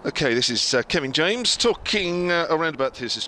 Okay, this is Kevin James talking around about his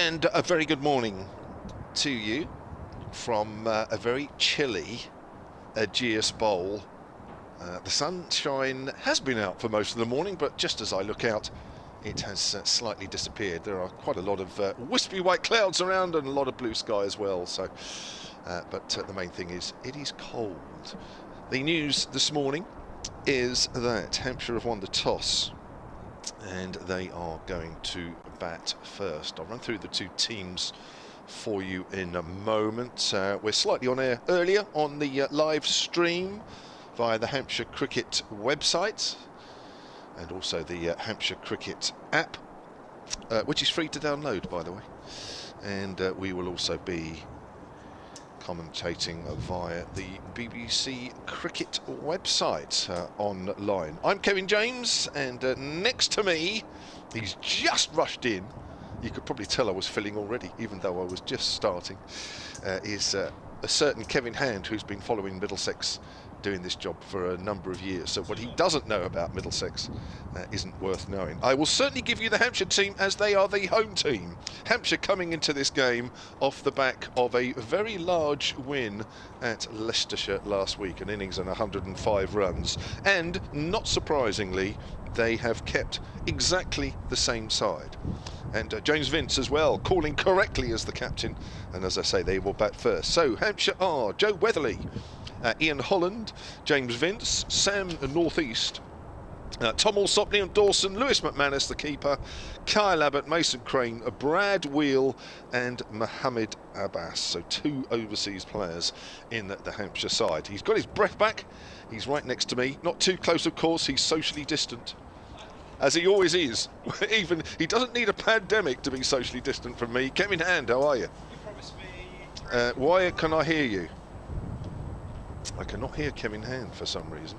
And a very good morning to you from a very chilly Ageas Bowl. The sunshine has been out for most of the morning, but just as I look out, it has slightly disappeared. There are quite a lot of wispy white clouds around and a lot of blue sky as well. So, but the main thing is it is cold. The news this morning is that Hampshire have won the toss and they are going to bat first. I'll run through the two teams for you in a moment. We're slightly on air earlier on the live stream via the Hampshire Cricket website and also the Hampshire Cricket app, which is free to download, by the way. And we will also be commentating via the BBC Cricket website online. I'm Kevin James, and next to me, he's just rushed in. You could probably tell I was filling already, even though I was just starting. Is a certain Kevin Hand, who's been following Middlesex doing this job for a number of years. So what he doesn't know about Middlesex isn't worth knowing. I will certainly give you the Hampshire team, as they are the home team. Hampshire coming into this game off the back of a very large win at Leicestershire last week, an innings and 105 runs. And not surprisingly, they have kept exactly the same side. And James Vince as well, calling correctly as the captain. And as I say, they will bat first. So Hampshire are Joe Weatherly, Ian Holland, James Vince, Sam North East, Tom Alsop, Liam Dawson, Lewis McManus, the keeper, Kyle Abbott, Mason Crane, Brad Wheel and Mohammed Abbas. So two overseas players in the Hampshire side. He's got his breath back. He's right next to me. Not too close, of course. He's socially distant, as he always is. Even he doesn't need a pandemic to be socially distant from me. Kevin Hand, how are you? You promised me. Why can I hear you? I cannot hear Kevin Hand for some reason.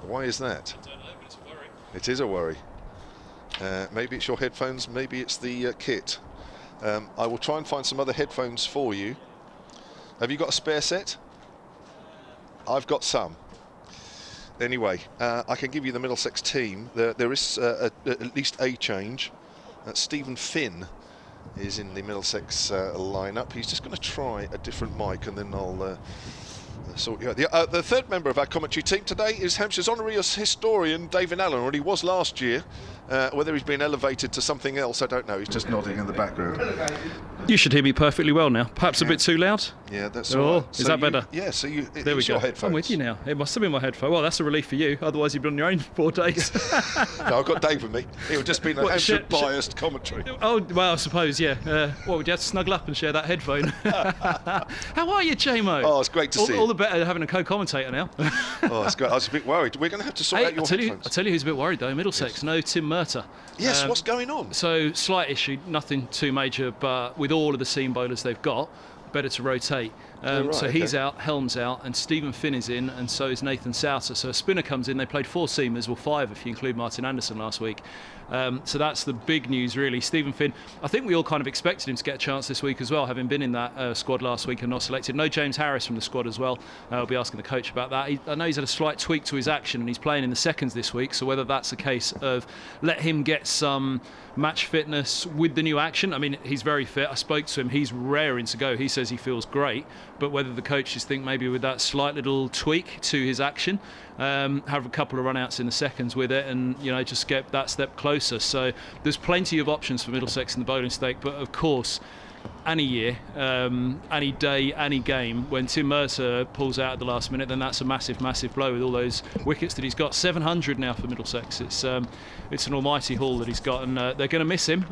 Why is that? I don't know, but it's a worry. It is a worry. Maybe it's your headphones, maybe it's the kit. I will try and find some other headphones for you. Have you got a spare set? I've got some. Anyway, I can give you the Middlesex team. There is at least a change. Stephen Finn is in the Middlesex lineup. He's just going to try a different mic, and then I'll sort you out. The third member of our commentary team today is Hampshire's honorary historian, David Allen, or he was last year. Whether he's been elevated to something else, I don't know. He's just nodding in the background. You should hear me perfectly well now. Perhaps a bit too loud. Yeah, that's all right. Is that better? Yeah, so there we go. Your headphones. I'm with you now. It must have been my headphone. Well, that's a relief for you. Otherwise, you'd be on your own 4 days. No, I've got Dave with me. It would just be a Hampshire-biased commentary. Oh, well, I suppose, yeah. Would you have to snuggle up and share that headphone? How are you, J-Mo? Oh, it's great to see you. All the better having a co-commentator now. Oh, that's great. I was a bit worried. We're going to have to sort out your headphones. I'll tell you who's a bit worried, though. Middlesex, yes. No Tim Murtagh. Yes, what's going on? So, slight issue, nothing too major, but with all of the seam bowlers they've got, better to rotate. Right, so he's out, Helm's out, and Stephen Finn is in, and so is Nathan Souter. So a spinner comes in. They played 4 seamers, well 5 if you include Martin Anderson last week. So that's the big news, really. Stephen Finn, I think we all kind of expected him to get a chance this week as well, having been in that squad last week and not selected. No James Harris from the squad as well. I'll be asking the coach about that. I know he's had a slight tweak to his action, and he's playing in the seconds this week, so whether that's a case of let him get some match fitness with the new action. I mean, he's very fit. I spoke to him. He's raring to go. He says he feels great, but whether the coaches think maybe with that slight little tweak to his action, have a couple of run-outs in the seconds with it, and just get that step closer. So there's plenty of options for Middlesex in the bowling stake, but of course, any year, any day, any game, when Tim Murtagh pulls out at the last minute, then that's a massive, massive blow with all those wickets that he's got. 700 now for Middlesex. It's an almighty haul that he's got, and they're going to miss him.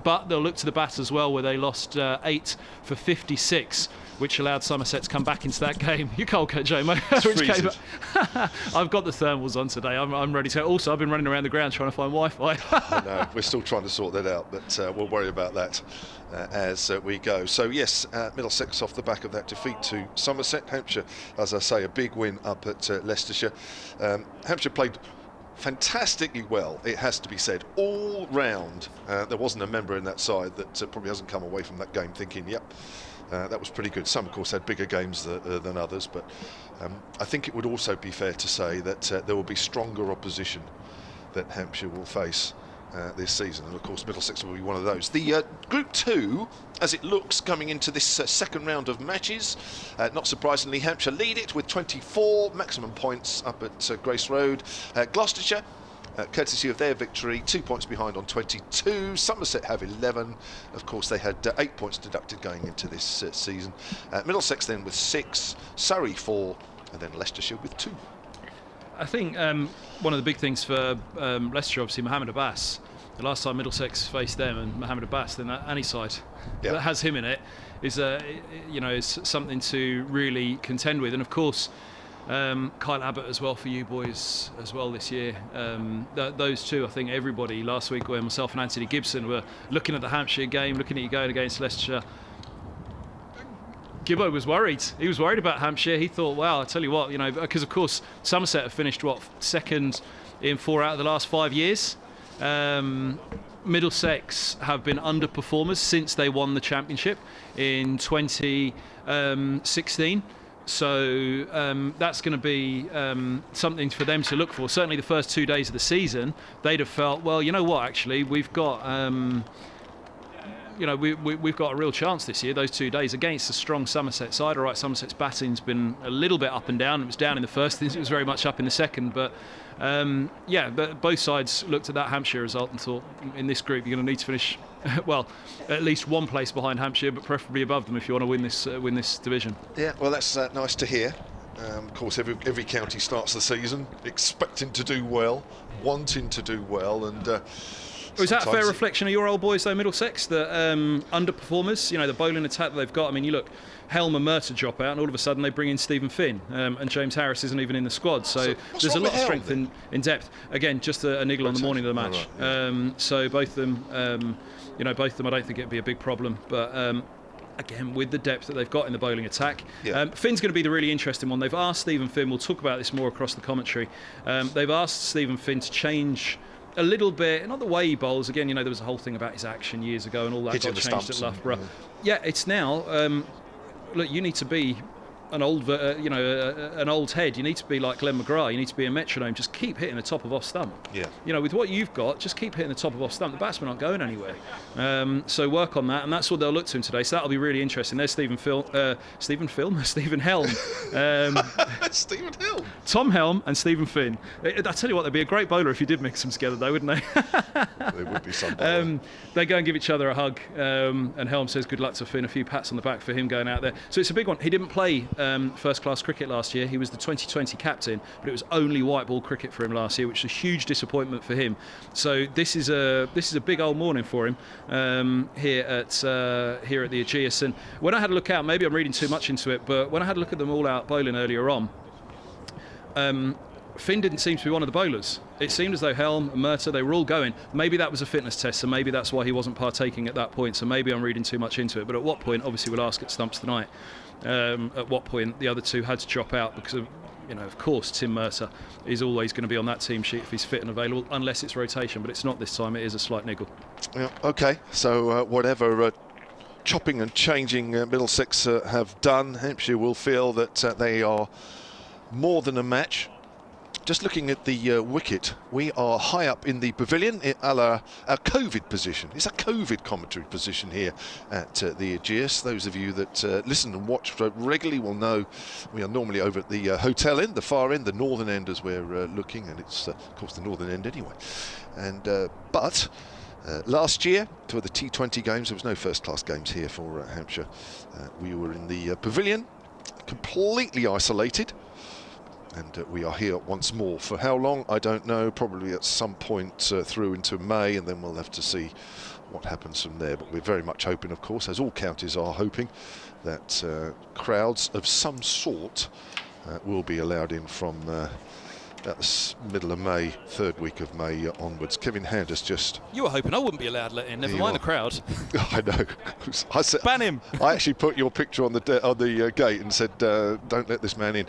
But they'll look to the bat as well, where they lost 8 for 56. Which allowed Somerset to come back into that game. You can't get J-Mo. I've got the thermals on today. I'm ready to go. Also, I've been running around the ground trying to find Wi-Fi. I know. We're still trying to sort that out, but we'll worry about that as we go. So, yes, Middlesex off the back of that defeat to Somerset. Hampshire, as I say, a big win up at Leicestershire. Hampshire played fantastically well, it has to be said, all round. There wasn't a member in that side that probably hasn't come away from that game thinking, yep, that was pretty good. Some, of course, had bigger games than others, but I think it would also be fair to say that there will be stronger opposition that Hampshire will face this season, and of course Middlesex will be one of those. The Group 2, as it looks coming into this second round of matches, not surprisingly Hampshire lead it with 24 maximum points up at Grace Road. Gloucestershire, courtesy of their victory, 2 points behind on 22. Somerset have 11. Of course they had 8 points deducted going into this season. Middlesex then with 6, Surrey 4, and then Leicestershire with 2. I think one of the big things for Leicester, obviously, Mohamed Abbas. The last time Middlesex faced them and Mohamed Abbas, then any side that has him in it is, is something to really contend with. And of course, Kyle Abbott as well for you boys as well this year. Those two, I think everybody last week, where myself and Anthony Gibson were looking at the Hampshire game, looking at you going against Leicestershire. Gibbo was worried. He was worried about Hampshire. He thought, wow, I tell you what, because of course Somerset have finished second in 4 out of the last 5 years. Middlesex have been underperformers since they won the championship in 2016. So that's going to be something for them to look for. Certainly the first 2 days of the season, they'd have felt, well, you know what, actually, we've got... we've got a real chance this year, those 2 days, against a strong Somerset side. All right, Somerset's batting's been a little bit up and down. It was down in the first, it was very much up in the second. But, both sides looked at that Hampshire result and thought, in this group, you're going to need to finish, well, at least one place behind Hampshire, but preferably above them if you want to win this division. Yeah, well, that's nice to hear. Of course, every county starts the season expecting to do well, wanting to do well, and... is that a fair reflection of your old boys, though, Middlesex, the underperformers? The bowling attack that they've got. I mean, you look, Helm and Murtagh drop out, and all of a sudden they bring in Stephen Finn, and James Harris isn't even in the squad. So there's a lot of strength in depth. Again, just a niggle on the morning of the match. So both of them, I don't think it'd be a big problem. But again, with the depth that they've got in the bowling attack, Finn's going to be the really interesting one. They've asked Stephen Finn. We'll talk about this more across the commentary. They've asked Stephen Finn to change a little bit, not the way he bowls. Again, there was a whole thing about his action years ago and all that got changed at Loughborough. It's now, look, you need to be an old head. You need to be like Glenn McGrath. You need to be a metronome. Just keep hitting the top of off stump. With what you've got, just keep hitting the top of off stump. The batsmen aren't going anywhere. So work on that, and that's what they'll look to him today. So that'll be really interesting. There's Stephen Helm. Stephen Helm. Tom Helm and Stephen Finn. I tell you what, they'd be a great bowler if you did mix them together, though, wouldn't they? They would be some. They go and give each other a hug, and Helm says good luck to Finn. A few pats on the back for him going out there. So it's a big one. He didn't play first-class cricket last year. He was the 2020 captain, but it was only white ball cricket for him last year, which is a huge disappointment for him. So this is a big old morning for him here at the Ageas. And when I had a look out, maybe I'm reading too much into it, but when I had a look at them all out bowling earlier on, Finn didn't seem to be one of the bowlers. It seemed as though Helm and Murtagh, they were all going. Maybe that was a fitness test, so maybe that's why he wasn't partaking at that point. So maybe I'm reading too much into it. But at what point, obviously we'll ask at Stumps tonight, at what point the other two had to drop out because of course Tim Murtagh is always going to be on that team sheet if he's fit and available, unless it's rotation, but it's not this time. It is a slight niggle. Yeah, okay, so whatever chopping and changing Middlesex have done, Hampshire will feel that they are more than a match. Just looking at the wicket, we are high up in the pavilion, our COVID position. It's a COVID commentary position here at the Ageas. Those of you that listen and watch regularly will know we are normally over at the hotel end, the far end, the northern end as we're looking, and it's of course the northern end anyway. And but last year, for the T20 games, there was no first-class games here for Hampshire. We were in the pavilion, completely isolated. And we are here once more. For how long, I don't know. Probably at some point through into May, and then we'll have to see what happens from there. But we're very much hoping, of course, as all counties are hoping, that crowds of some sort will be allowed in from the middle of May, third week of May onwards. Kevin Hand has just... You were hoping I wouldn't be allowed let in, never mind the crowd. I know. I said, ban him. I actually put your picture on the gate and said, don't let this man in.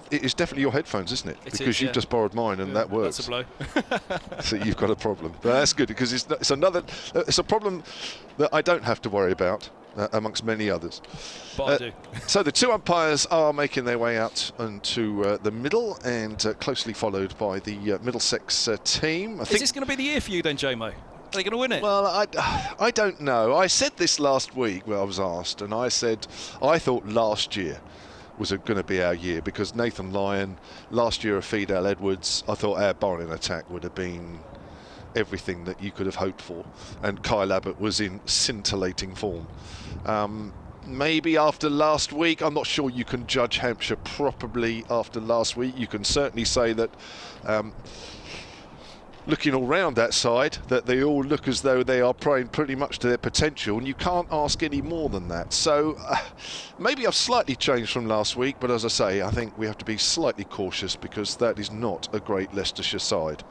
It is definitely your headphones, isn't it? Because you've just borrowed mine and that works. That's a blow. So you've got a problem. But that's good because it's a problem that I don't have to worry about. amongst many others. But I do. So the two umpires are making their way out into the middle, and closely followed by the Middlesex team. Is this going to be the year for you then, JMO? Are they going to win it? Well, I don't know. I said this last week when I was asked, and I said I thought last year was going to be our year, because Nathan Lyon, last year of Fidel Edwards, I thought our bowling attack would have been everything that you could have hoped for, and Kyle Abbott was in scintillating form. Maybe after last week, I'm not sure you can judge Hampshire properly after last week. You can certainly say that looking all round that side, that they all look as though they are playing pretty much to their potential, and you can't ask any more than that. So maybe I've slightly changed from last week, but as I say, I think we have to be slightly cautious, because that is not a great Leicestershire side.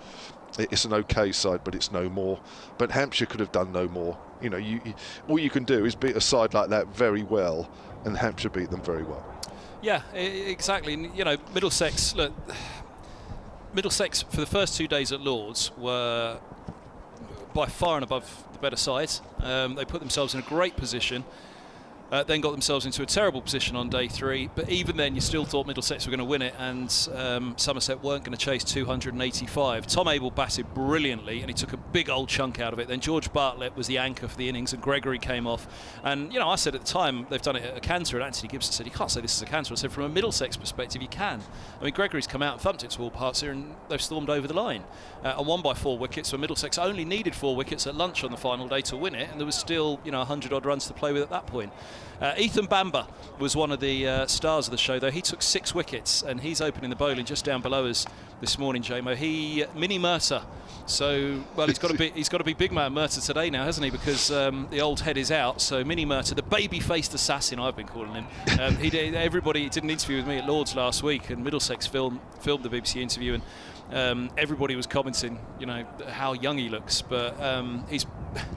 It's an okay side, but it's no more. But Hampshire could have done no more. You know, all you can do is beat a side like that very well, and Hampshire beat them very well. Yeah, exactly. You know, Middlesex, look, Middlesex for the first 2 days at Lord's were by far and above the better side. They put themselves in a great position. Then got themselves into a terrible position on day 3, but even then you still thought Middlesex were going to win it, and Somerset weren't going to chase 285. Tom Abel batted brilliantly, and he took a big old chunk out of it. Then George Bartlett was the anchor for the innings, and Gregory came off. And you know, I said at the time they've done it at a canter, and Anthony Gibson said you can't say this is a canter. I said from a Middlesex perspective you can. I mean, Gregory's come out and thumped it to all parts here, and they've stormed over the line and won by 4 wickets. So Middlesex only needed 4 wickets at lunch on the final day to win it, and there was still 100 odd runs to play with at that point. Ethan Bamber was one of the stars of the show, though. He took 6 wickets, and he's opening the bowling just down below us this morning, JMO. Mini Mercer. So, well, he's got to be big man Mercer today now, hasn't he? Because the old head is out. So Mini Mercer, the baby-faced assassin, I've been calling him. Everybody did an interview with me at Lord's last week, and Middlesex filmed the BBC interview, and everybody was commenting, how young he looks. But he's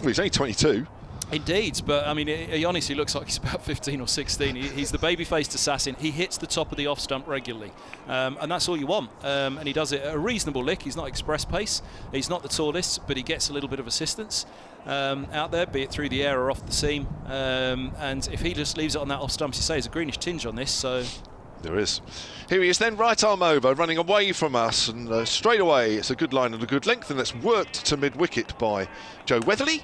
only 22. Indeed, but I mean, he honestly looks like he's about 15 or 16. He's the baby-faced assassin. He hits the top of the off stump regularly, and that's all you want. And he does it at a reasonable lick. He's not express pace. He's not the tallest, but he gets a little bit of assistance out there, be it through the air or off the seam. And if he just leaves it on that off stump, as you say, there's a greenish tinge on this. So there is. Here he is then, right arm over, running away from us, and straight away it's a good line and a good length, and that's worked to mid-wicket by Joe Weatherly.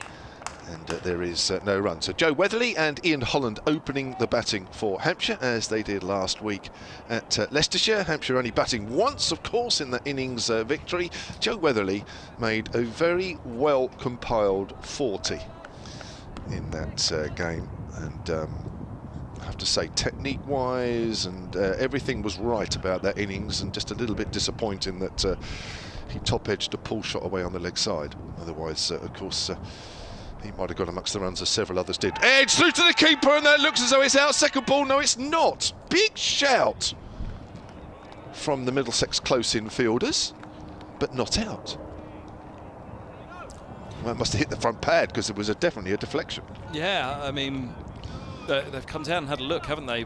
And there is no run. So Joe Weatherly and Ian Holland opening the batting for Hampshire, as they did last week at Leicestershire. Hampshire only batting once, of course, in the innings victory. Joe Weatherly made a very well compiled 40 in that game, and I have to say, technique-wise and everything was right about that innings, and just a little bit disappointing that he top-edged a pull shot away on the leg side. Otherwise, of course, he might have got amongst the runs as several others did. Edge through to the keeper, and that looks as though it's out. Second ball, no, it's not. Big shout from the Middlesex close-in fielders, but not out. Well, it must have hit the front pad, because it was definitely a deflection. Yeah, I mean, they've come down and had a look, haven't they?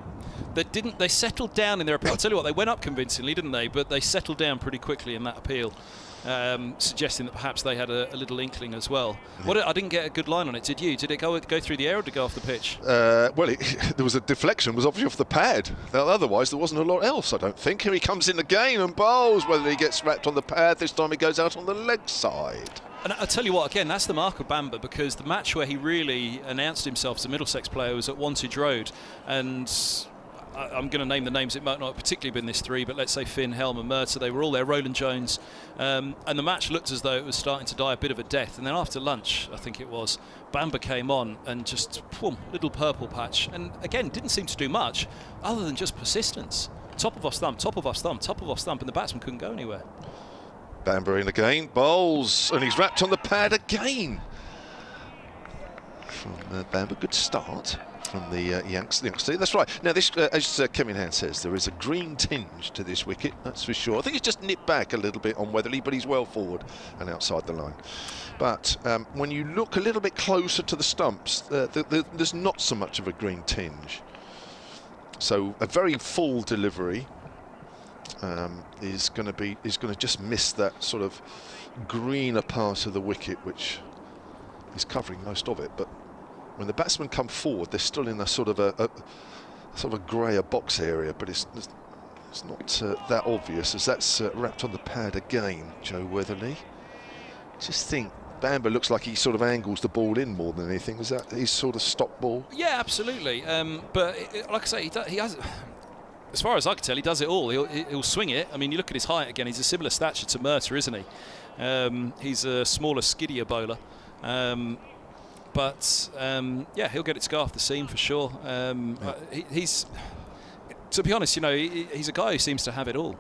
They settled down in their appeal. I'll tell you what, they went up convincingly, didn't they? But they settled down pretty quickly in that appeal. Suggesting that perhaps they had a little inkling as well. Yeah. I didn't get a good line on it, did you? Did it go through the air, or did it go off the pitch? Well, there was a deflection, was obviously off the pad. Otherwise, there wasn't a lot else, I don't think. Here he comes in again and bowls. Whether he gets wrapped on the pad, this time he goes out on the leg side. And I'll tell you what, again, that's the mark of Bamber, because the match where he really announced himself as a Middlesex player was at Wantage Road, and I'm going to name the names. It might not have particularly been this 3, but let's say Finn, Helm and Mercer, they were all there, Roland Jones, and the match looked as though it was starting to die a bit of a death. And then after lunch, I think it was, Bamber came on and just, little purple patch, and again, didn't seem to do much other than just persistence. Top of off stump, top of off stump, top of off stump, and the batsman couldn't go anywhere. Bamber in again, bowls, and he's wrapped on the pad again. From Bamber, good start from the youngster. That's right. Now, this, as Kevin Hand says, there is a green tinge to this wicket, that's for sure. I think it's just nipped back a little bit on Weatherly, but he's well forward and outside the line. But when you look a little bit closer to the stumps, there's not so much of a green tinge. So a very full delivery is going to just miss that sort of greener part of the wicket, which is covering most of it. But when the batsmen come forward, they're still in a sort of a grayer box area, but it's not that obvious as that's wrapped on the pad again. Joe Weatherly. Just think, Bamber looks like he sort of angles the ball in more than anything. Is that his sort of stop ball? Yeah, absolutely. But like I say, he has. As far as I can tell, he does it all. He'll swing it. I mean, you look at his height again. He's a similar stature to Murtagh, isn't he? He's a smaller, skiddier bowler. Yeah, he'll get it scarf the seam for sure. He's, to be honest, he's a guy who seems to have it all.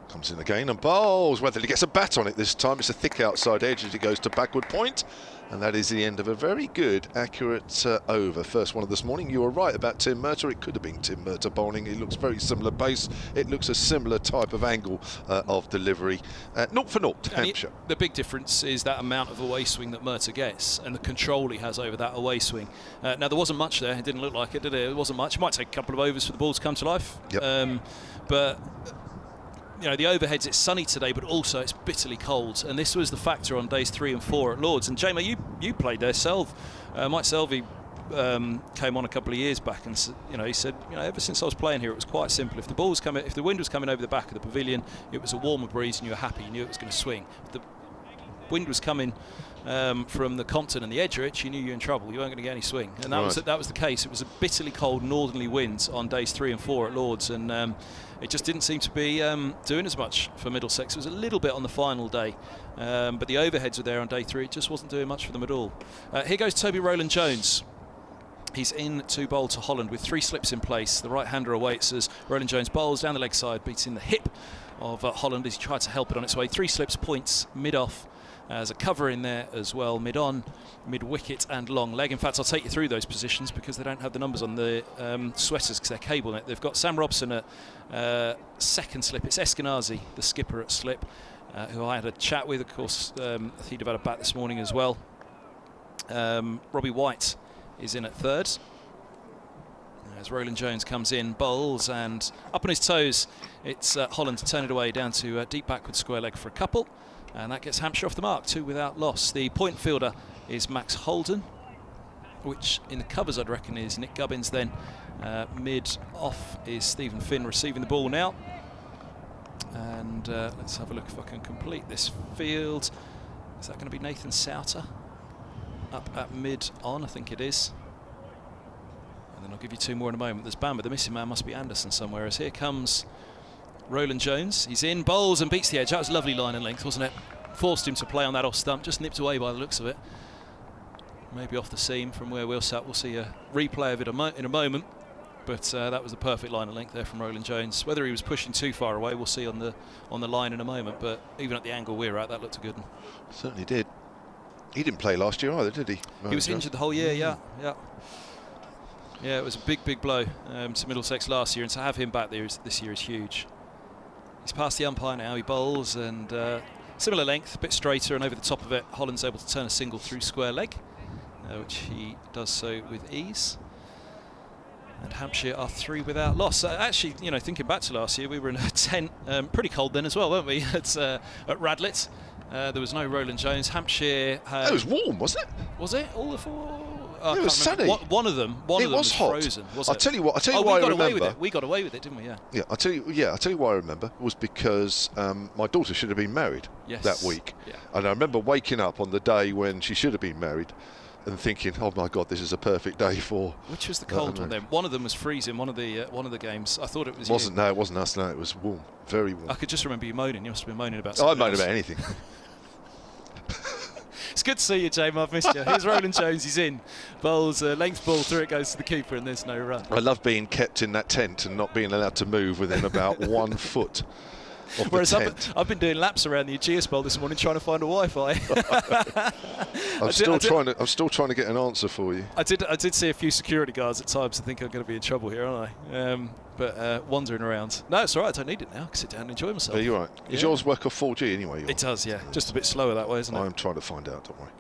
Comes in again and bowls. Weatherly gets a bat on it this time. It's a thick outside edge as he goes to backward point. And that is the end of a very good, accurate over. First one of this morning. You were right about Tim Murtagh. It could have been Tim Murtagh bowling. It looks very similar pace. It looks a similar type of angle of delivery. 0 for 0, Hampshire. The big difference is that amount of away swing that Murtagh gets and the control he has over that away swing. Now, there wasn't much there. It didn't look like it, did it? It wasn't much. It might take a couple of overs for the ball to come to life. Yep. But the overheads, it's sunny today, but also it's bitterly cold, and this was the factor on days 3 and 4 at Lords. And Jamer, you played there. Mike Selvey came on a couple of years back, and he said, ever since I was playing here, it was quite simple. If the wind was coming over the back of the pavilion, it was a warmer breeze, and you were happy. You knew it was going to swing. If the wind was coming from the Compton and the Edgerich, you knew you were in trouble. You weren't going to get any swing, and that was the case. It was a bitterly cold northerly wind on days 3 and 4 at Lords, and it just didn't seem to be doing as much for Middlesex. It was a little bit on the final day, but the overheads were there on day 3. It just wasn't doing much for them at all. Here goes Toby Rowland-Jones. He's in to bowl to Holland with 3 slips in place. The right-hander awaits as Rowland-Jones bowls down the leg side, beats in the hip of Holland as he tried to help it on its way. 3 slips, points, mid-off. There's a cover in there as well, mid-on, mid-wicket and long leg. In fact, I'll take you through those positions because they don't have the numbers on the sweaters because they're cable net. They've got Sam Robson at second slip. It's Eskenazi, the skipper, at slip, who I had a chat with. Of course, he'd have had a bat this morning as well. Robbie White is in at third. As Rowland-Jones comes in, bowls, and up on his toes, it's Holland to turn it away down to deep backward square leg for a couple. And that gets Hampshire off the mark, 2 without loss. The point fielder is Max Holden, which in the covers I'd reckon is Nick Gubbins then. Mid-off is Stephen Finn receiving the ball now. And let's have a look if I can complete this field. Is that going to be Nathan Souter? Up at mid-on, I think it is. And then I'll give you 2 more in a moment. There's Bamber, the missing man must be Anderson somewhere. As here comes Rowland-Jones. He's in, bowls and beats the edge. That was a lovely line and length, wasn't it? Forced him to play on that off stump, just nipped away by the looks of it. Maybe off the seam from where we'll sat. We'll see a replay of it in a moment. But that was the perfect line and length there from Rowland-Jones. Whether he was pushing too far away, we'll see on the line in a moment. But even at the angle we're at, that looked a good one. Certainly did. He didn't play last year either, did he? He was injured the whole year, yeah. Yeah, it was a big blow to Middlesex last year, and to have him back there this year is huge. He's past the umpire now, he bowls, and similar length, a bit straighter, and over the top of it, Holland's able to turn a single through square leg, which he does so with ease. And Hampshire are 3 without loss. Actually, thinking back to last year, we were in a tent, pretty cold then as well, weren't we, at Radlett. There was no Rowland-Jones. Hampshire had... It was warm, wasn't it? Was it? All the 4... it was sunny. One of them was hot. Frozen. I'll tell you why I remember. We got away with it, didn't we? Yeah. Yeah, I'll tell you why I remember was because my daughter should have been married that week, and I remember waking up on the day when she should have been married, and thinking, "Oh my God, this is a perfect day for." Which was the cold one then? One of them was freezing. One of the games. I thought it was. No, it wasn't us. No, it was warm, very warm. I could just remember you moaning. You must have been moaning about. I moan about anything. It's good to see you, James. I've missed you. Here's Rowland-Jones. He's in. Bowls length ball through. It goes to the keeper, and there's no run. I love being kept in that tent and not being allowed to move within about 1 foot of Whereas the tent. I've been doing laps around the Ageas Bowl this morning trying to find a Wi-Fi. I'm still trying to get an answer for you. I did see a few security guards at times. I think I'm going to be in trouble here, aren't I? But wandering around. No, it's all right. I don't need it now. I can sit down and enjoy myself. Are you right? Does yours work off 4G anyway? It does, yeah. Just a bit slower that way, isn't it? I'm trying to find out, don't worry.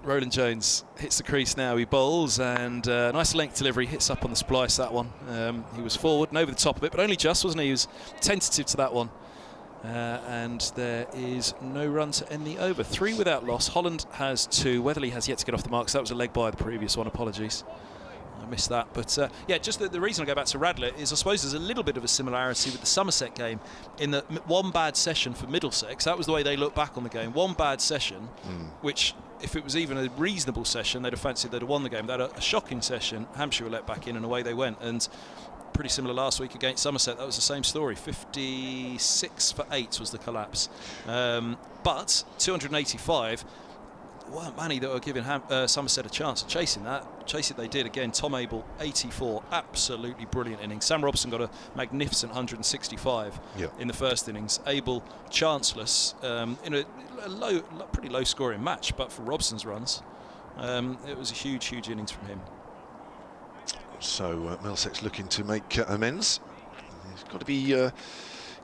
Rowland-Jones hits the crease now. He bowls, and nice length delivery. Hits up on the splice, that one. He was forward and over the top of it, but only just, wasn't he? He was tentative to that one. And there is no run to end the over. 3 without loss. Holland has 2. Weatherly has yet to get off the mark, so that was a leg by the previous one. Apologies. I missed that. But yeah, just the reason I go back to Radlett is I suppose there's a little bit of a similarity with the Somerset game in that one bad session for Middlesex. That was the way they looked back on the game. One bad session, which if it was even a reasonable session, they'd have fancied they'd have won the game. They had a shocking session. Hampshire were let back in and away they went. And pretty similar last week against Somerset. That was the same story. 56 for 8 was the collapse. But 285 weren't many that were giving Somerset a chance of chasing that. Chase it they did again. Tom Abel 84, absolutely brilliant innings. Sam Robson got a magnificent 165 in the first innings. Abel chanceless in a pretty low scoring match, but for Robson's runs it was a huge innings from him. So Middlesex looking to make amends. It's got to be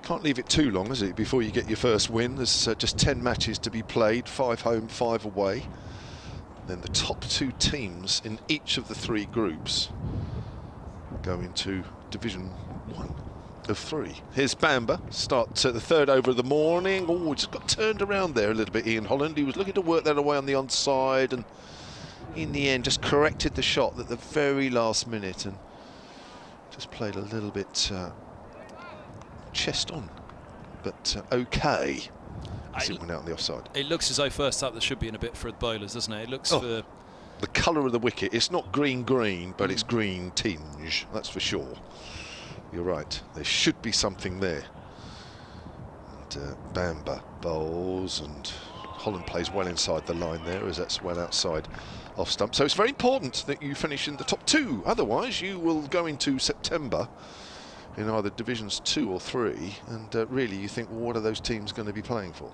can't leave it too long, is it, before you get your first win. There's just 10 matches to be played, 5 home, 5 away. Then the top 2 teams in each of the 3 groups go into Division 1 of 3. Here's Bamber, start the 3rd over of the morning. Oh, just got turned around there a little bit, Ian Holland. He was looking to work that away on the onside, and in the end just corrected the shot at the very last minute and just played a little bit chest on, but okay. It went out on the offside. It looks as though first up there should be in a bit for the bowlers, doesn't it? It looks for the colour of the wicket. It's not green, but it's green tinge. That's for sure. You're right. There should be something there. And Bamber bowls, and Holland plays well inside the line there, as that's well outside off stump. So it's very important that you finish in the top 2. Otherwise, you will go into September in either Divisions 2 or 3, and really you think, well, what are those teams going to be playing for?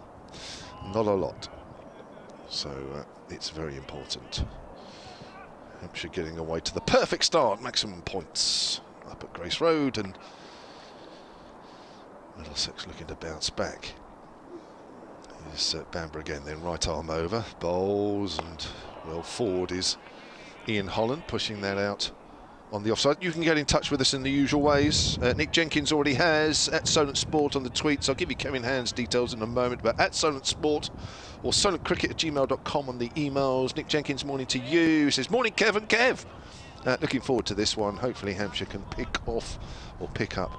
Not a lot. So it's very important. Hampshire getting away to the perfect start, maximum points up at Grace Road, and Middlesex looking to bounce back. Here's Bamber again, then right arm over, bowls, and well forward is Ian Holland, pushing that out on the offside. You can get in touch with us in the usual ways. Nick Jenkins already has, at Solent Sport on the tweets. I'll give you Kevin Hand's details in a moment, but at Solent Sport or solentcricket@gmail.com on the emails. Nick Jenkins, morning to you. He says, morning Kevin, Kev. Looking forward to this one. Hopefully Hampshire can pick up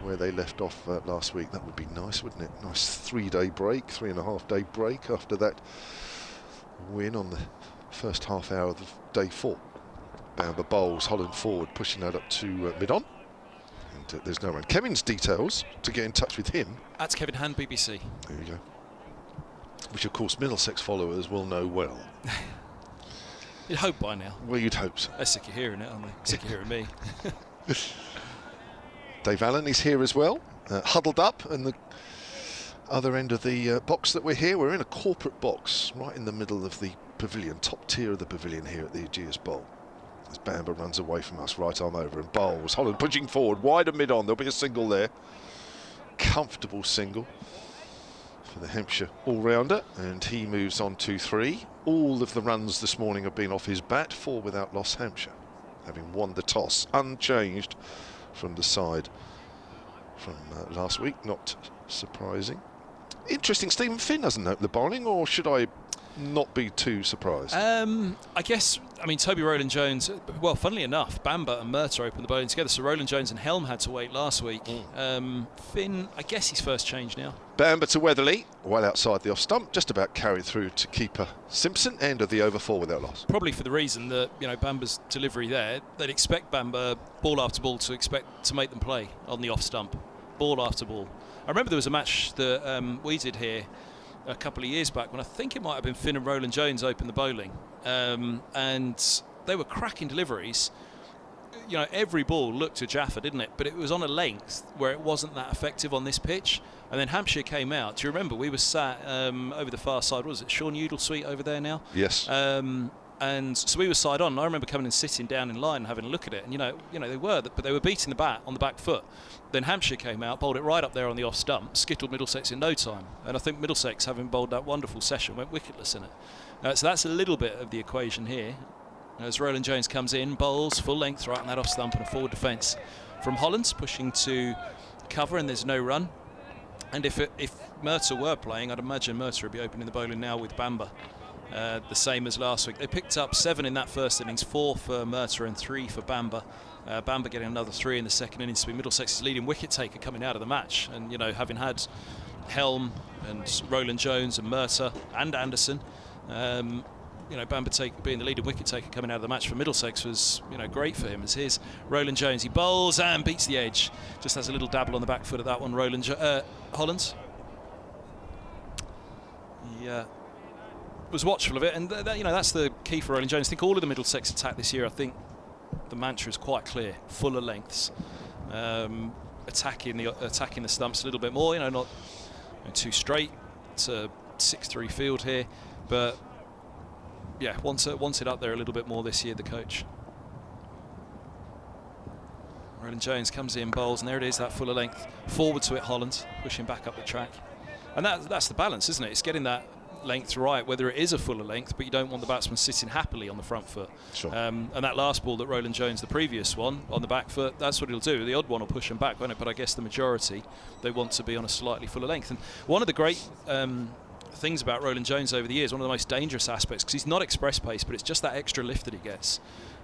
where they left off last week. That would be nice, wouldn't it? Nice 3-day break, 3.5-day break after that win on the first half hour of day 4. Bamber bowls, Holland forward, pushing that up to mid-on. And there's no run. Kevin's details to get in touch with him. That's Kevin Hand, BBC. There you go. Which, of course, Middlesex followers will know well. You'd hope by now. Well, you'd hope so. They're sick of hearing it, aren't they? Sick of hearing me. Dave Allen is here as well, huddled up in the other end of the box that we're here. We're in a corporate box right in the middle of the pavilion, top tier of the pavilion here at the Ageas Bowl. As Bamber runs away from us, right arm over and bowls. Holland pushing forward, wide and mid-on. There'll be a single there. Comfortable single for the Hampshire all-rounder, and he moves on to 3. All of the runs this morning have been off his bat, 4 without loss. Hampshire having won the toss, unchanged from the side from last week. Not surprising. Interesting, Stephen Finn hasn't opened the bowling, or should I not be too surprised? I guess, I mean, Toby Rowland-Jones, well, funnily enough, Bamber and Murtagh opened the bowling together, so Rowland-Jones and Helm had to wait last week. Finn, I guess he's first change now. Bamber to Weatherly, well outside the off stump, just about carried through to keeper Simpson. End of the over 4 without loss. Probably for the reason that, you know, Bamber's delivery there, they'd expect Bamber, ball after ball, to make them play on the off stump. Ball after ball. I remember there was a match that we did here a couple of years back when I think it might have been Finn and Rowland-Jones opened the bowling, and they were cracking deliveries. You know, every ball looked to Jaffa, didn't it? But it was on a length where it wasn't that effective on this pitch. And then Hampshire came out. Do you remember we were sat over the far side? What was it, Sean Udall Suite over there now? Yes. And so we were side on. And I remember coming and sitting down in line and having a look at it. And you know they were, but they were beating the bat on the back foot. Then Hampshire came out, bowled it right up there on the off stump, skittled Middlesex in no time. And I think Middlesex, having bowled that wonderful session, went wicketless in it. So that's a little bit of the equation here. As Rowland-Jones comes in, bowls full length right on that off stump and a forward defence from Hollands, pushing to cover, and there's no run. And if Murtagh were playing, I'd imagine Murtagh would be opening the bowling now with Bamber. The same as last week. They picked up 7 in that first innings, 4 for Murtagh and 3 for Bamber. Bamber getting another 3 in the second innings to be Middlesex's leading wicket taker coming out of the match. And, you know, having had Helm and Roland Jones and Murtagh and Anderson, you know, Bamber being the leading wicket taker coming out of the match for Middlesex was, you know, great for him. As here's Roland Jones, he bowls and beats the edge. Just has a little dabble on the back foot of that one. Holland. Yeah. Was watchful of it, and you know, that's the key for Roland Jones. I think all of the Middlesex attack this year, I think the mantra is quite clear: fuller lengths, attacking the stumps a little bit more. You know, not too straight. It's a 6-3 field here, but yeah, wants it up there a little bit more this year. The coach, Roland Jones, comes in, bowls, and there it is, that fuller length forward to it. Holland pushing back up the track, and that's the balance, isn't it? It's getting that length right, whether it is a fuller length, but you don't want the batsman sitting happily on the front foot. Sure. And that last ball that Roland Jones, the previous one, on the back foot, that's what he'll do. The odd one will push him back, won't it? But I guess the majority, they want to be on a slightly fuller length. And one of the great things about Roland Jones over the years, one of the most dangerous aspects, because he's not express pace, but it's just that extra lift that he gets.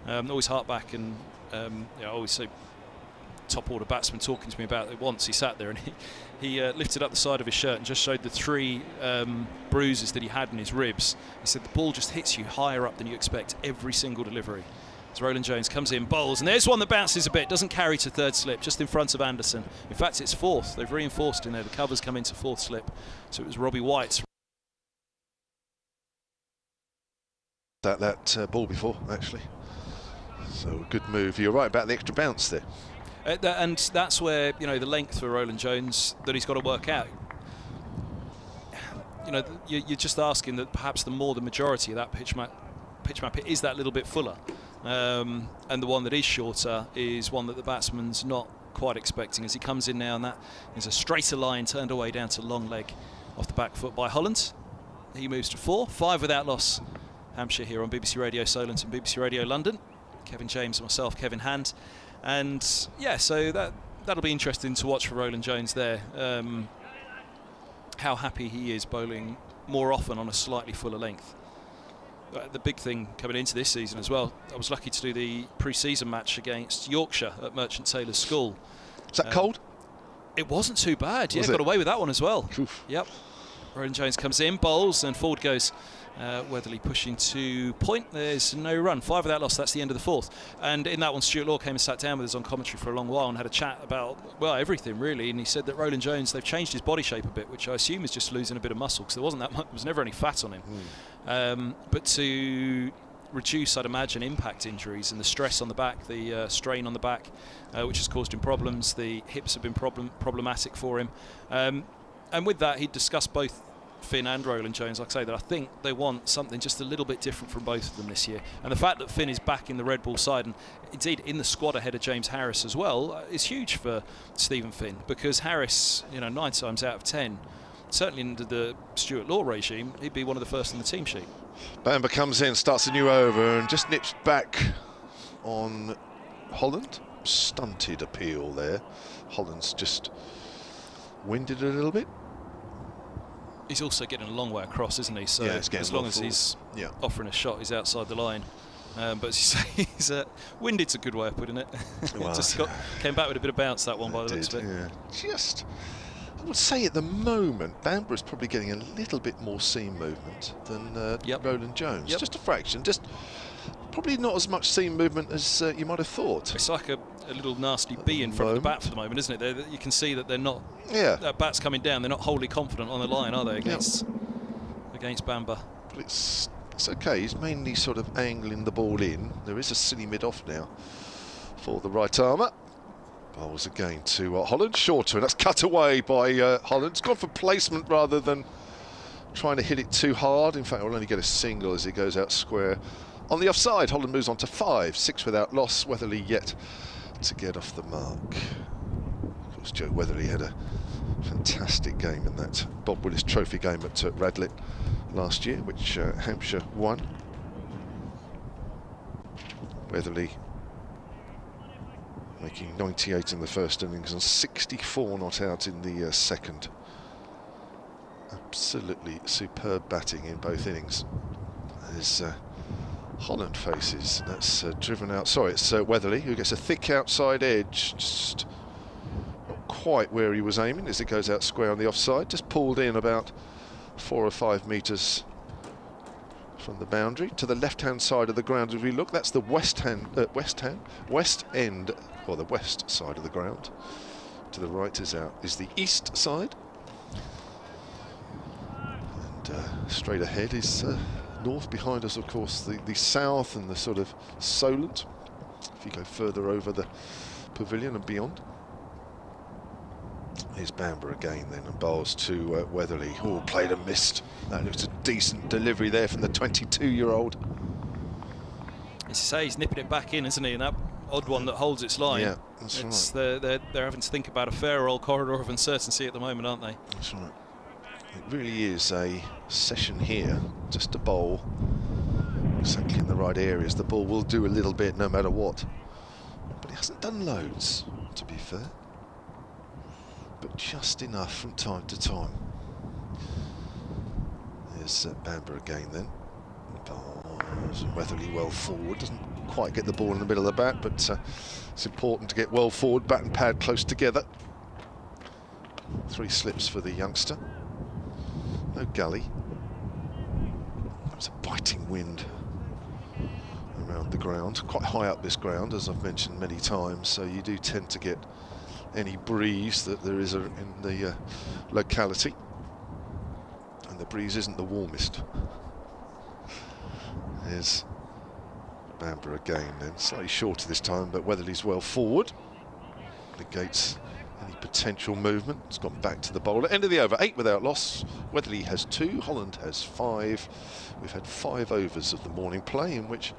Always heart back, and you know, I always say top order batsman talking to me about it once. He sat there and he lifted up the side of his shirt and just showed the 3 bruises that he had in his ribs. He said the ball just hits you higher up than you expect every single delivery. As Roland Jones comes in, bowls, and there's one that bounces a bit, doesn't carry to 3rd slip, just in front of Anderson. In fact, it's 4th. They've reinforced in there. The covers come into 4th slip. So it was Robbie White's. That ball before, actually. So a good move. You're right about the extra bounce there. And that's where, you know, the length for Roland Jones that he's got to work out. You know, you're just asking that perhaps the majority of that pitch map is that little bit fuller, and the one that is shorter is one that the batsman's not quite expecting. As he comes in now, and that is a straighter line turned away down to long leg off the back foot by Holland. He moves to 4, 5 without loss. Hampshire here on BBC Radio Solent and BBC Radio London. Kevin James and myself, Kevin Hand. And yeah, so that'll be interesting to watch for Roland Jones there. How happy he is bowling more often on a slightly fuller length. The big thing coming into this season as well, I was lucky to do the pre-season match against Yorkshire at Merchant Taylor's School. Is that cold? It wasn't too bad. Yeah, Was got it? away with that one as well. Oof. Yep. Roland Jones comes in, bowls, and forward goes Weatherly pushing to point. There's no run. 5 without loss. That's the end of the 4th. And in that one, Stuart Law came and sat down with us on commentary for a long while and had a chat about, well, everything really. And he said that Roland Jones, they've changed his body shape a bit, which I assume is just losing a bit of muscle, because there wasn't that much, there was never any fat on him. But to reduce, I'd imagine, impact injuries and the stress on the back, the strain on the back, which has caused him problems. The hips have been problematic for him. And with that, he discussed both Finn and Roland Jones. Like I say, that I think they want something just a little bit different from both of them this year. And the fact that Finn is back in the Red Bull side, and indeed in the squad ahead of James Harris as well, is huge for Stephen Finn, because Harris, 9 times out of 10, certainly under the Stuart Law regime, he'd be one of the first on the team sheet. Bamber comes in, starts a new over, and just nips back on Holland. Stunted appeal there. Holland's just winded a little bit. He's also getting a long way across, isn't he? So yeah, as long as he's offering a shot, he's outside the line. But as you say, he's winded's a good way of putting it. Well, just came back with a bit of bounce, that one, by the looks of it. Yeah. Just, I would say at the moment, Bamber is probably getting a little bit more seam movement than Roland Jones. Just a fraction. Just probably not as much seam movement as you might have thought. It's like a little nasty bee in front of the bat for the moment, isn't it? You can see that they're not. That bat's coming down. They're not wholly confident on the line, are they? Against Bamber. But it's okay. He's mainly sort of angling the ball in. There is a silly mid-off now for the right armour. Bowls again to Holland, shorter, and that's cut away by Holland. It's gone for placement rather than trying to hit it too hard. In fact, we'll only get a single as he goes out square. On the offside, Holland moves on to 5, 6 without loss. Weatherly yet to get off the mark. Of course, Joe Weatherly had a fantastic game in that Bob Willis Trophy game at Radlett last year, which Hampshire won. Weatherly making 98 in the first innings and 64 not out in the second. Absolutely superb batting in both innings. As Holland faces, that's driven out. Sorry, it's Weatherly who gets a thick outside edge, just not quite where he was aiming as it goes out square on the offside. Just pulled in about 4 or 5 metres from the boundary to the left-hand side of the ground. As we look, that's the west end, or the west side of the ground. To the right is the east side, and straight ahead is north. Behind us, of course, the south and the sort of Solent. If you go further over the pavilion and beyond. Here's Bamber again then, and bowls to Weatherly. Oh, played and missed. That looks a decent delivery there from the 22-year-old. As you say, he's nipping it back in, isn't he? And that odd one that holds its line. Yeah, that's right. They're having to think about a fair old corridor of uncertainty at the moment, aren't they? That's right. It really is a session here, just to bowl exactly in the right areas. The ball will do a little bit no matter what. But he hasn't done loads, to be fair. But just enough from time to time. There's Bamber again then. Bowls, and Weatherly well forward. Doesn't quite get the ball in the middle of the bat, but it's important to get well forward, bat and pad close together. 3 slips for the youngster. No gully. There was a biting wind around the ground, quite high up this ground, as I've mentioned many times, so you do tend to get any breeze that there is in the locality, and the breeze isn't the warmest. There's Bamber again then, slightly shorter this time, but Weatherly's well forward, negates any potential movement. It's gone back to the bowler. End of the over, 8 without loss. Weatherly has 2, Holland has 5. We've had 5 overs of the morning play, in which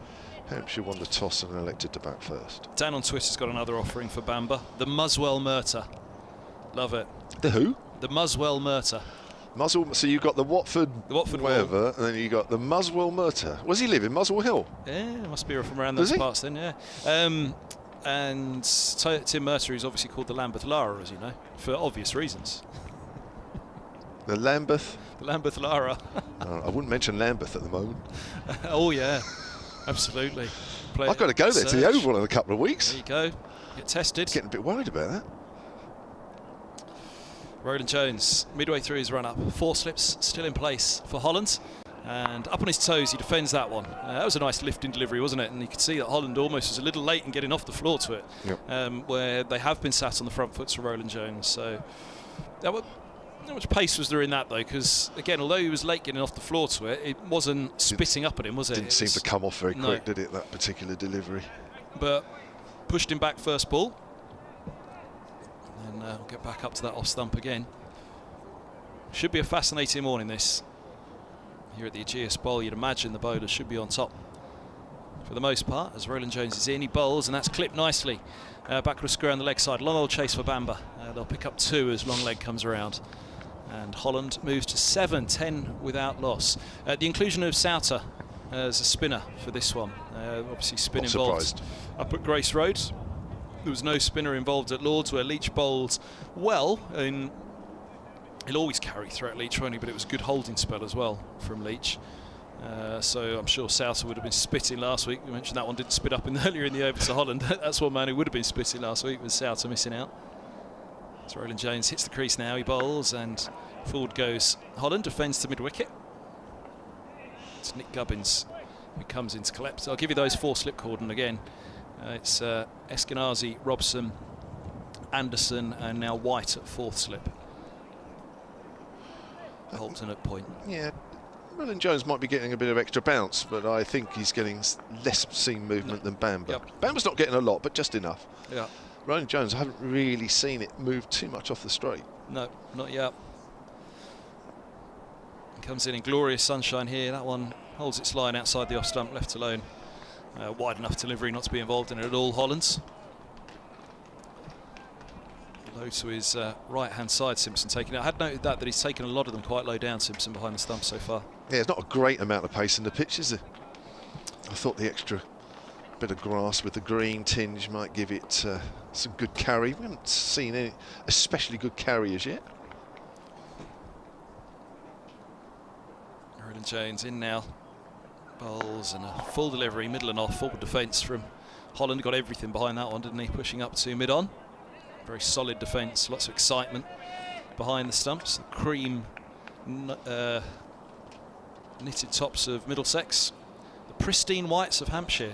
Hampshire won the toss and elected to bat first. Dan on Twitter's got another offering for Bamber. The Muswell Murter. Love it. The who? The Muswell Murter. So you've got the Watford whatever, and then you got the Muswell Murter. Where's he live, in Muswell Hill? Yeah, must be from around those parts then, yeah. And Tim Murter is obviously called the Lambeth Lara, as you know, for obvious reasons. The Lambeth? The Lambeth Lara. I wouldn't mention Lambeth at the moment. Oh, yeah. Absolutely. I've got to go there to the Oval in a couple of weeks. There you go. Get tested. Getting a bit worried about that. Roland Jones, midway through his run-up. 4 slips still in place for Holland. And up on his toes, he defends that one. That was a nice lifting delivery, wasn't it? And you could see that Holland almost was a little late in getting off the floor to it. Yep. Where they have been sat on the front foot for Roland Jones. So, how much pace was there in that, though? Because, again, although he was late getting off the floor to it, it wasn't spitting up at him, was it? Didn't seem to come off very quick, did it, that particular delivery? But pushed him back first ball. And we'll get back up to that off stump again. Should be a fascinating morning, this. Here at the Ageas Bowl, you'd imagine the bowlers should be on top for the most part, as Roland Jones is in. He bowls, and that's clipped nicely. Backward square on the leg side. Long old chase for Bamber. They'll pick up 2 as long leg comes around. And Holland moves to 7, 10 without loss. The inclusion of Souter as a spinner for this one. Obviously spin Not involved surprised. up at Grace Road. There was no spinner involved at Lords, where Leach bowled well. He'll always carry throughout Leach, won't he? But it was a good holding spell as well from Leach. So I'm sure Souter would have been spitting last week. We mentioned that one didn't spit up earlier in the over to Holland. That's one man who would have been spitting last week, was Souter missing out. So Roland Jones hits the crease now, he bowls, and forward goes Holland, defends to mid-wicket. It's Nick Gubbins who comes in to collect. So I'll give you those 4 slip cordon again. It's Eskenazi, Robson, Anderson, and now White at 4th slip. Alternate point. Yeah, Roland Jones might be getting a bit of extra bounce, but I think he's getting less seam movement than Bamber. Yep. Bamber's not getting a lot, but just enough. Yeah. Roland Jones, I haven't really seen it move too much off the straight. No, not yet. Comes in glorious sunshine here. That one holds its line outside the off stump, left alone. Wide enough delivery not to be involved in it at all, Hollands. Low to his right-hand side, Simpson taking it. I had noted that he's taken a lot of them quite low down, Simpson, behind the stump so far. Yeah, it's not a great amount of pace in the pitch, is there? I thought the extra bit of grass with the green tinge might give it some good carry. We haven't seen any especially good carriers yet. Jones in now. Bowls and a full delivery, middle and off, forward defence from Holland. Got everything behind that one, didn't he? Pushing up to mid-on. Very solid defence, lots of excitement behind the stumps. The cream knitted tops of Middlesex. The pristine whites of Hampshire.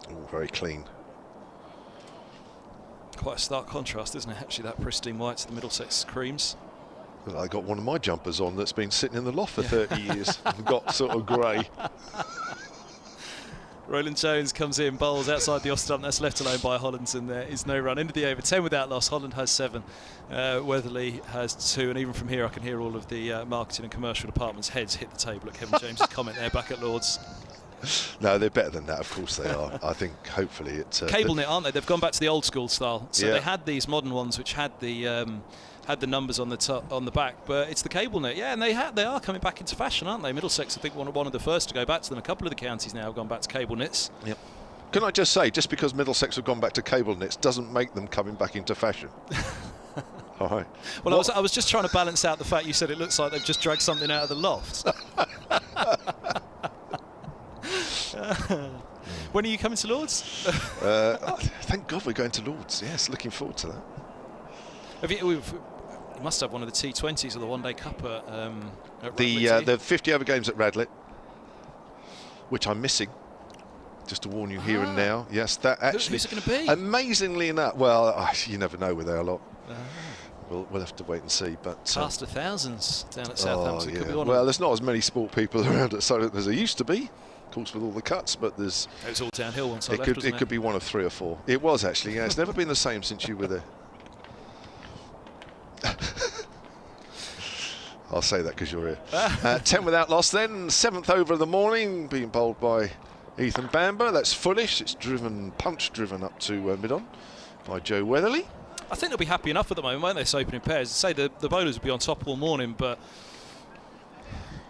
All very clean. Quite a stark contrast, isn't it? Actually, that pristine whites of the Middlesex creams. Well, I got one of my jumpers on that's been sitting in the loft for 30 years and got sort of grey. Roland Jones comes in, bowls outside the off stump. That's left alone by Holland, and there is no run. Into the over, 10 without loss. Holland has 7. Weatherly has 2. And even from here, I can hear all of the marketing and commercial department's heads hit the table at Kevin James's comment there back at Lord's. No, they're better than that, of course they are. I think hopefully it's... cable knit, aren't they? They've gone back to the old school style. So yeah. They had these modern ones which had the numbers on the top, on the back, but it's the cable knit. Yeah, and they are coming back into fashion, aren't they? Middlesex, I think, one of the first to go back to them. A couple of the counties now have gone back to cable knits. Yep. Can I just say, just because Middlesex have gone back to cable knits doesn't make them coming back into fashion. All right. Well, I was just trying to balance out the fact you said it looks like they've just dragged something out of the loft. When are you coming to Lord's? Thank God we're going to Lord's. Yes, looking forward to that. You must have one of the T20s or the one-day cup at the 50-over games at Radlett, which I'm missing. Just to warn you here and now. Yes, that actually. Who's it going to be? Amazingly enough, well, you never know with our lot. We'll have to wait and see. But past the thousands down at Southampton. Yeah. Could be one well, there's not as many sport people around at Solent as there used to be. Of course, with all the cuts, but there's. It was all downhill once I left, it wasn't could be one of 3 or 4. It was actually. Yeah, it's never been the same since you were there. I'll say that because you're here. 10 without loss then. 7th over of the morning, being bowled by Ethan Bamber. That's fullish. It's punch driven up to mid-on by Joe Weatherly. I think they'll be happy enough at the moment, won't they, this opening pairs? Say the bowlers will be on top all morning, but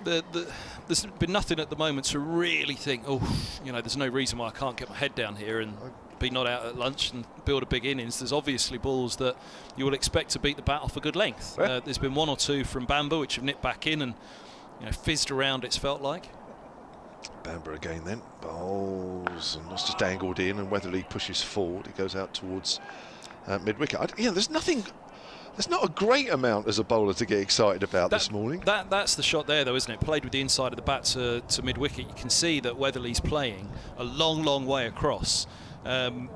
there's been nothing at the moment to really think, oh, there's no reason why I can't get my head down here and be not out at lunch and build a big innings. There's obviously balls that you will expect to beat the bat off a good length. There's been 1 or 2 from Bamber which have nipped back in and fizzed around, it's felt like. Bamber again then, bowls, and it's just angled in, and Weatherly pushes forward. He goes out towards mid-wicket. There's not a great amount as a bowler to get excited about this morning. That's the shot there, though, isn't it? Played with the inside of the bat to mid-wicket. You can see that Weatherly's playing a long, long way across.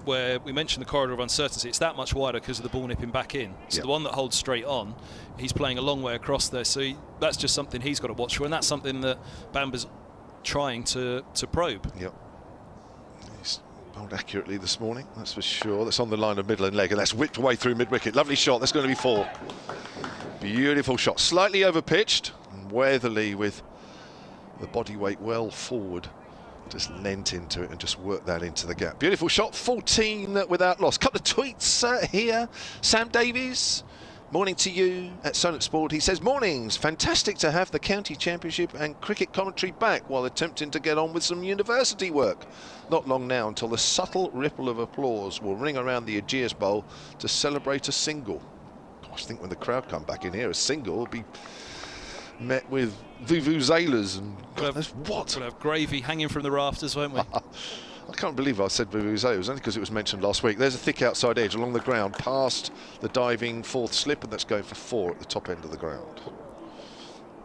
Where we mentioned the corridor of uncertainty, it's that much wider because of the ball nipping back in. So the one that holds straight on, he's playing a long way across there. So that's just something he's got to watch for, and that's something that Bamber's trying to probe. Yep. He's bowled accurately this morning, that's for sure. That's on the line of middle and leg, and that's whipped away through mid-wicket. Lovely shot, that's going to be 4. Beautiful shot, slightly over-pitched, and Weatherly with the body weight well forward just leant into it and just worked that into the gap. Beautiful shot, 14 without loss. Couple of tweets here. Sam Davies, morning to you at Solent Sport. He says, mornings, fantastic to have the county championship and cricket commentary back while attempting to get on with some university work. Not long now until the subtle ripple of applause will ring around the Ageas Bowl to celebrate a single. Gosh, I think when the crowd come back in here, a single will be met with vuvuzelas and what? We'll have gravy hanging from the rafters, won't we? I can't believe I said vuvuzelas, only because it was mentioned last week. There's a thick outside edge along the ground past the diving 4th slip, and that's going for 4 at the top end of the ground.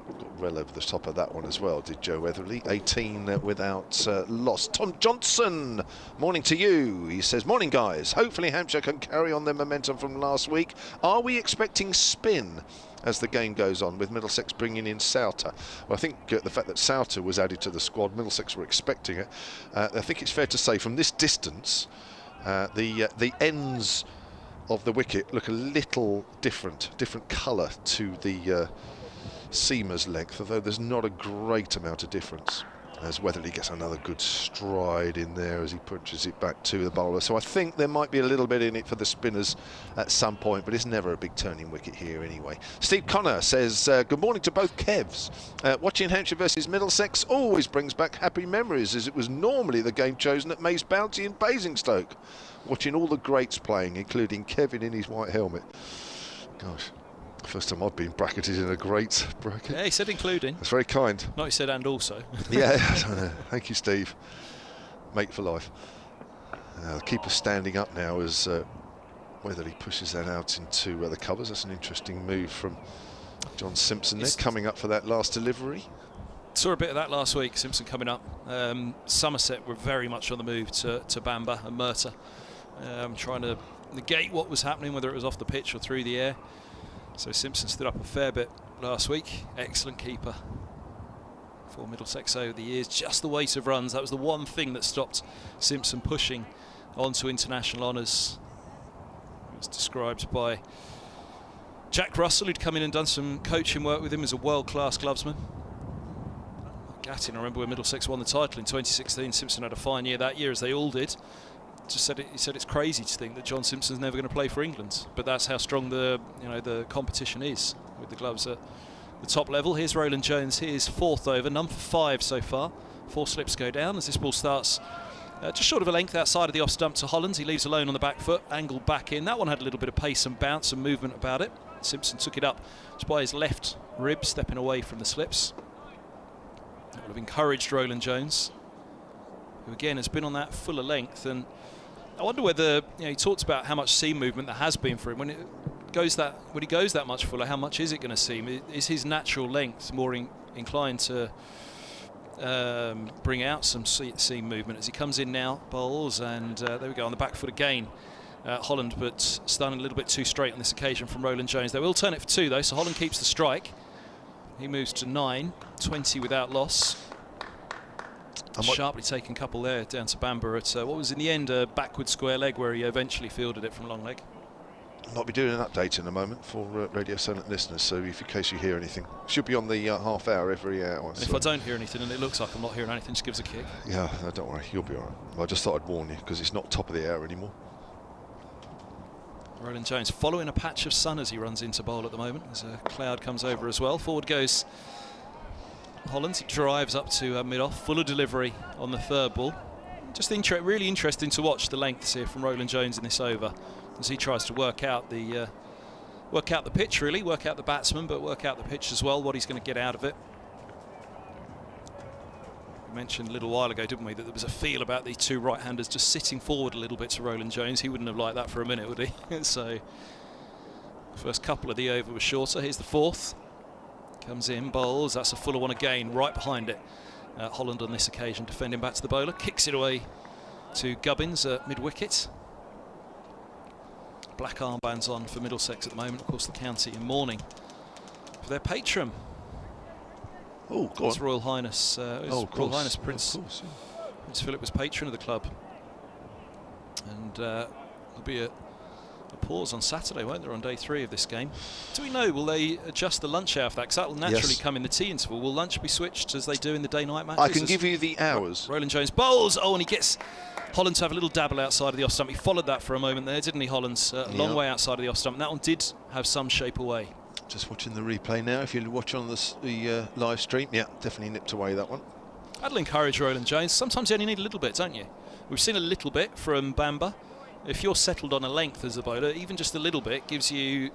Got well over the top of that one as well, did Joe Weatherly. 18 without loss. Tom Johnson, morning to you. He says, morning guys. Hopefully Hampshire can carry on their momentum from last week. Are we expecting spin as the game goes on, with Middlesex bringing in Souter? Well, I think the fact that Souter was added to the squad, Middlesex were expecting it. I think it's fair to say from this distance, the ends of the wicket look a little different colour to the seamer's length, although there's not a great amount of difference, as Weatherly gets another good stride in there as he punches it back to the bowler. So I think there might be a little bit in it for the spinners at some point, but it's never a big turning wicket here anyway. Steve Connor says, good morning to both Kevs. Watching Hampshire versus Middlesex always brings back happy memories, as it was normally the game chosen at Mace Bounty in Basingstoke. Watching all the greats playing, including Kevin in his white helmet. Gosh. First time I've been bracketed in a great bracket. Yeah, he said including. That's very kind. Not he said and also. Yeah, I don't know. Thank you, Steve. Mate for life. The keeper standing up now as whether he pushes that out into the covers. That's an interesting move from John Simpson there, coming up for that last delivery. Saw a bit of that last week, Simpson coming up. Somerset were very much on the move to Bamba and Murtagh, trying to negate what was happening, whether it was off the pitch or through the air. So Simpson stood up a fair bit last week. Excellent keeper for Middlesex over the years. Just the weight of runs, that was the one thing that stopped Simpson pushing onto international honours. It was described by Jack Russell, who'd come in and done some coaching work with him as a world-class glovesman. Gattin, I remember when Middlesex won the title in 2016, Simpson had a fine year that year, as they all did. He said it's crazy to think that John Simpson's never going to play for England, but that's how strong the competition is with the gloves at the top level. Here's Roland Jones, here's fourth over, none for 5 so far. 4 slips go down as this ball starts just short of a length outside of the off stump to Holland. He leaves alone on the back foot, angled back in. That one had a little bit of pace and bounce and movement about it. Simpson took it up just by his left rib, stepping away from the slips. That would have encouraged Roland Jones, who again has been on that fuller length. And I wonder whether, he talks about how much seam movement there has been for him. When he goes that much fuller, how much is it going to seam? Is his natural length more inclined to bring out some seam movement as he comes in now, bowls, and there we go on the back foot again. Holland, but standing a little bit too straight on this occasion from Roland Jones. They will turn it for 2 though, so Holland keeps the strike. He moves to 9, 20 without loss. Sharply taken couple there down to Bamba at what was in the end a backward square leg, where he eventually fielded it from long leg. Might be doing an update in a moment for Radio Silent listeners, so in case you hear anything, should be on the half hour every hour. So. If I don't hear anything and it looks like I'm not hearing anything, just give us a kick. Yeah, no, don't worry, you'll be all right. I just thought I'd warn you because it's not top of the hour anymore. Roland Jones following a patch of sun as he runs into bowl at the moment, as a cloud comes over as well. Forward goes Holland. He drives up to mid-off, fuller delivery on the third ball. Just really interesting to watch the lengths here from Roland Jones in this over, as he tries to work out the pitch, really, work out the batsman, but work out the pitch as well, what he's going to get out of it. We mentioned a little while ago, didn't we, that there was a feel about these two right-handers just sitting forward a little bit to Roland Jones. He wouldn't have liked that for a minute, would he? So, first couple of the over were shorter. Here's the fourth. Comes in, bowls. That's a fuller one again, right behind it. Holland on this occasion defending back to the bowler. Kicks it away to Gubbins at mid-wicket. Black armbands on for Middlesex at the moment. Of course, the county in mourning for their patron. Oh, go on. Royal Highness. Royal Highness Prince. Course, yeah. Prince Philip was patron of the club. And there'll be a pause on Saturday, won't there, on day 3 of this game? Do we know, will they adjust the lunch hour for that? Because that will naturally come in the tea interval. Will lunch be switched as they do in the day-night matches? I can give you the hours. Roland Jones bowls. Oh, and he gets Holland to have a little dabble outside of the off stump. He followed that for a moment there, didn't he, Holland? A long way outside of the off stump. And that one did have some shape away. Just watching the replay now. If you watch on the live stream, yeah, definitely nipped away that one. That'll encourage Roland Jones. Sometimes you only need a little bit, don't you? We've seen a little bit from Bamba. If you're settled on a length as a bowler, even just a little bit gives you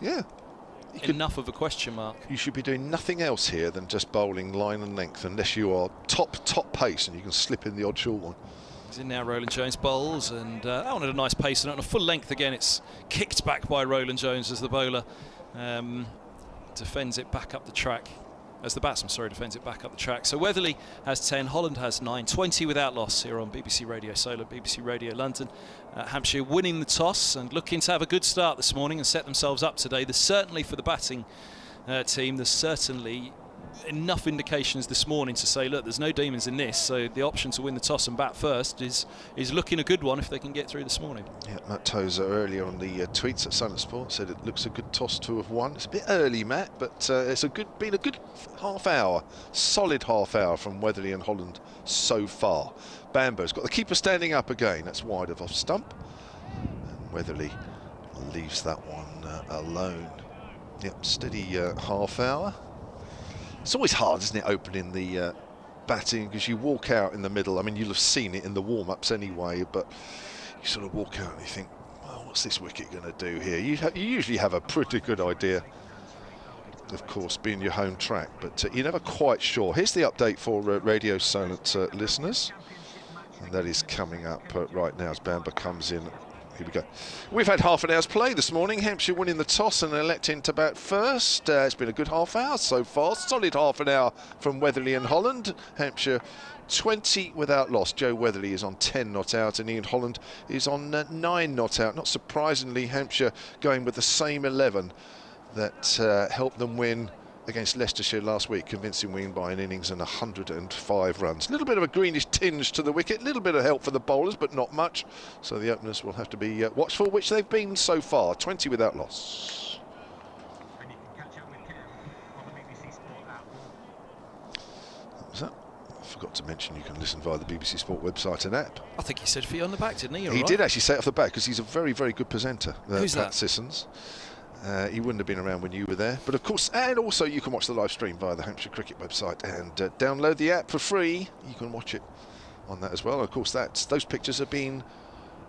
enough of a question mark. You should be doing nothing else here than just bowling line and length, unless you are top pace and you can slip in the odd short one. He's in now, Roland Jones bowls, and that one had a nice pace and on a full length again. It's kicked back by Roland Jones as the bowler defends it back up the track. As the batsman, defends it back up the track. So Weatherly has 10, Holland has 9, 20 without loss here on BBC Radio Solar, BBC Radio London. Hampshire winning the toss and looking to have a good start this morning and set themselves up today. There's certainly, for the batting team, there's certainly enough indications this morning to say, look, there's no demons in this, so the option to win the toss and bat first is looking a good one if they can get through this morning. Yeah, Matt Tozer earlier on the tweets at Silent Sport said it looks a good toss to have won. It's a bit early, Matt, but it's been a good half hour, solid half hour from Weatherly and Holland so far. Bambo's got the keeper standing up again. That's wide of off stump, and Weatherly leaves that one alone. Yep, steady half hour. It's always hard, isn't it, opening the batting, because you walk out in the middle. I mean, you'll have seen it in the warm-ups anyway, but you sort of walk out and you think, well, what's this wicket going to do here? You usually have a pretty good idea of course, being your home track, but you're never quite sure. Here's the update for Radio Silent listeners, and that is coming up right now as Bamber comes in. Here we go. We've had half an hour's play this morning. Hampshire winning the toss and electing to bat first. It's been a good half hour so far. Solid half an hour from Weatherly and Holland. Hampshire 20 without loss. Joe Weatherly is on 10 not out, and Ian Holland is on 9 not out. Not surprisingly, Hampshire going with the same 11 that helped them win against Leicestershire last week, convincing win by an innings and 105 runs. A little bit of a greenish tinge to the wicket, a little bit of help for the bowlers, but not much. So the openers will have to be watchful, which they've been so far. 20 without loss. And you can catch up with Kev on the BBC Sport app. What was that? I forgot to mention you can listen via the BBC Sport website and app. I think he said feet on the back, didn't he? You're He right. did actually say it off the back, because he's a very, very good presenter. Who's Pat that? Sissons. He wouldn't have been around when you were there, but of course, and also you can watch the live stream via the Hampshire Cricket website and download the app for free. You can watch it on that as well. Of course, those pictures are being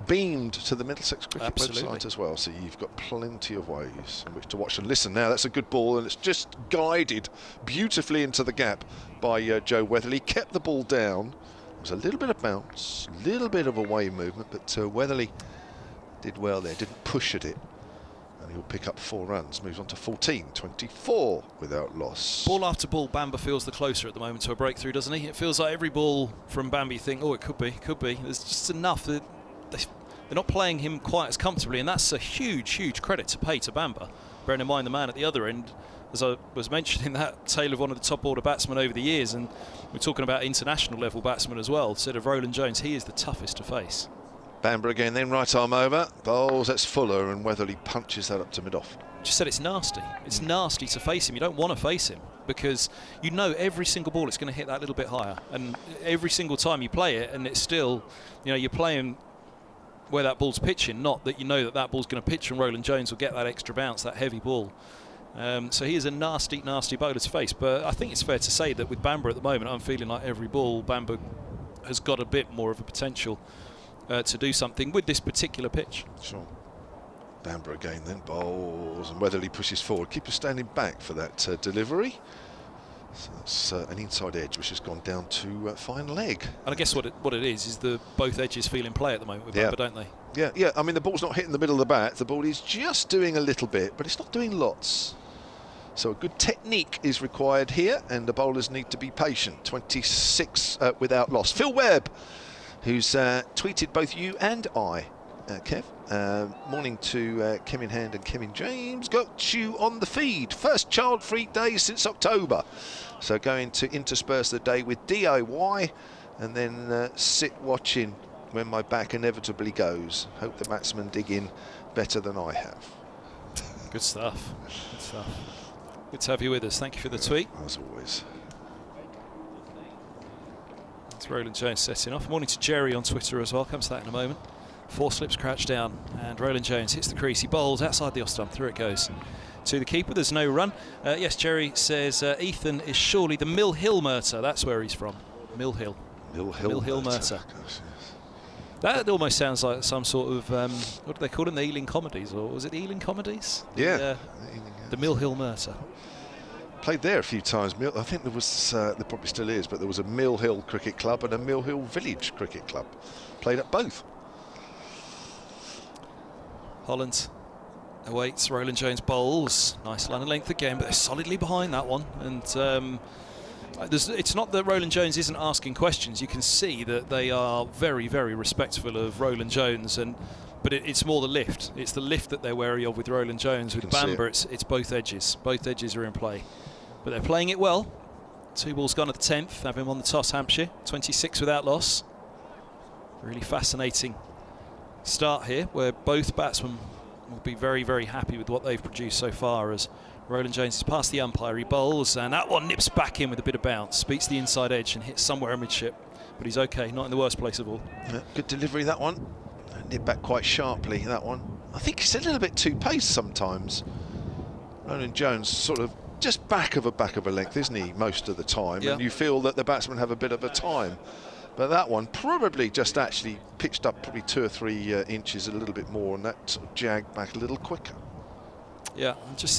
beamed to the Middlesex Cricket website as well, so you've got plenty of ways in which to watch and listen. Now that's a good ball, and it's just guided beautifully into the gap by Joe Weatherly. Kept the ball down. There was a little bit of bounce, a little bit of away movement, but Weatherly did well there, didn't push at it. And he'll pick up 4 runs, moves on to 14, 24 without loss. Ball after ball, Bamber feels the closer at the moment to a breakthrough, doesn't he? It feels like every ball from Bamber you think, oh, it could be, could be. There's just enough. They're not playing him quite as comfortably, and that's a huge, huge credit to pay to Bamber. Bearing in mind the man at the other end, as I was mentioning, that tale of one of the top order batsmen over the years, and we're talking about international level batsmen as well. Instead of Roland Jones, he is the toughest to face. Bamber again, then right arm over, bowls, that's Fuller, and Weatherly punches that up to mid-off. Just said it's nasty. It's nasty to face him. You don't want to face him because you know every single ball it's going to hit that little bit higher, and every single time you play it, and it's still, you know, you're playing where that ball's pitching, not that you know that that ball's going to pitch and Roland Jones will get that extra bounce, that heavy ball. So he is a nasty, nasty bowler to face. But I think it's fair to say that with Bamber at the moment, I'm feeling like every ball Bamber has got a bit more of a potential to do something with this particular pitch. Sure. Bamber again then, bowls, and Weatherly pushes forward. Keeper standing back for that delivery. So that's an inside edge which has gone down to fine leg. And I guess what it is the both edges feel in play at the moment with Bamber, don't they? Yeah. I mean, the ball's not hitting the middle of the bat. The ball is just doing a little bit, but it's not doing lots. So a good technique is required here, and the bowlers need to be patient. 26 without loss. Phil Webb, who's tweeted both you and I, Kev. Morning to Kevin Hand and Kevin James. Got you on the feed. First child-free day since October. So going to intersperse the day with DIY and then sit watching when my back inevitably goes. Hope the batsmen dig in better than I have. Good stuff. Good stuff. Good to have you with us. Thank you for the tweet. As always. It's Roland Jones setting off. Morning to Jerry on Twitter as well. Comes to that in a moment. 4 slips crouched down, and Roland Jones hits the crease. He bowls outside the off stump. Through it goes to the keeper. There's no run. Yes, Jerry says Ethan is surely the Mill Hill Murter. That's where he's from. Mill Hill. Mill Hill Murter. Gosh, yes. That almost sounds like some sort of what do they call them? The Ealing Comedies, or was it the Ealing Comedies? Yeah. The Mill Hill Murter. Played there a few times. I think there was, there probably still is, but there was a Mill Hill Cricket Club and a Mill Hill Village Cricket Club. Played at both. Holland awaits. Roland Jones bowls. Nice line of length again, but they're solidly behind that one. And it's not that Roland Jones isn't asking questions. You can see that they are very, very respectful of Roland Jones, but it's more the lift. It's the lift that they're wary of with Roland Jones. With Bamber, it's both edges. Both edges are in play, but they're playing it well. 2 balls gone at the 10th. Have him on the toss, Hampshire. 26 without loss. Really fascinating start here, where both batsmen will be very, very happy with what they've produced so far. As Roland Jones is past the umpire, he bowls, and that one nips back in with a bit of bounce, beats the inside edge and hits somewhere amidship, but he's okay, not in the worst place of all. Good delivery, that one. Nipped back quite sharply, that one. I think it's a little bit too paced sometimes. Roland Jones sort of just back of a length, isn't he, most of the time? Yeah. And you feel that the batsmen have a bit of a time. But that one probably just actually pitched up probably 2 or 3 inches a little bit more, and that sort of jagged back a little quicker. Yeah, just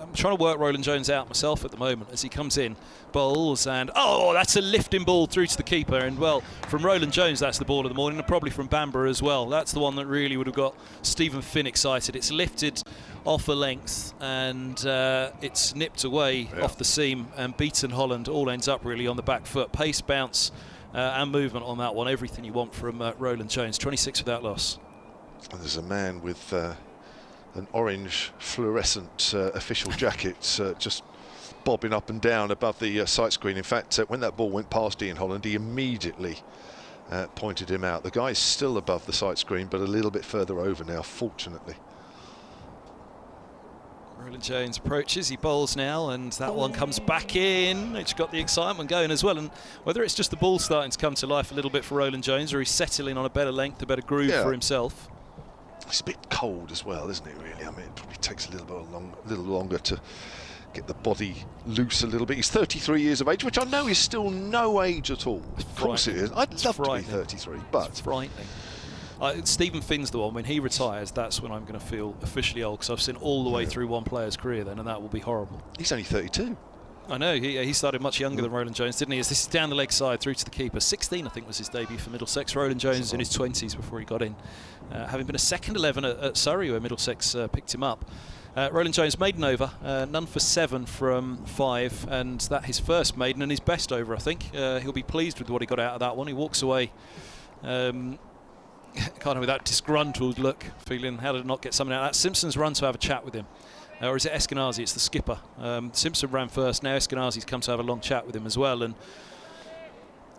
I'm trying to work Roland Jones out myself at the moment as he comes in, bowls, and that's a lifting ball through to the keeper. And well, from Roland Jones, that's the ball of the morning, and probably from Bamber as well. That's the one that really would have got Stephen Finn excited. It's lifted off a length, and it's nipped away off the seam, and beaten Holland. All ends up really on the back foot. Pace, bounce, and movement on that one. Everything you want from Roland Jones. 26 without loss. And there's a man with an orange fluorescent official jacket just bobbing up and down above the sight screen. In fact, when that ball went past Ian Holland, he immediately pointed him out. The guy's still above the sight screen, but a little bit further over now, fortunately. Roland Jones approaches, he bowls now, and that one comes back in. It's got the excitement going as well, and whether it's just the ball starting to come to life a little bit for Roland Jones, or he's settling on a better length, a better groove for himself. It's a bit cold as well, isn't it, really? I mean, it probably takes a little longer to get the body loose a little bit. He's 33 years of age, which I know is still no age at all. Of course it is. I'd love to be 33, but... It's frightening. Stephen Finn's the one. When he retires, that's when I'm going to feel officially old, because I've seen all the way through one player's career then, and that will be horrible. He's only 32. I know, he started much younger than Roland Jones, didn't he? As this is down the leg side through to the keeper. 16, I think, was his debut for Middlesex. Roland Jones in his 20s before he got in. Having been a second 11 at Surrey, where Middlesex picked him up. Roland Jones maiden over, none for 7 from 5, and that his first maiden and his best over, I think. He'll be pleased with what he got out of that one. He walks away kind of with that disgruntled look, feeling how did it not get something out of that. Simpson's run to have a chat with him. Or is it Eskenazi? It's the skipper. Simpson ran first, now Eskenazi's come to have a long chat with him as well, and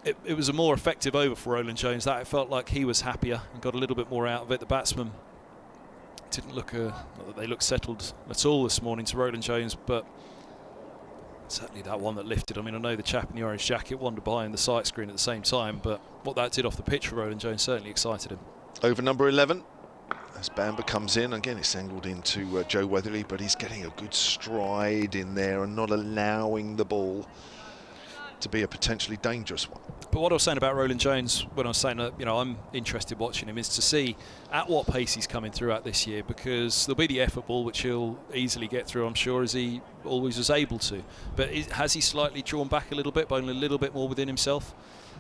it was a more effective over for Roland Jones. That it felt like he was happier and got a little bit more out of it. The batsman didn't look, not that they looked settled at all this morning to Roland Jones, but certainly that one that lifted. I mean, I know the chap in the orange jacket wandered behind the sight screen at the same time, but what that did off the pitch for Roland Jones certainly excited him. Over number 11. As Bamber comes in, again it's angled into Joe Weatherly, but he's getting a good stride in there and not allowing the ball to be a potentially dangerous one. But what I was saying about Roland Jones, when I was saying that, I'm interested watching him, is to see at what pace he's coming through at this year, because there'll be the effort ball, which he'll easily get through, I'm sure, as he always was able to. But has he slightly drawn back a little bit, by a little bit more within himself?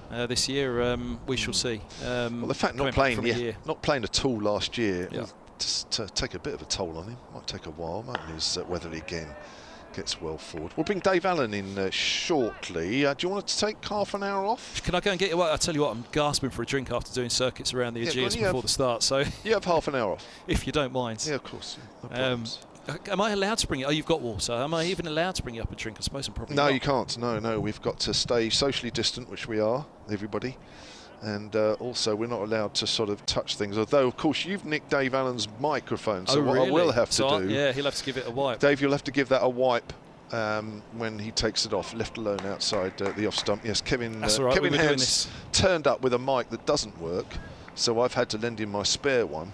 This year, we shall see. Well, the fact not playing at all last year will just take a bit of a toll on him. Might take a while, mightn't it, as Weatherly again gets well forward. We'll bring Dave Allen in shortly. Do you want to take half an hour off? Can I go and get you? Well, I'll tell you what, I'm gasping for a drink after doing circuits around the Ageas before the start. So you have half an hour off, if you don't mind. Yeah, of course. No problems. Am I allowed to bring it? Oh, you've got water. Am I even allowed to bring you up a drink? I suppose I'm probably No, not. you can't. No. We've got to stay socially distant, which we are, everybody. And also, we're not allowed to sort of touch things. Although, of course, you've nicked Dave Allen's microphone. So what I will have to do... Yeah, he'll have to give it a wipe. Dave, you'll have to give that a wipe when he takes it off, left alone outside the off stump. Yes, Kevin has turned up with a mic that doesn't work. So I've had to lend him my spare one,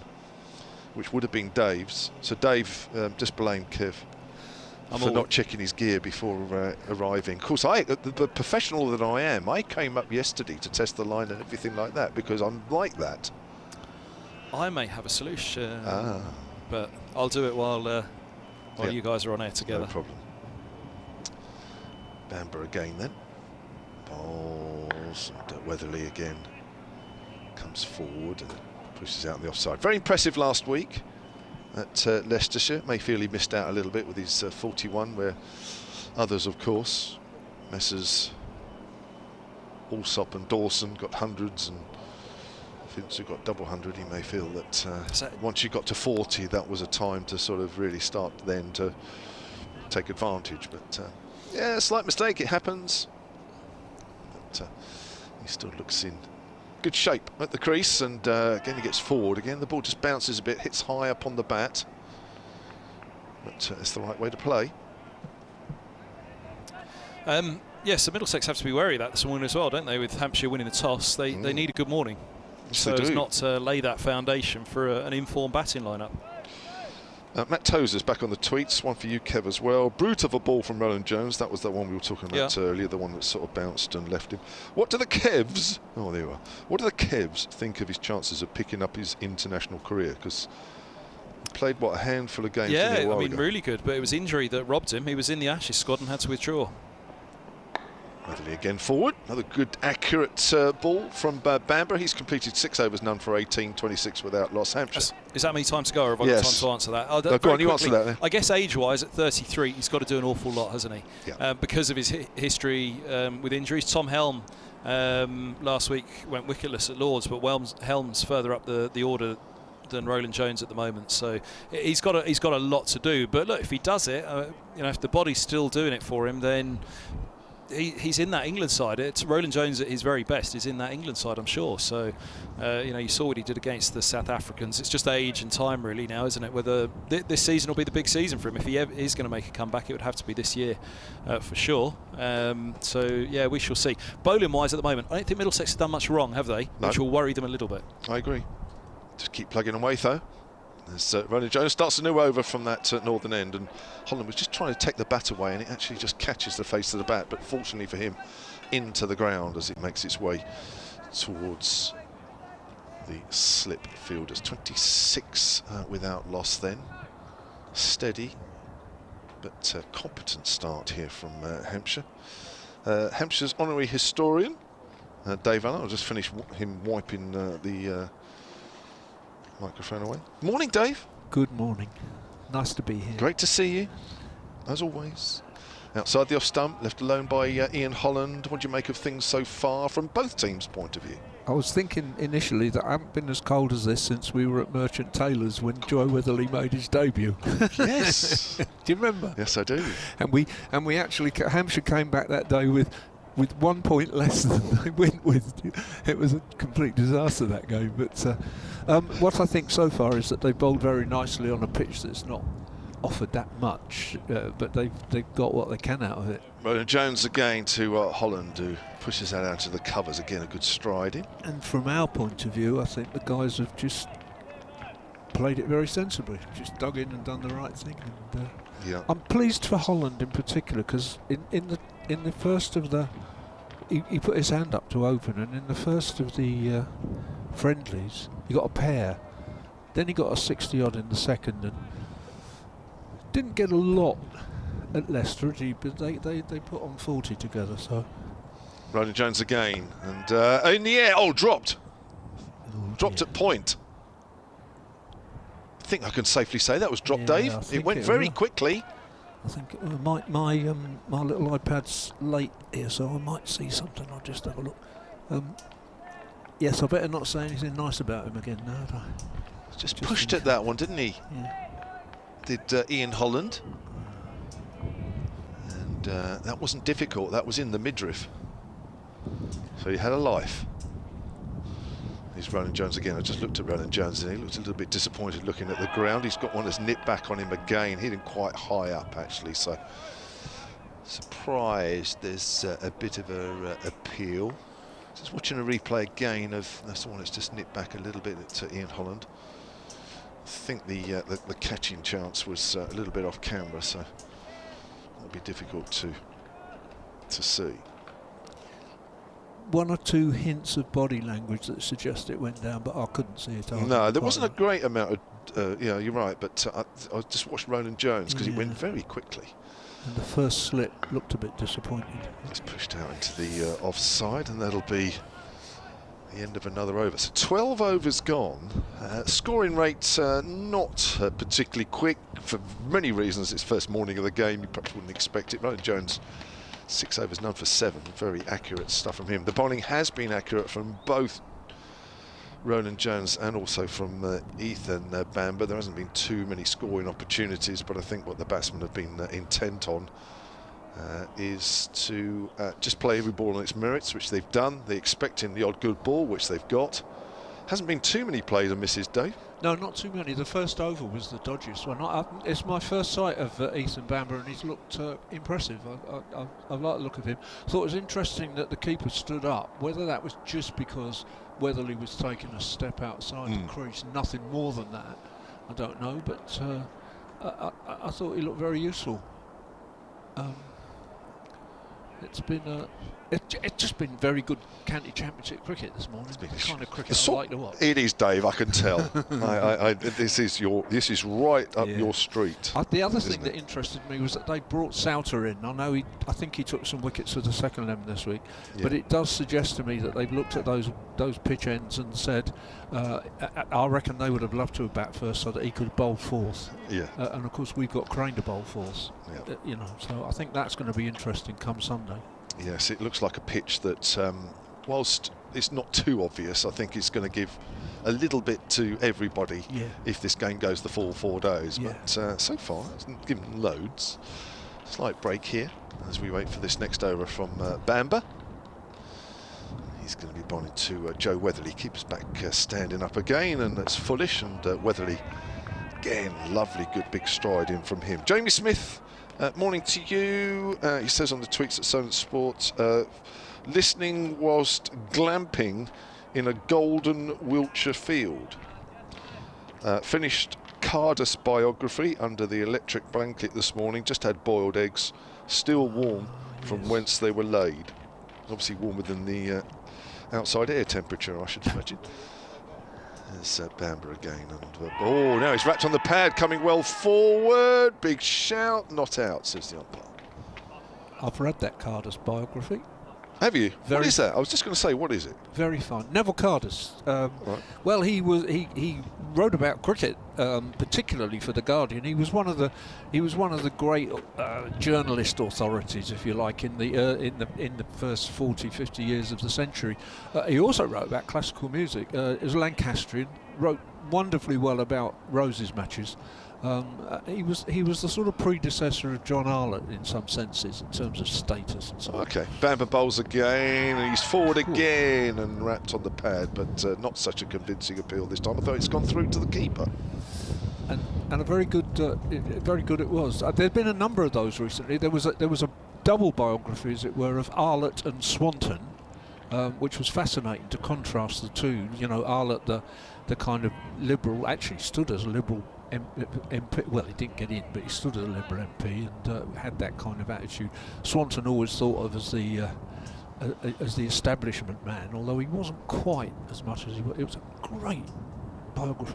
which would have been Dave's. So Dave just blamed Kev for not checking his gear before arriving. Of course, the professional that I am, I came up yesterday to test the line and everything like that, because I'm like that. I may have a solution, but I'll do it while you guys are on air together. No problem. Bamber again then. Balls, and Weatherly again comes forward and pushes out the offside. Very impressive last week at Leicestershire. May feel he missed out a little bit with his 41, where others, of course, Messrs Allsop and Dawson got hundreds, and Vince who got double hundred. He may feel that once you got to 40, that was a time to sort of really start then to take advantage. But yeah, slight mistake, it happens. But he still looks in good shape at the crease, and again he gets forward again. The ball just bounces a bit, hits high up on the bat, but it's the right way to play. Yes, the Middlesex have to be wary of that this morning as well, don't they? With Hampshire winning the toss, they need a good morning, yes, so as not to lay that foundation for an informed batting lineup. Matt Tozer's back on the tweets. One for you, Kev, as well. Brute of a ball from Roland Jones. That was the one we were talking about earlier, the one that sort of bounced and left him. What do the Kevs... Oh, there you are. What do the Kevs think of his chances of picking up his international career? Because Played, what, a handful of games? Yeah, a while I mean, ago. really good, but it was injury that robbed him. He was in the Ashes squad and had to withdraw. Weatherly again forward. Another good, accurate ball from Bamber. He's completed 6 overs, none for 18, 26 without loss. Hampshire. Is that many times to go, or have I got time to answer that? Oh, No, go on, you answer that then. I guess age-wise, at 33, he's got to do an awful lot, hasn't he? Yeah. Because of his history with injuries. Tom Helm last week went wicketless at Lords, but Helm's further up the order than Roland Jones at the moment, so he's got a lot to do. But look, if he does it, if the body's still doing it for him, then he's in that England side. It's Roland Jones at his very best is in that England side, I'm sure. So you saw what he did against the South Africans. It's just age and time really now, isn't it? Whether this season will be the big season for him. If he is going to make a comeback, it would have to be this year for sure. So yeah, we shall see. Bowling wise at the moment, I don't think Middlesex have done much wrong, have they? No. Which will worry them a little bit. I agree. Just keep plugging away though. As Roland Jones starts a new over from that northern end, and Holland was just trying to take the bat away, and it actually just catches the face of the bat, but fortunately for him, into the ground as it makes its way towards the slip fielders. 26 without loss then. Steady, but competent start here from Hampshire. Hampshire's honorary historian, Dave Allen. I'll just finish him wiping the microphone away. Morning, Dave. Good morning. Nice to be here. Great to see you, as always. Outside the off stump, left alone by Ian Holland. What do you make of things so far from both teams' point of view? I was thinking initially that I haven't been as cold as this since we were at Merchant Taylor's when Joy Weatherly made his debut. Yes. Do you remember? Yes, I do. And we actually, Hampshire came back that day with 1 point less than they went with. It was a complete disaster, that game. But what I think so far is that they bowled very nicely on a pitch that's not offered that much, but they've got what they can out of it. Roland Jones again to Holland, who pushes that out to the covers. Again, a good stride in. And from our point of view, I think the guys have just played it very sensibly, just dug in and done the right thing. And, Yeah. I'm pleased for Holland in particular, because in the first of the he put his hand up to open, and in the first of the friendlies he got a pair, then he got a 60 odd in the second, and didn't get a lot at Leicester, but they put on 40 together. So Roland Jones again, and in the air, dropped at point. I think I can safely say that was dropped, Yeah, Dave. I It think went it very will. quickly. I think my little iPad's late here, so I might see something. I'll just have a look. Yes, I better not say anything nice about him again now, do I? Just pushed at that one, didn't he? Yeah. Did Ian Holland. And that wasn't difficult. That was in the midriff. So he had a life. Here's Roland Jones again. I just looked at Roland Jones and he looked a little bit disappointed looking at the ground. He's got one that's nipped back on him again. Hit him quite high up actually, so surprised there's a bit of a appeal. Just watching a replay again of that's the one that's just nipped back a little bit at Ian Holland. I think the catching chance was a little bit off camera, so it'll be difficult to see. One or two hints of body language that suggest it went down, but I couldn't see it. No, there wasn't a great amount of, yeah, you're right, but I just watched Roland Jones because he went very quickly. And the first slip looked a bit disappointed. It's pushed out into the offside, and that'll be the end of another over. So 12 overs gone. Scoring rates not particularly quick for many reasons. It's first morning of the game, you perhaps wouldn't expect it. Roland Jones, 6 overs, none for 7. Very accurate stuff from him. The bowling has been accurate from both Roland Jones and also from Ethan Bamber. There hasn't been too many scoring opportunities, but I think what the batsmen have been intent on is to just play every ball on its merits, which they've done. They're expecting the odd good ball, which they've got. Hasn't been too many plays and misses, Dave. No, not too many. The first over was the dodgiest one. It's my first sight of Ethan Bamber, and he's looked impressive. I like the look of him. Thought it was interesting that the keeper stood up. Whether that was just because Weatherly was taking a step outside the crease, nothing more than that, I don't know. But I thought he looked very useful. It's just been very good county championship cricket this morning. It's been the kind of cricket I like to watch. It is, Dave. I can tell. This is right up your street. The other thing that interested me was that they brought Souter in. I think he took some wickets for the second 11 this week, but it does suggest to me that they've looked at those pitch ends and said, I reckon they would have loved to have bat first so that he could bowl fourth. Yeah. And of course we've got Crane to bowl fourth. Yeah. So I think that's going to be interesting come Sunday. Yes, it looks like a pitch that, whilst it's not too obvious, I think it's going to give a little bit to everybody if this game goes the full 4 days. Yeah. But so far, it's given loads. Slight break here as we wait for this next over from Bamber. He's going to be bowling to Joe Weatherly. Keeps back standing up again, and that's Foolish. And Weatherly, again, lovely, good big stride in from him. Jamie Smith. Morning to you. He says on the tweets at Solent Sports, listening whilst glamping in a golden Wiltshire field. Finished Cardus biography under the electric blanket this morning. Just had boiled eggs, still warm from whence they were laid. Obviously warmer than the outside air temperature, I should imagine. There's Bamber again. And, now he's wrapped on the pad, coming well forward. Big shout, not out, says the umpire. I've read that Cardus biography. Have you? What is that? I was just going to say, what is it? Very fun. Neville Cardus. Right. Well, he wrote about cricket, particularly for the Guardian. He was one of the great journalist authorities, if you like, in the first 40, 50 years of the century. He also wrote about classical music. He was a Lancastrian. Wrote wonderfully well about Rose's matches. He was the sort of predecessor of John Arlott in some senses, in terms of status and so on. Okay, Bamber bowls again, and he's forward again and wrapped on the pad, but not such a convincing appeal this time. I thought it's gone through to the keeper. And a very good it was. There'd been a number of those recently. There was a double biography, as it were, of Arlott and Swanton, which was fascinating to contrast the two. Arlott, the kind of liberal, actually stood as a liberal MP. Well, he didn't get in, but he stood as a Liberal MP and had that kind of attitude. Swanton always thought of as the establishment man, although he wasn't quite as much as he was. It was a great biography.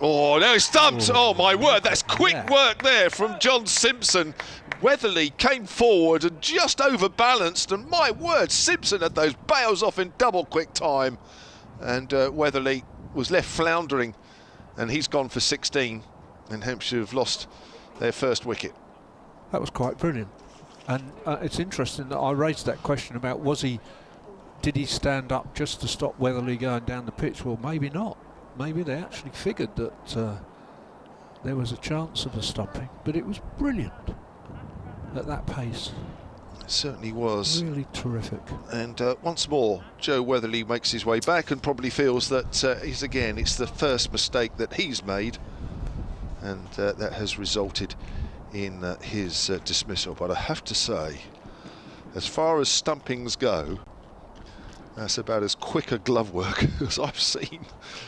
Oh, no, he's stumped! Oh, my word, that's quick work there from John Simpson. Weatherly came forward and just overbalanced, and my word, Simpson had those bails off in double quick time, and Weatherly was left floundering. And he's gone for 16, and Hampshire have lost their first wicket. That was quite brilliant. And it's interesting that I raised that question about did he stand up just to stop Weatherly going down the pitch? Well, maybe not. Maybe they actually figured that there was a chance of a stumping, but it was brilliant at that pace. It certainly was. Really terrific. And once more, Joe Weatherly makes his way back and probably feels that it's the first mistake that he's made, and that has resulted in his dismissal. But I have to say, as far as stumpings go, that's about as quick a glove work as I've seen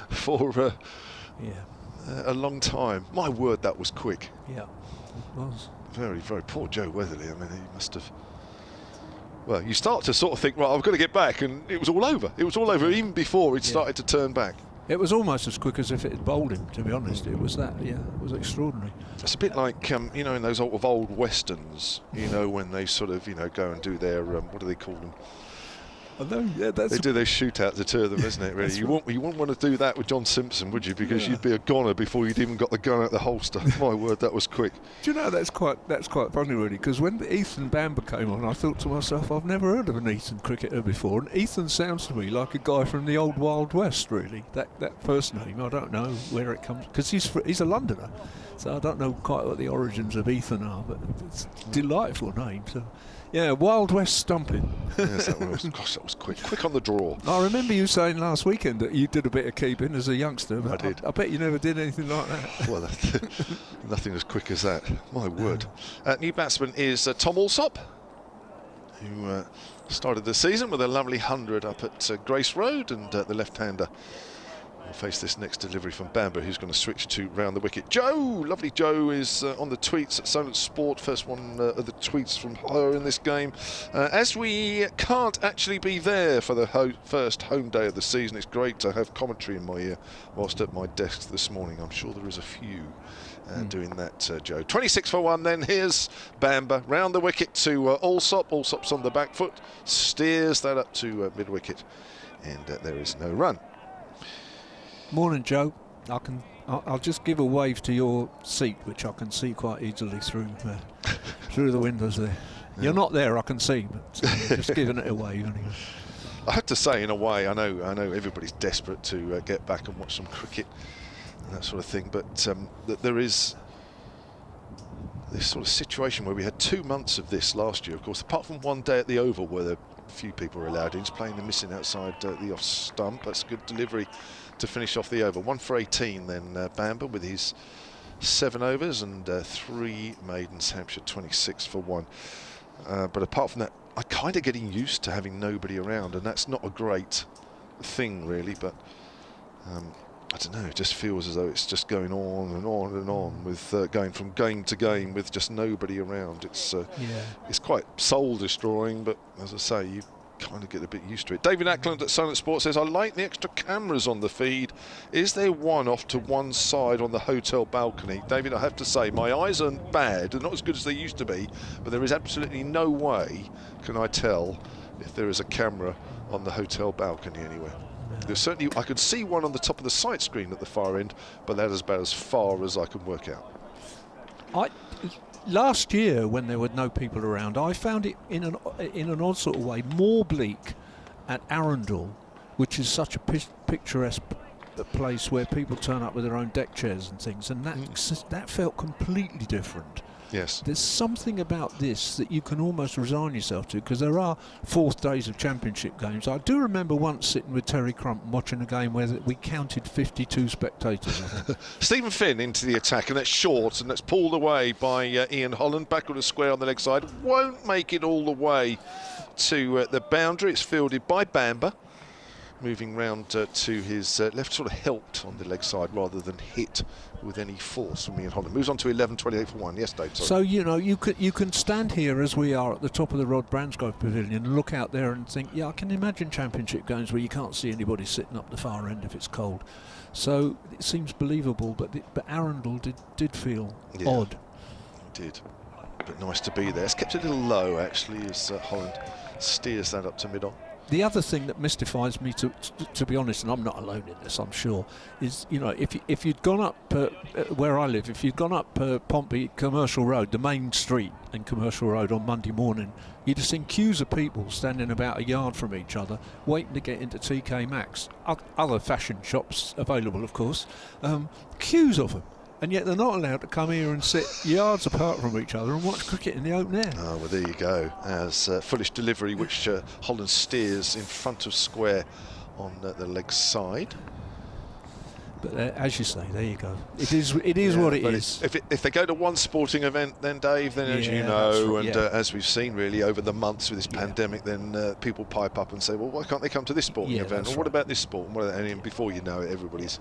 for a long time. My word, that was quick. Yeah, it was. Very, very poor Joe Weatherly. I mean, he must have... Well, you start to sort of think, right, I've got to get back, and it was all over. It was all over even before he'd started to turn back. It was almost as quick as if it had bowled him, to be honest. It was that, it was extraordinary. It's a bit like, in those old westerns, when they sort of, go and do their, what do they call them? I know, yeah, they do their shootouts, the two of them, isn't it? Really, you wouldn't want to do that with John Simpson, would you? Because you'd be a goner before you'd even got the gun out the holster. My word, that was quick. Do you know, that's quite funny, really? Because when Ethan Bamber came on, I thought to myself, I've never heard of an Ethan cricketer before, and Ethan sounds to me like a guy from the old Wild West, really. That first name, I don't know where it comes, because he's a Londoner, so I don't know quite what the origins of Ethan are, but it's a delightful name. So. Yeah, Wild West stumping. Yes, that was. Gosh, that was quick. Quick on the draw. I remember you saying last weekend that you did a bit of keeping as a youngster. But I did. I bet you never did anything like that. Well, nothing as quick as that. My word. New batsman is Tom Alsop, who started the season with a lovely 100 up at Grace Road, and the left-hander We'll face this next delivery from Bamber, who's going to switch to round the wicket. Joe, lovely Joe, is on the tweets at Silent Sport. First one of the tweets from her in this game. As we can't actually be there for the first home day of the season, it's great to have commentary in my ear whilst at my desk this morning. I'm sure there is a few doing that, Joe. 26 for 1 then. Here's Bamber round the wicket to Allsop. Allsop's on the back foot, steers that up to mid-wicket, and there is no run. Morning, Joe. I'll just give a wave to your seat, which I can see quite easily through the windows there. Yeah. You're not there, I can see, but just giving it a wave anyway. I have to say, in a way, I know everybody's desperate to get back and watch some cricket and that sort of thing, but that there is this sort of situation where we had 2 months of this last year, of course, apart from one day at the Oval where a few people were allowed in. He's playing the missing outside the off stump. That's a good delivery to finish off the over. 1 for 18 then, Bamber with his 7 overs and 3 maidens. Hampshire 26 for 1. But apart from that, I'm kind of getting used to having nobody around, and that's not a great thing really, but I don't know, it just feels as though it's just going on and on and on with going from game to game with just nobody around. It's quite soul destroying, but as I say, you kind of get a bit used to it. David Ackland at Silent Sport says, I like the extra cameras on the feed. Is there one off to one side on the hotel balcony? David, I have to say, my eyes are bad. They're not as good as they used to be, but there is absolutely no way can I tell if there is a camera on the hotel balcony anywhere. There's certainly, I could see one on the top of the sight screen at the far end, but that is about as far as I can work out. Last year, when there were no people around, I found it in an odd sort of way more bleak at Arundel, which is such a picturesque place where people turn up with their own deck chairs and things, and that felt completely different. Yes. There's something about this that you can almost resign yourself to, because there are fourth days of championship games. I do remember once sitting with Terry Crump watching a game where we counted 52 spectators, I think. Stephen Finn into the attack, and that's short, and that's pulled away by Ian Holland. Back on a square on the leg side. Won't make it all the way to the boundary. It's fielded by Bamber. Moving round to his left, sort of helped on the leg side rather than hit with any force from Ian Holland. Moves on to 11, 28 for 1. Yes, Dave. Sorry. So, you know, you can stand here as we are at the top of the Rod Bransgrove Pavilion and look out there and think, yeah, I can imagine championship games where you can't see anybody sitting up the far end if it's cold. So it seems believable, but Arundel did feel odd. It did. But nice to be there. It's kept it a little low, actually, as Holland steers that up to mid-on. The other thing that mystifies me, to be honest, and I'm not alone in this, I'm sure, is, you know, if you'd gone up where I live, if you'd gone up Pompey Commercial Road, the main street in Commercial Road on Monday morning, you'd have seen queues of people standing about a yard from each other, waiting to get into TK Maxx. Other fashion shops available, of course. Queues of them. And yet they're not allowed to come here and sit yards apart from each other and watch cricket in the open air. Oh, well, there you go. As foolish delivery, which Holland steers in front of square on the leg side. But as you say, there you go. It is what it is. If they go to one sporting event, then Dave, then as you know, right, and as we've seen really over the months with this pandemic, then people pipe up and say, well, why can't they come to this sporting event? Or what about this sport? And before you know it, everybody's...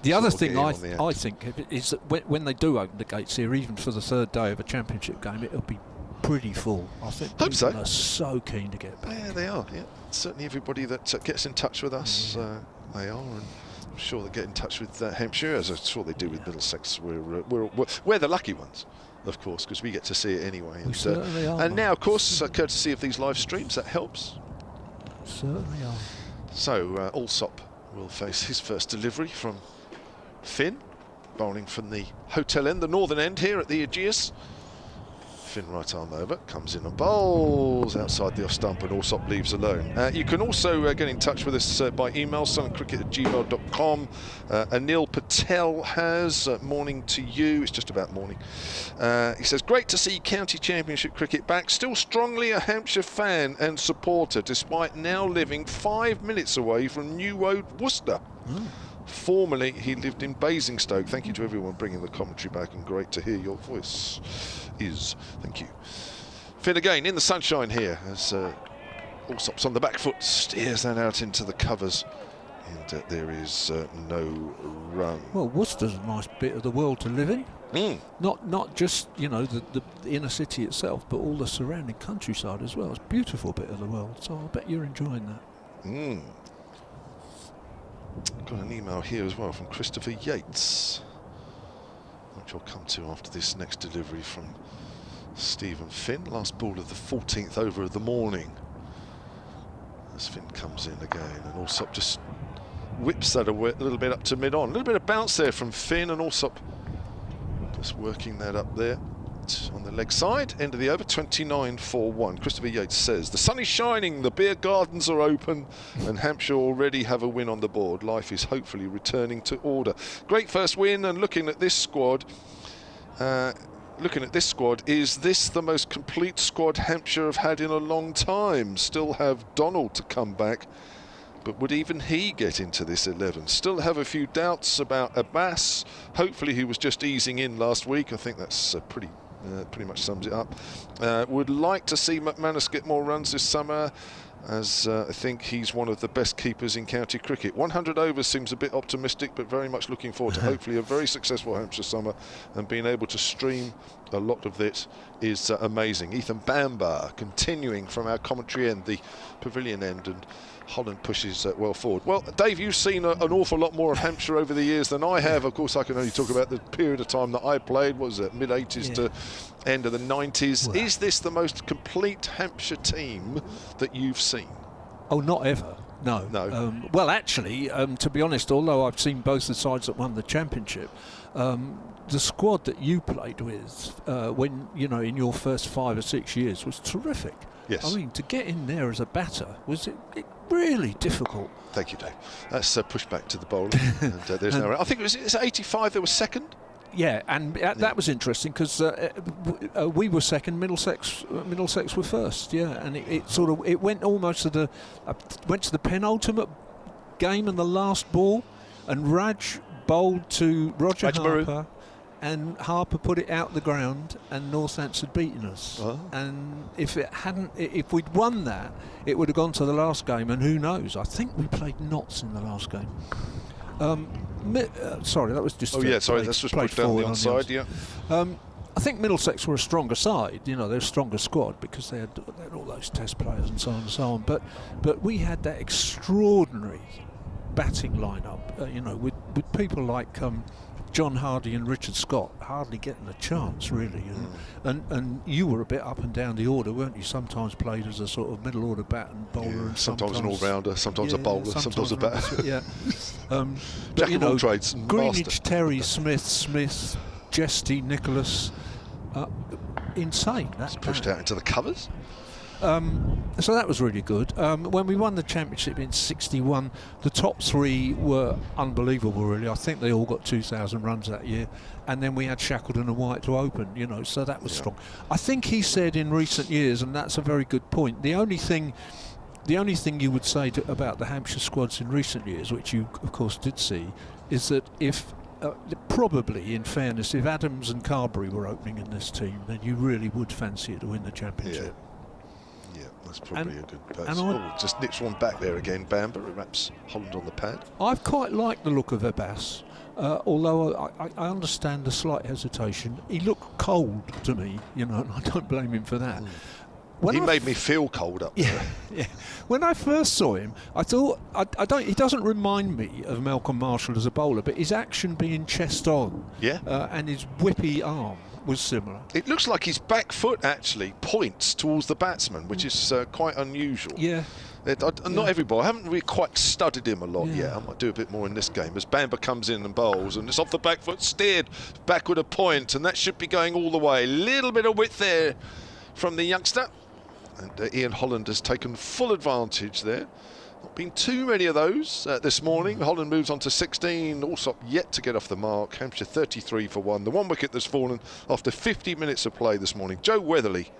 The other thing I think is that when they do open the gates here, even for the third day of a championship game, it'll be pretty full. I think people are so keen to get back. Yeah, they are. Yeah, certainly everybody that gets in touch with us, they are, and I'm sure they get in touch with Hampshire, as I'm sure they do with Middlesex. We're the lucky ones, of course, because we get to see it anyway. We certainly are. And now, of course, courtesy of these live streams, that helps. Certainly are. So Allsop will face his first delivery from Finn, bowling from the hotel end, the northern end here at the Ageas. Finn right arm over, comes in and bowls outside the off stump, and Allsop leaves alone. You can also get in touch with us by email, suncricket@gmail.com. Anil Patel has morning to you. It's just about morning. He says, great to see county championship cricket back. Still strongly a Hampshire fan and supporter, despite now living 5 minutes away from New Road, Worcester. Formerly, he lived in Basingstoke. Thank you to everyone bringing the commentary back, and great to hear your voice. Thank you. Finn again in the sunshine here as Allsop's on the back foot, steers that out into the covers, And there is no run. Well, Worcester's a nice bit of the world to live in. Not just, you know, the inner city itself, but all the surrounding countryside as well. It's a beautiful bit of the world, so I bet you're enjoying that. Got an email here as well from Christopher Yates, which I'll come to after this next delivery from Stephen Finn. Last ball of the 14th over of the morning. As Finn comes in again, and Alsop just whips that a little bit up to mid-on. A little bit of bounce there from Finn, and Alsop just working that up there on the leg side. End of the over, 29-4-1. Christopher Yates says, the sun is shining, the beer gardens are open, and Hampshire already have a win on the board. Life is hopefully returning to order. Great first win, and looking at this squad, is this the most complete squad Hampshire have had in a long time? Still have Donald to come back, but would even he get into this 11? Still have a few doubts about Abbas. Hopefully he was just easing in last week. I think that's pretty much sums it up. Would like to see McManus get more runs this summer, as I think he's one of the best keepers in county cricket. 100 overs seems a bit optimistic, but very much looking forward to hopefully a very successful Hampshire summer, and being able to stream a lot of this is amazing. Ethan Bamber continuing from our commentary end, the pavilion end, and Holland pushes well forward. Well, Dave, you've seen an awful lot more of Hampshire over the years than I have. Of course, I can only talk about the period of time that I played. What was it, mid-80s to end of the 90s? Well, is this the most complete Hampshire team that you've seen? Oh, not ever. No. Well, actually, to be honest, although I've seen both the sides that won the championship, the squad that you played with when, you know, in your first 5 or 6 years was terrific. Yes. I mean, to get in there as a batter was it really difficult. Thank you, Dave. That's pushed back to the bowler. And there's no. I think it was 85. There was second. Yeah, and that was interesting because we were second. Middlesex were first. Yeah, and it went almost to the penultimate game and the last ball, and Raj bowled to Roger Harper. And Harper put it out the ground, and Northants had beaten us. Oh. And if we'd won that, it would have gone to the last game. And who knows? I think we played Notts in the last game. Sorry, that was just. Oh yeah, sorry, that's just pushed down the onside. Yeah. I think Middlesex were a stronger side. You know, they're a stronger squad because they had all those Test players and so on and so on. But we had that extraordinary batting lineup. You know, with people like. John Hardy and Richard Scott hardly getting a chance, really. And you were a bit up and down the order, weren't you? Sometimes played as a sort of middle order bat and bowler, and sometimes an all-rounder, sometimes a bowler, sometimes a batter. Yeah. Jack of all trades. Greenwich, master. Terry, Smith, Jesty, Nicholas. Insane. That's pushed out into the covers. So that was really good. When we won the championship in '61, the top 3 were unbelievable, really. I think they all got 2,000 runs that year, and then we had Shackleton and White to open, you know, so that was strong. I think he said in recent years, and that's a very good point, the only thing you would say about the Hampshire squads in recent years, which you of course did see, is that if probably, in fairness, if Adams and Carberry were opening in this team, then you really would fancy it to win the championship. That's probably a good pass. Just nips one back there again. Bamber wraps Holland on the pad. I've quite liked the look of Abbas, although I understand the slight hesitation. He looked cold to me, you know, and I don't blame him for that. He made me feel cold up there. Yeah. When I first saw him, I thought he doesn't remind me of Malcolm Marshall as a bowler, but his action being chest on, and his whippy arm was similar. It looks like his back foot actually points towards the batsman, which is quite unusual. Yeah. Not every ball. I haven't really quite studied him a lot yet. I might do a bit more in this game as Bamber comes in and bowls, and it's off the back foot, steered back with a point, and that should be going all the way. A little bit of width there from the youngster, and Ian Holland has taken full advantage there. Not been too many of those this morning. Holland moves on to 16. Alsop yet to get off the mark. Hampshire 33 for 1. The one wicket that's fallen after 50 minutes of play this morning. Joe Weatherly,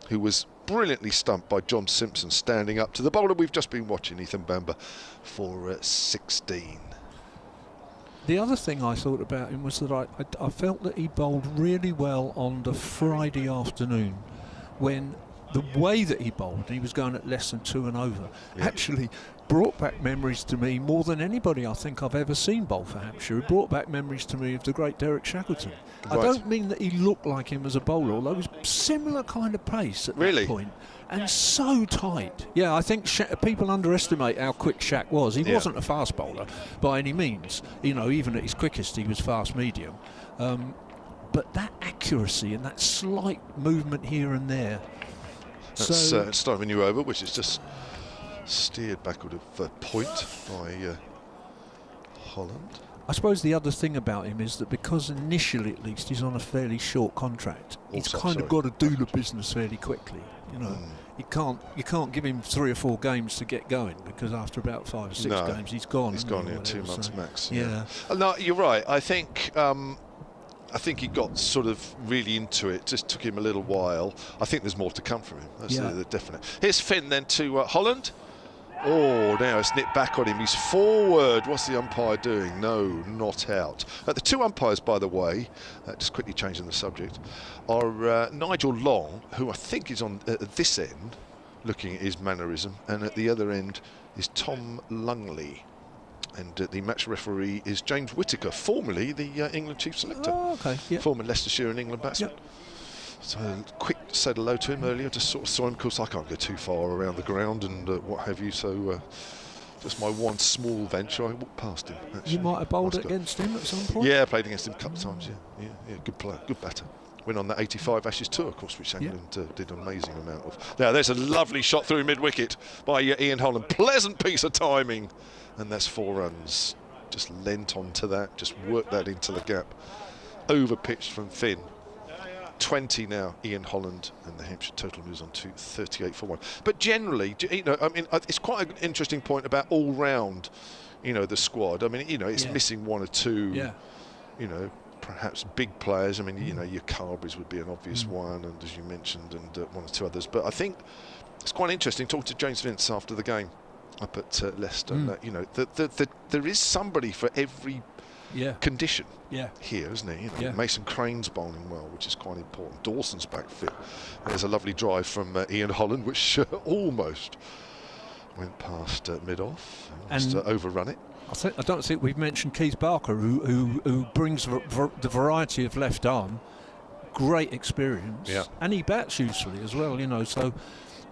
who was brilliantly stumped by John Simpson, standing up to the bowler we've just been watching, Ethan Bamber, for 16. The other thing I thought about him was that I felt that he bowled really well on the Friday afternoon when the way that he bowled, he was going at less than 2 and over, Yeah. actually brought back memories to me more than anybody I think I've ever seen bowl for Hampshire. It brought back memories to me of the great Derek Shackleton. Right. I don't mean that he looked like him as a bowler, although he was similar kind of pace at Really? that point. And so tight. Yeah, I think people underestimate how quick Shaq was. He wasn't a fast bowler by any means. You know, even at his quickest, he was fast medium. But that accuracy and that slight movement here and there. That's So starting a new over, which is just steered backward of a point by Holland. I suppose the other thing about him is that because initially at least he's on a fairly short contract, he's Also, kind of got to do the business fairly quickly. You know, you can't give him 3 or 4 games to get going, because after about 5 or 6 games he's gone. He's isn't gone he, or in 2 whatever, months so, max. Yeah. No, you're right. I think he got sort of really into it. Just took him a little while. I think there's more to come from him. That's the definite. Here's Finn then to Holland. Oh, now it's nipped back on him. He's forward. What's the umpire doing? No, not out. The 2 umpires, by the way, just quickly changing the subject, are Nigel Long, who I think is on this end, looking at his mannerism, and at the other end is Tom Lungley. And the match referee is James Whittaker, formerly the England chief selector. Oh, okay. Yep. Former Leicestershire and England batsman. Yep. So quick said hello to him earlier, just sort of saw him. Of course, I can't go too far around the ground and what have you, so just my one small venture, I walked past him. Actually. You might have bowled Nice guy. against him at some point. Yeah, played against him a couple of times, yeah, good player, good batter. Went on that 85 Ashes tour, of course, which England did an amazing amount of. Now, there's a lovely shot through mid-wicket by Ian Holland. Pleasant piece of timing, and that's 4 runs. Just leant onto that, just worked that into the gap. Over-pitched from Finn. 20 now, Ian Holland, and the Hampshire total moves on to 38 for 1. But generally, you know, I mean, it's quite an interesting point about all-round, you know, the squad. I mean, you know, it's missing 1 or 2, you know, perhaps big players. I mean, you know, your Carberries would be an obvious one, and as you mentioned, and 1 or 2 others. But I think it's quite interesting. Talking to James Vince after the game up at Leicester, you know, there is somebody for every condition here, isn't he? You know, Mason Crane's bowling well, which is quite important. Dawson's back fit. There's a lovely drive from Ian Holland, which almost went past mid-off, and overrun it. I don't think we've mentioned Keith Barker, who brings the variety of left arm, great experience, and he bats usefully as well. You know, so.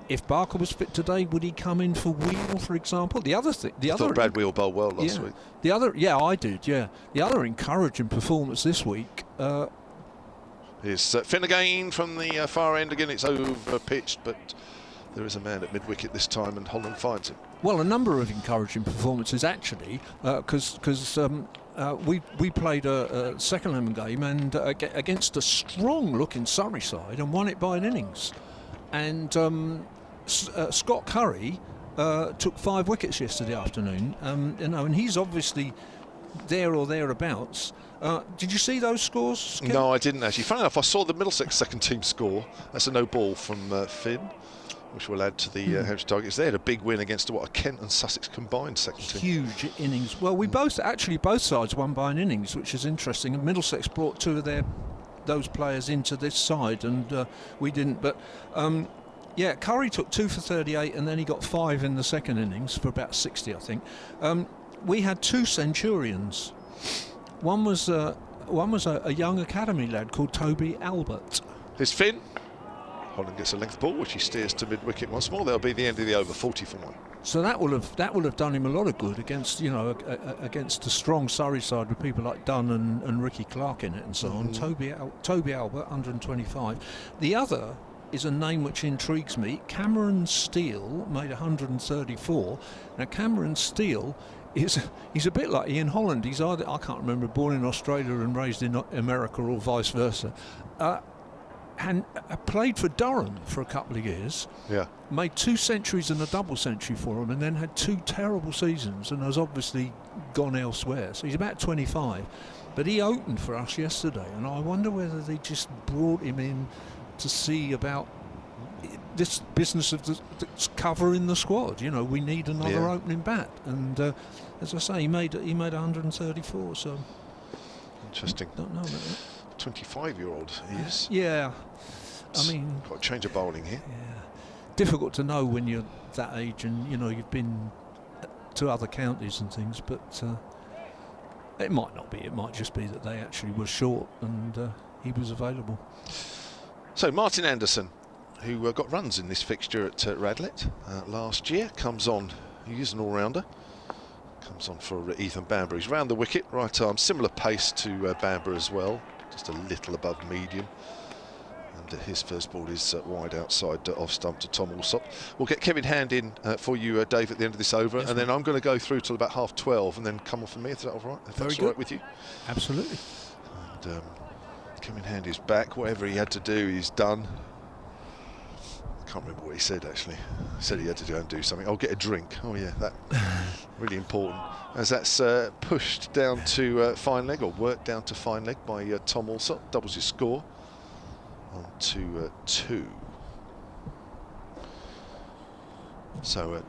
If Barker was fit today, would he come in for Wheel, for example? I thought Brad Wheel bowled well last week. I did. The other encouraging performance this week is Finn again from the far end. Again, it's over pitched, but there is a man at mid-wicket this time, and Holland finds him. Well, a number of encouraging performances actually, because we played a second lemon game and against a strong-looking Surrey side and won it by an innings, and. Scott Curry took 5 wickets yesterday afternoon, you know, and he's obviously there or thereabouts. Did you see those scores, Ken? No, I didn't actually. Funny enough, I saw the Middlesex second team score. That's a no ball from Finn, which will add to the Hampshire targets. They had a big win against a Kent and Sussex combined second team. Huge innings. Well, we both sides won by an innings, which is interesting. And Middlesex brought 2 of those players into this side, and we didn't. But yeah, Curry took 2 for 38, and then he got 5 in the second innings for about 60, I think. We had 2 Centurions. One was a young academy lad called Toby Albert. Here's Finn. Holland gets a length ball, which he steers to mid-wicket once more. That'll be the end of the over, 40 for 1. So that will have done him a lot of good against, you know, against a strong Surrey side with people like Dunn and Ricky Clark in it and so on. Toby Albert, 125. The other is a name which intrigues me. Cameron Steele made 134. Now Cameron Steele he's a bit like Ian Holland. He's either, I can't remember, born in Australia and raised in America, or vice versa. And played for Durham for a couple of years. Yeah. Made 2 centuries and a double century for him, and then had 2 terrible seasons, and has obviously gone elsewhere. So he's about 25. But he opened for us yesterday, and I wonder whether they just brought him in to see about this business of that's covering the squad. You know, we need another opening bat, and as I say, he made 134. So interesting. Don't know about that. 25-year-old he is. Yeah, I mean, got a change of bowling here. Yeah. difficult to know when you're that age, and you know you've been to other counties and things, but it might not be. It might just be that they actually were short and he was available. So Martin Anderson, who got runs in this fixture at Radlett last year, comes on. He is an all-rounder. Comes on for Ethan Bamber. He's round the wicket, right arm, similar pace to Bamber as well, just a little above medium. And his first ball is wide outside off stump to Tom Alsop. We'll get Kevin Hand in for you, Dave, at the end of this over, and then I'm going to go through till about 12:30, and then come on for me. Is that all right? If Very that's good. all right with you? Absolutely. And Kevin Hand is back. Whatever he had to do, he's done. I can't remember what he said actually. He said he had to go and do something. I'll get a drink. Oh yeah, that really important. As that's pushed down to fine leg, or worked down to fine leg by Tom Alsop, doubles his score on to 2. So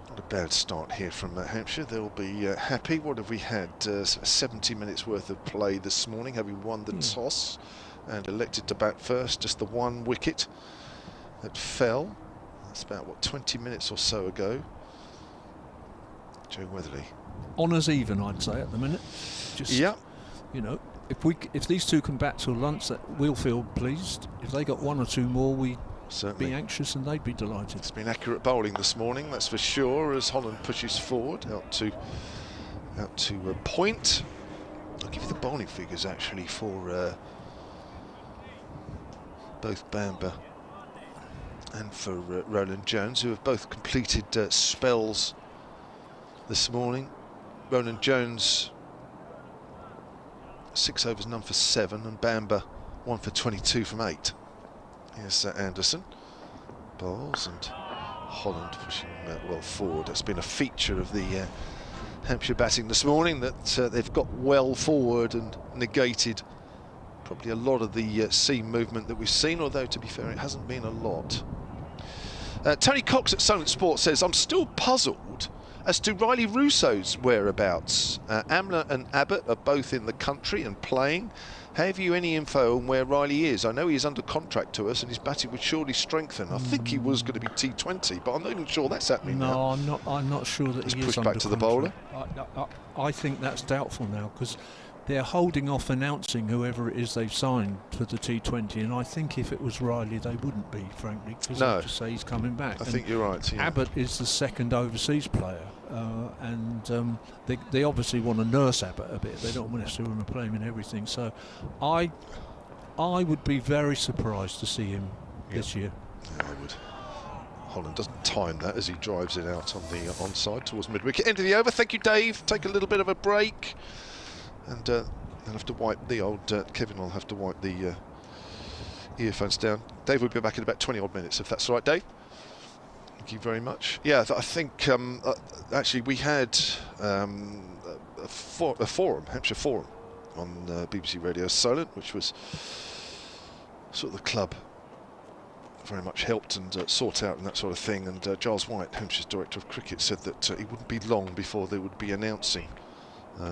not a bad start here from Hampshire. They'll be happy. What have we had? 70 minutes worth of play this morning, having won the toss and elected to bat first. Just the one wicket that fell. That's about, what, 20 minutes or so ago. Joe Weatherly. Honours even, I'd say, at the minute. Just, yeah. You know, if these two can bat till lunch, that we'll feel pleased. If they got 1 or 2 more, we'd Certainly. be anxious and they'd be delighted. It's been accurate bowling this morning, that's for sure, as Holland pushes forward out to a point. I'll give you the bowling figures actually for both Bamber and for Roland Jones, who have both completed spells this morning. Roland Jones 6 overs, none for 7, and Bamber 1 for 22 from 8. Here's Anderson bowls, and Holland pushing well forward. It's been a feature of the Hampshire batting this morning that they've got well forward and negated probably a lot of the seam movement that we've seen, although to be fair it hasn't been a lot. Tony Cox at Solent Sport says, I'm still puzzled as to Riley Russo's whereabouts. Amla and Abbott are both in the country and playing. Have you any info on where Riley is? I know he's under contract to us and his batting would surely strengthen. I think he was going to be T20, but I'm not even sure that's happening now. No, I'm not sure that He's he is pushed under back to the contract. bowler. I think that's doubtful now, because they're holding off announcing whoever it is they've signed for the T20, and I think if it was Riley they wouldn't be, frankly, because No. they just say he's coming back. I think you're right. Yeah. Abbott is the second overseas player, and they obviously want to nurse Abbott a bit. They don't necessarily want to play him in everything. So I would be very surprised to see him this year. Yeah, I would. Holland doesn't time that as he drives it out on the onside towards mid-wicket. End of the over. Thank you, Dave. Take a little bit of a break. And they'll have to wipe the old... Kevin will have to wipe the earphones down. Dave will be back in about 20 odd minutes, if that's all right, Dave. Thank you very much. Yeah, I think actually we had a forum, Hampshire Forum, on BBC Radio Solent, which was sort of the club very much helped and sought out and that sort of thing. And Giles White, Hampshire's Director of Cricket, said that it wouldn't be long before they would be announcing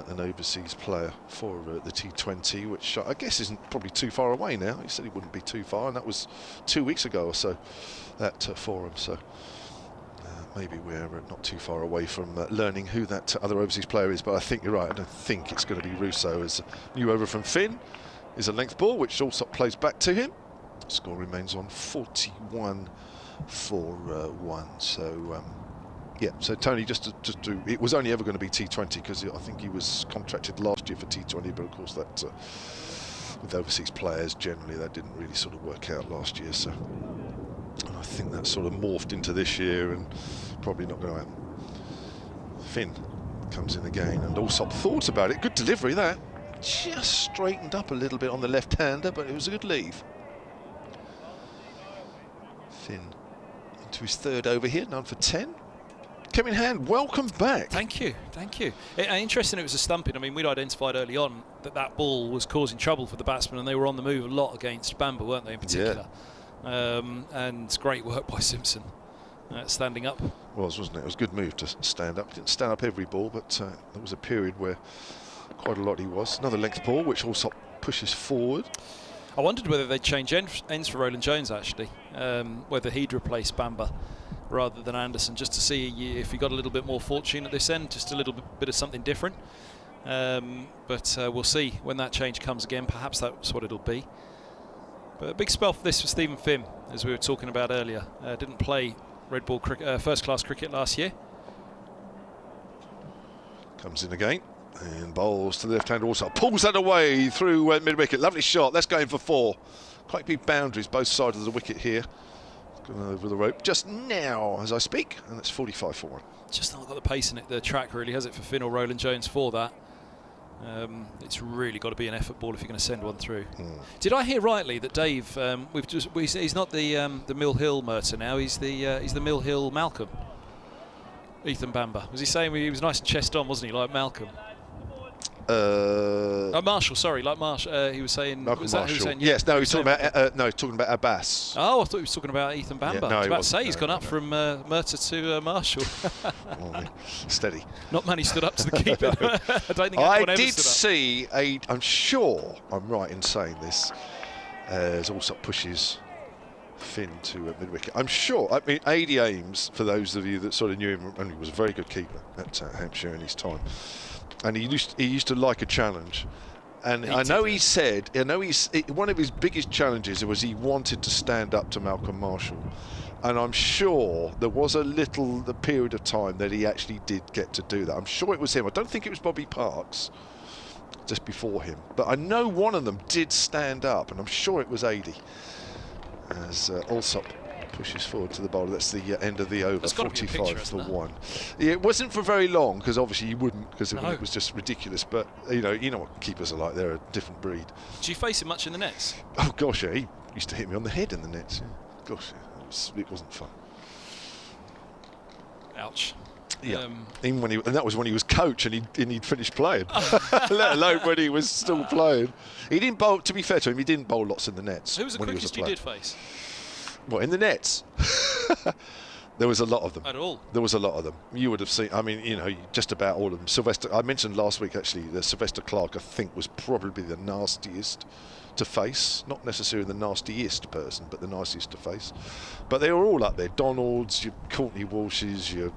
an overseas player for the T20, which I guess isn't probably too far away now. He said he wouldn't be too far, and that was 2 weeks ago or so, that forum. So maybe we're not too far away from learning who that other overseas player is. But I think you're right. I don't think it's going to be Russo. As a new over from Finn is a length ball, which also plays back to him. Score remains on 41 for 1. So. Yeah, so Tony, just to it was only ever going to be T20 because I think he was contracted last year for T20, but of course that with overseas players generally that didn't really sort of work out last year. So and I think that sort of morphed into this year and probably not going to happen. Finn comes in again and Alsop thought about it. Good delivery that. Just straightened up a little bit on the left-hander, but it was a good leave. Finn into his third over here, none for 10. Kevin Hand, welcome back. Thank you, thank you. Interesting, it was a stumping. I mean, we'd identified early on that ball was causing trouble for the batsmen, and they were on the move a lot against Bamber, weren't they, in particular? Yeah. And great work by Simpson, standing up. Wasn't it? It was a good move to stand up. Didn't stand up every ball, but there was a period where quite a lot he was. Another length ball, which also pushes forward. I wondered whether they'd change ends for Roland Jones, actually, whether he'd replace Bamba rather than Anderson, just to see if he got a little bit more fortune at this end, just a little bit of something different. But we'll see when that change comes again. Perhaps that's what it'll be. But a big spell for this for Stephen Finn, as we were talking about earlier. Didn't play red ball first-class cricket last year. Comes in again and bowls to the left hand also. Pulls that away through mid-wicket. Lovely shot. That's going for 4. Quite big boundaries both sides of the wicket here. Going over the rope just now as I speak, and it's 45 for 1. Just not got the pace in it, the track really, has it, for Finn or Roland Jones for that. It's really got to be an effort ball if you're going to send one through. Did I hear rightly that Dave, he's not the Mill Hill Merton now, he's the Mill Hill Malcolm, Ethan Bamba? Was he saying he was nice and chest on, wasn't he, like Malcolm? Marshall, sorry, like Marshall. He was saying. Malcolm was that Marshall. Who was saying, yes, no, he's talking about talking about Abbas. Oh, I thought he was talking about Ethan Bamba. Yeah, no, I was about to say wasn't. he's gone up from Merton to Marshall. Steady. Not many stood up to the keeper. I don't think anyone ever did stood up. see I'm sure I'm right in saying this. As Allsop pushes Finn to mid-wicket. I'm sure. I mean, Adi Ames, for those of you that sort of knew him, and he was a very good keeper at Hampshire in his time. And he used to like a challenge, and I know he said, one of his biggest challenges was he wanted to stand up to Malcolm Marshall, and I'm sure there was the period of time that he actually did get to do that. I'm sure it was him. I don't think it was Bobby Parks just before him, but I know one of them did stand up, and I'm sure it was Adi. As Allsop pushes forward to the bowler. That's the end of the over. 45 for 1. Yeah, it wasn't for very long, because obviously you wouldn't, because it was just ridiculous. But you know what keepers are like. They're a different breed. Do you face him much in the nets? Oh gosh, yeah. He used to hit me on the head in the nets. Yeah. Gosh, yeah, it wasn't fun. Ouch. Yeah. Even when that was when he was coach and he'd finished playing. Let alone when he was still playing. He didn't bowl. To be fair to him, he didn't bowl lots in the nets. Who was the quickest you did face? What, in the nets? There was a lot of them. At all? There was a lot of them. You would have seen, I mean, you know, just about all of them. Sylvester, I mentioned last week actually, that Sylvester Clarke, I think, was probably the nastiest to face. Not necessarily the nastiest person, but the nicest to face. But they were all up there. Donalds, your Courtney Walshes, your...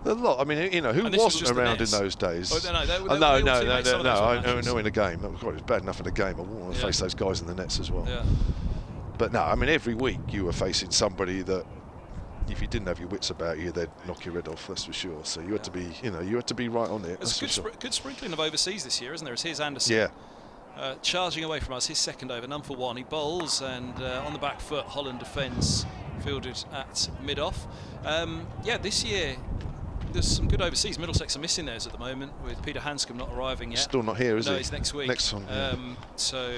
a lot. I mean, you know, who wasn't around in those days? Oh, no, I know in a game. It was bad enough in a game. I wouldn't want to face those guys in the nets as well. Yeah. But no, I mean, every week you were facing somebody that, if you didn't have your wits about you, they'd knock your head off. That's for sure. So you had to be, you had to be right on it. There's a good sprinkling of overseas this year, isn't there? Here's Anderson. Yeah. Charging away from us, his second over, none for 1. He bowls, and on the back foot, Holland defends, fielded at mid-off. This year there's some good overseas. Middlesex are missing theirs at the moment, with Peter Hanscom not arriving yet. Still not here, is he? No, he's next week. Next one. Yeah. So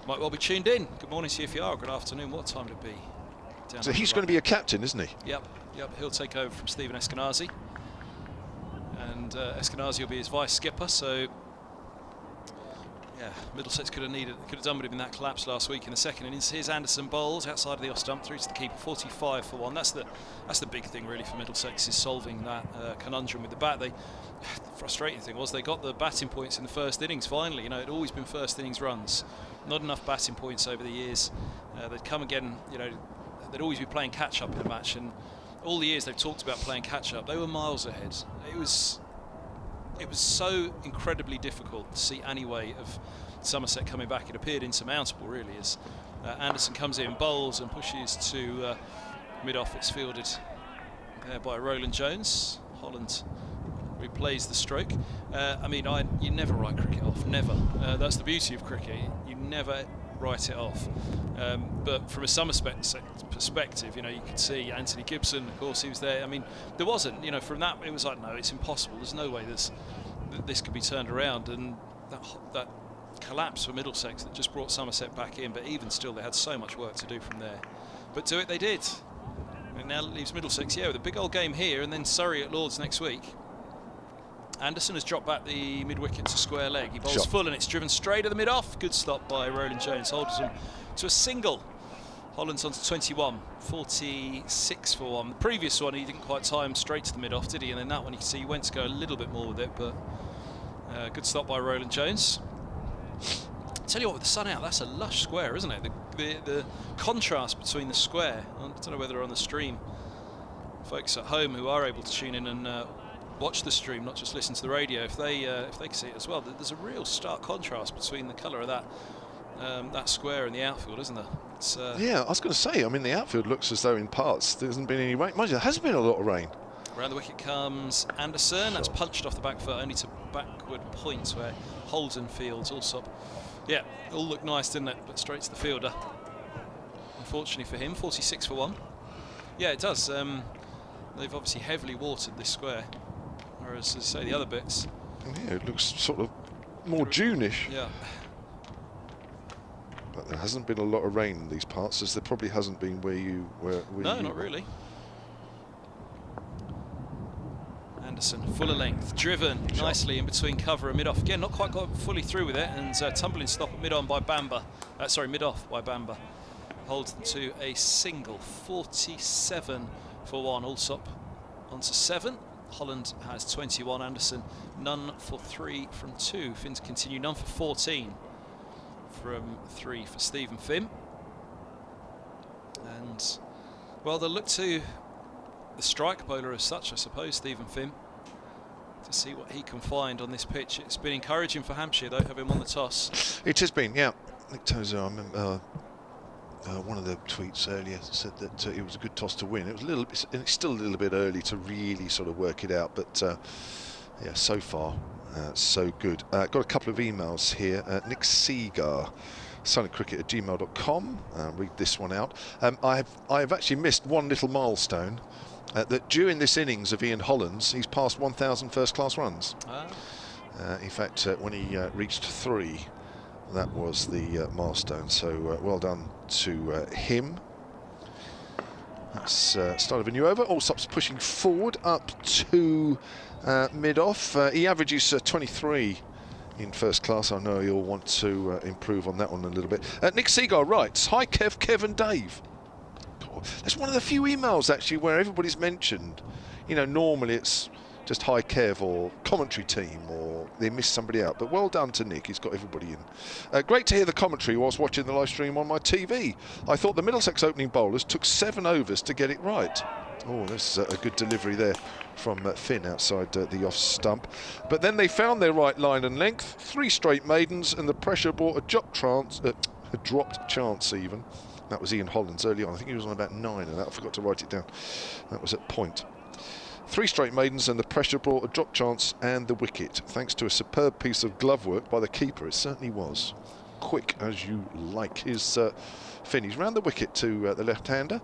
might well be tuned in. Good morning, CFR. Good afternoon. What time to be? So he's going to be a captain, isn't he? Yep. He'll take over from Stephen Eskenazi, and Eskenazi will be his vice skipper. So yeah, Middlesex could have done with him in that collapse last week in the second innings. Here's Anderson bowls outside of the off stump through to the keeper, 45 for 1. That's the big thing really for Middlesex, is solving that conundrum with the bat. The frustrating thing was they got the batting points in the first innings finally. You know, it'd always been first innings runs, not enough batting points over the years. They'd come again, they'd always be playing catch up in a match, and all the years they've talked about playing catch up, they were miles ahead. It was so incredibly difficult to see any way of Somerset coming back. It appeared insurmountable, really, as Anderson comes in, bowls and pushes to mid-off. It's fielded by Roland Jones. Holland replays the stroke. You never write cricket off, never. That's the beauty of cricket. You never write it off. But from a Somerset perspective, you could see Anthony Gibson, of course, he was there. I mean, there wasn't, from that, it was like, no, it's impossible. There's no way that this could be turned around. And that collapse for Middlesex that just brought Somerset back in, but even still, they had so much work to do from there. But do it they did. And now it leaves Middlesex, with a big old game here, and then Surrey at Lords next week. Anderson has dropped back the mid-wicket to square leg. He bowls full, and it's driven straight at the mid-off. Good stop by Roland Jones. Holds him to a single. Holland's on to 21, 46 for 1. The previous one, he didn't quite time straight to the mid-off, did he? And then that one, you can see he went to go a little bit more with it, but good stop by Roland Jones. tell you what, with the sun out, that's a lush square, isn't it? The contrast between the square. I don't know whether on the stream, folks at home who are able to tune in and watch the stream, not just listen to the radio, if they can see it as well. There's a real stark contrast between the colour of that square and the outfield, isn't there? It's, yeah, I was going to say. I mean, the outfield looks as though in parts there hasn't been any rain. Mind you, there hasn't been a lot of rain. Around the wicket comes Anderson. That's punched off the back foot only to backward points where Holden fields Allsop. Yeah, it all looked nice, didn't it? But straight to the fielder. Unfortunately for him, 46 for 1. Yeah, it does. They've obviously heavily watered this square, whereas, as I say, the other bits. Yeah, it looks sort of more June-ish. Yeah. But there hasn't been a lot of rain in these parts, as there probably hasn't been where you were. No, not really. Anderson, full of length, driven nicely in between cover and mid-off. Again, not quite got fully through with it, and tumbling stop at mid-on by Bamber. Mid-off by Bamber. Holds them to a single, 47 for 1. Allsop onto 7. Holland has 21. Anderson, none for 3 from 2. Finns continue, none for 14 from 3 for Stephen Finn. And, well, they'll look to the strike bowler as such, I suppose, Stephen Finn, to see what he can find on this pitch. It's been encouraging for Hampshire, though, having won the toss. It has been, yeah. Nick Tozer, I remember one of the tweets earlier said that it was a good toss to win. It was a little bit, and it's still a little bit early to really sort of work it out, but yeah, so far so good. Got a couple of emails here. Nick Seagar, silentcricket@gmail.com. Read this one out. I have actually missed one little milestone. That during this innings of Ian Holland's, he's passed 1,000 first-class runs. In fact, when he reached 3, that was the milestone. So well done to him. That's start of a new over. Allsop's pushing forward up to mid-off. He averages 23 in first class. I know you'll want to improve on that one a little bit. Nick Seagar writes, "Hi Kev, Kev and Dave." That's one of the few emails actually where everybody's mentioned. You know, normally it's just hi Kev or commentary team, or they miss somebody out. But well done to Nick, he's got everybody in. Great to hear the commentary whilst watching the live stream on my TV. I thought the Middlesex opening bowlers took 7 overs to get it right. Oh, that's a good delivery there from Finn outside the off stump. But then they found their right line and length, 3 straight maidens, and the pressure brought a dropped chance even. That was Ian Holland's early on. I think he was on about 9, and I forgot to write it down. That was at point. 3 straight maidens, and the pressure brought a drop chance and the wicket. Thanks to a superb piece of glove work by the keeper, it certainly was. Quick as you like. His Finn. He's round the wicket to the left-hander.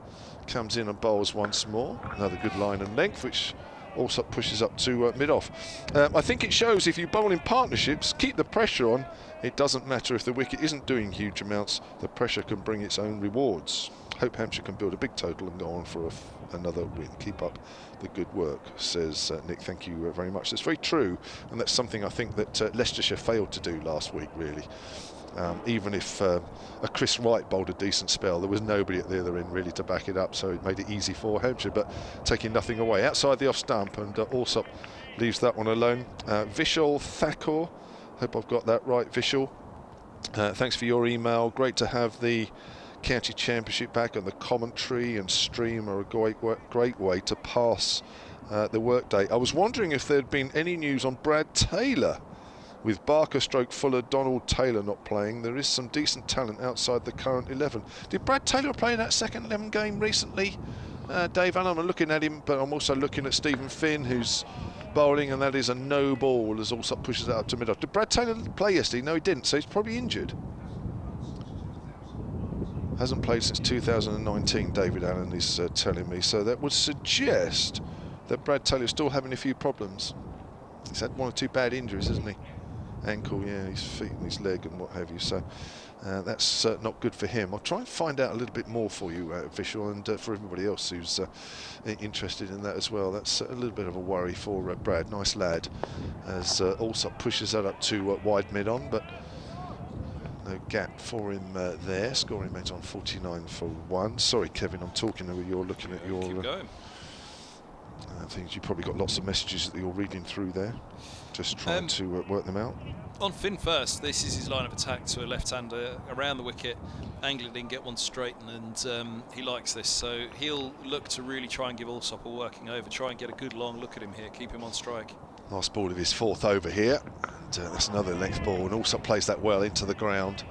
Comes in and bowls once more. Another good line and length, which also pushes up to mid-off. I think it shows if you bowl in partnerships, keep the pressure on. It doesn't matter if the wicket isn't doing huge amounts. The pressure can bring its own rewards. Hope Hampshire can build a big total and go on for another win. Keep up the good work, says Nick. Thank you very much. That's very true, and that's something I think that Leicestershire failed to do last week, really. Even if a Chris Wright bowled a decent spell, there was nobody at the other end really to back it up, so it made it easy for Hampshire, but taking nothing away. Outside the off stump, and Allsop leaves that one alone. Vishal Thakur, hope I've got that right, Vishal. Thanks for your email. Great to have the County Championship back, and the commentary and stream are a great way to pass the workday. I was wondering if there'd been any news on Brad Taylor. With Barker, Fuller, Donald Taylor not playing, there is some decent talent outside the current 11. Did Brad Taylor play in that second 11 game recently? Dave Allen, I'm looking at him, but I'm also looking at Stephen Finn, who's bowling, and that is a no ball as Allsop pushes it up to mid-off. Did Brad Taylor play yesterday? No, he didn't, so he's probably injured. Hasn't played since 2019, David Allen is telling me, so that would suggest that Brad Taylor's still having a few problems. He's had 1 or 2 bad injuries, hasn't he? Ankle, yeah, his feet and his leg and what have you, so that's not good for him. I'll try and find out a little bit more for you, Vishal, and for everybody else who's interested in that as well. That's a little bit of a worry for Brad. Nice lad, as Allsop pushes that up to wide mid-on, but no gap for him there. Scoring mate on 49 for 1. Sorry, Kevin, I'm talking over. You're looking at your. Keep going. Things you've probably got lots of messages that you're reading through there, just trying to work them out. On Finn first, this is his line of attack to a left-hander around the wicket. Angling didn't get one straight, and he likes this, so he'll look to really try and give Allsop a working over, try and get a good long look at him here, keep him on strike. Last ball of his 4th over here, and that's another length ball, and Allsop plays that well into the ground.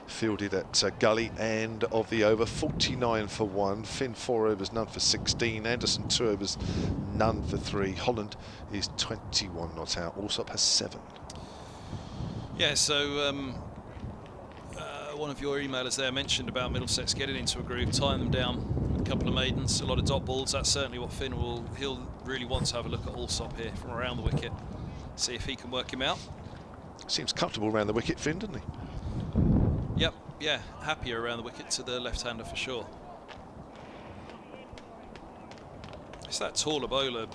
Fielded at gully end of the over, 49 for 1. Finn 4 overs, none for 16. Anderson 2 overs, none for 3. Holland is 21 not out. Allsop has 7. Yeah, so one of your emailers there mentioned about Middlesex getting into a groove, tying them down with a couple of maidens, a lot of dot balls. That's certainly what Finn he'll really want to have a look at Allsop here from around the wicket, see if he can work him out. Seems comfortable around the wicket, Finn, doesn't he? Yep, yeah, happier around the wicket to the left-hander for sure. It's that taller bowler,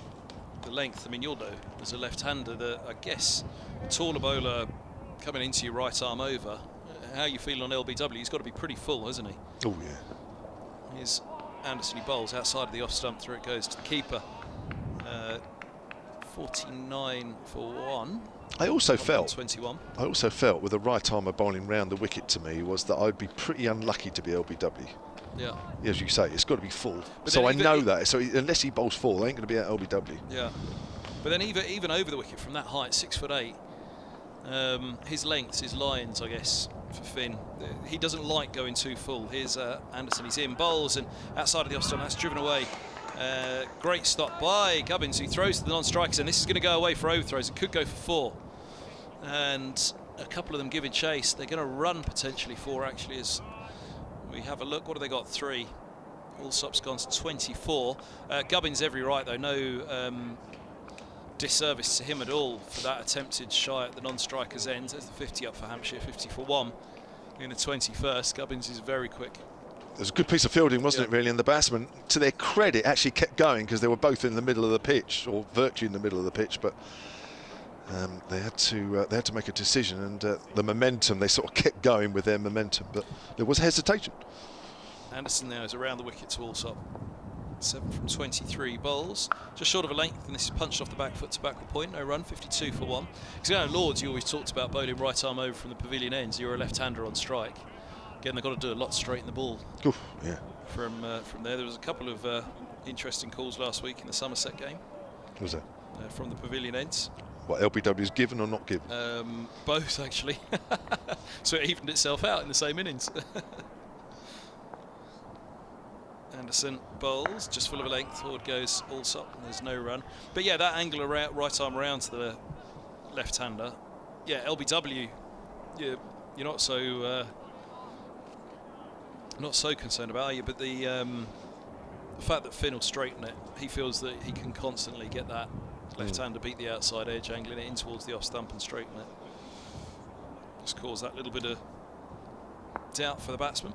the length. I mean, you'll know as a left-hander that I guess a taller bowler coming into your right arm over. How you feel on LBW? He's got to be pretty full, hasn't he? Oh yeah. Here's Anderson. He bowls outside of the off stump. Through it goes to the keeper. 49 for 1. I also felt 21. I also felt with a right armer bowling round the wicket to me was that I'd be pretty unlucky to be LBW. Yeah. As you say, it's got to be full. But so I know that. So unless he bowls full, they ain't going to be at LBW. Yeah. But then even over the wicket from that height, 6'8", his lengths, his lines, I guess, for Finn, he doesn't like going too full. Here's Anderson. He's in, bowls, and outside of the off stump, that's driven away. Great stop by Gubbins, who throws to the non-strikers, and this is going to go away for overthrows. It could go for 4. And a couple of them giving chase. They're going to run potentially 4, actually, as we have a look. What have they got? 3. Allsop's gone to 24. Gubbins every right, though. No disservice to him at all for that attempted shy at the non-striker's end. There's the 50 up for Hampshire, 50 for 1. In the 21st, Gubbins is very quick. It was a good piece of fielding, wasn't it, really? And the batsmen, to their credit, actually kept going because they were both in the middle of the pitch, or virtually in the middle of the pitch. But they had to make a decision, and the momentum, they sort of kept going with their momentum, but there was hesitation. Anderson now is around the wicket to Allsop. 7 from 23 bowls, just short of a length, and this is punched off the back foot to backward point. No run, 52 for 1. Because you know, Lords, you always talked about bowling right arm over from the pavilion ends. You're a left-hander on strike. Again, they've got to do a lot to straighten the ball. Oof, yeah. From there, there was a couple of interesting calls last week in the Somerset game. What was that? From the pavilion ends. What, LBW's given or not given? Both, actually. So it evened itself out in the same innings. Anderson bowls, just full of a length. Forward goes Allsop, and there's no run. But yeah, that angle around, right arm around to the left-hander. Yeah, LBW, you're not so concerned about, are you? But the fact that Finn will straighten it, he feels that he can constantly get that left-hander beat the outside edge, angling it in towards the off-stump and straighten it. Just cause that little bit of doubt for the batsman.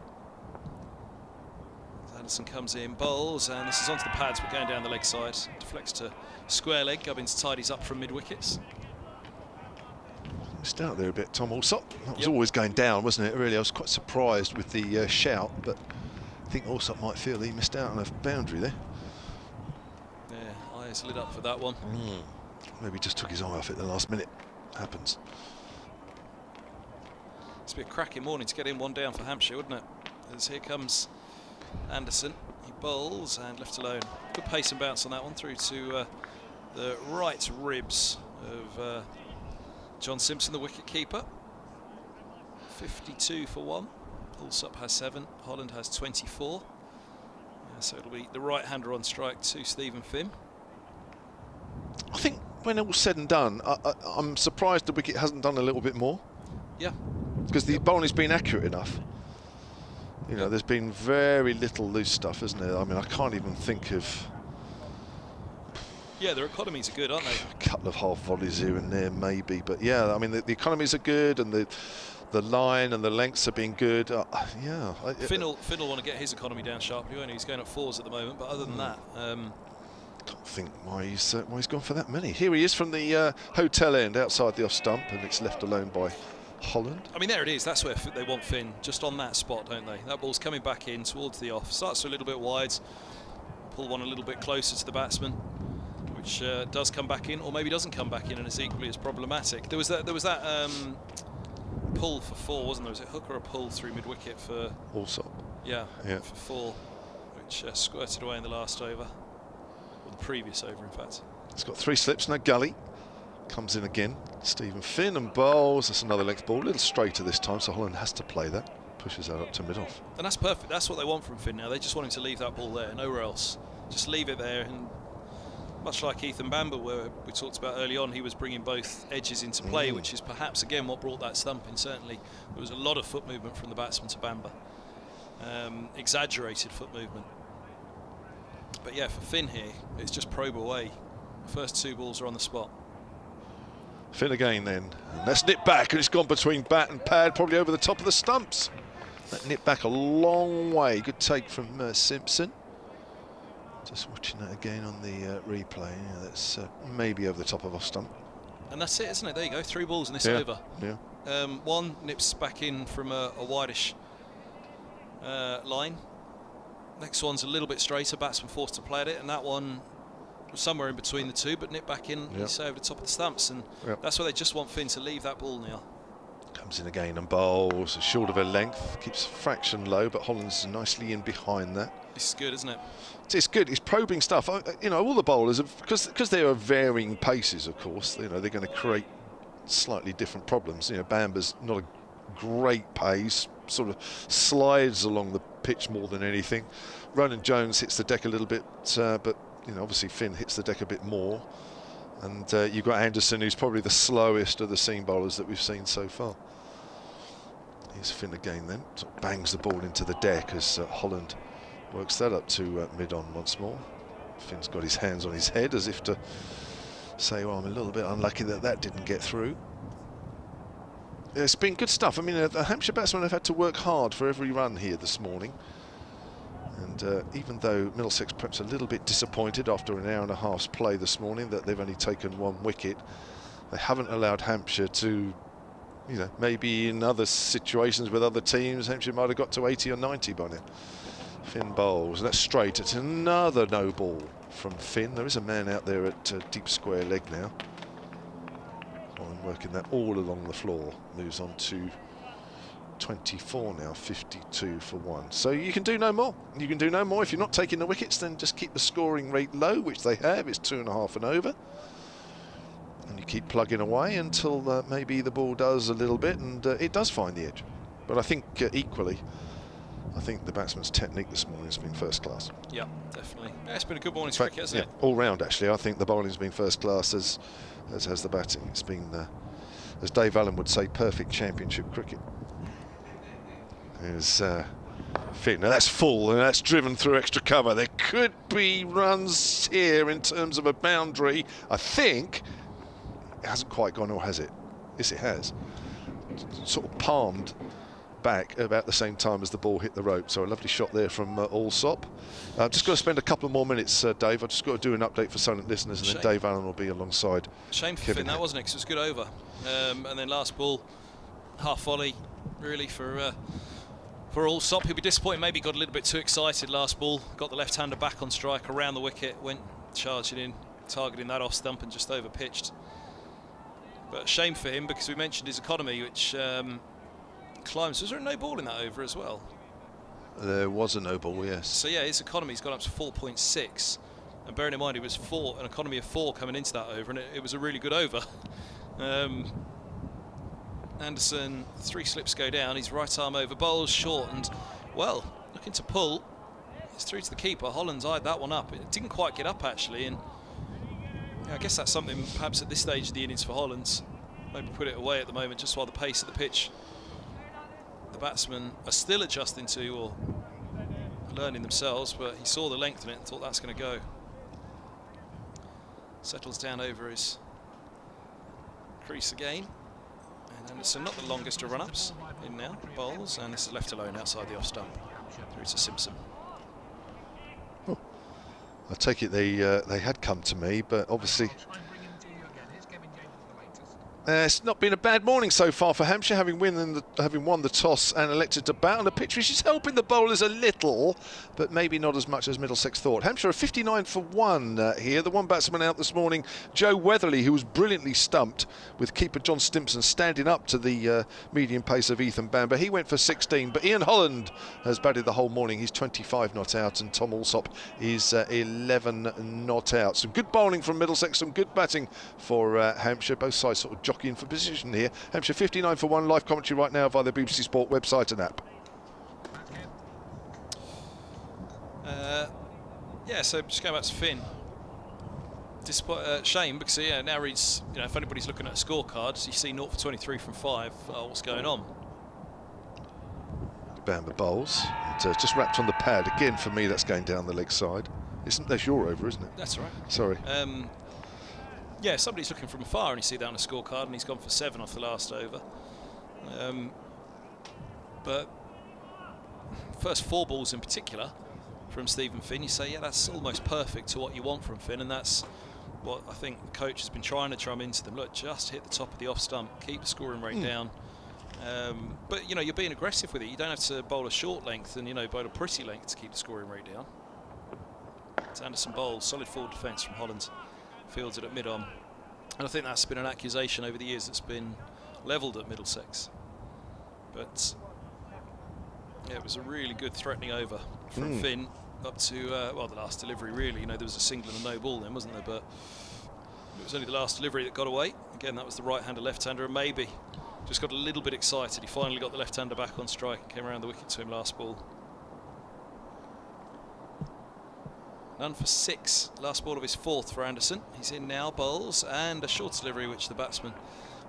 Anderson comes in, bowls, and this is onto the pads, but going down the leg side. Deflects to square leg. Gubbins tidies up from mid-wickets. Missed out there a bit, Tom Allsop. That was always going down, wasn't it, really? I was quite surprised with the shout, but I think Allsop might feel he missed out on a boundary there. Yeah, eyes lit up for that one. Maybe just took his eye off it at the last minute. Happens. It's been a cracking morning to get in one down for Hampshire, wouldn't it? As here comes Anderson. He bowls and left alone. Good pace and bounce on that one through to the right ribs of John Simpson, the wicket keeper. 52 for 1. Allsop has 7. Holland has 24. So it'll be the right-hander on strike to Stephen Finn. I think when all's said and done, I'm surprised the wicket hasn't done a little bit more. Yeah. Because the bowling's been accurate enough. You know, there's been very little loose stuff, isn't there? I mean, I can't even think of... Yeah, their economies are good, aren't they? A couple of half volleys here and there, maybe. But yeah, I mean, the economies are good, and the line and the lengths have been good. Yeah. Finn will want to get his economy down sharply. He's going at 4s at the moment, but other than that... can't think why he's gone for that many. Here he is from the hotel end outside the off stump, and it's left alone by Holland. I mean, there it is. That's where they want Finn, just on that spot, don't they? That ball's coming back in towards the off. Starts a little bit wide. Pull one a little bit closer to the batsman. which does come back in, or maybe doesn't come back in, and is equally as problematic. There was that pull for 4, wasn't there? Was it hook or a pull through mid-wicket for Allsop? Yeah, Yeah. for 4, which squirted away in the last over, or the previous over, in fact. It's got 3 slips, no gully. Comes in again. Stephen Finn and bowls. That's another length ball, a little straighter this time, so Holland has to play that. Pushes that up to mid-off. And that's perfect. That's what they want from Finn now. They just want him to leave that ball there, nowhere else. Just leave it there. And much like Ethan Bamber, where we talked about early on, he was bringing both edges into play, which is perhaps again what brought that stump in. Certainly, there was a lot of foot movement from the batsman to Bamber, exaggerated foot movement. But yeah, for Finn here, it's just probe away. The first 2 balls are on the spot. Finn again then. And that's nipped back, and it's gone between bat and pad, probably over the top of the stumps. That nipped back a long way. Good take from Simpson. Just watching that again on the replay. Yeah, that's maybe over the top of off stump. And that's it, isn't it? There you go, 3 balls in this Yeah, over. yeah. One nips back in from a wideish line. Next one's a little bit straighter, batsman forced to play at it, and that one was somewhere in between the 2, but nipped back in, you say, over the top of the stumps, and that's why they just want Finn to leave that ball now. Comes in again and bowls, short of a length, keeps fraction low, but Holland's nicely in behind that. This is good, isn't it? It's good. It's probing stuff. You know, all the bowlers, because there are varying paces, of course. You know, they're going to create slightly different problems. You know, Bamber's not a great pace, sort of slides along the pitch more than anything. Ronan Jones hits the deck a little bit, but you know, obviously Finn hits the deck a bit more. And you've got Anderson, who's probably the slowest of the seam bowlers that we've seen so far. Here's Finn again then. Sort of bangs the ball into the deck as Holland works that up to mid-on once more. Finn's got his hands on his head as if to say, well, I'm a little bit unlucky that that didn't get through. It's been good stuff. I mean, the Hampshire batsmen have had to work hard for every run here this morning. And even though Middlesex perhaps a little bit disappointed after an hour and a half's play this morning that they've only taken 1 wicket, they haven't allowed Hampshire to, you know, maybe in other situations with other teams, Hampshire might have got to 80 or 90 by now. Finn bowls, that's straight. It's another no ball from Finn. There is a man out there at deep square leg now. Holland working that all along the floor. Moves on to 24 now, 52 for 1. So you can do no more. You can do no more. If you're not taking the wickets, then just keep the scoring rate low, which they have. It's 2.5 and over. And you keep plugging away until maybe the ball does a little bit, and it does find the edge. But I think equally, I think the batsman's technique this morning has been first class. Yeah, definitely. Yeah, it's been a good morning's cricket, hasn't it? All round, actually. I think the bowling's been first class, as has the batting. It's been, as Dave Allen would say, perfect championship cricket. There's Finn. Now that's full, and that's driven through extra cover. There could be runs here in terms of a boundary. I think it hasn't quite gone, or has it? Yes, it has. Sort of palmed back about the same time as the ball hit the rope. So a lovely shot there from Allsop. I've just got to spend a couple more minutes, Dave. I've just got to do an update for silent listeners, and then Dave Allen will be alongside. Shame for Finn, that wasn't it? 'Cause it was good over. And then last ball, half volley, really for Allsop. He'll be disappointed. Maybe got a little bit too excited last ball. Got the left-hander back on strike around the wicket. Went charging in, targeting that off stump, and just over pitched. But shame for him, because we mentioned his economy, which climbs. Was there a no ball in that over as well? There was a no ball, yes. So yeah, his economy's gone up to 4.6, and bearing in mind he was an economy of 4 coming into that over, and it was a really good over. Anderson, 3 slips go down. His right arm over, bowls short, and well, looking to pull. It's through to the keeper. Holland's eyed that one up. It didn't quite get up actually, and yeah, I guess that's something perhaps at this stage of the innings for Holland. Maybe put it away at the moment, just while the pace of the pitch, the batsmen are still adjusting to or learning themselves, but he saw the length in it and thought that's going to go. Settles down over his crease again. And Anderson, not the longest of run-ups, in now, bowls, and this is left alone outside the off stump. Through to Simpson. Oh. I take it they had come to me, but obviously It's not been a bad morning so far for Hampshire, having won the toss and elected to bat on the pitch, which is helping the bowlers a little, but maybe not as much as Middlesex thought. Hampshire are 59 for 1 here. The one batsman out this morning, Joe Weatherly, who was brilliantly stumped with keeper John Stimpson standing up to the medium pace of Ethan Bamber. He went for 16, but Ian Holland has batted the whole morning. He's 25 not out, and Tom Alsop is 11 not out. Some good bowling from Middlesex, some good batting for Hampshire. Both sides sort of jockeying for position here. Hampshire 59 for 1, live commentary right now via the BBC Sport website and app. Yeah, so just going back to Finn. Shame, because now reads, if anybody's looking at a scorecard, you see 0 for 23 from 5. What's going on? Bamber bowls, and, just wrapped on the pad again. For me, that's going down the leg side. That's your over, isn't it? That's all right. Sorry. Yeah, somebody's looking from afar and you see that on a scorecard, and he's gone for 7 off the last over. But first 4 balls in particular from Stephen Finn, you say, yeah, that's almost perfect to what you want from Finn, and that's what I think the coach has been trying to drum into them. Look, just hit the top of the off stump, keep the scoring rate down. But you're being aggressive with it. You don't have to bowl a short length and bowl a pretty length to keep the scoring rate down. It's Anderson bowls, solid forward defence from Holland. Fields it at mid-on, and I think that's been an accusation over the years that's been levelled at Middlesex. But yeah, it was a really good threatening over from Finn up to the last delivery. Really, there was a single and a no ball then, wasn't there? But it was only the last delivery that got away. Again, that was the right-hander, left-hander, and maybe just got a little bit excited. He finally got the left-hander back on strike and came around the wicket to him last ball. None for 6, last ball of his 4th for Anderson. He's in now, bowls, and a short delivery which the batsman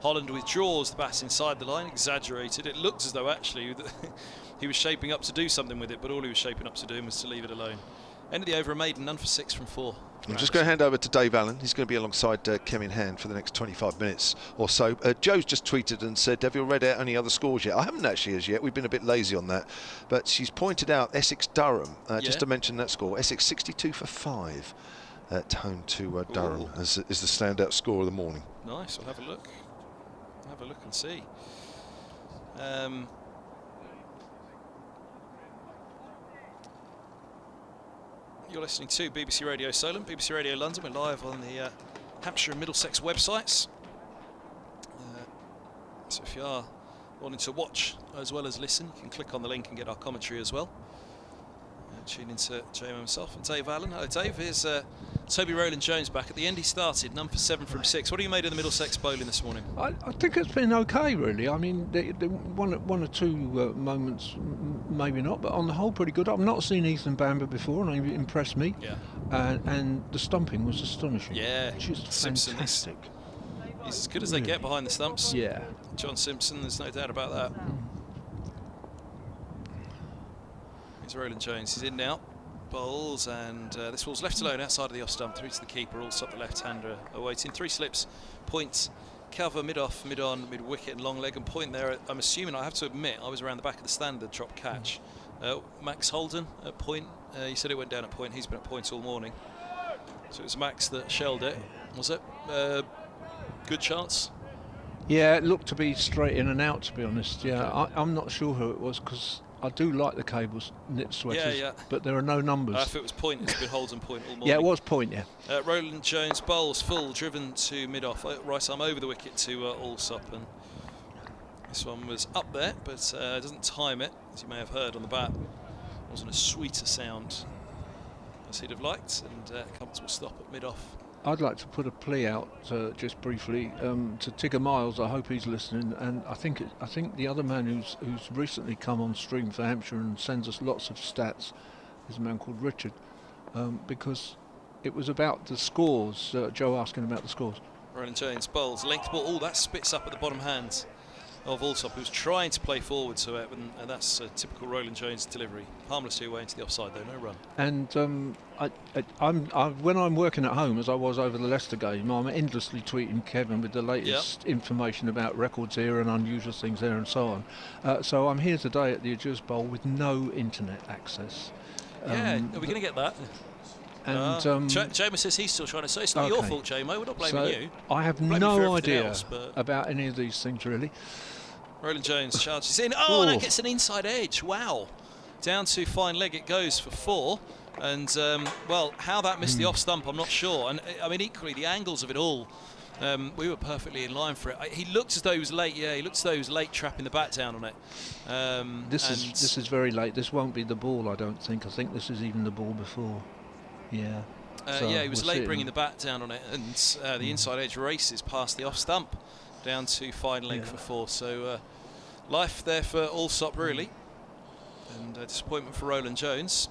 Holland withdraws the bat inside the line, exaggerated. It looks as though actually he was shaping up to do something with it, but all he was shaping up to do was to leave it alone. End of the over, a maiden, none for 6 from 4. I'm just going to hand over to Dave Allen. He's going to be alongside Kevin Hand for the next 25 minutes or so. Joe's just tweeted and said, have you read out any other scores yet? I haven't actually as yet. We've been a bit lazy on that. But she's pointed out Essex-Durham, just to mention that score. Essex 62 for 5 at home to Durham is the standout score of the morning. Nice, we'll have a look. Have a look and see. You're listening to BBC Radio Solent, BBC Radio London. We're live on the Hampshire and Middlesex websites. So if you are wanting to watch as well as listen, you can click on the link and get our commentary as well. Tune into Jamie himself and Dave Allen. Hello Dave, here's Toby Rowland-Jones back. At the end he started, none for 7 from 6. What do you made of the Middlesex bowling this morning? I think it's been okay really. I mean, one or two moments maybe not, but on the whole pretty good. I've not seen Ethan Bamber before and he impressed me. Yeah. And the stumping was astonishing. Yeah. Just Simpson fantastic. He's as good as they get behind the stumps. Yeah. John Simpson, there's no doubt about that. Here's Rowland-Jones, he's in now. Bowls, and this ball's left alone outside of the off stump, through to the keeper, also the left-hander awaiting. 3 slips, point, cover, mid-off, mid-on, mid-wicket, and long leg, and point there. I'm assuming, I have to admit, I was around the back of the stand, the drop catch. Max Holden at point, he said it went down at point, he's been at point all morning. So it was Max that shelled it, was it? Good chance? Yeah, it looked to be straight in and out, to be honest. Yeah, okay. I'm not sure who it was, because I do like the cables knit sweaters, but there are no numbers. If it was point, it's been Holden point all morning. Yeah, it was point, yeah. Rowland-Jones bowls full, driven to mid-off, right arm over the wicket to Alsop, and this one was up there, but doesn't time it, as you may have heard on the bat. Wasn't a sweeter sound as he'd have liked, and comfortable stop at mid-off. I'd like to put a plea out just briefly to Tigger Miles. I hope he's listening, and I think the other man who's recently come on stream for Hampshire and sends us lots of stats is a man called Richard, because it was about the scores. Joe asking about the scores. Rowland-Jones bowls length ball. Oh, that spits up at the bottom hand of Alsop, who's trying to play forward to it, and that's a typical Rowland-Jones delivery. Harmlessly away into the offside though, no run. And when I'm working at home, as I was over the Leicester game, I'm endlessly tweeting Kevin with the latest information about records here and unusual things there and so on. So I'm here today at the Ageas Bowl with no internet access. Yeah, are we going to get that? And Jamo says he's still trying to say it's not your fault, Jamo. We're not blaming you. I have no idea about any of these things, really. Roland Jones charges in. Oh, and that gets an inside edge. Wow. Down to fine leg it goes for 4. And, well, how that missed the off stump, I'm not sure. And, I mean, equally, the angles of it all, we were perfectly in line for it. He looked as though he was late, he looked as though he was late trapping the bat down on it. This is very late. This won't be the ball, I don't think. I think this is even the ball before. Yeah. He was late bringing the bat down on it, and the inside edge races past the off stump down to fine leg for 4. So, life there for Allsop, really. And disappointment for Roland Jones.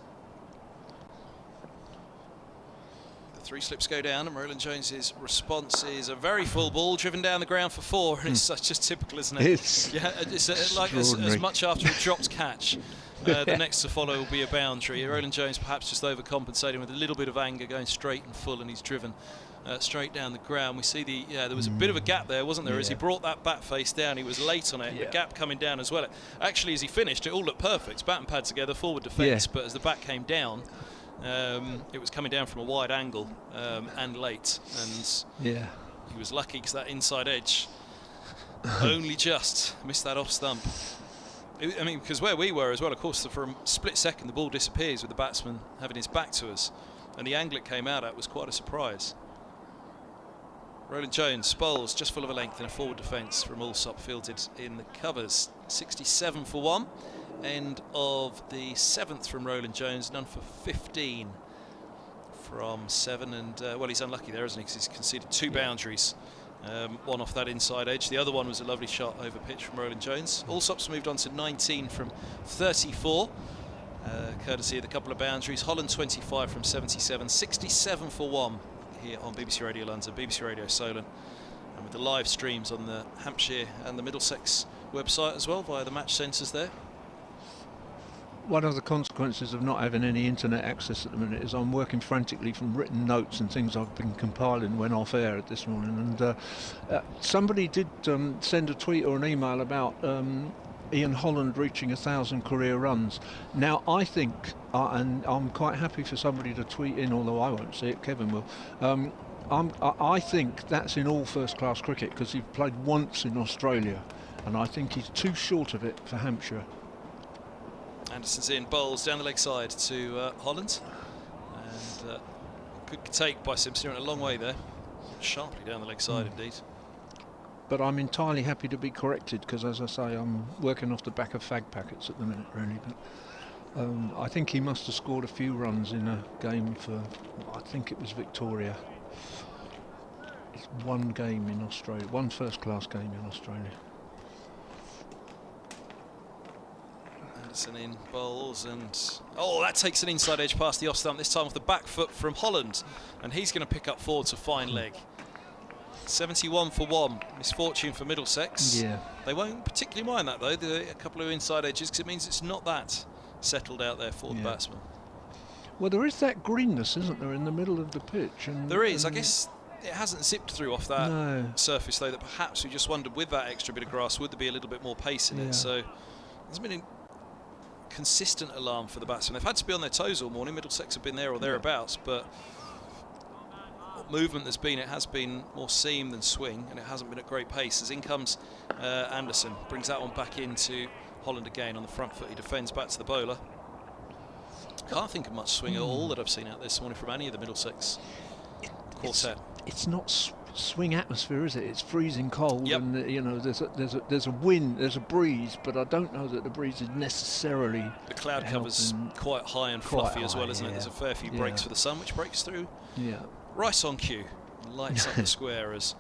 3 slips go down, and Roland Jones's response is a very full ball driven down the ground for 4, and it's such just typical, isn't it? It's like as much after a dropped catch. The next to follow will be a boundary. Roland Jones perhaps just overcompensating with a little bit of anger, going straight and full, and he's driven straight down the ground. We see there was a bit of a gap there, wasn't there? As he brought that bat face down, he was late on it. The gap coming down as well. Actually, as he finished, it all looked perfect. Bat and pad together, forward defence, but as the bat came down, it was coming down from a wide angle and late, and he was lucky because that inside edge only just missed that off stump. I mean, because where we were as well, of course, for a split second the ball disappears with the batsman having his back to us, and the angle it came out at was quite a surprise. Roland Jones bowls just full of a length in a forward defence from Allsop, fielded in the covers. 67 for 1. End of the 7th from Roland Jones, none for 15 from 7, and well, he's unlucky there, isn't he, because he's conceded 2 boundaries, one off that inside edge, the other one was a lovely shot over pitch from Roland Jones. Allsop's moved on to 19 from 34, courtesy of the couple of boundaries. Holland 25 from 77, 67 for 1 here on BBC Radio London, BBC Radio Solent, and with the live streams on the Hampshire and the Middlesex website as well via the match centres there. One of the consequences of not having any internet access at the minute is I'm working frantically from written notes and things I've been compiling when off air this morning, and somebody did send a tweet or an email about Ian Holland reaching 1,000 career runs. Now I think, and I'm quite happy for somebody to tweet in, although I won't see it, Kevin will, I think that's in all first class cricket, because he played once in Australia, and I think he's too short of it for Hampshire. Anderson's in, bowls down the leg side to Holland, and good take by Simpson, a long way there, sharply down the leg side indeed. But I'm entirely happy to be corrected, because as I say, I'm working off the back of fag packets at the minute, really. But I think he must have scored a few runs in a game for, I think it was Victoria. It's one game in Australia, one first class game in Australia. In bowls, and that takes an inside edge past the off stump, this time with the back foot from Holland, and he's going to pick up 4 to fine leg. 71 for 1, misfortune for Middlesex. They won't particularly mind that though, a couple of inside edges, because it means it's not that settled out there for the batsman. Well, there is that greenness, isn't there, in the middle of the pitch? And there is. I guess it hasn't zipped through off that surface though, that perhaps we just wondered with that extra bit of grass would there be a little bit more pace in it. So there's been consistent alarm for the batsmen. They've had to be on their toes all morning. Middlesex have been there or thereabouts, but what movement there's been, it has been more seam than swing, and it hasn't been at great pace. As in comes Anderson, brings that one back into Holland again on the front foot. He defends back to the bowler. Can't think of much swing at all that I've seen out this morning from any of the Middlesex quartet. It's not swing atmosphere, is it? It's freezing cold, and you know there's a wind, there's a breeze, but I don't know that the breeze is necessarily. The cloud cover's quite high and fluffy as well, isn't it? There's a fair few breaks for the sun, which breaks through. Right on cue, lights up the square as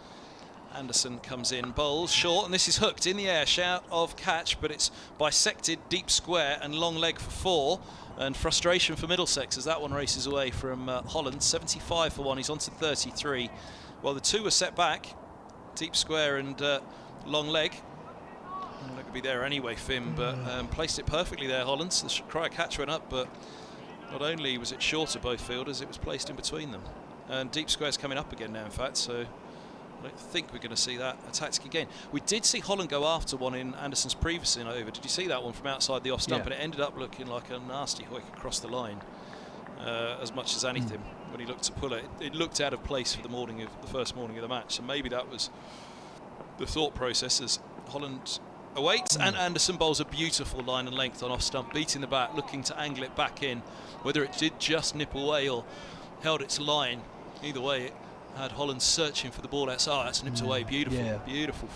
Anderson comes in, bowls short, and this is hooked in the air, shout of catch, but it's bisected, deep square and long leg for 4, and frustration for Middlesex as that one races away from Holland. 75 for 1, he's on to 33. Well, the 2 were set back, deep square and long leg. That could be there anyway, Finn, but placed it perfectly there, Holland. So the cry catch went up, but not only was it short of both fielders, it was placed in between them. And deep square's coming up again now, in fact, so I don't think we're going to see that tactic again. We did see Holland go after one in Anderson's previous in over. Did you see that one from outside the off stump? And it ended up looking like a nasty hook across the line. as much as anything. When he looked to pull it, it looked out of place for the first morning of the match, so maybe that was the thought process as Holland awaits. And Anderson bowls a beautiful line and length on off stump, beating the bat, looking to angle it back in. Whether it did just nip away or held its line, either way it had Holland searching for the ball outside. Oh, that's nipped away. Beautiful, beautiful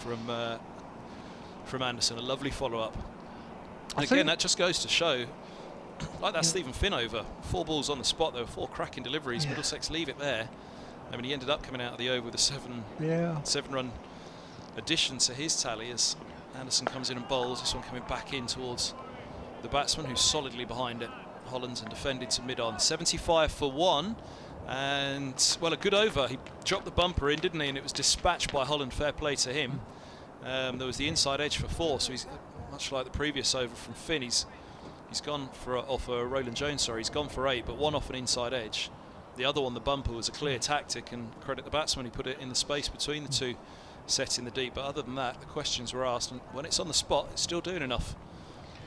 from Anderson. A lovely follow-up. And again, that just goes to show, like that Stephen Finn over, 4 balls on the spot. There were 4 cracking deliveries. Middlesex leave it there. I mean, he ended up coming out of the over with a 7-run addition to his tally as Anderson comes in and bowls. This one coming back in towards the batsman, who's solidly behind it. Hollands and defended to mid-on. 75 for 1. And, well, a good over. He dropped the bumper in, didn't he? And it was dispatched by Holland. Fair play to him. There was the inside edge for 4, so he's much like the previous over from Finn. He's gone for Roland Jones. Sorry, he's gone for 8, but 1 off an inside edge. The other one, the bumper, was a clear tactic, and credit the batsman. He put it in the space between the 2, set in the deep. But other than that, the questions were asked, and when it's on the spot, it's still doing enough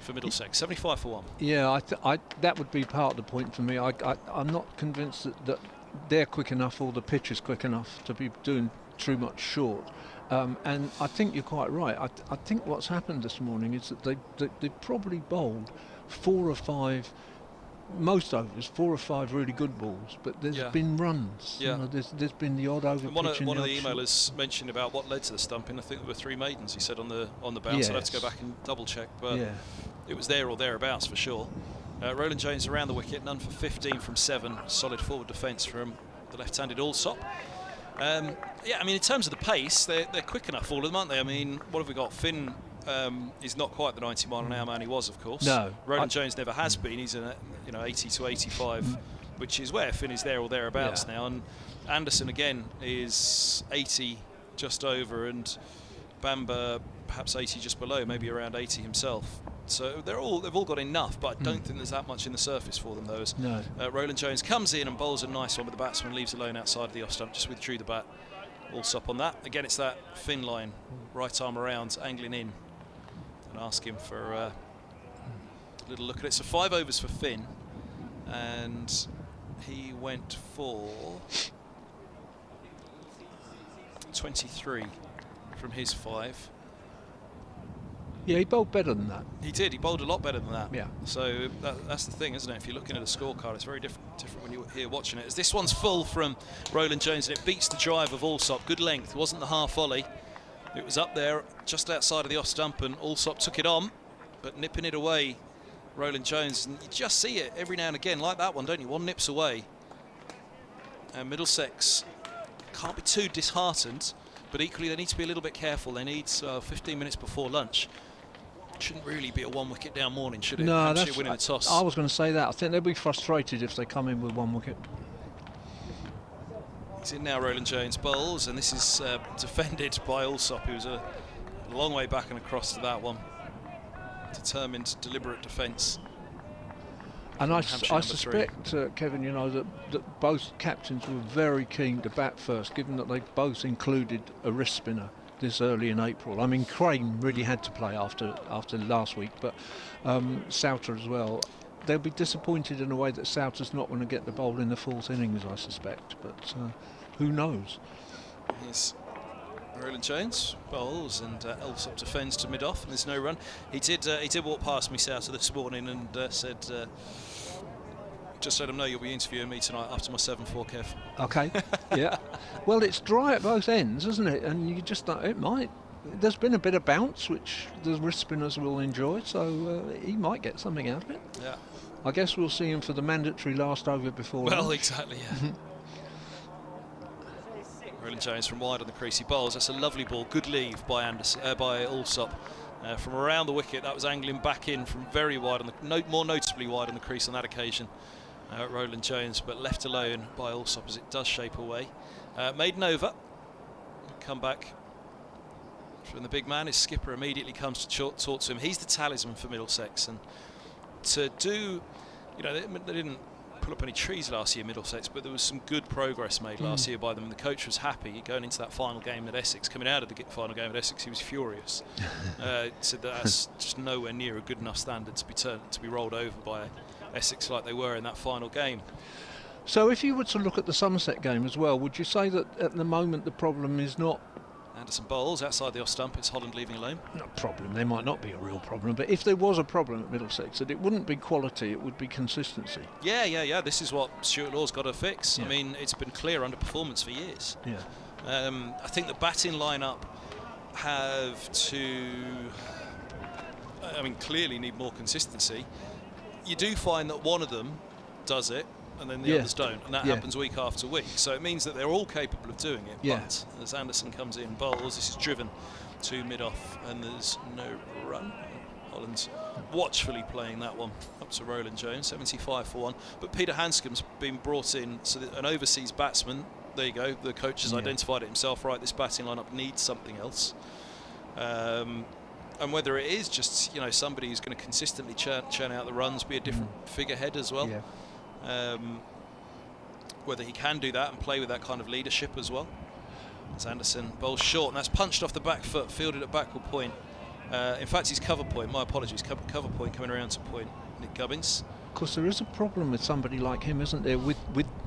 for Middlesex. 75 for 1. Yeah, that would be part of the point for me. I'm not convinced that they're quick enough or the pitch is quick enough to be doing too much short. And I think you're quite right. I think what's happened this morning is that they probably bowled 4 or 5, most overs, 4 or 5 really good balls, but there's been runs. You know, there's been the odd over. One of the emailers mentioned about what led to the stumping. I think there were 3 maidens, he said, on the bounce. Yes. I'd have to go back and double check, but it was there or thereabouts for sure. Roland Jones around the wicket, none for 15 from 7. Solid forward defence from the left-handed Allsop. Yeah, I mean, in terms of the pace, they're quick enough, all of them, aren't they? I mean, what have we got? Finn is not quite the 90-mile-an-hour man he was, of course. No. Roland Jones never has been. He's 80 to 85, which is where Finn is there or thereabouts now. And Anderson, again, is 80 just over, and Bamber perhaps 80 just below, maybe around 80 himself. So they've all got enough, but I don't think there's that much in the surface for them, though. As Roland Jones comes in and bowls a nice one, but the batsman leaves alone outside of the off stump, just withdrew the bat. Allsop on that. Again, it's that Finn line, right arm around, angling in, and ask him for a little look at it. So 5 overs for Finn, and he went for 23 from his 5. Yeah, he bowled better than that. He did. He bowled a lot better than that. Yeah. So that's the thing, isn't it? If you're looking at a scorecard, it's very different when you're here watching it. As this one's full from Roland Jones, and it beats the drive of Allsop. Good length. It wasn't the half volley. It was up there, just outside of the off stump, and Allsop took it on, but nipping it away, Roland Jones. And you just see it every now and again, like that one, don't you? One nips away. And Middlesex can't be too disheartened, but equally they need to be a little bit careful. They need 15 minutes before lunch. Shouldn't really be a 1-wicket down morning, should it? No, Hampshire winning the toss. I was going to say that. I think they'll be frustrated if they come in with 1 wicket. He's in now, Roland Jones bowls, and this is defended by Allsop, who's a long way back and across to that one. Determined, deliberate defence. And I suspect, Kevin, you know, that both captains were very keen to bat first, given that they both included a wrist spinner this early in April. I mean, Crane really had to play after last week, but Souter as well. They'll be disappointed in a way that Souter's not going to get the bowl in the 4th innings, I suspect, but who knows? Here's Roland Jones bowls, and Allsop defends to mid-off, and there's no run. He did walk past me, Souter, this morning, and said, just let him know you'll be interviewing me tonight after my 7-4, Kev. Okay, yeah. Well, it's dry at both ends, isn't it? And you just it might. There's been a bit of bounce, which the wrist spinners will enjoy, so he might get something out of it. Yeah. I guess we'll see him for the mandatory last over before. Well, exactly, yeah. Roland Jones from wide on the crease, he bowls. That's a lovely ball. Good leave by Allsop. From around the wicket, that was angling back in from very wide, more noticeably wide on the crease on that occasion. Roland Jones, but left alone by Allsop as it does shape away. Maiden over. Come back from the big man. His skipper immediately comes to talk to him. He's the talisman for Middlesex, and to do, you know, they didn't pull up any trees last year, Middlesex, but there was some good progress made last year by them, and the coach was happy going into that final game at Essex. Coming out of the final game at Essex, he was furious. Said that's just nowhere near a good enough standard to be rolled over by Essex like they were in that final game. So if you were to look at the Somerset game as well, would you say that at the moment the problem is not... Anderson bowls outside the off stump. It's Holland leaving alone. Not problem, there might not be a real problem, but if there was a problem at Middlesex, that it wouldn't be quality, it would be consistency. Yeah. This is what Stuart Law's got to fix. Yeah. I mean, it's been clear underperformance for years. Yeah. I think the batting lineup have to, clearly need more consistency. You do find that one of them does it and then the others don't, and that happens week after week. So it means that they're all capable of doing it. Yeah. But as Anderson comes in, bowls, this is driven to mid-off, and there's no run. Holland's watchfully playing that one up to Roland Jones, 75 for 1. But Peter Hanscom's been brought in, so that an overseas batsman. There you go. The coach has identified it himself. Right, this batting lineup needs something else. And whether it is just somebody who's going to consistently churn out the runs, be a different figurehead as well. Yeah. Whether he can do that and play with that kind of leadership as well. As Anderson bowls short, and that's punched off the back foot, fielded at backward point. In fact, he's cover point. My apologies. Cover point coming around to point. Nick Gubbins. Of course, there is a problem with somebody like him, isn't there? With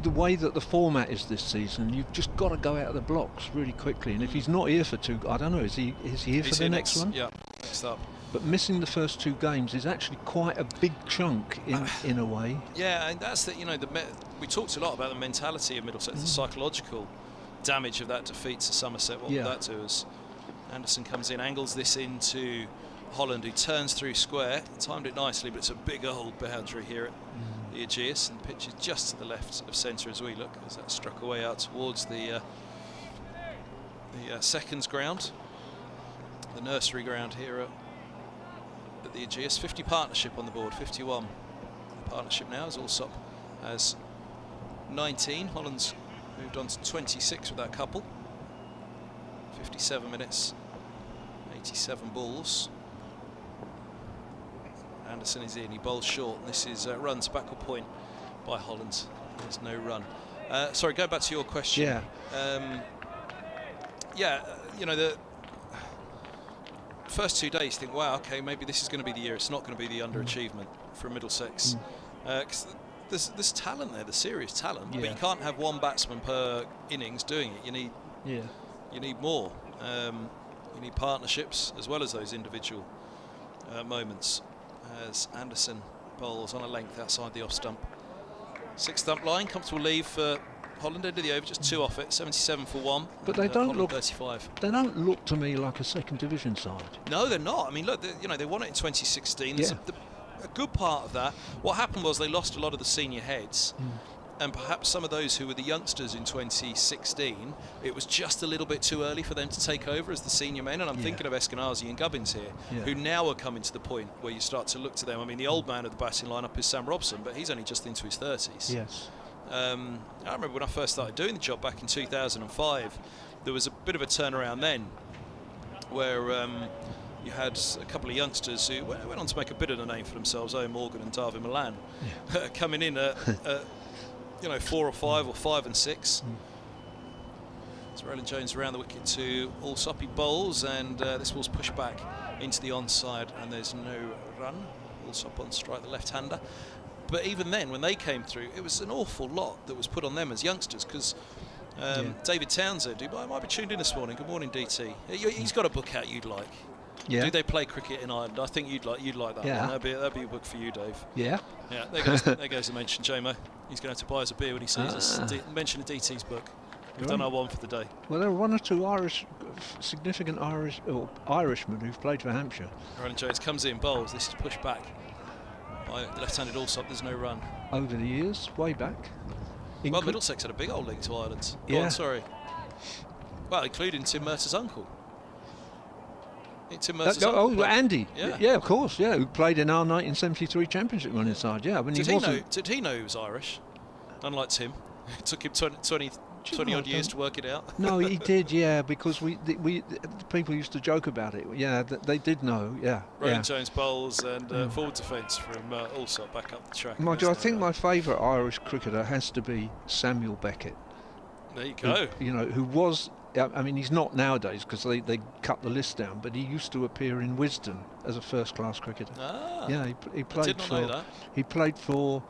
the way that the format is this season, you've just got to go out of the blocks really quickly. And if he's not here for two, I don't know, is he here for the next one? Yeah, next up. But missing the first 2 games is actually quite a big chunk in a way. Yeah, and that's we talked a lot about the mentality of Middlesex, the psychological damage of that defeat to Somerset. What would that do? As Anderson comes in, angles this into Holland, who turns through square, timed it nicely, but it's a big old boundary here at the Ageas, and the pitch is just to the left of centre as we look, as that struck away out towards the seconds ground, the nursery ground here at the Ageas. 50 partnership on the board, 51 partnership now, as Allsop has 19. Holland's moved on to 26 with that couple. 57 minutes, 87 balls. Anderson is in, he bowls short, and this is runs backward point by Holland. There's no run. Sorry, go back to your question. The first 2 days you think, wow, okay, maybe this is going to be the year. It's not going to be the underachievement from Middlesex. Because there's talent there, there's serious talent, but you can't have one batsman per innings doing it. You need more. You need partnerships as well as those individual moments. As Anderson bowls on a length outside the off stump. 6th stump line, comfortable leave for Holland, end of the over, just 2 off it, 77 for 1. But they don't Holland look 35. They don't look to me like a second division side. No, they're not. I mean, look, they won it in 2016. There's a good part of that. What happened was they lost a lot of the senior heads. And perhaps some of those who were the youngsters in 2016, it was just a little bit too early for them to take over as the senior men. And I'm thinking of Eskenazi and Gubbins here, who now are coming to the point where you start to look to them. I mean, the old man of the batting lineup is Sam Robson, but he's only just into his 30s. Yes. I remember when I first started doing the job back in 2005, there was a bit of a turnaround then, where you had a couple of youngsters who went on to make a bit of a name for themselves, Owen Morgan and Darvin Milan, coming in at 4 or 5 or 5 and 6. So Roland Jones around the wicket to Allsop, he bowls, and this ball's pushed back into the onside, and there's no run. Allsop on strike, the left-hander. But even then, when they came through, it was an awful lot that was put on them as youngsters, because David Townsend, who might be tuned in this morning. Good morning, DT. He's got a book out you'd like. Yeah. Do they play cricket in Ireland? I think you'd like that one. That'd be a book for you, Dave. Yeah. Yeah. There goes the mention, JMO. He's going to have to buy us a beer when he sees us. Mention of DT's book. We've done our one for the day. Well, there are 1 or 2 significant Irishmen who've played for Hampshire. Roland Jones comes in, bowls. This is pushed back by the left-handed Allsop. There's no run. Over the years, way back. Well, Middlesex had a big old link to Ireland. Yeah. Go on, sorry. Well, including Tim Mercer's uncle. Tim Mercer's uncle. Andy. Yeah. Yeah, of course. Yeah, who played in our 1973 Championship running side. Yeah, when Did he know he was Irish? Unlike Tim. It took him 20 odd years to work it out. No, he did, because the people used to joke about it. Yeah, they did know. Yeah. Roland Jones bowls and forward defence from Allsop back up the track. Mind you, I think my favourite Irish cricketer has to be Samuel Beckett. There you go. Who was, I mean, he's not nowadays because they cut the list down, but he used to appear in Wisden as a first-class cricketer. Yeah, he played did not know that. He played for,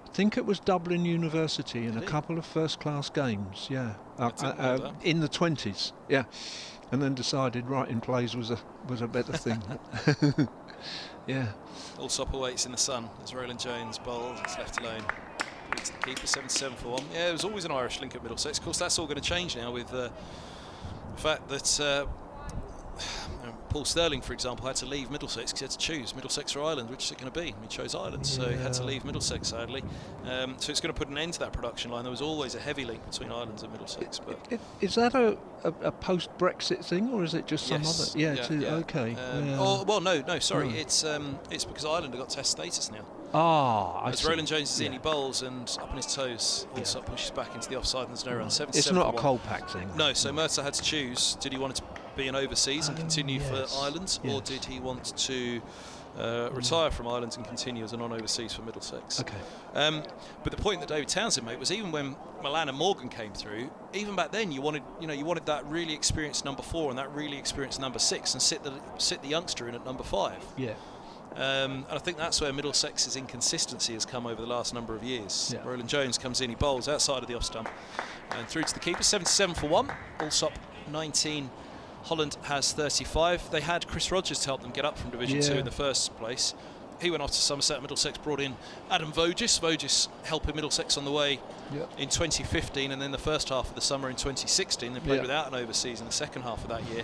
I think it was Dublin University in a couple of first-class games. Yeah, in the 20s. Yeah, and then decided writing plays was a better thing. Yeah. Allsop awaits in the sun as Roland Jones bowls. It's left alone. It's the keeper, 7-7 for 1. Yeah, there was always an Irish link at Middlesex. Of course, that's all going to change now with the fact that Paul Sterling, for example, had to leave Middlesex because he had to choose Middlesex or Ireland. Which is it going to be? And he chose Ireland, so he had to leave Middlesex, sadly. So it's going to put an end to that production line. There was always a heavy link between Ireland and Middlesex. But is that a post-Brexit thing, or is it just some other? Yeah. Okay. Well, no, sorry. It's because Ireland have got Test status now. As Roland Jones is in, he bowls and up on his toes, also pushes back into the offside and there's no run. 7-7. It's not a cold pack thing. No, so Mercer had to choose. Did he want to be an overseas and continue for Ireland, or did he want to retire from Ireland and continue as a non-overseas for Middlesex? Okay. But the point that David Townsend made was even when Milan and Morgan came through, even back then you wanted that really experienced number 4 and that really experienced number 6 and sit the youngster in at number 5. Yeah. And I think that's where Middlesex's inconsistency has come over the last number of years. Roland Jones comes in, he bowls outside of the off stump and through to the keeper. 7-7 for 1. Allsop 19. Holland has 35. They had Chris Rogers to help them get up from Division 2 in the first place. He went off to Somerset. Middlesex brought in Adam Voges. Voges helping Middlesex on the way in 2015, and then the first half of the summer in 2016. They played without an overseas in the second half of that year.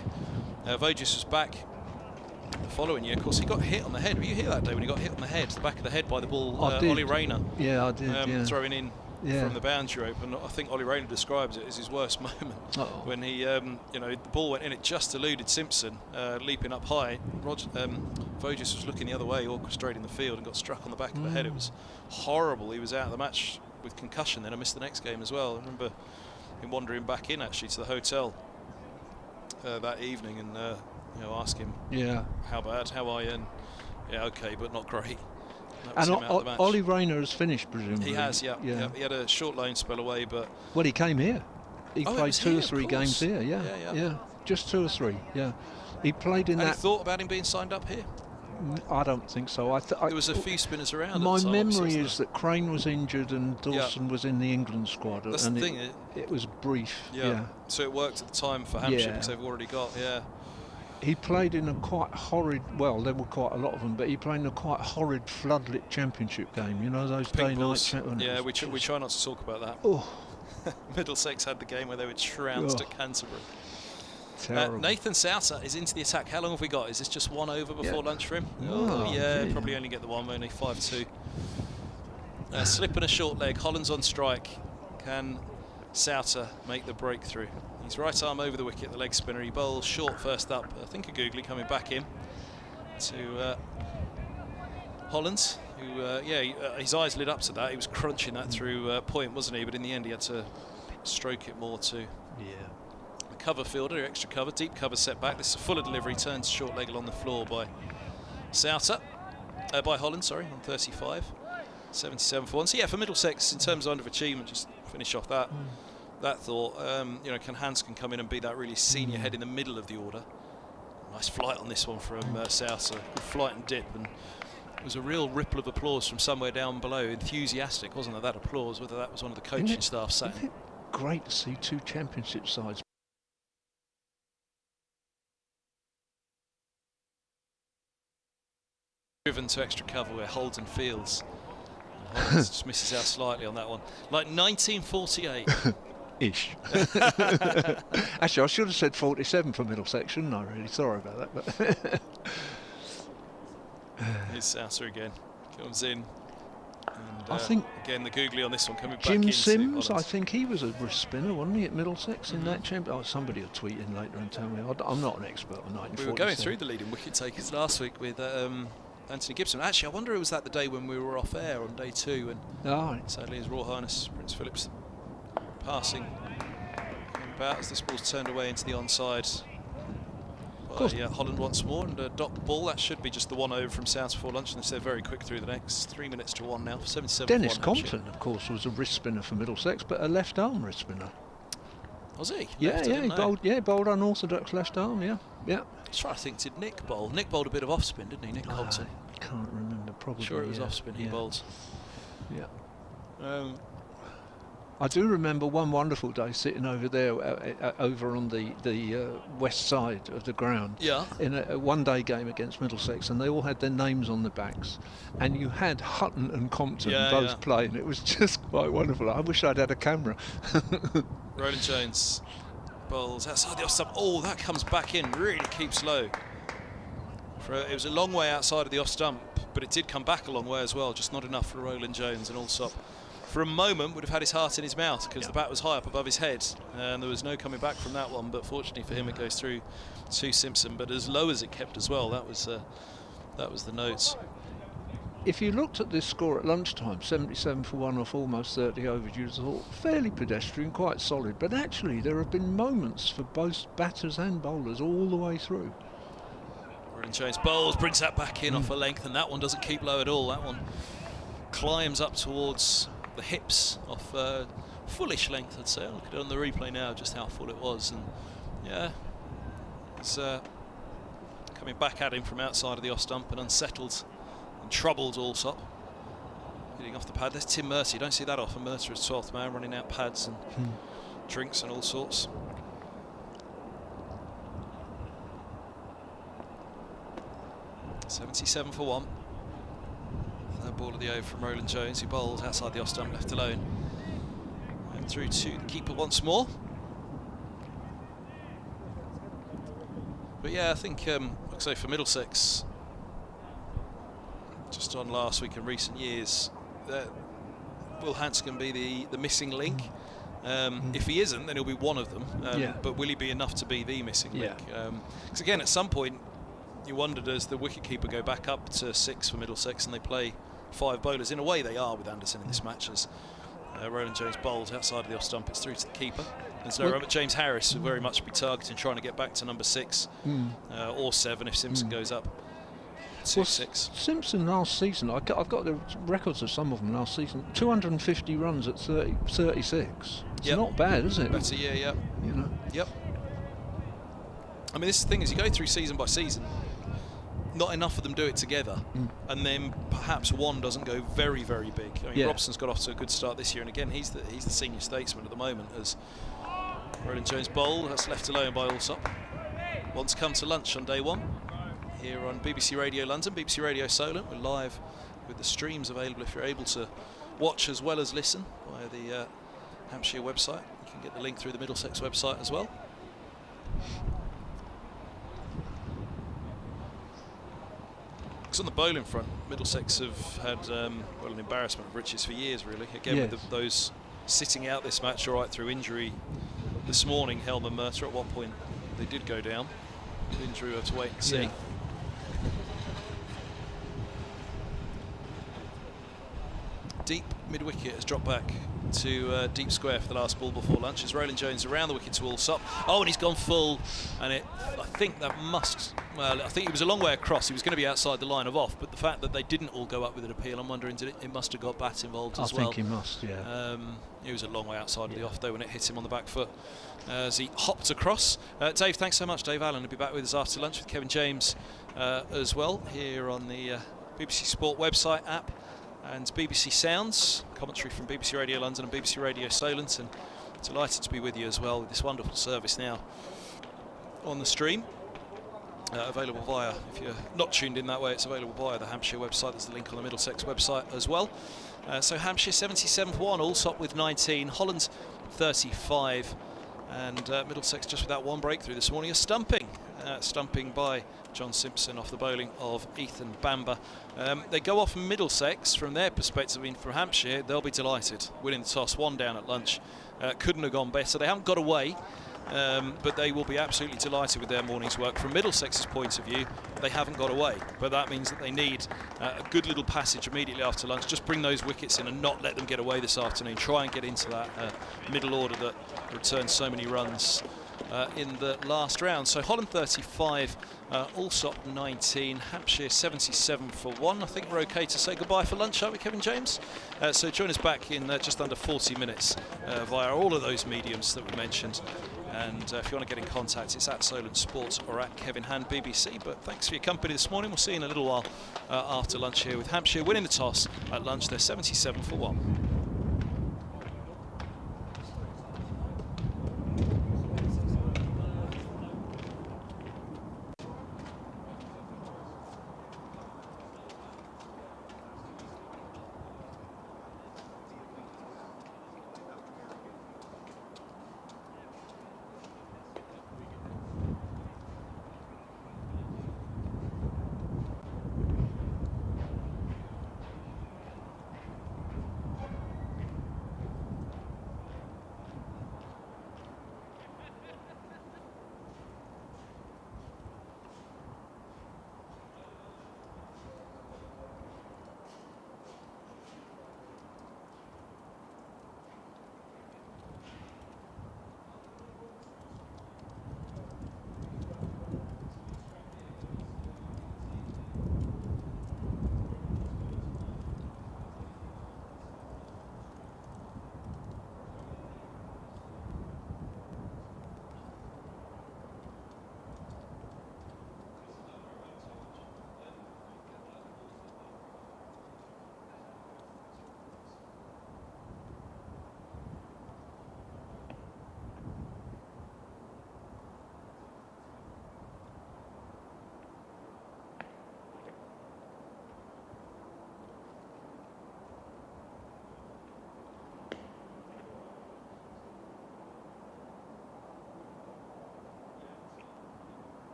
Voges was back the following year. Of course, he got hit on the head. Were you here that day when he got hit on the head, the back of the head by the ball? Ollie Rayner. Yeah, I did. Throwing in from the boundary rope, and I think Ollie Rayner describes it as his worst moment when he, the ball went in, it just eluded Simpson, leaping up high. Voges was looking the other way, orchestrating the field, and got struck on the back of the head. It was horrible. He was out of the match with concussion. Then I missed the next game as well. I remember him wandering back in actually to the hotel that evening and ask him, how bad, how are you? And okay, but not great. And Ollie Rayner has finished, presumably. He has, yeah. He had a short loan spell away, but he came here. He played 2 or 3 games here. Yeah, just 2 or 3. Yeah, he played in that. Any thought about him being signed up here? I don't think so. There was a few spinners around. My memory is that Crane was injured and Dawson was in the England squad. That's and the thing. It was brief. Yeah. So it worked at the time for Hampshire because they've already got. He played in a quite horrid, well, there were quite a lot of them, but he played in a quite horrid floodlit championship game. You know, those day-night championships. Yeah, we try not to talk about that. Oh. Middlesex had the game where they were trounced at Canterbury. Terrible. Nathan Souter is into the attack. How long have we got? Is this just 1 over before lunch for him? Probably only get the 1, only 5-2. Slip and a short leg. Holland's on strike. Can Souter make the breakthrough? His right arm over the wicket, the leg spinner. He bowls short first up. I think a googly coming back in to Holland, who, his eyes lit up to that. He was crunching that through point, wasn't he? But in the end, he had to stroke it more to the cover fielder, extra cover, deep cover set back. This is a fuller delivery, turns short leg along the floor by Souter, by Holland, sorry, on 35. 77 for 1. So, for Middlesex, in terms of underachievement, just finish off that. That thought, can Hanscom come in and be that really senior head in the middle of the order? Nice flight on this one from Souter. Good flight and dip, and it was a real ripple of applause from somewhere down below. Enthusiastic, wasn't there, that applause? Whether that was one of the coaching staff sat. Isn't it great to see 2 championship sides driven to extra cover where Holden fields? Holland just misses out slightly on that one. Like 1948. Ish. Actually, I should have said 47 for Middlesex, shouldn't I? Really sorry about that. But here's Souter again. Comes in. And, I think again the googly on this one coming back Jim in. Sims, I think he was a wrist spinner, wasn't he, at Middlesex in that champion? Oh, somebody will tweet in later and tell me. I'm not an expert on 1947. We were going through the leading wicket takers last week with Anthony Gibson. Actually, I wonder, was that the day when we were off air on day 2? And sadly, His Royal Highness Prince Philip's passing came about as this ball's turned away into the onside. Holland once more, and a dot ball. That should be just the 1 over from South before lunch, and they're very quick through the next 3 minutes to 1 now. 77. Dennis Compton, of course, was a wrist spinner for Middlesex, but a left arm wrist spinner. Was he? Yeah, Left, I yeah, didn't he know. bowled. Yeah, bowled unorthodox left arm. Yeah, yeah. I was trying to think, did Nick bowl? Nick bowled a bit of off spin, didn't he? Nick Colton. Can't remember. Probably. Sure, it was off spin he bowled. Yeah. I do remember one wonderful day sitting over there, over on the west side of the ground, in a one-day game against Middlesex, and they all had their names on the backs, and you had Hutton and Compton both playing. It was just quite wonderful. I wish I'd had a camera. Roland Jones bowls outside the off stump. Oh, that comes back in, really keeps low. It was a long way outside of the off stump, but it did come back a long way as well, just not enough for Roland Jones, and Allsop for a moment would have had his heart in his mouth because the bat was high up above his head and there was no coming back from that one, but fortunately for him it goes through to Simpson, but as low as it kept as well. That was the notes. If you looked at this score at lunchtime, 77 for 1 off almost 30 overs, you'd have thought fairly pedestrian, quite solid, but actually there have been moments for both batters and bowlers all the way through. Roland Jones bowls, brings that back in off a length, and that one doesn't keep low at all. That one climbs up towards the hips off fullish length, I'd say. Look at it on the replay now, just how full it was, and yeah, it's coming back at him from outside of the off stump, and unsettled and troubled Allsop. Hitting off the pad. There's Tim Mercer. You don't see that often. Mercer is 12th man, running out pads and drinks and all sorts. .77 for 1. Third ball of the over from Roland Jones, who bowls outside the off stump, left alone. And through to the keeper once more. But yeah, I think, like I say, for Middlesex, just on last week and recent years, will Hanscom be the missing link? If he isn't, then he'll be one of them. But will he be enough to be the missing link? Because again, at some point, you wondered, as the wicketkeeper go back up to 6 for Middlesex and they play 5 bowlers. In a way they are with Anderson in this match, as Roland Jones bowls outside of the off stump. It's through to the keeper. There's no Robert James Harris will very much be targeting trying to get back to number 6 or 7 if Simpson goes up to 6. Simpson last season, I've got the records of some of them last season, 250 runs at 36. It's not bad, is it? That's a year, You know. Yep. I mean, this is the thing, is you go through season by season, not enough of them do it together, and then perhaps one doesn't go very, very big. I mean, Robson's got off to a good start this year, and again, he's the senior statesman at the moment, as Roland Jones bowled. That's left alone by Allsop. Wants to come to lunch on day 1 here on BBC Radio London, BBC Radio Solent. We're live with the streams available if you're able to watch as well as listen via the Hampshire website. You can get the link through the Middlesex website as well. Because on the bowling front, Middlesex have had an embarrassment of riches for years, really. Again, with those sitting out this match right through injury this morning. Helm and Mercer, at one point they did go down. The injury, we have to wait and see. Deep mid-wicket has dropped back to deep square for the last ball before lunch, as Roland Jones around the wicket to Allsop. Oh, and he's gone full, and I think that must, well, I think it was a long way across. He was going to be outside the line of off, but the fact that they didn't all go up with an appeal, I'm wondering, it must have got bat involved as well. I think he must, He was a long way outside of the off, though, when it hit him on the back foot as he hopped across. Dave, thanks so much. Dave Allen will be back with us after lunch with Kevin James as well, here on the BBC Sport website app and BBC Sounds, commentary from BBC Radio London and BBC Radio Solent, and delighted to be with you as well with this wonderful service now on the stream. Available via, if you're not tuned in that way, it's available via the Hampshire website. There's the link on the Middlesex website as well. So Hampshire 77 for 1, Allsop with 19, Holland 35, and Middlesex just without one breakthrough this morning. A stumping by John Simpson off the bowling of Ethan Bamber. They go off Middlesex from their perspective. I mean, from Hampshire, they'll be delighted. Winning the toss, 1 down at lunch. Couldn't have gone better. They haven't got away, but they will be absolutely delighted with their morning's work. From Middlesex's point of view, they haven't got away, but that means that they need a good little passage immediately after lunch. Just bring those wickets in and not let them get away this afternoon. Try and get into that middle order that returned so many runs in the last round. So Holland 35, Allsop 19, Hampshire 77 for 1. I think we're okay to say goodbye for lunch, aren't we, Kevin James? So join us back in just under 40 minutes via all of those mediums that we mentioned. And if you want to get in contact, it's at Solent Sports or at Kevin Hand BBC. But thanks for your company this morning. We'll see you in a little while after lunch here with Hampshire winning the toss at lunch. They're 77 for 1.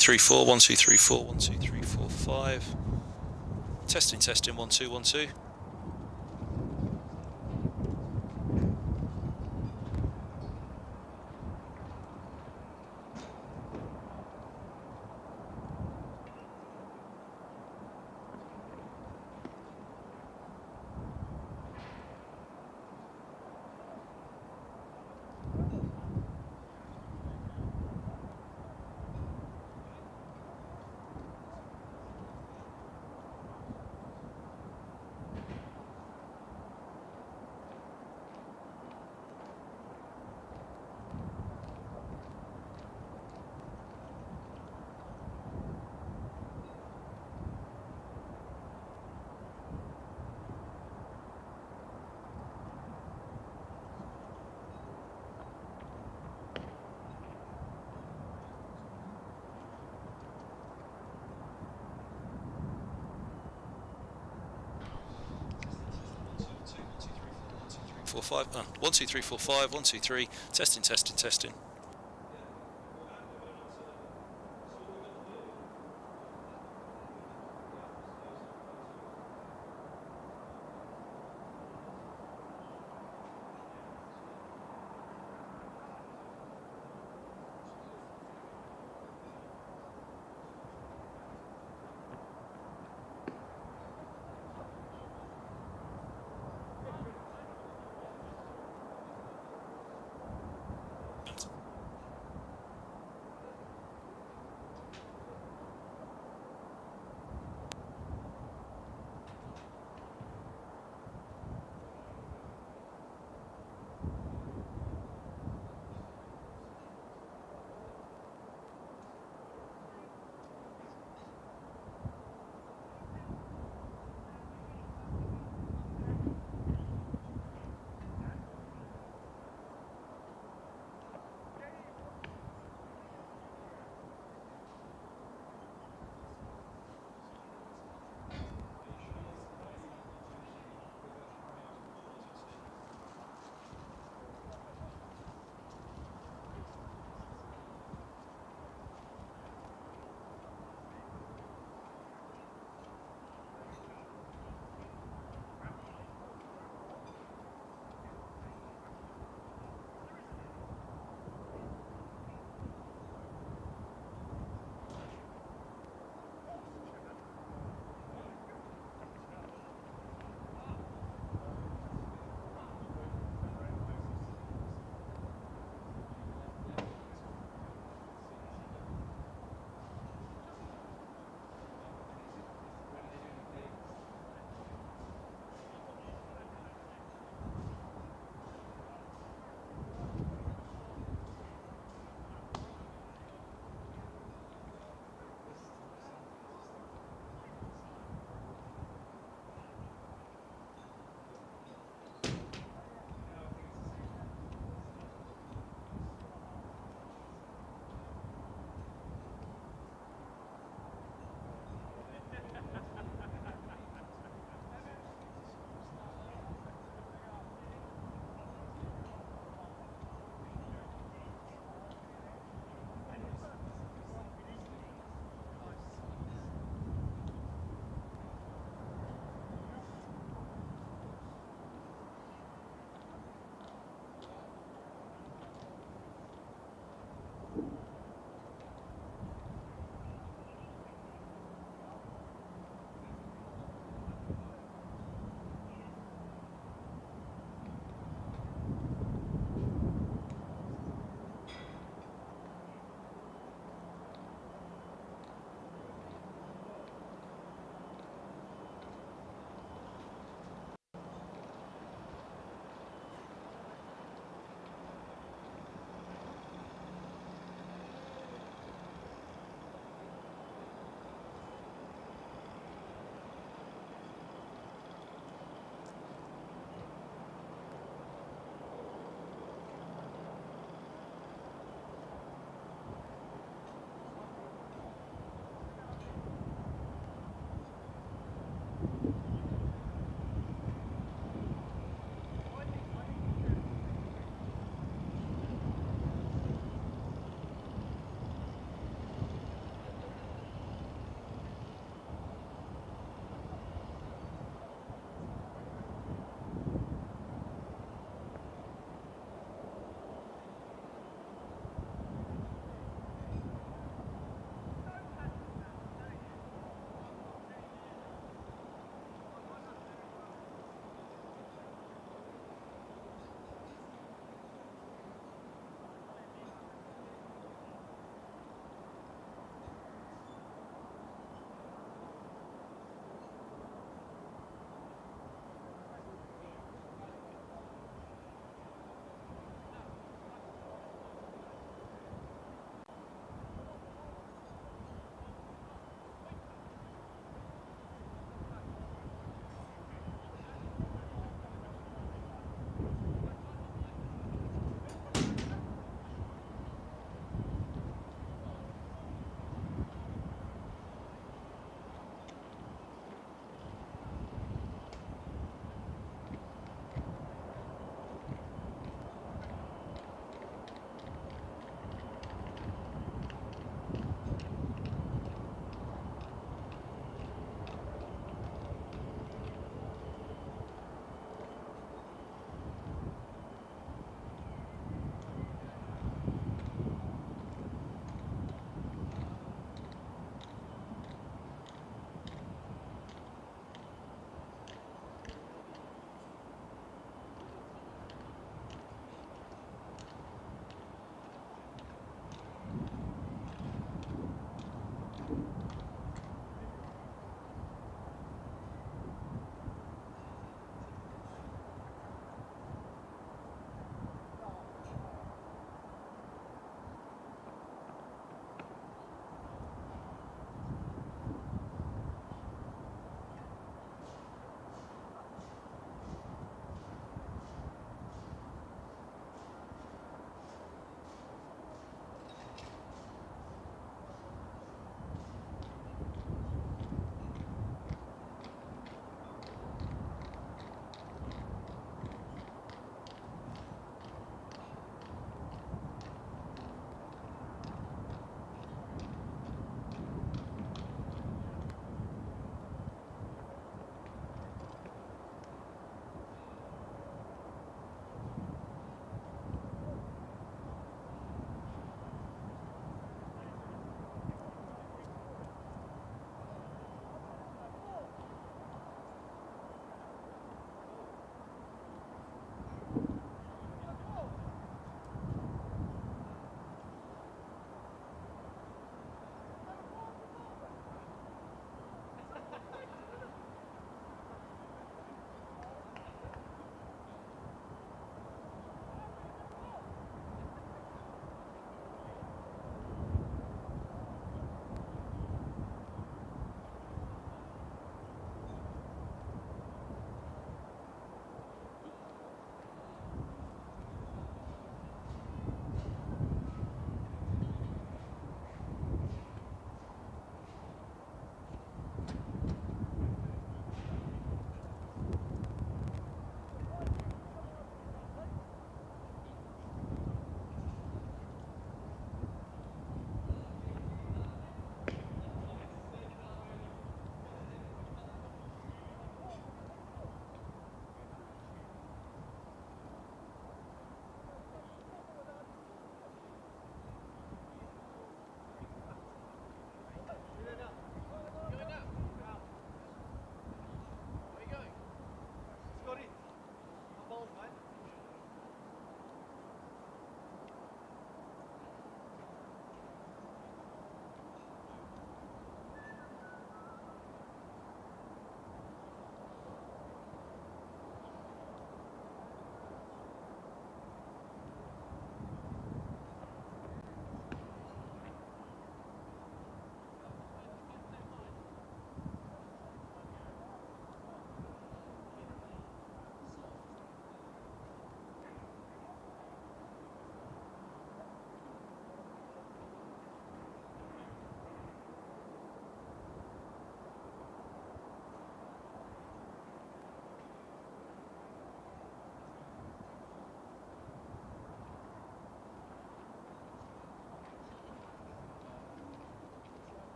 3 4 1 2 3 4 1 2 3 4 5. Testing 1 2 1 2. Four, 5. 1 2 3 4 5 1 2 3. Testing.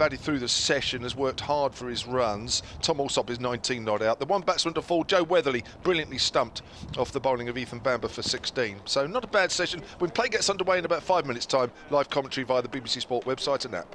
batted through the session, has worked hard for his runs. Tom Alsop is 19 not out. The one batsman to fall, Joe Weatherly, brilliantly stumped off the bowling of Ethan Bamber for 16. So not a bad session. When play gets underway in about 5 minutes' time, live commentary via the BBC Sport website and app.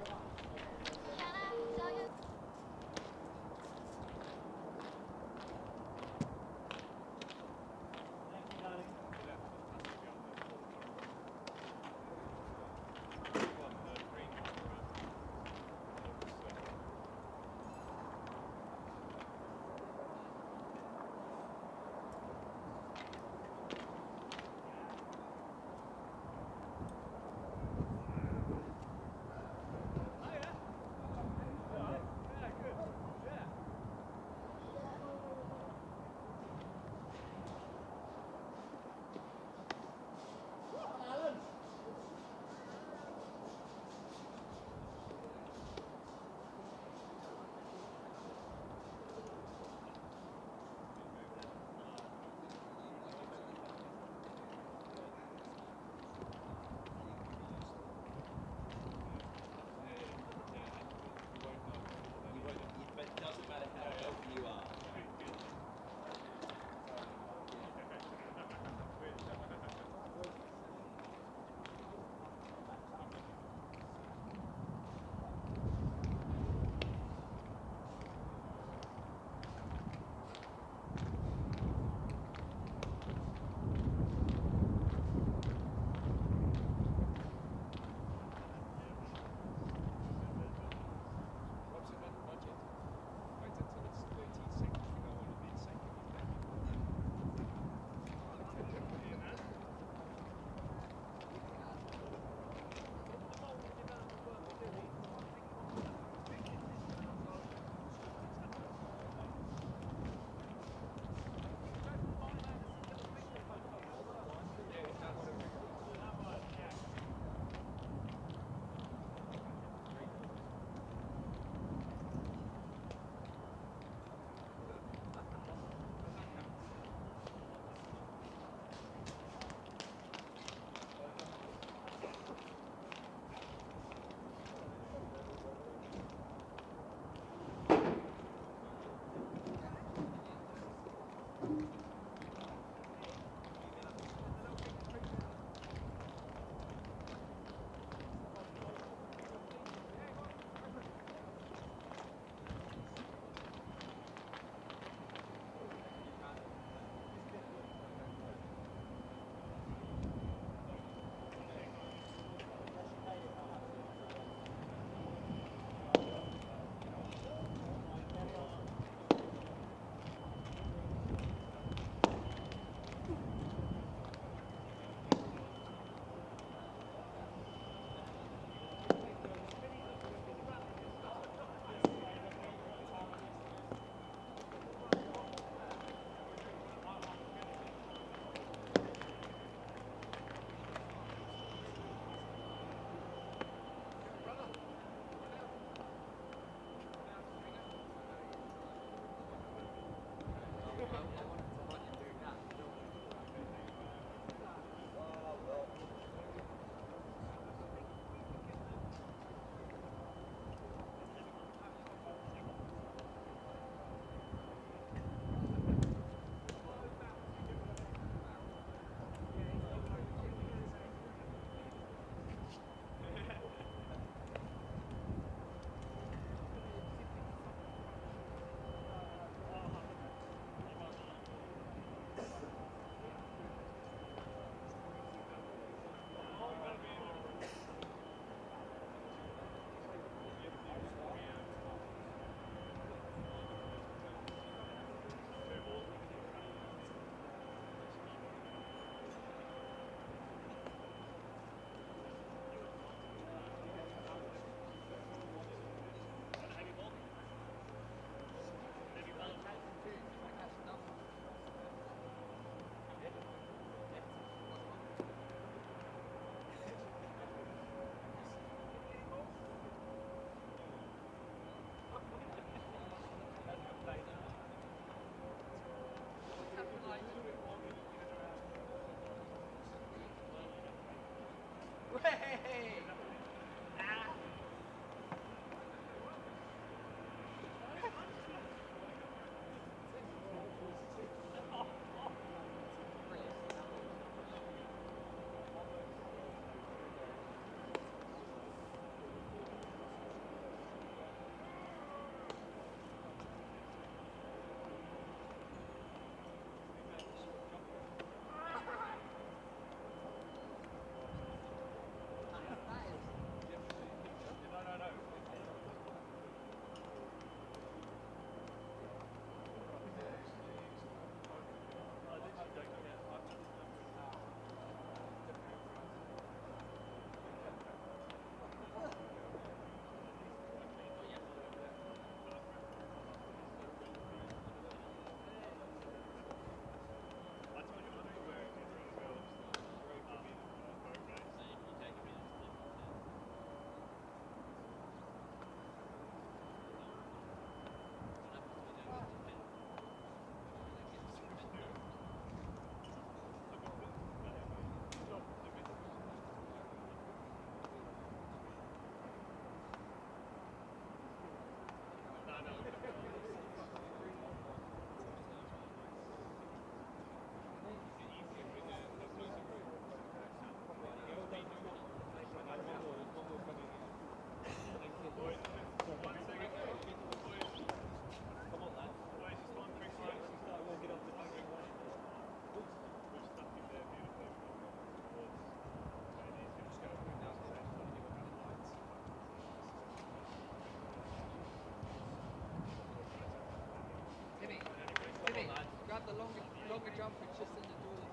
longer jumper just in the door.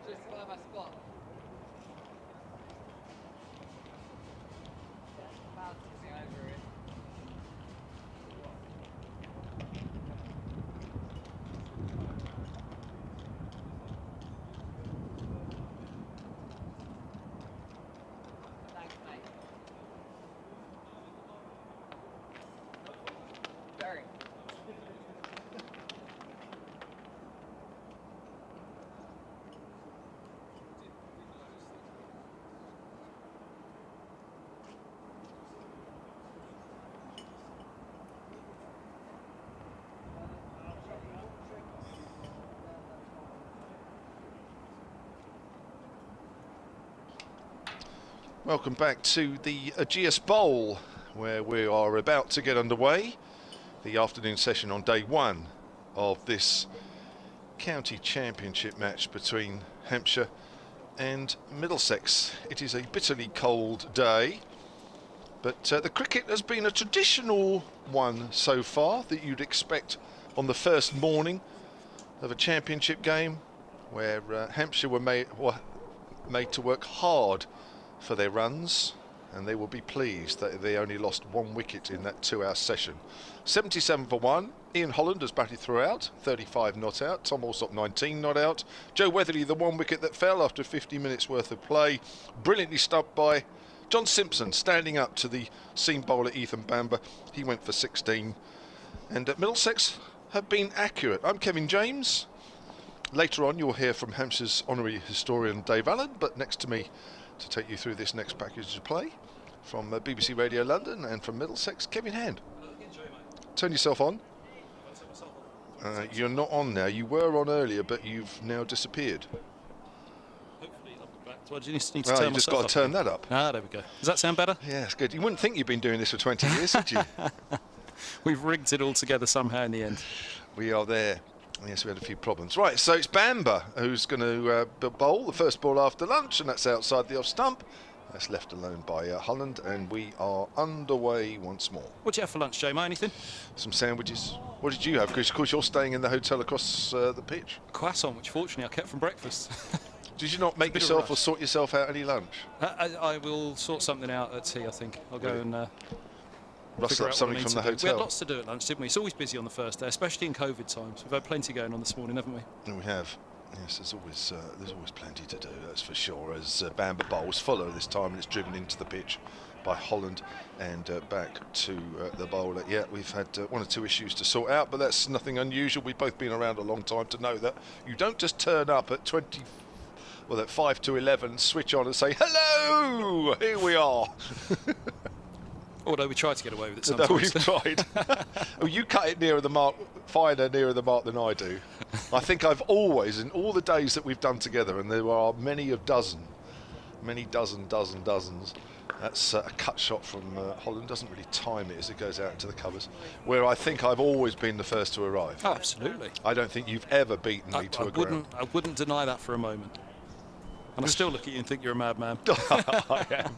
Just by my spot. Bouncing over it. Thanks, mate. Very. Welcome back to the Ageas Bowl, where we are about to get underway. The afternoon session on day one of this county championship match between Hampshire and Middlesex. It is a bitterly cold day, but the cricket has been a traditional one so far that you'd expect on the first morning of a championship game, where Hampshire were made to work hard for their runs, and they will be pleased that they only lost 1 wicket in that 2-hour session. 77 for 1. Ian Holland has batted throughout, 35 not out. Tom Alsop 19 not out. Joe Weatherly, the 1 wicket that fell after 50 minutes worth of play, brilliantly stumped by John Simpson, standing up to the seam bowler Ethan Bamber. He went for 16. And Middlesex have been accurate. I'm Kevin James. Later on you'll hear from Hampshire's honorary historian Dave Allen, but next to me to take you through this next package of play from BBC Radio London and from Middlesex, Kevin Hand. Turn yourself on. You're not on now. You were on earlier, but you've now disappeared. Hopefully I'll be back. So I just need to Well, turn you just myself got to up. turn that up. Ah, there we go. Does that sound better? Yeah, it's good. You wouldn't think you've been doing this for 20 years, would you? We've rigged it all together somehow in the end. We are there. Yes, we had a few problems. Right, so it's Bamber who's going to bowl the first ball after lunch, and that's outside the off stump. That's left alone by Holland, and we are underway once more. What do you have for lunch, J-Mo? Anything? Some sandwiches. What did you have? Because, of course, you're staying in the hotel across the pitch. Croissant, which fortunately I kept from breakfast. Did you not make bit of yourself rush. or sort yourself out any lunch? I will sort something out at tea, I think. I'll go and Rustle up something from the We had hotel. lots to do at lunch, didn't we? It's always busy on the first day, especially in COVID times. We've had plenty going on this morning, haven't we? We have. Yes, there's always plenty to do, that's for sure, as Bamber bowls follow this time, and it's driven into the pitch by Holland and back to the bowler. Yeah, we've had 1 or 2 issues to sort out, but that's nothing unusual. We've both been around a long time to know that you don't just turn up at 5 to 11, switch on and say, hello, here we are. Although we try to get away with it No, sometimes. we've tried. Oh, you cut it nearer the mark, finer nearer the mark than I do. I think I've always, in all the days that we've done together, and there are many dozens, that's a cut shot from Holland. Doesn't really time it as it goes out into the covers, where I think I've always been the first to arrive. Oh, absolutely. I don't think you've ever beaten me to a ground. I wouldn't deny that for a moment. And I still look at you and think you're a madman. I am.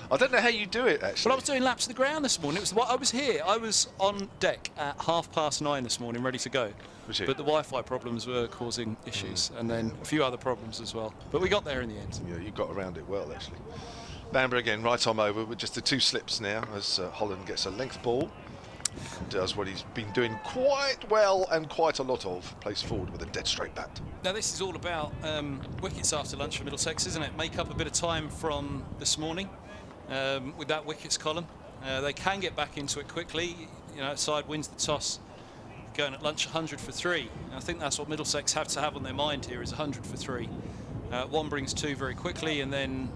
I don't know how you do it, actually. Well, I was doing laps of the ground this morning. I was here. I was on deck at 9:30 this morning, ready to go. Was you? But the Wi-Fi problems were causing issues, and then a few other problems as well. But we got there in the end. Yeah, you got around it well, actually. Bamber again, right arm over with just the 2 slips now, as Holland gets a length ball. Does what he's been doing quite well and quite a lot of. Plays forward with a dead straight bat. Now this is all about wickets after lunch for Middlesex, isn't it? Make up a bit of time from this morning with that wickets column. They can get back into it quickly. You know, side wins the toss, going at lunch 100 for 3. And I think that's what Middlesex have to have on their mind here, is 100 for 3. 1 brings 2 very quickly, and then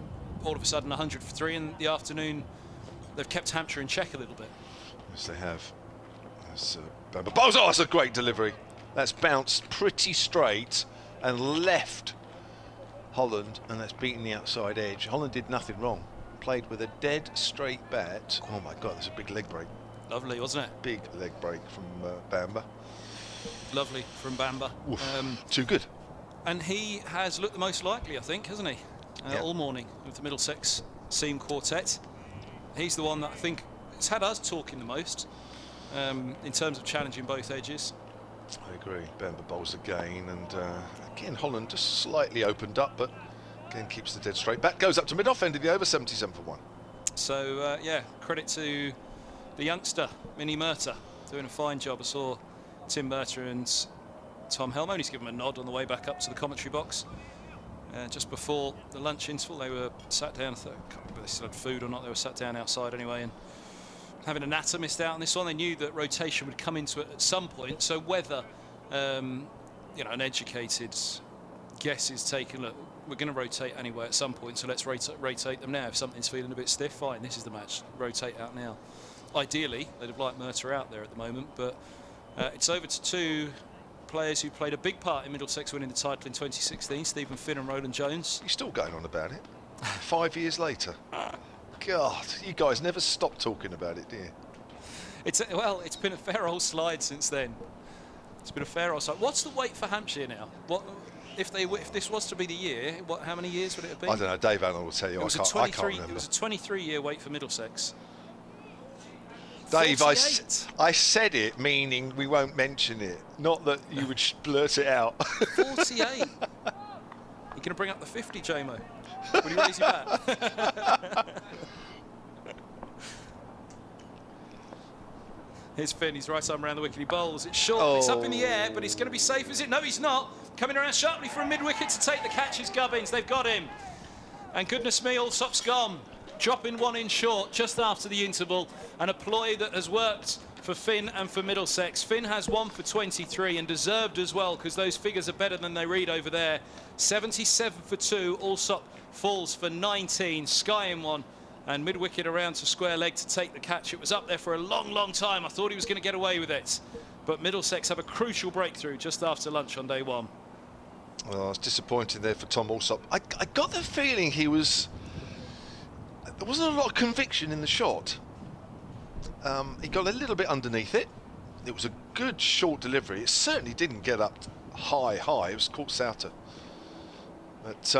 all of a sudden 100 for 3 in the afternoon. They've kept Hampshire in check a little bit. Yes, they have. That's Bamber. Oh, that's a great delivery. That's bounced pretty straight and left Holland, and that's beaten the outside edge. Holland did nothing wrong. Played with a dead straight bat. Oh my God, that's a big leg break. Lovely, wasn't it? Big leg break from Bamber. Lovely from Bamber. Too good. And he has looked the most likely, I think, hasn't he? Yeah. All morning with the Middlesex seam quartet. He's the one that I think has had us talking the most in terms of challenging both edges. I agree. Bamber bowls again, and again Holland just slightly opened up, but again keeps the dead straight. Bat goes up to mid-off end of the over, 77 for 1. So yeah, credit to the youngster Mini Murtagh doing a fine job. I saw Tim Murtagh and Tom Helmoni's give him a nod on the way back up to the commentary box. Just before the lunch interval, they were sat down. I can't remember if they still had food or not. They were sat down outside anyway and having a natter. Missed out on this one. They knew that rotation would come into it at some point. So whether you know, an educated guess is taken, look, we're going to rotate anyway at some point, so let's rotate them now. If something's feeling a bit stiff, fine, this is the match. Rotate out now. Ideally, they'd have liked Murtagh out there at the moment, but it's over to 2 players who played a big part in Middlesex winning the title in 2016, Stephen Finn and Roland Jones. You're still going on about it 5 years later. God, you guys never stop talking about it, do you? Well, it's been a fair old slide since then. It's been a fair old slide. What's the wait for Hampshire now? What if this was to be the year? How many years would it have been? I don't know. Dave Allen will tell you. I can't remember. It was a 23-year wait for Middlesex. Dave, 48. I said it, meaning we won't mention it. Not that you would blurt it out. 48. You're going to bring up the 50, JMO? Will you raise your bat? Here's Finn, he's right arm around the wicket, he bowls, it's short, it's up in the air, but he's going to be safe, is it? No, he's not. Coming around sharply from mid-wicket to take the catch is Gubbins, they've got him. And goodness me, Allsop's gone. Dropping one in short just after the interval, and a ploy that has worked for Finn and for Middlesex. Finn has 1 for 23 and deserved as well, because those figures are better than they read over there. 77 for 2, Allsop falls for 19, Sky in 1. And mid-wicket around to square leg to take the catch. It was up there for a long, long time. I thought he was going to get away with it. But Middlesex have a crucial breakthrough just after lunch on day 1. Well, it's disappointing there for Tom Allsop. I got the feeling he was... There wasn't a lot of conviction in the shot. He got a little bit underneath it. It was a good short delivery. It certainly didn't get up high. It was caught Souter. But...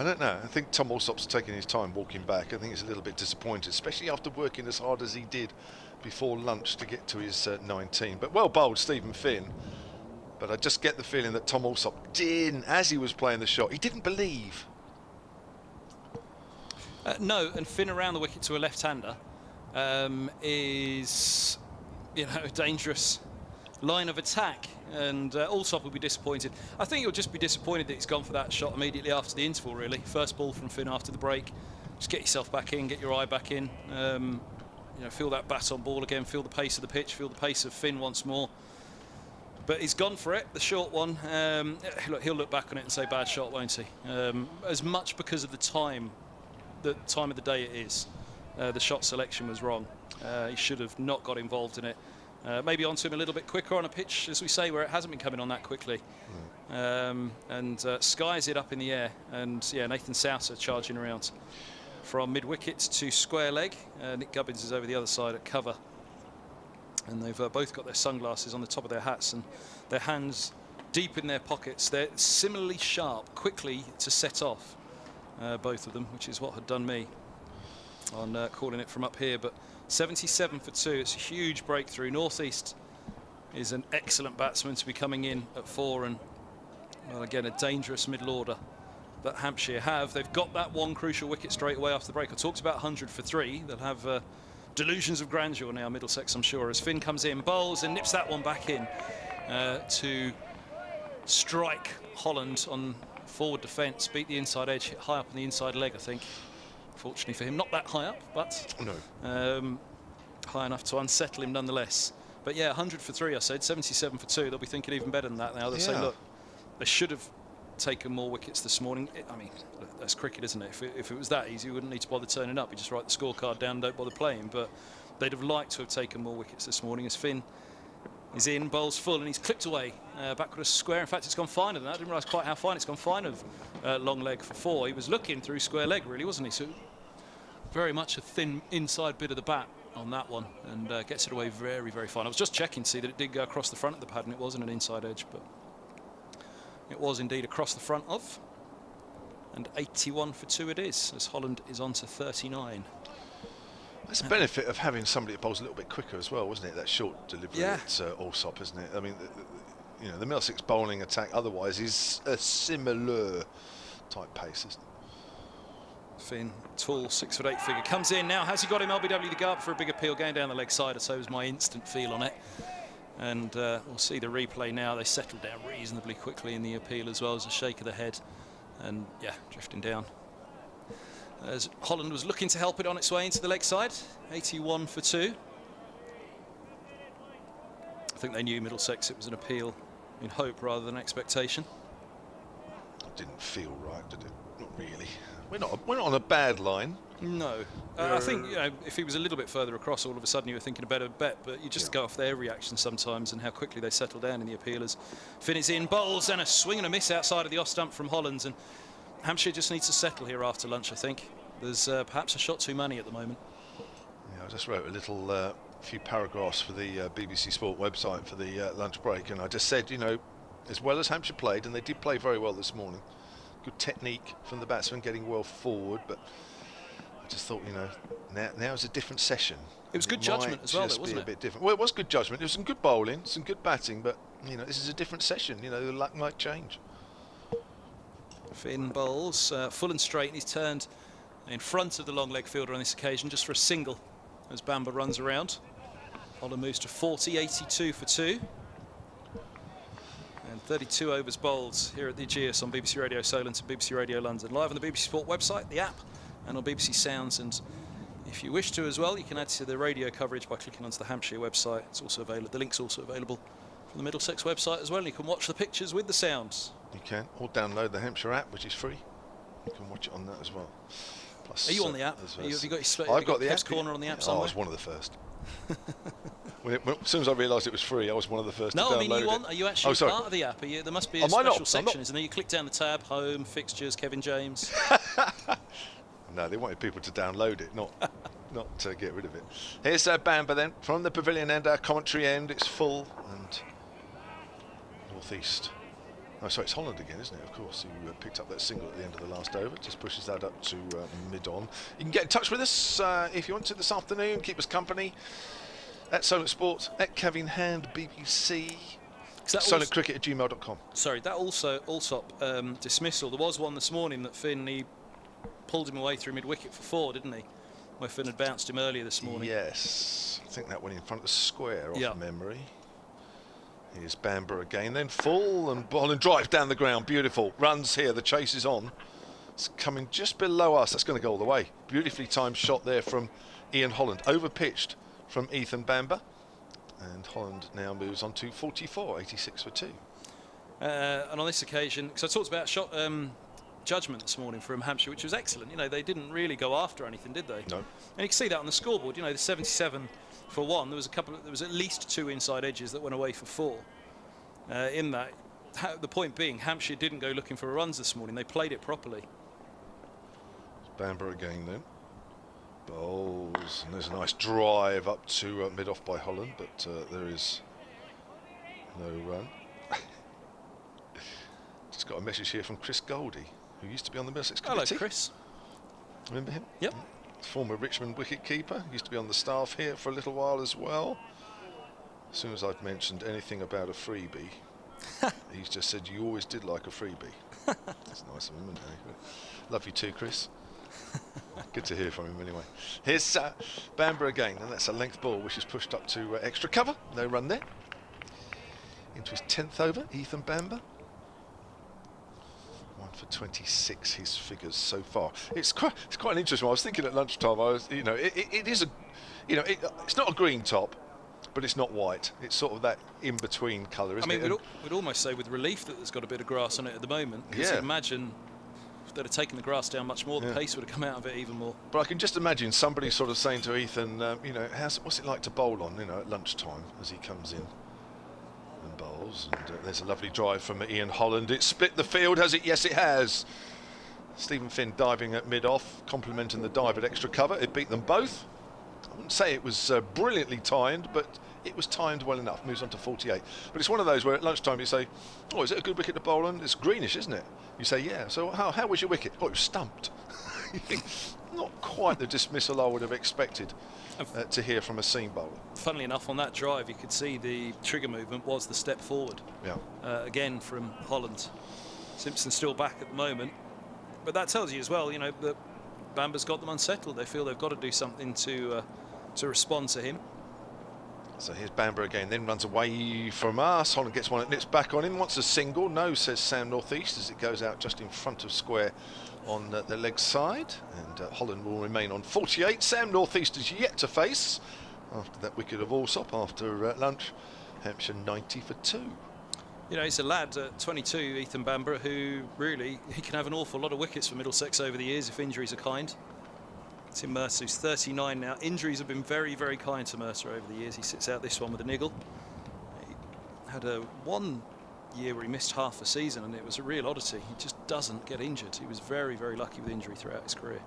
I don't know. I think Tom Allsop's taking his time walking back. I think he's a little bit disappointed, especially after working as hard as he did before lunch to get to his 19. But well bowled, Stephen Finn. But I just get the feeling that Tom Allsop didn't, as he was playing the shot, he didn't believe. No, and Finn around the wicket to a left-hander is, you know, a dangerous line of attack, and Allsop will be disappointed. I think he'll just be disappointed that he's gone for that shot immediately after the interval, really. First ball from Finn after the break. Just get yourself back in, get your eye back in. You know, feel that bat on ball again, feel the pace of the pitch, feel the pace of Finn once more. But he's gone for it, the short one. Look, he'll look back on it and say bad shot, won't he? As much because of the time of the day it is. The shot selection was wrong. He should have not got involved in it. Maybe onto him a little bit quicker on a pitch, as we say, where it hasn't been coming on that quickly. And skies it up in the air. And yeah, Nathan Souter charging around from mid-wicket to square leg. Nick Gubbins is over the other side at cover. And they've both got their sunglasses on the top of their hats and their hands deep in their pockets. They're similarly sharp, quickly to set off, both of them, which is what had done me on calling it from up here. But 77 for 2, it's a huge breakthrough. Northeast is an excellent batsman to be coming in at 4, and well, again, a dangerous middle order that Hampshire have. They've got that one crucial wicket straight away after the break. I talked about 100 for 3. They'll have delusions of grandeur now, Middlesex, I'm sure, as Finn comes in, bowls and nips that one back in to strike Holland on forward defence, beat the inside edge, hit high up on the inside leg, I think. Fortunately for him, not that high up, but no. High enough to unsettle him nonetheless. But yeah, 100 for 3, I said, 77 for 2. They'll be thinking even better than that now. They'll say, look, they should have taken more wickets this morning. I mean, that's cricket, isn't it? If it was that easy, we wouldn't need to bother turning up. You just write the scorecard down, don't bother playing. But they'd have liked to have taken more wickets this morning, as Finn is in, bowls full, and he's clipped away backward a square. In fact, it's gone finer than that. I didn't realise quite how fine it's gone. Fine of long leg for 4. He was looking through square leg, really, wasn't he? So very much a thin inside bit of the bat on that one, and gets it away very, very fine. I was just checking to see that it did go across the front of the pad, and it wasn't an inside edge, but it was indeed across the front of. And 81 for 2 it is, as Holland is on to 39. That's the benefit of having somebody that bowls a little bit quicker as well, wasn't it? That short delivery at Allsop, isn't it? I mean, you know, the Middlesex bowling attack otherwise is a similar type pace, isn't it? Finn, tall 6'8" figure, comes in now. Has he got him? LBW to go up for a big appeal, going down the leg side, or so was my instant feel on it. And we'll see the replay now. They settled down reasonably quickly in the appeal as well as a shake of the head. And yeah, drifting down. As Holland was looking to help it on its way into the leg side, 81 for 2. I think they knew Middlesex it was an appeal in hope rather than expectation. It didn't feel right, did it? Not really. We're not on a bad line. No. I think, you know, if he was a little bit further across, all of a sudden you were thinking a better bet, but you just go off their reaction sometimes and how quickly they settle down in the appealers. Finn is in, bowls, and a swing and a miss outside of the off stump from Hollands, and Hampshire just needs to settle here after lunch, I think. There's perhaps a shot too many at the moment. Yeah, I just wrote a little few paragraphs for the BBC Sport website for the lunch break, and I just said, you know, as well as Hampshire played, and they did play very well this morning, good technique from the batsmen getting well forward, but I just thought, you know, now is a different session. It was good judgment as well, though, wasn't it? A bit different. Well, it was good judgment. It was some good bowling, some good batting, but you know, this is a different session. You know, the luck might change. Finn bowls full and straight, and he's turned in front of the long leg fielder on this occasion just for a single as Bamber runs around. Holland moves to 40, 82 for 2. And 32 overs bowled here at the Ageas on BBC Radio Solent and BBC Radio London. Live on the BBC Sport website, the app, and on BBC Sounds. And if you wish to as well, you can add to the radio coverage by clicking onto the Hampshire website. It's also available. The link's also available from the Middlesex website as well. You can watch the pictures with the sounds. You can, or download the Hampshire app, which is free. You can watch it on that as well. Plus, are you on the app? Have you got your I've got the Kev's app. Corner on the app Oh, somewhere? I was one of the first. As soon as I realised it was free, I was one of the first to download it. No, I mean, are you actually part of the app? There must be a special section, isn't there? You click down the tab, home, fixtures, Kevin James. No, they wanted people to download it, not get rid of it. Here's Bamber then, from the pavilion end, our commentary end. It's full and northeast. Oh, sorry, it's Holland again, isn't it? Of course, who picked up that single at the end of the last over. Just pushes that up to mid-on. You can get in touch with us if you want to this afternoon. Keep us company at Solent Sport, at Kevin Hand, BBC, solentcricket@gmail.com. Sorry, that also Allsop dismissal. There was one this morning that Finn, he pulled him away through mid-wicket for 4, didn't he? Where Finn had bounced him earlier this morning. Yes, I think that went in front of the square off memory. Here's Bamber again, then full and Holland drive down the ground, beautiful. Runs here, the chase is on. It's coming just below us, that's going to go all the way. Beautifully timed shot there from Ian Holland, over-pitched from Ethan Bamber. And Holland now moves on to 44, 86 for 2. And on this occasion, because I talked about shot judgment this morning from Hampshire, which was excellent. You know, they didn't really go after anything, did they? No. And you can see that on the scoreboard. You know, the 77 for 1. There was at least 2 inside edges that went away for 4. In that, the point being, Hampshire didn't go looking for runs this morning. They played it properly. Bamber again then. Bowls, and there's a nice drive up to mid-off by Holland, but there is no run. Just got a message here from Chris Goldie, who used to be on the Middlesex committee. Hello, Chris. Remember him? Yep. Former Richmond wicket-keeper, used to be on the staff here for a little while as well. As soon as I'd mentioned anything about a freebie, he's just said, you always did like a freebie. That's nice of him, isn't it? Love you too, Chris. Good to hear from him anyway. Here's Bamber again, and that's a length ball which is pushed up to extra cover. No run there. Into his 10th over, Ethan Bamber. 1 for 26, his figures so far. It's quite an interesting one. I was thinking at lunchtime, it is a, it's not a green top, but it's not white. It's sort of that in-between colour, isn't it? I mean, we'd almost say with relief that there's got a bit of grass on it at the moment. Because imagine if they'd have taken the grass down much more, the pace would have come out of it even more. But I can just imagine somebody sort of saying to Ethan, what's it like to bowl on, at lunchtime as he comes in and bowls. And there's a lovely drive from Ian Holland. It's split the field, has it? Yes, it has. Stephen Finn diving at mid-off, complementing the dive at extra cover. It beat them both. I wouldn't say it was brilliantly timed, but it was timed well enough. Moves on to 48. But it's one of those where at lunchtime you say, oh, is it a good wicket to bowl on? It's greenish, isn't it? You say, yeah. So how was your wicket? Oh, it was stumped. Not quite the dismissal I would have expected to hear from a seam bowler. Funnily enough, on that drive, you could see the trigger movement was the step forward. Yeah. Again from Holland. Simpson's still back at the moment. But that tells you as well, you know, that Bamber's got them unsettled. They feel they've got to do something to respond to him. So here's Bamber again, then runs away from us. Holland gets one that nips back on him. Wants a single. No, says Sam Northeast, as it goes out just in front of square on the leg side. And Holland will remain on 48. Sam Northeast is yet to face, after that wicket of Allsop after lunch, Hampshire 90 for 2. You know, he's a lad at 22, Ethan Bamber, who really, he can have an awful lot of wickets for Middlesex over the years if injuries are kind. Tim Mercer, who's 39 now. Injuries have been very, very kind to Mercer over the years. He sits out this one with a niggle. He had one year where he missed half a season, and it was a real oddity. He just doesn't get injured. He was very, very lucky with injury throughout his career.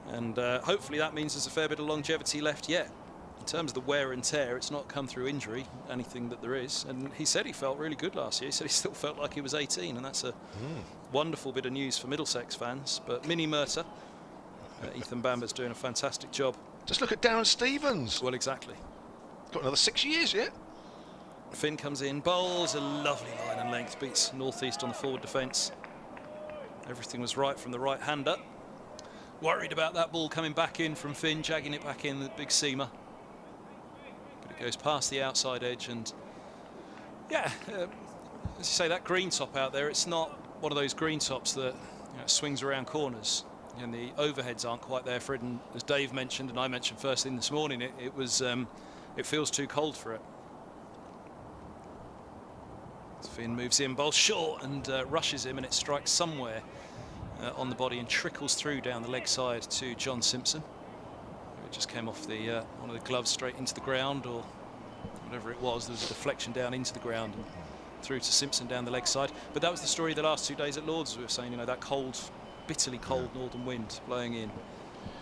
And hopefully that means there's a fair bit of longevity left yet. In terms of the wear and tear, it's not come through injury, anything that there is. And he said he felt really good last year. He said he still felt like he was 18, and that's a wonderful bit of news for Middlesex fans. But Mini Mercer, Ethan Bamber's doing a fantastic job. Just look at Darren Stevens. Well, exactly. Got another 6 years yet. Finn comes in, bowls a lovely line and length, beats Northeast on the forward defence. Everything was right from the right-hander. Worried about that ball coming back in from Finn, jagging it back in, the big seamer. But it goes past the outside edge, and yeah, as you say, that green top out there, it's not one of those green tops that, you know, swings around corners. And the overheads aren't quite there for it, and as Dave mentioned and I mentioned first thing this morning, it feels too cold for it. Finn moves in, bowls short and rushes him, and it strikes somewhere on the body and trickles through down the leg side to John Simpson. It just came off the one of the gloves straight into the ground, or whatever it was. There was a deflection down into the ground and through to Simpson down the leg side. But that was the story the last 2 days at Lords. We were saying, you know, that cold, bitterly cold northern wind blowing in,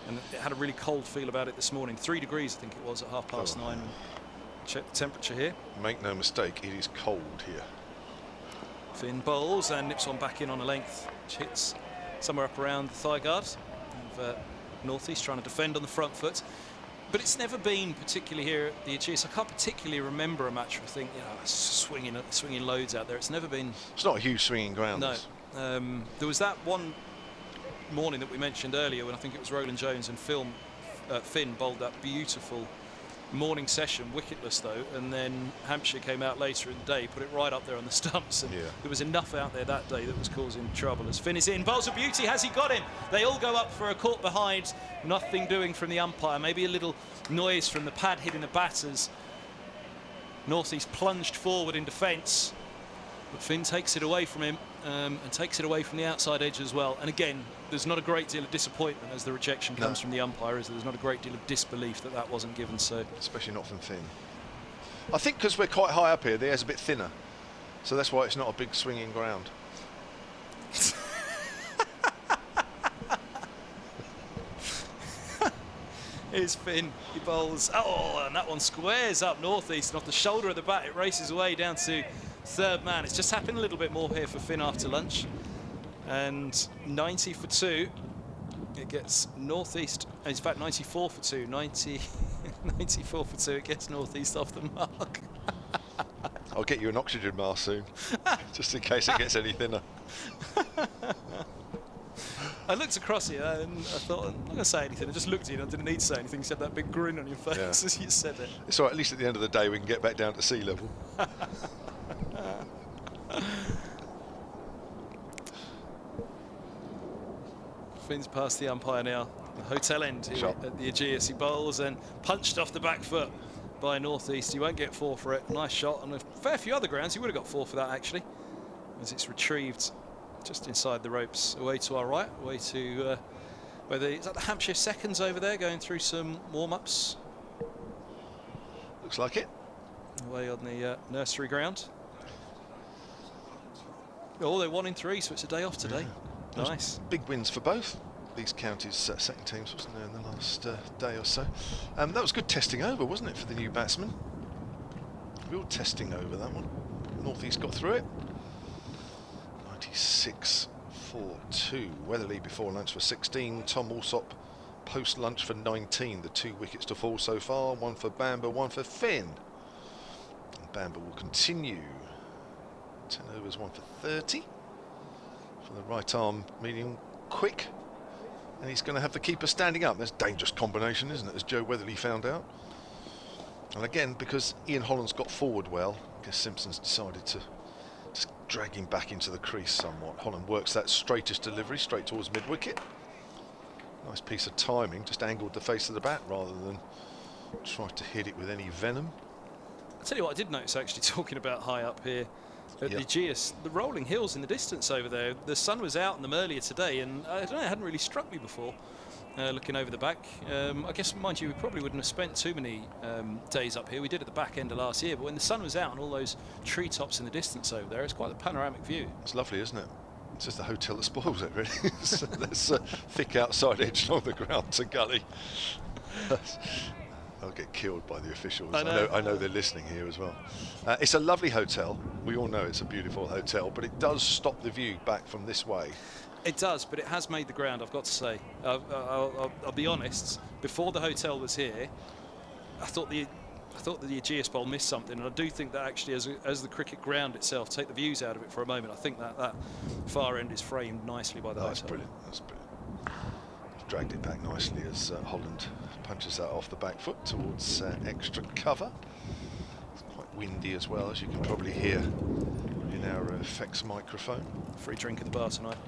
and it had a really cold feel about it this morning. 3 degrees I think it was at 9:30. Check the temperature here. Make no mistake, it is cold here. Finn bowls and nips one back in on a length, which hits somewhere up around the thigh guard of Northeast, trying to defend on the front foot. But it's never been, particularly here at the Ageas, I can't particularly remember a match where I think, you know, swinging loads out there. It's never been. It's not a huge swinging ground. No. There was that one morning that we mentioned earlier when I think it was Roland Jones and Finn bowled that beautiful morning session, wicketless though, and then Hampshire came out later in the day, put it right up there on the stumps, and there was enough out there that day that was causing trouble. As Finn is in, bowls a beauty, has he got him? They all go up for a caught behind, nothing doing from the umpire, maybe a little noise from the pad hitting the batters. Northeast plunged forward in defence, but Finn takes it away from him, and takes it away from the outside edge as well. And again, there's not a great deal of disappointment as the rejection comes from the umpire, is there's not a great deal of disbelief that that wasn't given. So, especially not from Finn. I think because we're quite high up here, the air's a bit thinner, so that's why it's not a big swinging ground. Here's Finn, he bowls, and that one squares up Northeast, and off the shoulder of the bat it races away down to third man. It's just happened a little bit more here for Finn after lunch, and 90 for 2. It gets Northeast, in fact 94 for 2, 94 for 2, it gets Northeast off the mark. I'll get you an oxygen mask soon, just in case it gets any thinner. I looked across here and I thought, I'm not going to say anything. I just looked at you and I didn't need to say anything. You had that big grin on your face as you said it. It's all right, at least at the end of the day we can get back down to sea level. Finn's past the umpire now. The hotel end here at the Ageas. He bowls and punched off the back foot by Northeast. He won't get 4 for it. Nice shot on a fair few other grounds. He would have got 4 for that actually, as it's retrieved just inside the ropes, away to our right, away to is that the Hampshire seconds over there, going through some warm-ups. Looks like it. Away on the nursery ground. Oh, they're 1 in 3, so it's a day off today. Yeah. Nice. Big wins for both these counties' second teams, wasn't there, in the last day or so. That was good testing over, wasn't it, for the new batsman? Real testing over, that one. Northeast got through it. 96 for 2. Weatherly before lunch for 16. Tom Alsop post lunch for 19. The 2 wickets to fall so far. 1 for Bamber, 1 for Finn. And Bamber will continue. 10 overs, 1 for 30. For the right arm medium quick. And he's going to have the keeper standing up. That's a dangerous combination, isn't it, as Joe Weatherly found out. And again, because Ian Holland's got forward well, I guess Simpson's decided to just drag him back into the crease somewhat. Holland works that straightest delivery straight towards mid-wicket. Nice piece of timing, just angled the face of the bat rather than try to hit it with any venom. I'll tell you what I did notice, actually, talking about high up here at the Ageas, the rolling hills in the distance over there. The sun was out in them earlier today, and I don't know, it hadn't really struck me before. Looking over the back, I guess, mind you, we probably wouldn't have spent too many days up here. We did at the back end of last year, but when the sun was out and all those treetops in the distance over there, it's quite a panoramic view. It's lovely, isn't it? It's just the hotel that spoils it, really. So there's a thick outside edge along the ground to gully. I'll get killed by the officials. I know they're listening here as well. It's a lovely hotel. We all know it's a beautiful hotel, but it does stop the view back from this way. It does, but it has made the ground, I've got to say. I'll be honest, before the hotel was here, I thought that the Ageas Bowl missed something, and I do think that actually as the cricket ground itself, take the views out of it for a moment, I think that far end is framed nicely by the hotel. That's brilliant, that's brilliant. Dragged it back nicely as Holland punches that off the back foot towards extra cover. It's quite windy as well, as you can probably hear in our effects microphone. Free drink at the bar tonight.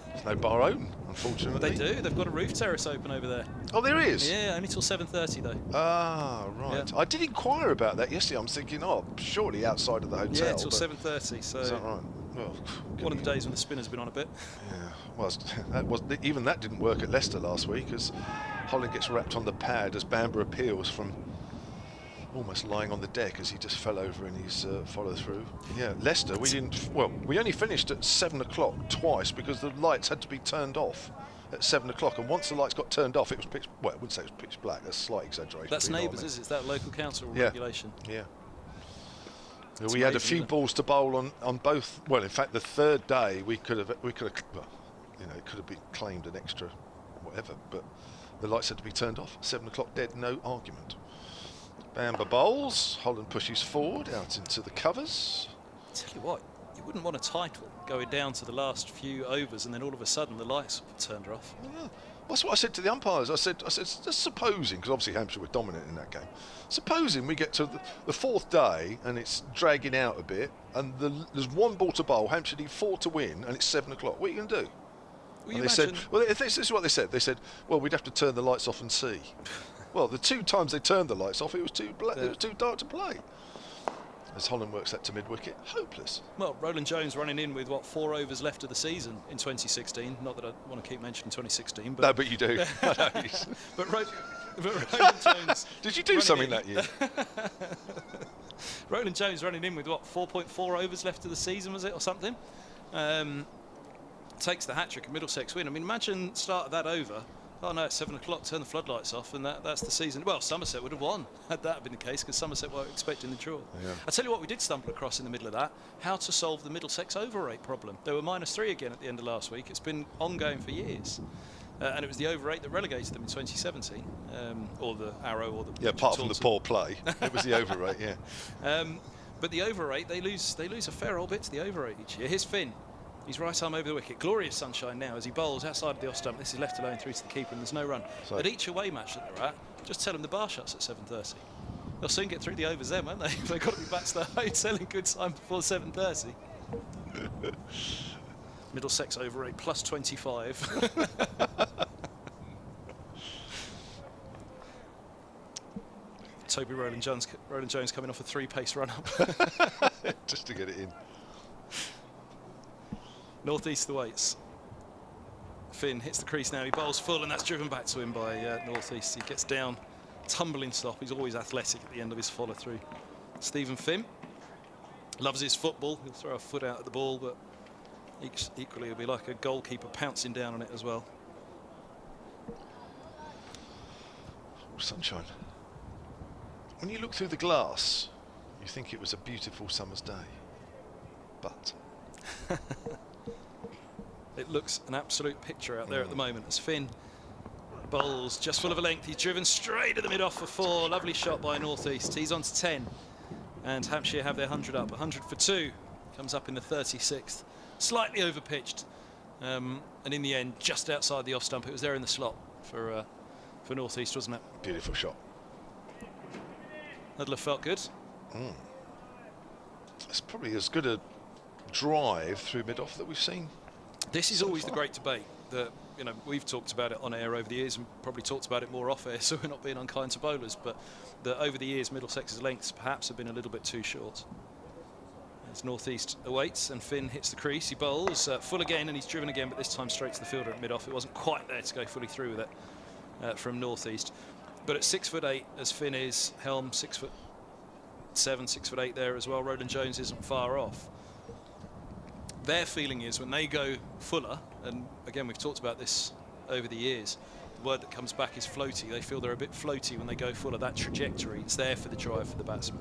There's no bar open, unfortunately. They do. They've got a roof terrace open over there. Oh, there is? Yeah, only till 7:30 though. Ah, right. Yeah. I did inquire about that yesterday. I'm thinking, oh, surely outside of the hotel. Yeah, till 7:30. So is that right? Well, one of the days when the spinner's been on a bit. Yeah, well, even that didn't work at Leicester last week, as Holland gets wrapped on the pad as Bamber appeals from almost lying on the deck as he just fell over in his follow through. Yeah, Leicester, we only finished at 7 o'clock twice because the lights had to be turned off at 7 o'clock, and once the lights got turned off, it was pitch, well, I wouldn't say it was pitch black, that's a slight exaggeration. That's neighbours, is it? It's that local council regulation. Yeah. It's we had a few balls to bowl on both. Well, in fact, the third day we could have, well, you know, it could have been claimed an extra whatever, but the lights had to be turned off. 7 o'clock dead, no argument. Bamber bowls. Holland pushes forward out into the covers. I tell you what, you wouldn't want a title going down to the last few overs and then all of a sudden the lights turned off. Yeah. That's what I said to the umpires. I said, just supposing, because obviously Hampshire were dominant in that game. Supposing we get to the fourth day and it's dragging out a bit, and there's 1 ball to bowl, Hampshire need 4 to win, and it's 7 o'clock. What are you going to do? And they said, well, this is what they said. They said, well, we'd have to turn the lights off and see. Well, the 2 times they turned the lights off, it was too dark to play. As Holland works that to mid-wicket, hopeless. Well, Roland Jones running in with, 4 overs left of the season in 2016. Not that I want to keep mentioning 2016. But no, but you do. but Roland Jones... Did you do something that year? Roland Jones running in with, 4.4 overs left of the season, was it, or something? Takes the hat-trick and Middlesex win. I mean, imagine start of that over. Oh no, it's 7 o'clock, turn the floodlights off, and that's the season. Well, Somerset would have won had that been the case, because Somerset were expecting the draw. Yeah. I tell you what, we did stumble across in the middle of that, how to solve the Middlesex overrate problem. They were -3 again at the end of last week. It's been ongoing for years. And it was the overrate that relegated them in 2017, or the arrow, or the... Yeah, apart from the poor play, it was the overrate, yeah. But the overrate, they lose a fair old bit to the overrate each year. Here's Finn. He's right arm over the wicket. Glorious sunshine now as he bowls outside of the off stump. This is left alone through to the keeper, and there's no run. So at each away match that they're at, just tell them the bar shuts at 7:30. They'll soon get through the overs then, won't they? They've got to be back to the hotel in good time before 7:30. Middlesex overrate plus 25. Toby Roland Jones coming off a 3-pace run-up. Just to get it in. Northeast the weights. Finn hits the crease now. He bowls full, and that's driven back to him by Northeast. He gets down, tumbling stop. He's always athletic at the end of his follow-through. Stephen Finn loves his football. He'll throw a foot out at the ball, but equally he'll be like a goalkeeper pouncing down on it as well. Sunshine. When you look through the glass, you think it was a beautiful summer's day. But... it looks an absolute picture out there at the moment as Finn bowls just full of a length. He's driven straight at the mid-off for 4. Lovely shot by North East. He's on to 10. And Hampshire have their 100 up. 100 for 2. Comes up in the 36th. Slightly over-pitched. And in the end, just outside the off-stump. It was there in the slot for North East, wasn't it? Beautiful shot. That'll have felt good. It's probably as good a drive through mid-off that we've seen. This is always the great debate that, you know, we've talked about it on air over the years and probably talked about it more off air, so we're not being unkind to bowlers, but that over the years Middlesex's lengths perhaps have been a little bit too short. As North East awaits and Finn hits the crease, he bowls full again and he's driven again, but this time straight to the fielder at mid-off. It wasn't quite there to go fully through with it from North East. But at 6'8" as Finn is, Helm 6'7", 6'8" there as well. Roland Jones isn't far off. Their feeling is when they go fuller, and again we've talked about this over the years, the word that comes back is floaty. They feel they're a bit floaty when they go fuller. That trajectory, it's there for the drive for the batsman.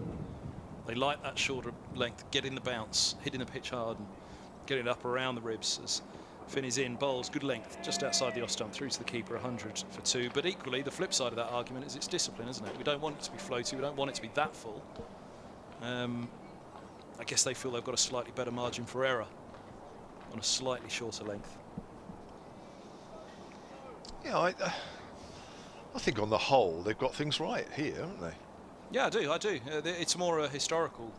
They like that shorter length, getting the bounce, hitting the pitch hard and getting it up around the ribs as Finn is in, bowls, good length, just outside the off-stump, through to the keeper, 100 for 2. But equally, the flip side of that argument is it's discipline, isn't it? We don't want it to be floaty, we don't want it to be that full. I guess they feel they've got a slightly better margin for error on a slightly shorter length. Yeah, I think on the whole they've got things right here, haven't they? Yeah, I do. It's more a historical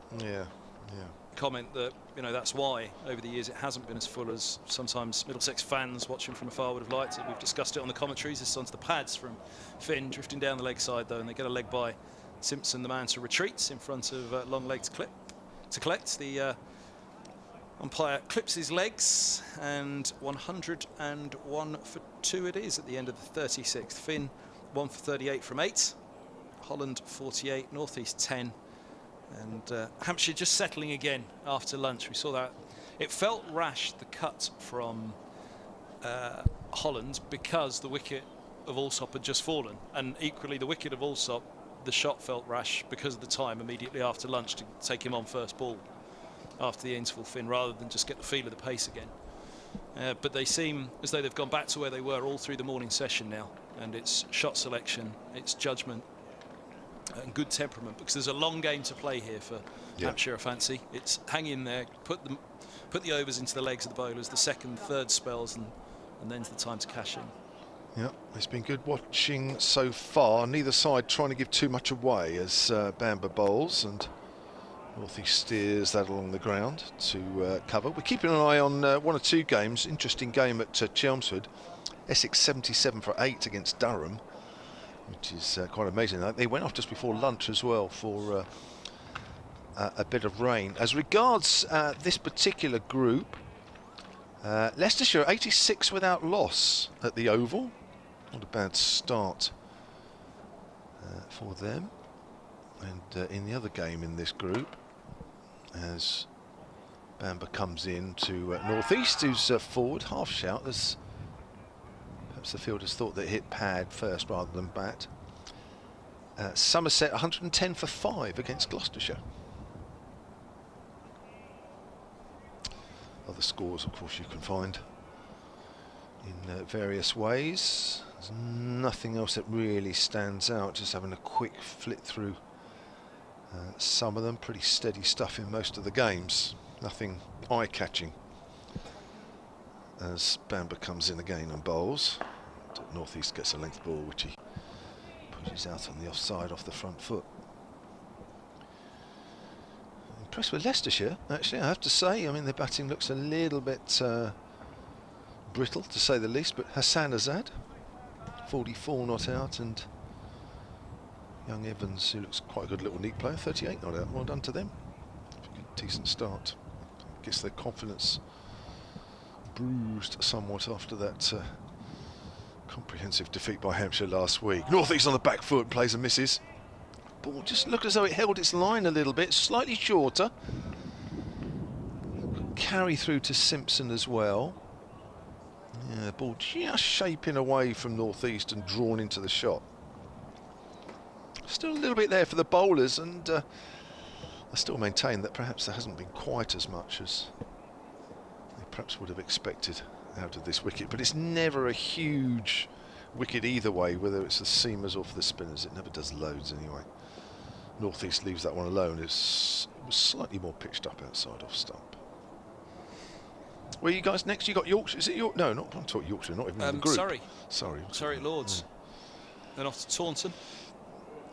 comment that, you know, that's why over the years it hasn't been as full as sometimes Middlesex fans watching from afar would have liked it. We've discussed it on the commentaries. This is onto the pads from Finn, drifting down the leg side though, and they get a leg by Simpson, the man to retreat in front of long leg to collect. The umpire clips his legs, and 101 for 2 it is at the end of the 36th. Finn 1 for 38 from 8. Holland 48, North East 10, and Hampshire just settling again after lunch. We saw that. It felt rash, the cut from Holland, because the wicket of Alsop had just fallen, and equally the wicket of Alsop, the shot felt rash because of the time immediately after lunch to take him on first ball after the interval, Finn, rather than just get the feel of the pace again. But they seem as though they've gone back to where they were all through the morning session now, and it's shot selection, it's judgment, and good temperament, because there's a long game to play here for Hampshire, I fancy. It's hang in there, put the overs into the legs of the bowlers, the second, third spells, and then's the time to cash in. Yeah, it's been good watching so far. Neither side trying to give too much away as Bamber bowls, and North East steers that along the ground to cover. We're keeping an eye on 1 or 2 games. Interesting game at Chelmsford. Essex 77 for 8 against Durham, which is quite amazing. They went off just before lunch as well for a bit of rain. As regards this particular group, Leicestershire 86 without loss at the Oval. Not a bad start for them. And in the other game in this group, as Bamber comes in to North East, who's forward, half shout, as perhaps the fielders thought they hit pad first rather than bat. Somerset 110 for 5 against Gloucestershire. Other scores, of course, you can find in various ways. There's nothing else that really stands out. Just having a quick flick through some of them. Pretty steady stuff in most of the games. Nothing eye-catching. As Bamber comes in again and bowls. North East gets a length ball, which he pushes out on the offside off the front foot. Impressed with Leicestershire, actually, I have to say. I mean, their batting looks a little bit brittle, to say the least, but Hassan Azad, 44 not out, and young Evans, who looks quite a good little neat player, 38 not out. Well done to them. Decent start. I guess their confidence bruised somewhat after that comprehensive defeat by Hampshire last week. North East on the back foot, plays and misses. Ball just looked as though it held its line a little bit, slightly shorter. Carry through to Simpson as well. Yeah, the ball just shaping away from North East and drawn into the shot. Still a little bit there for the bowlers, and I still maintain that perhaps there hasn't been quite as much as they perhaps would have expected out of this wicket, but it's never a huge wicket either way, whether it's the seamers or for the spinners. It never does loads anyway. Northeast leaves that one alone. It was slightly more pitched up outside off stump. Where are you guys next? You got Yorkshire? Is it York? No, not. I'm talking Yorkshire. Not even in the group. Sorry, at Lords. Then off to Taunton.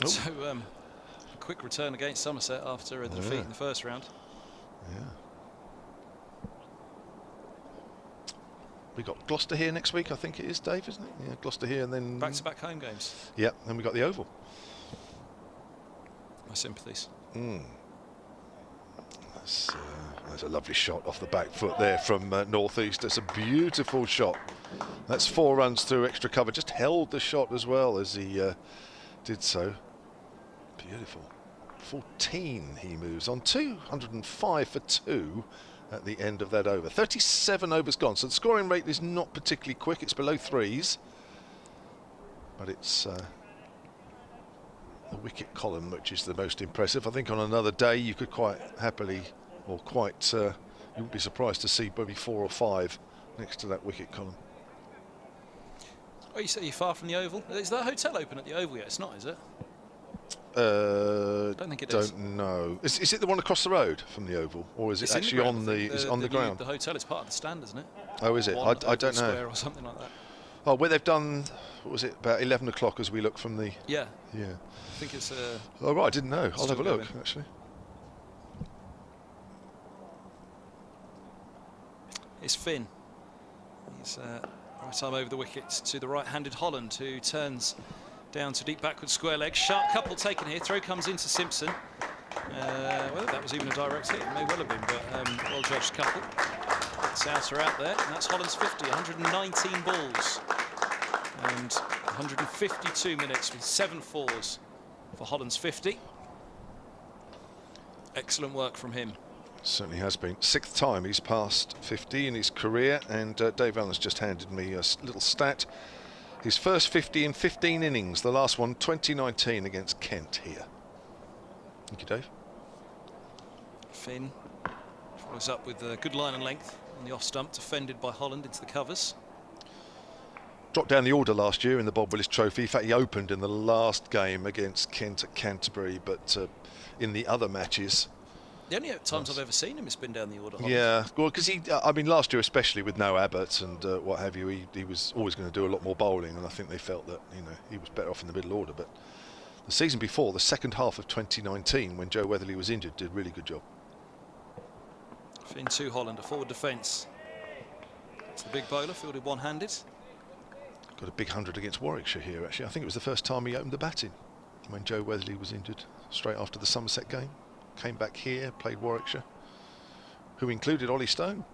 Oh. So a quick return against Somerset after the defeat in the first round. Yeah. We got Gloucester here next week, I think it is, Dave, isn't it? Yeah, Gloucester here, and then back-to-back home games. Yeah, then we got the Oval. My sympathies. That's a lovely shot off the back foot there from Northeast. It's a beautiful shot. That's 4 runs through extra cover. Just held the shot as well as he did so. Beautiful. 14 he moves on. 205 for 2 at the end of that over. 37 overs gone, so the scoring rate is not particularly quick. It's below 3s, but it's the wicket column which is the most impressive. I think on another day you could quite happily, or quite, you wouldn't be surprised to see maybe 4 or 5 next to that wicket column. Oh, you say you're far from the Oval? Is that hotel open at the Oval yet? It's not, is it? I don't think it is. Don't know. Is it the one across the road from the Oval, or is it actually on the ground? The hotel is part of the stand, isn't it? Oh, is it? I don't know. Or something like that. Oh, where they've done, what was it, about 11 o'clock as we look from the... Yeah. Yeah. I think it's... oh, right, I didn't know. I'll have a look, actually. It's Finn. He's right arm over the wickets to the right-handed Holland, who turns down to deep backward square leg. Sharp couple taken here. Throw comes into Simpson. Whether that was even a direct hit, it may well have been, but well judged couple. Souter out there, and that's Holland's 50, 119 balls and 152 minutes with 7 fours for Holland's 50. Excellent work from him. Certainly has been. 6th time he's passed 50 in his career, and Dave Allen's just handed me a little stat. His first 50 in 15 innings, the last one 2019 against Kent here. Thank you, Dave. Finn follows up with a good line and length on the off stump, defended by Holland into the covers. Dropped down the order last year in the Bob Willis Trophy. In fact, he opened in the last game against Kent at Canterbury, but in the other matches... The only times I've ever seen him has been down the order. Holland. Yeah, well, because I mean, last year especially with no Abbott and what have you, he was always going to do a lot more bowling, and I think they felt that, you know, he was better off in the middle order. But the season before, the second half of 2019, when Joe Weatherly was injured, did a really good job. Finn to Holland, a forward defence. It's the big bowler, fielded one-handed. Got a big 100 against Warwickshire here, actually. I think it was the first time he opened the batting when Joe Weatherly was injured, straight after the Somerset game. Came back here, played Warwickshire, who included Ollie Stone.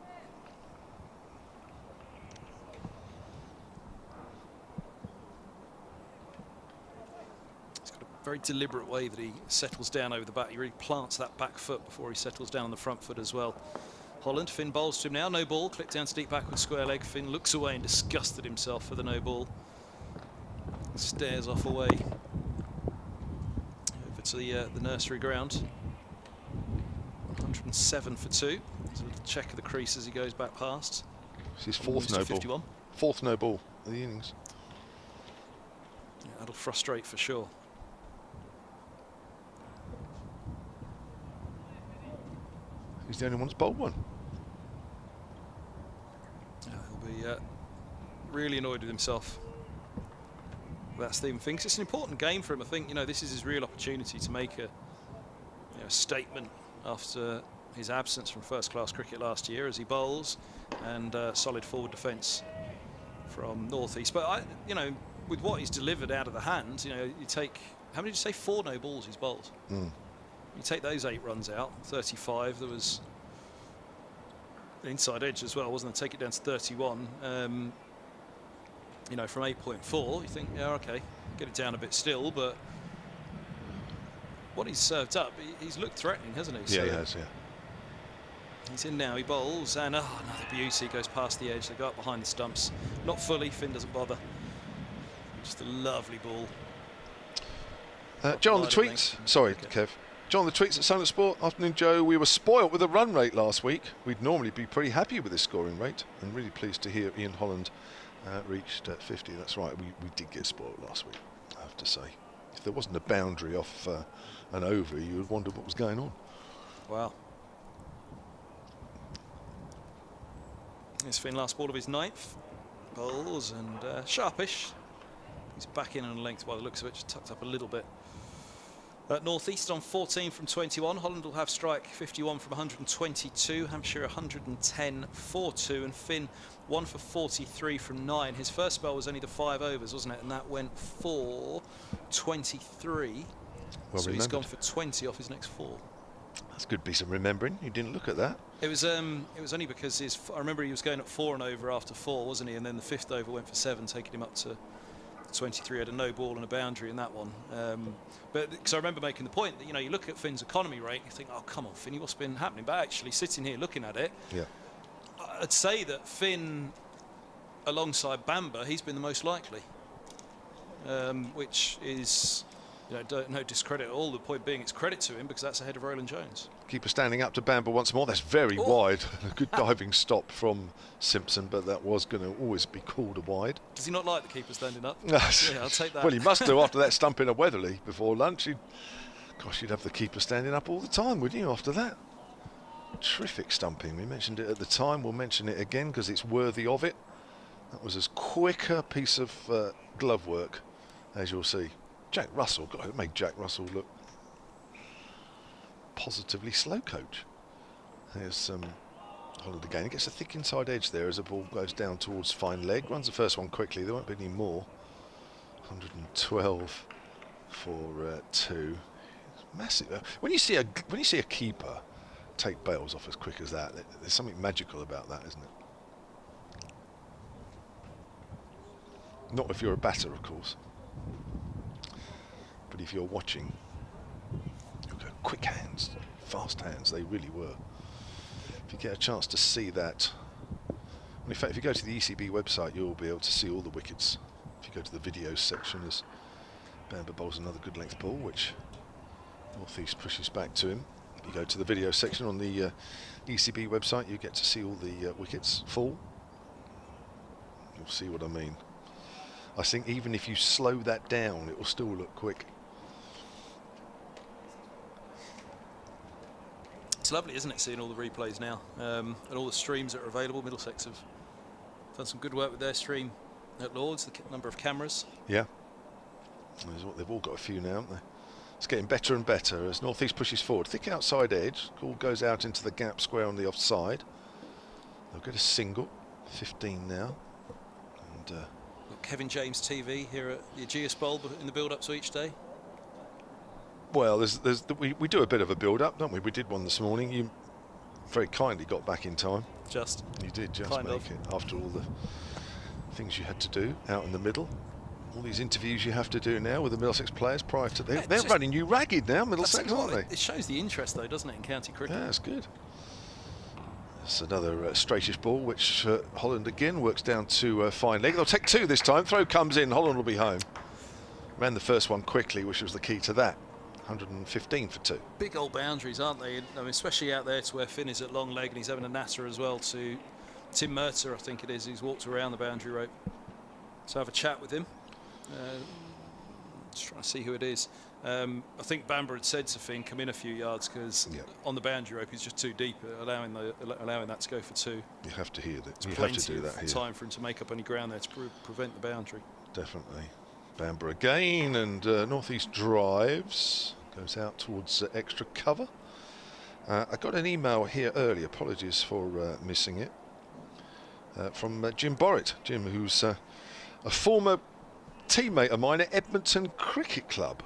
He's got a very deliberate way that he settles down over the bat. He really plants that back foot before he settles down on the front foot as well. Holland, Finn bowls to him now, no ball, clipped down to deep backward square leg. Finn looks away and disgusted himself for the no ball. Stares off away over to the nursery ground. 107 for 2. There's a little check of the crease as he goes back past. It's his 4th no ball. 51. 4th no ball of the innings. Yeah, that'll frustrate for sure. He's the only one that's bowled one. Yeah, he'll be really annoyed with himself. That's Stephen Finn. It's an important game for him. I think, you know, this is his real opportunity to make a statement after his absence from first-class cricket last year as he bowls, and solid forward defence from North East. But you know, with what he's delivered out of the hand, you know, you take, how many did you say? 4 no balls he's bowled. You take those 8 runs out, 35. There was an inside edge as well, wasn't there? Take it down to 31. You know, from 8.4, you think, yeah, okay, get it down a bit still, but what he's served up, he's looked threatening, hasn't he? Yeah, so he has, yeah. He's in now, he bowls, and another beauty, goes past the edge. They go up behind the stumps. Not fully, Finn doesn't bother. Just a lovely ball. Joe on the tweets, sorry, Kev. John, the tweets at Sunnet Sport. Afternoon, Joe. We were spoilt with the run rate last week. We'd normally be pretty happy with this scoring rate. I'm really pleased to hear Ian Holland reached 50. That's right, we did get spoilt last week, I have to say. If there wasn't a boundary off an over, you would wonder what was going on. Wow. It's Finn last ball of his 9th. Bowls and sharpish. He's back in on length by the looks of it, just tucked up a little bit. North East on 14 from 21. Holland will have strike 51 from 122. Hampshire 110, 4-2. And Finn 1 for 43 from 9. His first spell was only the 5 overs, wasn't it? And that went for 23. Well so he's gone for 20 off his next 4. That's a good piece of remembering. You didn't look at that. It was only because I remember he was going at 4 and over after 4, wasn't he? And then the 5th over went for 7, taking him up to 23. Had a no ball and a boundary in that one. But because I remember making the point that, you know, you look at Finn's economy rate, you think, oh come on, Finny, what's been happening? But actually, sitting here looking at it, yeah, I'd say that Finn, alongside Bamber, he's been the most likely, which is, you know, no discredit at all. The point being, it's credit to him because that's ahead of Roland Jones. Keeper standing up to Bamber once more. That's very wide. A good diving stop from Simpson, but that was going to always be called a wide. Does he not like the keeper standing up? Yeah, I'll take that. Well, he must do after that stumping of Weatherly before lunch. Gosh, you'd have the keeper standing up all the time, wouldn't you, after that? Terrific stumping. We mentioned it at the time. We'll mention it again because it's worthy of it. That was as quick a piece of glove work as you'll see. Jack Russell, God, it made Jack Russell look positively slow, coach. There's Holland again. He gets a thick inside edge there as the ball goes down towards fine leg. Runs the first one quickly. There won't be any more. 112 for 2. It's massive. When you see a keeper take bails off as quick as that, there's something magical about that, isn't it? Not if you're a batter, of course. But if you're watching, you'll go quick hands, fast hands. They really were. If you get a chance to see that, well, in fact, if you go to the ECB website, you'll be able to see all the wickets. If you go to the videos section, as Bamber bowls another good length ball, which North East pushes back to him. If you go to the video section on the ECB website, you get to see all the wickets full. You'll see what I mean. I think even if you slow that down, it will still look quick. It's lovely, isn't it, seeing all the replays now and all the streams that are available. Middlesex have done some good work with their stream at Lords, the number of cameras. Yeah, they've all got a few now, haven't they? It's getting better and better as North East pushes forward. Thick outside edge, ball goes out into the gap square on the offside. They'll get a single, 15 now. And got Kevin James TV here at the Ageas Bowl in the build-up to each day. well, we do a bit of a build-up, don't we? We did one this morning. You very kindly got back in time. Just. You did just kind make of. it after all the things you had to do out in the middle. All these interviews you have to do now with the Middlesex players prior to them. They're running you ragged now, Middlesex, aren't they? It shows the interest, though, doesn't it, in county cricket? Yeah, that's good. It's another straightish ball, which Holland again works down to fine leg. They'll take two this time. Throw comes in. Holland will be home. Ran the first one quickly, which was the key to that. 115 for 2. Big old boundaries, aren't they? I mean, especially out there to where Finn is at long leg and he's having a natter as well to Tim Mercer, I think it is, who's walked around the boundary rope. So have a chat with him. Just trying to see who it is. I think Bamber had said to Finn, come in a few yards because on the boundary rope he's just too deep, allowing that to go for 2. You have to hear that. You have to do that here. Time for him to make up any ground there to prevent the boundary. Definitely. Bamber again, and North East drives, goes out towards extra cover. I got an email here early, apologies for missing it, from Jim Borrett. Jim, who's a former teammate of mine at Edmonton Cricket Club.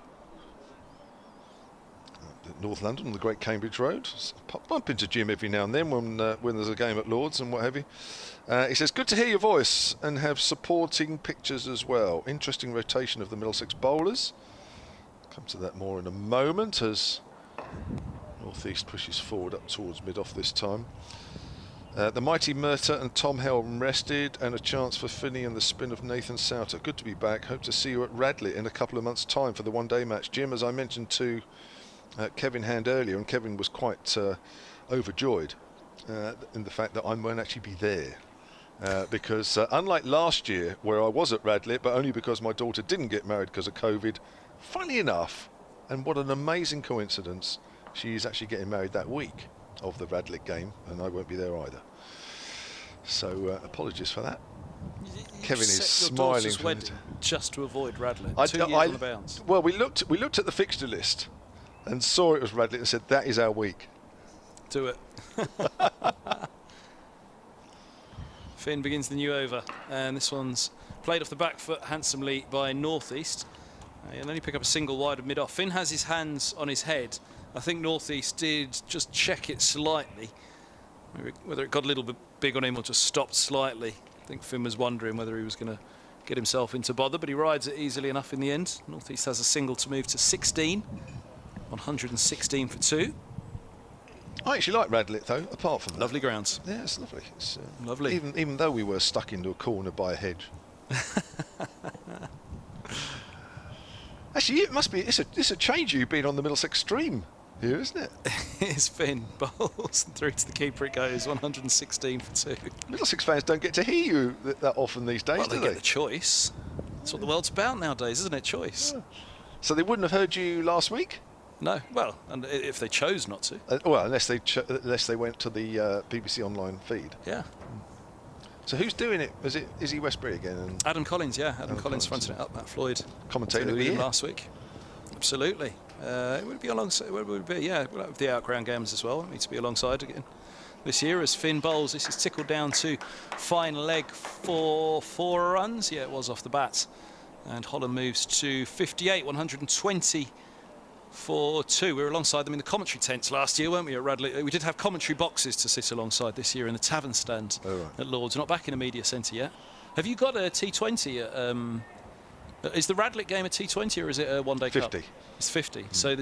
North London on the Great Cambridge Road. Bump into Jim every now and then when there's a game at Lords and what have you. He says, good to hear your voice and have supporting pictures as well. Interesting rotation of the Middlesex bowlers. Come to that more in a moment as North East pushes forward up towards mid-off this time. The mighty Mercer and Tom Helm rested, and a chance for Finney and the spin of Nathan Souter. Good to be back. Hope to see you at Radley in a couple of months' time for the one-day match. Jim, as I mentioned to Kevin Hand earlier, and Kevin was quite overjoyed in the fact that I won't actually be there. Because unlike last year, where I was at Radlett, but only because my daughter didn't get married because of COVID, funny enough, and what an amazing coincidence, she is actually getting married that week of the Radlett game, and I won't be there either. So apologies for that. Kevin is smiling. Wedding just to avoid Radlett. 2 years on the bounce. Well, we looked at the fixture list and saw it was Radlett and said that is our week. Do it. Finn begins the new over, and this one's played off the back foot handsomely by North East. And only pick up a single wide of mid-off. Finn has his hands on his head. I think North East did just check it slightly. Maybe whether it got a little bit big on him or just stopped slightly. I think Finn was wondering whether he was going to get himself into bother, but he rides it easily enough in the end. North East has a single to move to 16. 116 for 2. I actually like Radlett though, apart from that. Lovely grounds. Yeah, it's lovely. It's lovely. Even though we were stuck into a corner by a hedge. Actually, it must be. It's a change you being on the Middlesex stream here, isn't it? It's Finn bowls through to the keeper. It goes 116 for 2. Middlesex fans don't get to hear you that often these days, Well, do they they? get the choice. That's what the world's about nowadays, isn't it? Choice. Yeah. So they wouldn't have heard you last week? No. Well, and if they chose not to. Well, unless they went to the BBC online feed. Yeah. So who's doing it? Is he Westbury again? And Adam Collins, yeah. Adam Adam Collins Collins, fronting it up. Matt Floyd commentator of the with him year. last week. Absolutely. It would be alongside. It would be, yeah. We'll have the outground games as well. It needs to be alongside again this year as Finn bowls. This is tickled down to fine leg for 4 runs. Yeah, it was off the bat. And Holland moves to 58, 120 for 2. We were alongside them in the commentary tents last year, weren't we, at Radlett? We did have commentary boxes to sit alongside this year in the tavern stand at Lord's. Not back in the media centre yet. Have you got a T20? Is the Radlett game a T20 or is it a one-day cup? 50. It's 50. So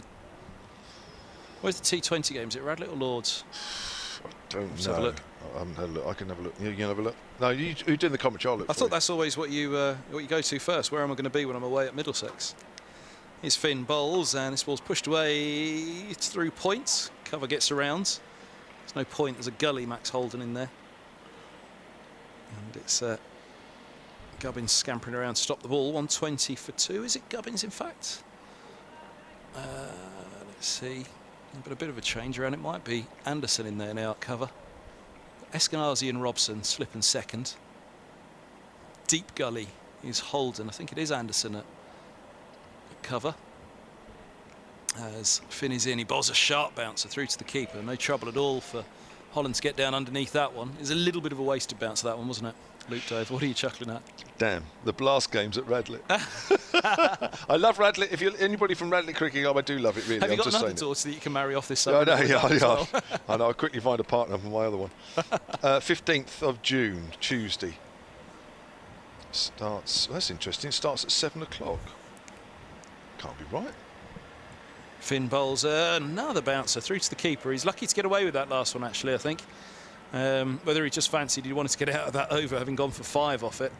where's the T20 game? Is it Radlett or Lord's? I don't Let's know. have a look. I haven't had a look. I can have a look. You can have a look. No, you're doing the commentary. I'll look. I for thought you. that's always what you go to first. Where am I going to be when I'm away at Middlesex? Here's Finn bowls, and this ball's pushed away. It's through points. Cover gets around. There's no point. There's a gully, Max Holden in there. And it's Gubbins scampering around to stop the ball. 120 for 2. Is it Gubbins, in fact? Let's see. But a bit of a change around. It might be Anderson in there now at cover. Eskenazi and Robson slipping second. Deep gully is Holden. I think it is Anderson at cover. As Finn is in, he bowls a sharp bouncer through to the keeper. No trouble at all for Holland to get down underneath that one. It was a little bit of a wasted bounce, that one, wasn't it? Luke Dave, what are you chuckling at? Damn, the blast games at Radlett. I love Radlett. If you're anybody from Radlett Cricket Club, I do love it, really. Have you I'm got just another saying daughter that you can marry off this Yeah, summer? I know, yeah. Well? I know, I'll quickly find a partner for my other one. 15th of June, Tuesday. Starts, that's interesting, starts at 7 o'clock. Can't be right. Finn bowls another bouncer through to the keeper. He's lucky to get away with that last one, actually, I think. Whether he just fancied he wanted to get out of that over, having gone for 5 off it.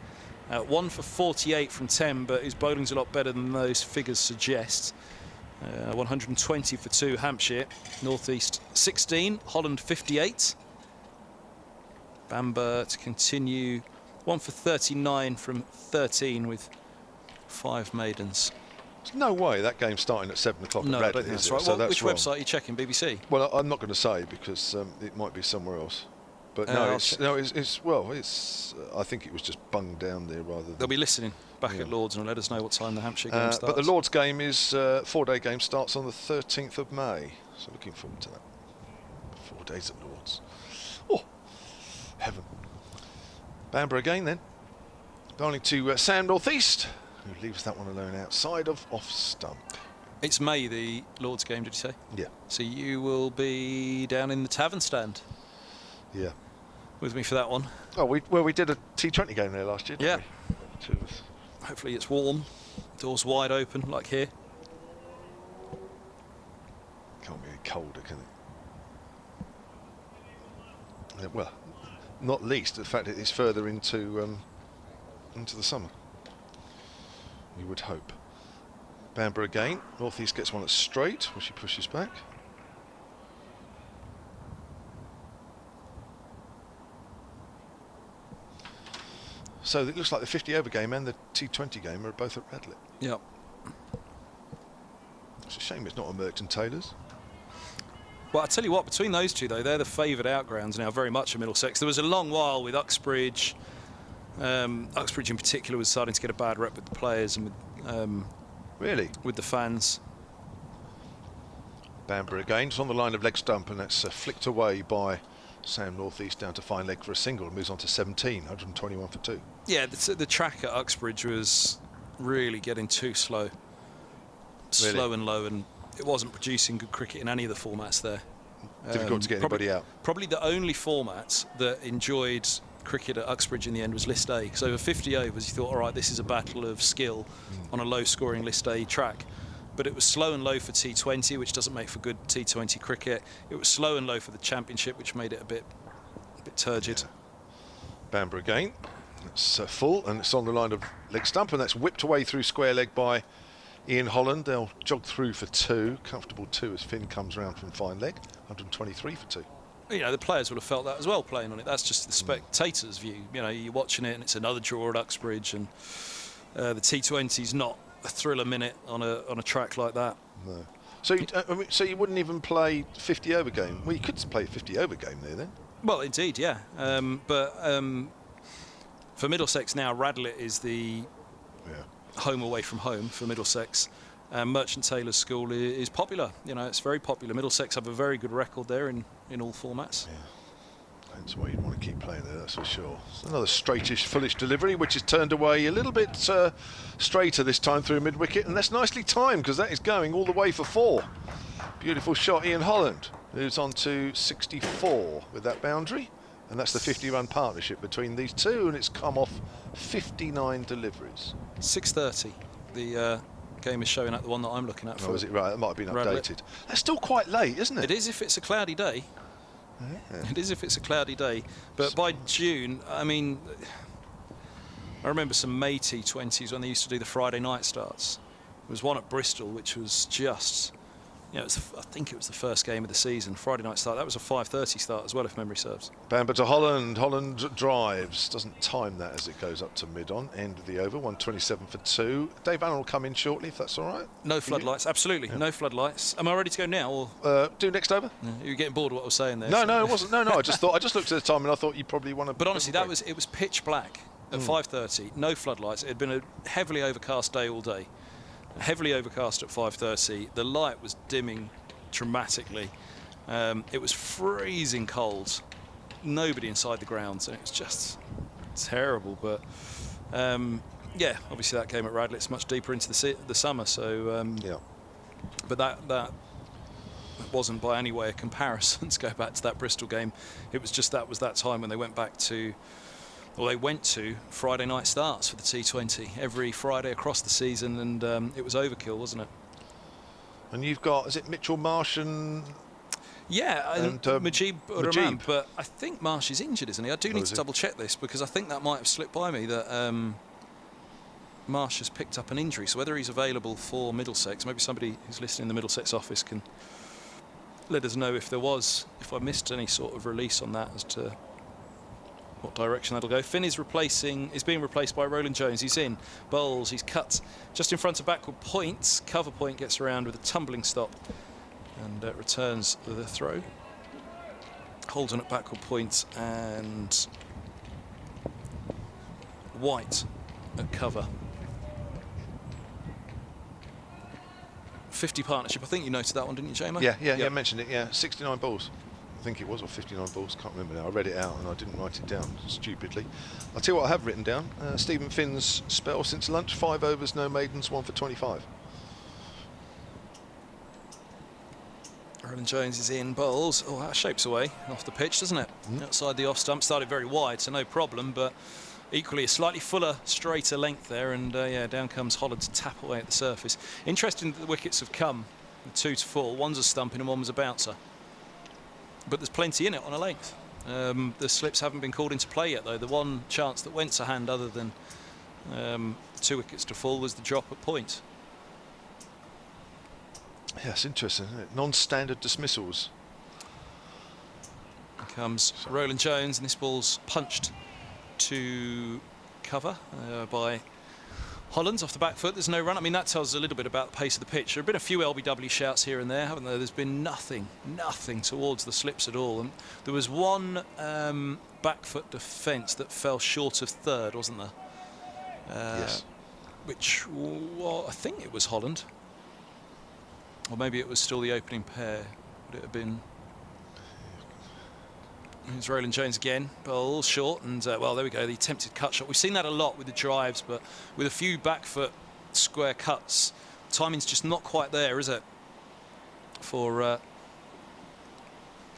1 for 48 from 10, but his bowling's a lot better than those figures suggest. 120 for 2, Hampshire. North East 16, Holland 58. Bamber to continue. 1 for 39 from 13 with 5 maidens. There's no way that game's starting at 7 o'clock No, at I Radlett, don't think is that's it? right. So Well, that's which wrong. website are you checking? BBC? Well, I'm not going to say because it might be somewhere else. But no, it's I think it was just bunged down there rather than. They'll be listening back at Lord's and let us know what time the Hampshire game starts. But the Lord's game is 4-day game, starts on the 13th of May. So looking forward to that. 4 days at Lord's. Oh, heaven. Bamber again then. Bowling to Sam North East, who leaves that one alone outside of off stump. It's May, the Lord's game, did you say? Yeah. So you will be down in the tavern stand Yeah. with me for that one. Oh, we did a T20 game there last year, didn't we? Two of us. Hopefully it's warm, doors wide open like here. Can't be any colder, can it? Well, not least the fact that it's further into the summer. You would hope. Bamber again. North East gets one at straight, where she pushes back. So it looks like the 50 over game and the T20 game are both at Radlett. Yep. It's a shame it's not a Merchant Taylor's. Well, I tell you what, between those two, though, they're the favoured outgrounds now, very much at Middlesex. There was a long while with Uxbridge. Uxbridge in particular was starting to get a bad rep with the players and with, Really? with the fans. Bamber again, it's on the line of leg stump, and that's flicked away by Sam North East down to fine leg for a single. Moves on to 17, 121 for 2. Yeah, the track at Uxbridge was really getting too slow. Slow and low, and it wasn't producing good cricket in any of the formats there. Difficult to get anybody out. Probably the only format that enjoyed cricket at Uxbridge in the end was List A. So over 50 overs, you thought, all right, this is a battle of skill on a low-scoring List A track. But it was slow and low for T20, which doesn't make for good T20 cricket. It was slow and low for the Championship, which made it a bit turgid. Yeah. Bamber again. It's full, and it's on the line of leg stump, and that's whipped away through square leg by Ian Holland. They'll jog through for 2. Comfortable 2 as Finn comes round from fine leg. 123 for 2. You know, the players would have felt that as well playing on it. That's just the spectator's view. You know, you're watching it and it's another draw at Uxbridge, and the T20's not a thriller minute on a track like that. No. So so you wouldn't even play 50 over game? Well, you could play a 50 over game there then. Well, indeed, yeah. For Middlesex now, Radlett is the home away from home for Middlesex. Merchant Taylor's School is popular. You know, it's very popular. Middlesex have a very good record there in all formats. Yeah. That's why you'd want to keep playing there, that's for sure. It's another straightish, fullish delivery, which is turned away a little bit straighter this time through mid-wicket, and that's nicely timed because that is going all the way for 4. Beautiful shot, Ian Holland moves on to 64 with that boundary, and that's the 50-run partnership between these two, and it's come off 59 deliveries. 6:30. The game is showing at the one that I'm looking at. Oh, is it right? That might have been Radlett. updated. That's still quite late, isn't it? It is if it's a cloudy day. Yeah. It is if it's a cloudy day. But by June, I mean, I remember some May T20s when they used to do the Friday night starts. There was one at Bristol which was just, you know, I think it was the first game of the season, Friday night start. That was a 5:30 start as well, if memory serves. Bamber to Holland. Holland drives. Doesn't time that as it goes up to mid-on. End of the over. 127 for 2. Dave Allen will come in shortly, if that's all right. No floodlights, absolutely. Yeah. No floodlights. Am I ready to go now? Or do next over? Yeah, you were getting bored of what I was saying there. No, no, it wasn't. No, I just thought. I just looked at the time and I thought you probably want to. But honestly, it was pitch black at 5:30. No floodlights. It had been a heavily overcast day all day. Heavily overcast at 5:30. The light was dimming dramatically. It was freezing cold. Nobody inside the grounds, and it was just terrible. But yeah, obviously that game at Radlett's much deeper into the summer. So yeah. But that wasn't by any way a comparison to go back to that Bristol game. It was just that time when they went back to. Well, they went to Friday night starts for the T20 every Friday across the season, and it was overkill, wasn't it? And you've got, is it Mitchell Marsh and... Yeah, and Majib Ur-Rahman, but I think Marsh is injured, isn't he? I do need to double-check this, because I think that might have slipped by me, that Marsh has picked up an injury. So whether he's available for Middlesex, maybe somebody who's listening in the Middlesex office can let us know if I missed any sort of release on that as to what direction that'll go. Finn is being replaced by Roland Jones. He's in, bowls, he's cut just in front of backward point. Cover point gets around with a tumbling stop and returns the throw. Holden at backward point and White at cover. 50 partnership. I think you noted that one, didn't you, Jamer? Yeah, I mentioned it. Yeah, 69 balls. I think it was, or 59 balls, can't remember now. I read it out and I didn't write it down stupidly. I'll tell you what I have written down. Stephen Finn's spell since lunch, 5 overs, no maidens, 1 for 25. Roland Jones is in, bowls. Oh, that shapes away off the pitch, doesn't it? Outside the off stump, started very wide, so no problem, but equally a slightly fuller, straighter length there, and yeah, down comes Holland to tap away at the surface. Interesting that the wickets have come with 2 to 4. One's a stumping and one was a bouncer. But there's plenty in it on a length. The slips haven't been called into play yet, though. The one chance that went to hand, other than 2 wickets to fall, was the drop at point. Yes, interesting, isn't it? Non-standard dismissals. Here comes Roland Jones, and this ball's punched to cover by Hollands off the back foot. There's no run. I mean, that tells us a little bit about the pace of the pitch. There have been a few LBW shouts here and there, haven't there? There's been nothing towards the slips at all. And there was one back foot defence that fell short of third, wasn't there? Yes. Which, well, I think it was Holland. Or maybe it was still the opening pair. Would it have been? Here's Roland Jones again, ball short, and well, there we go, the attempted cut shot. We've seen that a lot with the drives, but with a few back foot square cuts, timing's just not quite there, is it, for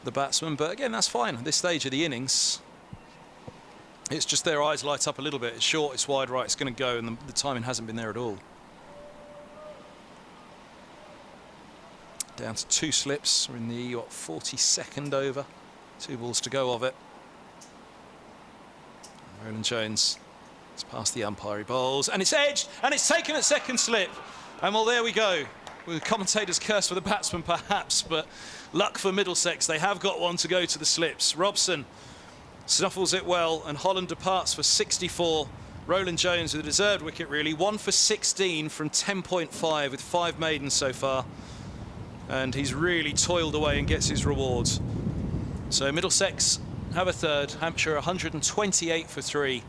the batsman? But again, that's fine at this stage of the innings. It's just their eyes light up a little bit. It's short, it's wide, right, it's going to go, and the timing hasn't been there at all. Down to 2 slips. We're in the 42nd over. 2 balls to go of it. Roland Jones has passed the umpire. He bowls, and it's edged, and it's taken at second slip. And well, there we go. With the commentator's curse for the batsman, perhaps, but luck for Middlesex. They have got one to go to the slips. Robson snuffles it well, and Holland departs for 64. Roland Jones with a deserved wicket, really. 1 for 16 from 10.5 with 5 maidens so far. And he's really toiled away and gets his rewards. So Middlesex have a third. Hampshire 128 for 3.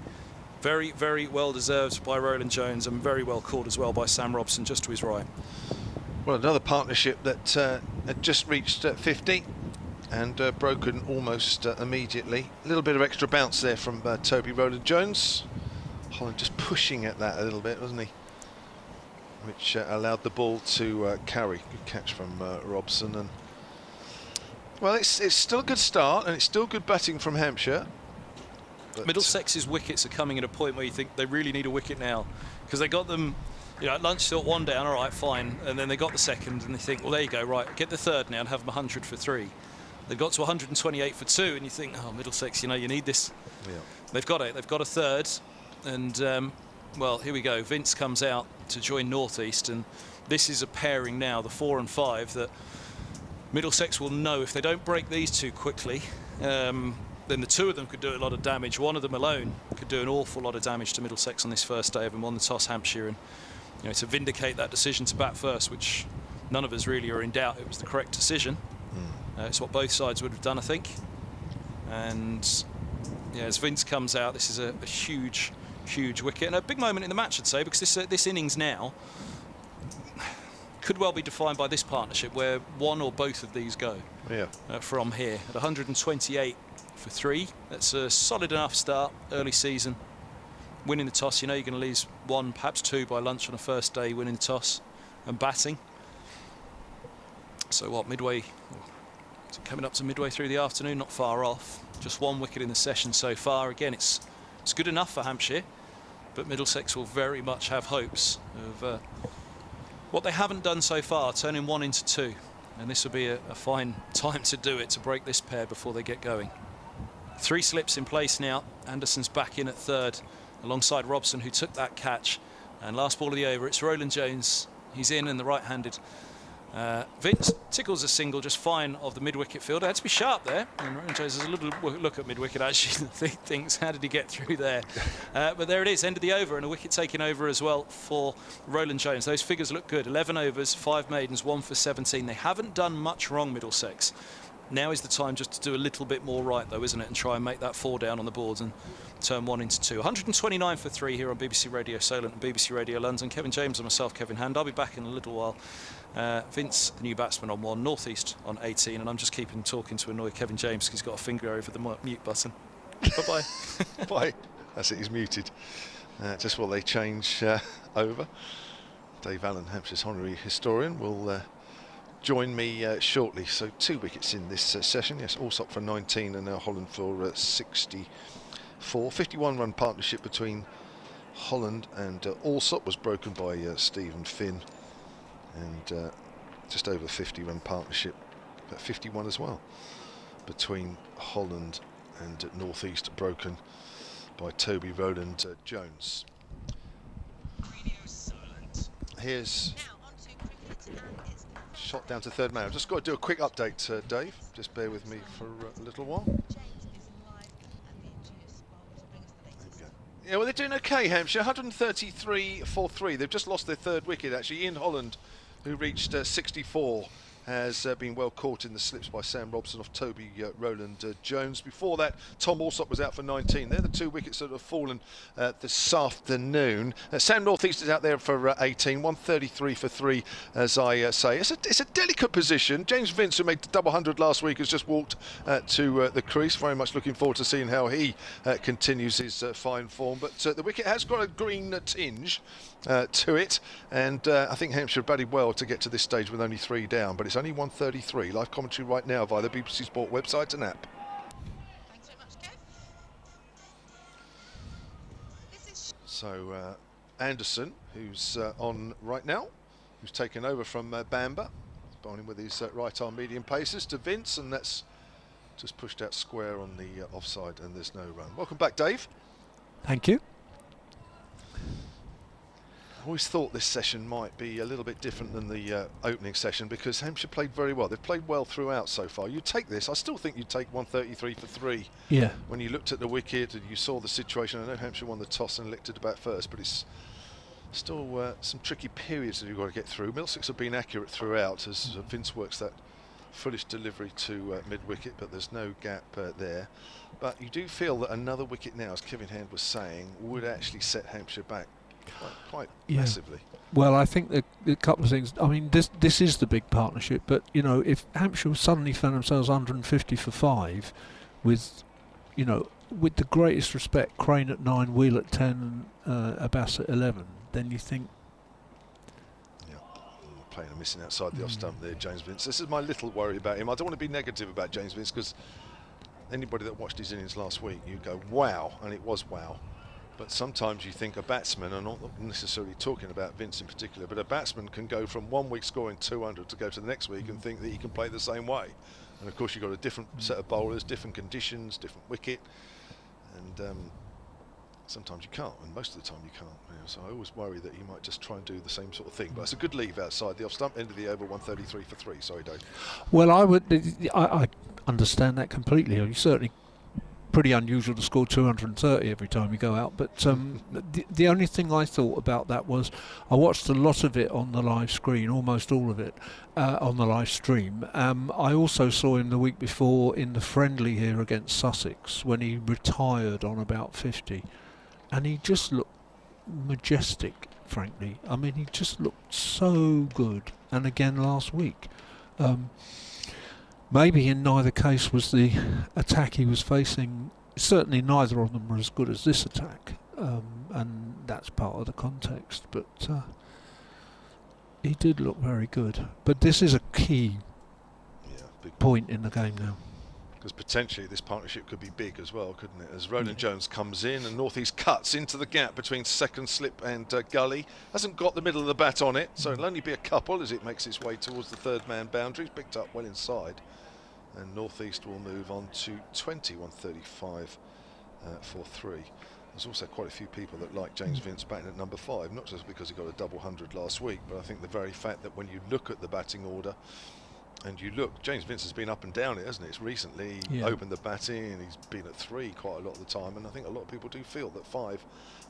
Very, very well deserved by Roland Jones, and very well called as well by Sam Robson, just to his right. Well, another partnership that had just reached 50 and broken almost immediately. A little bit of extra bounce there from Toby Roland Jones. Holland just pushing at that a little bit, wasn't he? Which allowed the ball to carry. Good catch from Robson. And well, it's still a good start, and it's still good batting from Hampshire. But Middlesex's wickets are coming at a point where you think they really need a wicket now, because they got them, you know, at lunch thought 1 down, all right, fine, and then they got the second, and they think, well, there you go, right, get the third now and have them 100 for 3. They got to 128 for 2, and you think, oh, Middlesex, you know, you need this. Yeah. They've got it. They've got a third, and well, here we go. Vince comes out to join North East, and this is a pairing now, the 4 and 5, that Middlesex will know if they don't break these two quickly, then the 2 of them could do a lot of damage. 1 of them alone could do an awful lot of damage to Middlesex on this first day of them on the toss, Hampshire, and you know, to vindicate that decision to bat first, which none of us really are in doubt it was the correct decision. It's what both sides would have done, I think. And yeah, as Vince comes out, this is a huge wicket, and a big moment in the match, I'd say, because this innings now could well be defined by this partnership, where one or both of these go from here. At 128 for 3, that's a solid enough start early season. Winning the toss, you know you're going to lose 1, perhaps 2 by lunch on a first day, winning the toss and batting. So what, midway, coming up to midway through the afternoon, not far off. Just 1 wicket in the session so far. Again, it's good enough for Hampshire, but Middlesex will very much have hopes of what they haven't done so far, turning 1 into 2. And this will be a fine time to do it, to break this pair before they get going. 3 slips in place now. Anderson's back in at third, alongside Robson, who took that catch. And last ball of the over, it's Roland Jones. He's in, and the right-handed Vince tickles a single just fine of the mid-wicket fielder. Had to be sharp there. And Roland Jones has a little look at mid-wicket, actually. Thinks, how did he get through there? But there it is, end of the over, and a wicket taken over as well for Roland Jones. Those figures look good. 11 overs, 5 maidens, 1 for 17. They haven't done much wrong, Middlesex. Now is the time just to do a little bit more right, though, isn't it? And try and make that 4 down on the boards and turn 1 into 2. 129 for 3 here on BBC Radio Solent and BBC Radio London. Kevin James and myself, Kevin Hand. I'll be back in a little while. Vince, the new batsman, on 1, North East on 18, and I'm just keeping talking to annoy Kevin James because he's got a finger over the mute button. Bye-bye. Bye. That's it, he's muted. Just while they change over. Dave Allen, Hampshire's honorary historian, will join me shortly. So 2 wickets in this session. Yes, Allsop for 19 and now Holland for 64. 51-run partnership between Holland and Allsop was broken by Stephen Finn. And just over 50-run partnership at 51 as well between Holland and North East, broken by Toby Roland Jones. Here's shot down to third man. I've just got to do a quick update, Dave. Just bear with me for a little while. Yeah, well, they're doing okay, Hampshire. 133 for 3. They've just lost their third wicket, actually. Ian Holland, who reached 64, has been well caught in the slips by Sam Robson off Toby Rowland Jones. Before that, Tom Alsop was out for 19. They're the 2 wickets that have fallen this afternoon. Sam Northeast is out there for 18. 133 for 3, as I say. It's a delicate position. James Vince, who made the double 100 last week, has just walked to the crease. Very much looking forward to seeing how he continues his fine form. But the wicket has got a green tinge to it, and I think Hampshire batted well to get to this stage with only 3 down, but it's only 133. Live commentary right now via the BBC Sport website and app. Thanks very much, Kev. This is So Anderson, who's on right now, who's taken over from Bamber, bowling with his right arm medium paces to Vince, and that's just pushed out square on the offside, and there's no run. Welcome back, Dave. Thank you. I always thought this session might be a little bit different than the opening session, because Hampshire played very well. They've played well throughout so far. You take this, I still think you'd take 133 for 3. Yeah. When you looked at the wicket and you saw the situation, I know Hampshire won the toss and licked it about first, but it's still some tricky periods that you've got to get through. Middlesex have been accurate throughout as Vince works that foolish delivery to mid-wicket, but there's no gap there. But you do feel that another wicket now, as Kevin Hand was saying, would actually set Hampshire back quite massively. Well, I think a couple of things. I mean, this is the big partnership, but you know, if Hampshire suddenly found themselves 150 for 5, with, you know, with the greatest respect, Crane at 9, Wheel at 10, and Abbas at 11, then you think, yeah, playing and missing outside the off stump there, James Vince. This is my little worry about him. I don't want to be negative about James Vince, because anybody that watched his innings last week, you go, wow, and it was wow. But sometimes you think a batsman, and I'm not necessarily talking about Vince in particular, but a batsman can go from 1 week scoring 200 to go to the next week and think that he can play the same way. And of course you've got a different set of bowlers, different conditions, different wicket, and sometimes you can't, and most of the time you can't. You know, so I always worry that he might just try and do the same sort of thing. But it's a good leave outside the off stump, end of the over, 133 for 3. Sorry, Dave. well, I understand that completely. You certainly. Pretty unusual to score 230 every time you go out, but the only thing I thought about that was I watched a lot of it on the live screen, almost all of it on the live stream. I also saw him the week before in the friendly here against Sussex when he retired on about 50, and he just looked majestic, frankly. I mean, he just looked so good. And again last week. Maybe in neither case was the attack he was facing. Certainly neither of them were as good as this attack, and that's part of the context. But he did look very good. But this is a key Big point in the game now. Because potentially this partnership could be big as well, couldn't it? As Roland Jones comes in and Northeast cuts into the gap between second slip and gully. Hasn't got the middle of the bat on it, so it'll only be a couple as it makes its way towards the third man boundary. It's picked up well inside. And Northeast will move on to 20, 135 for 3. There's also quite a few people that like James Vince batting at number 5, not just because he got a double 100 last week, but I think the very fact that when you look at the batting order, and you look, James Vince has been up and down it, hasn't it? It's recently opened the batting, and he's been at 3 quite a lot of the time, and I think a lot of people do feel that 5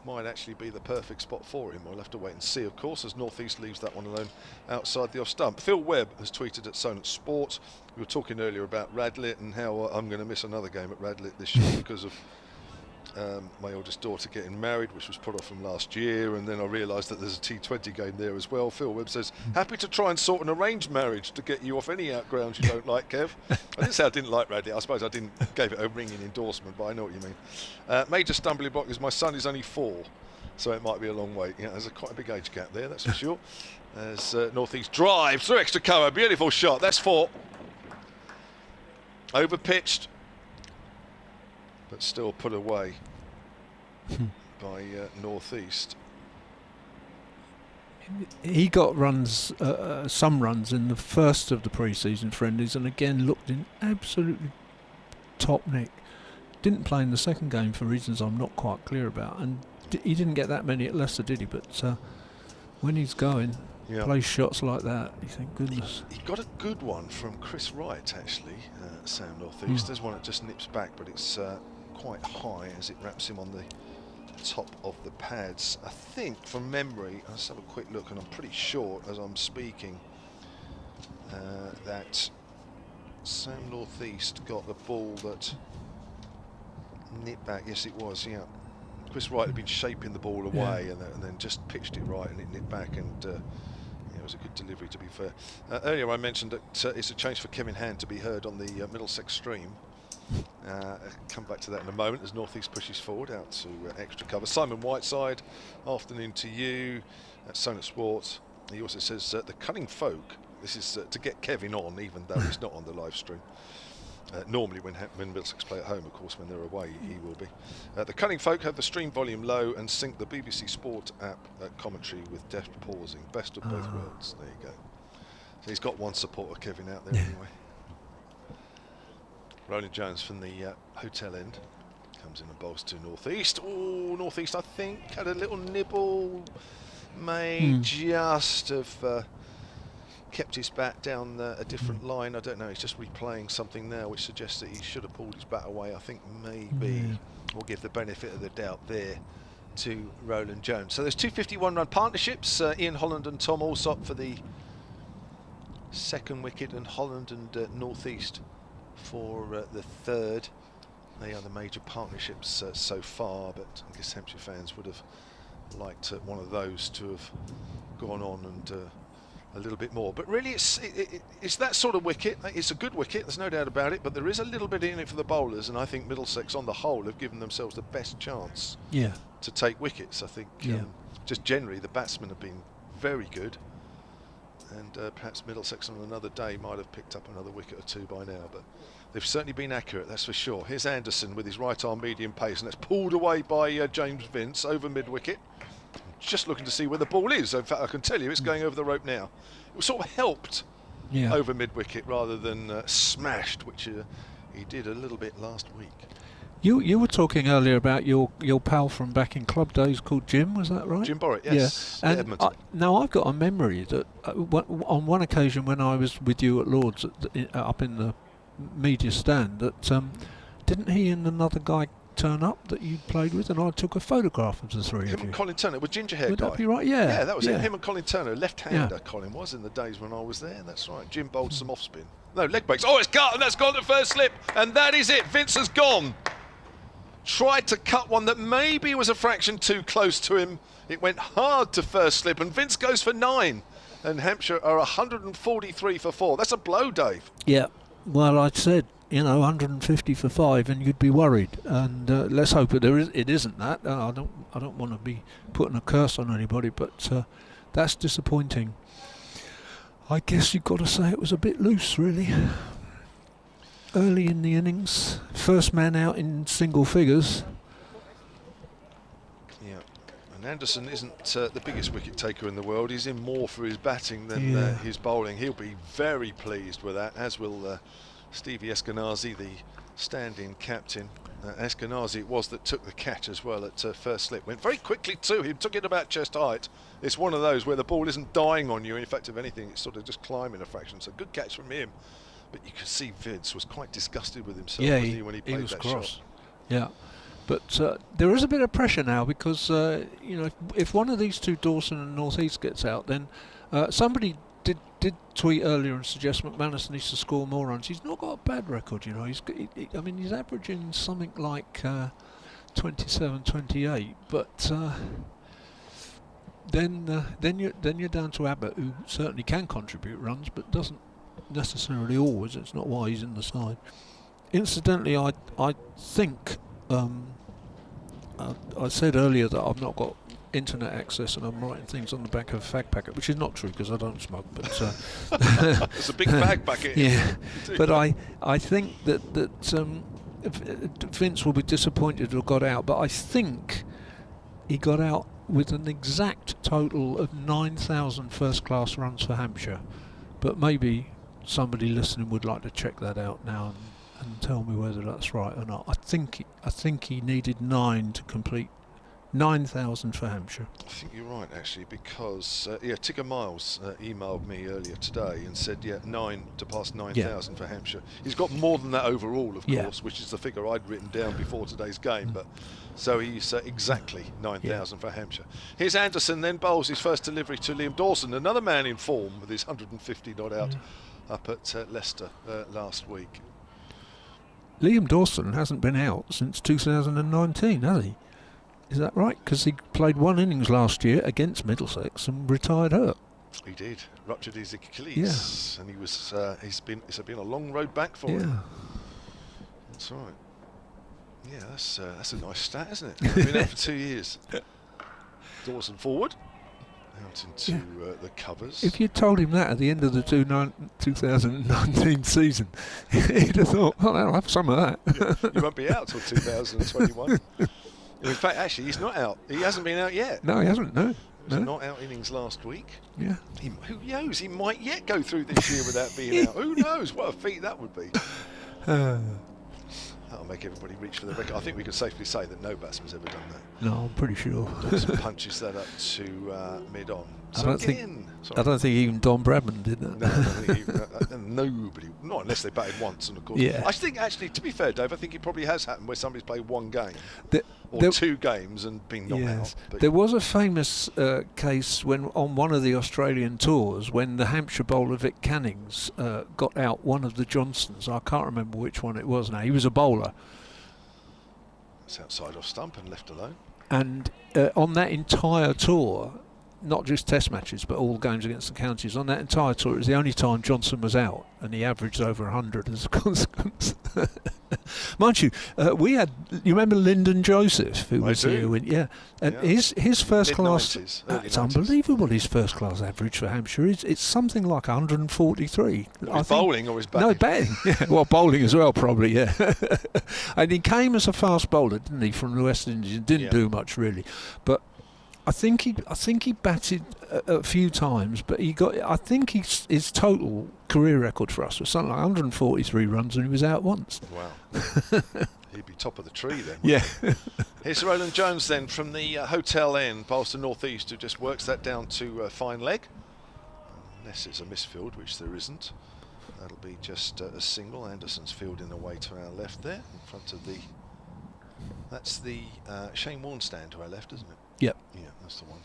might actually be the perfect spot for him. We'll have to wait and see, of course, as Northeast leaves that one alone outside the off stump. Phil Webb has tweeted at Sonant Sports. We were talking earlier about Radlett and how I'm going to miss another game at Radlett this year because of my oldest daughter getting married, which was put off from last year, and then I realised that there's a T20 game there as well. Phil Webb says, happy to try and sort an arranged marriage to get you off any outgrounds you don't like, Kev. I didn't say I didn't like Radlett. I suppose I didn't gave it a ringing endorsement, but I know what you mean. Major stumbling block is my son is only 4, so it might be a long wait. Yeah, there's quite a big age gap there, that's for sure. As Northeast drives through extra cover, beautiful shot. That's 4. Over pitched, but still put away by Northeast. He got runs, some runs in the first of the pre-season friendlies, and again looked in absolutely top nick. Didn't play in the second game for reasons I'm not quite clear about, and he didn't get that many at Leicester, did he? But when he's going, Yeah. play shots like that. You think, goodness. He got a good one from Chris Wright, actually, Sam North East. There's one that just nips back, but it's quite high as it wraps him on the top of the pads. I think, from memory, let's have a quick look, and I'm pretty sure as I'm speaking that Sam North East got the ball that nipped back. Yes, it was, yeah. Chris Wright had been shaping the ball away, and then just pitched it right, and it nipped back, and it was a good delivery, to be fair. Earlier I mentioned that it's a change for Kevin Hand to be heard on the Middlesex stream. I'll come back to that in a moment as North East pushes forward out to extra cover. Simon Whiteside, afternoon to you. Sonat Sports. He also says the cunning folk. This is to get Kevin on, even though he's not on the live stream. Normally when Middlesex play at home, of course, when they're away, he will be. The cunning folk have the stream volume low and sync the BBC Sport app commentary with deft pausing. Best of both worlds. There you go. So he's got one supporter, Kevin, out there anyway. Roland Jones from the hotel end comes in and bowls to North East. Oh, North East, I think, had a little nibble. May just have kept his bat down a different line. I don't know, he's just replaying something now which suggests that he should have pulled his bat away. I think maybe we'll give the benefit of the doubt there to Roland Jones. So there's 2 51-run partnerships. Ian Holland and Tom Alsop for the second wicket, and Holland and North East for the third. They are the major partnerships so far, but I guess Hampshire fans would have liked one of those to have gone on and a little bit more. But really it's that sort of wicket. It's a good wicket, there's no doubt about it, but there is a little bit in it for the bowlers, and I think Middlesex on the whole have given themselves the best chance to take wickets. I think just generally the batsmen have been very good, and perhaps Middlesex on another day might have picked up another wicket or two by now, but they've certainly been accurate, that's for sure. Here's Anderson with his right arm medium pace, and that's pulled away by James Vince over mid-wicket. Just looking to see where the ball is. In fact, I can tell you it's going over the rope now. It was sort of helped over mid-wicket rather than smashed, which he did a little bit last week. You were talking earlier about your pal from back in club days called Jim, was that right? Jim Borrett, yes. Yeah. And now I've got a memory that on one occasion when I was with you at Lord's up in the media stand, that didn't he and another guy turn up that you played with, and I took a photograph of the three of you. Him and Colin Turner, with ginger hair Would guy. that be right? Yeah. That was it. Him and Colin Turner, left-hander Colin was in the days when I was there. That's right. Jim bowled some off-spin. No, leg breaks. Oh, it's cut, and that's gone to first slip, and that is it. Vince has gone. Tried to cut one that maybe was a fraction too close to him. It went hard to first slip, and Vince goes for 9. And Hampshire are 143 for 4. That's a blow, Dave. Yeah. Well, I said, 150 for 5, and you'd be worried. And let's hope it isn't that. I don't want to be putting a curse on anybody, but that's disappointing. I guess you've got to say it was a bit loose, really. Early in the innings, first man out in single figures. Yeah, and Anderson isn't the biggest wicket taker in the world. He's in more for his batting than his bowling. He'll be very pleased with that, as will Stevie Eskenazi, the stand-in captain. Eskenazi it was that took the catch as well at first slip. Went very quickly too. He took it about chest height. It's one of those where the ball isn't dying on you. In fact, if anything, it's sort of just climbing a fraction. So good catch from him. But you can see Vince was quite disgusted with himself, wasn't he, when he played that shot. Yeah, but there is a bit of pressure now because if one of these two, Dawson and North East, gets out, then somebody did tweet earlier and suggest McManus needs to score more runs. He's not got a bad record, he's averaging something like 27, 28, but then you're down to Abbott, who certainly can contribute runs, but doesn't necessarily always. It's not why he's in the side. Incidentally, I think I said earlier that I've not got internet access and I'm writing things on the back of a fag packet, which is not true because I don't smoke, but it's a big fag packet. Yeah, but I think that Vince will be disappointed to have got out, but I think he got out with an exact total of 9,000 first class runs for Hampshire, but maybe somebody listening would like to check that out now and tell me whether that's right or not. I think he needed 9 to complete 9,000 for Hampshire. I think you're right, actually, because Tigger Miles emailed me earlier today and said, to pass 9,000 for Hampshire. He's got more than that overall, of course, which is the figure I'd written down before today's game. But so he's exactly 9,000 for Hampshire. Here's Anderson, then bowls his first delivery to Liam Dawson, another man in form with his 150 not out up at Leicester last week. Liam Dawson hasn't been out since 2019, has he? Is that right? Because he played one innings last year against Middlesex and retired hurt. He did, ruptured his Achilles, and he was. It's been a long road back for him. That's right. Yeah, that's a nice stat, isn't it? Been out for 2 years. Dawson forward, out into the covers. If you told him that at the end of the 2019 season, he'd have thought, "Oh, I'll have some of that." You won't be out till 2021. In fact, actually, he's not out. He hasn't been out yet. No, he hasn't. No. He was not out innings last week. Yeah. Who knows? He might yet go through this year without being out. Who knows? What a feat that would be. That'll make everybody reach for the record. I think we could safely say that no batsman's ever done that. No, I'm pretty sure. Dawson punches that up to mid-on. So I don't think even Don Bradman did that. No, I don't think even, nobody, not unless they batted once, and of course. Yeah. I think actually, to be fair, Dave, I think it probably has happened where somebody's played one game or there, 2 games and been knocked out. But there was a famous case when on one of the Australian tours when the Hampshire bowler Vic Cannings got out one of the Johnsons. I can't remember which one it was now. He was a bowler. It's outside off stump and left alone. And on that entire tour, not just test matches but all games against the counties, on that entire tour it was the only time Johnson was out, and he averaged over 100 as a consequence. Mind you, we had, you remember Lyndon Joseph, who was here when, his first class, it's unbelievable, his first class average for Hampshire it's something like 143. His bowling or his batting? No, batting. Well, bowling as well, probably. And he came as a fast bowler, didn't he, from the West Indies, and didn't do much really, but I think he batted a few times, but he got. I think his total career record for us was something like 143 runs, and he was out once. Wow, he'd be top of the tree then. Yeah. Here's Roland Jones then from the Hotel Inn, bowls to North East, who just works that down to fine leg, unless it's a misfield, which there isn't. That'll be just a single. Anderson's fielding away to our left there, in front of the. That's the Shane Warne stand to our left, isn't it? Yep. Yeah, that's the one.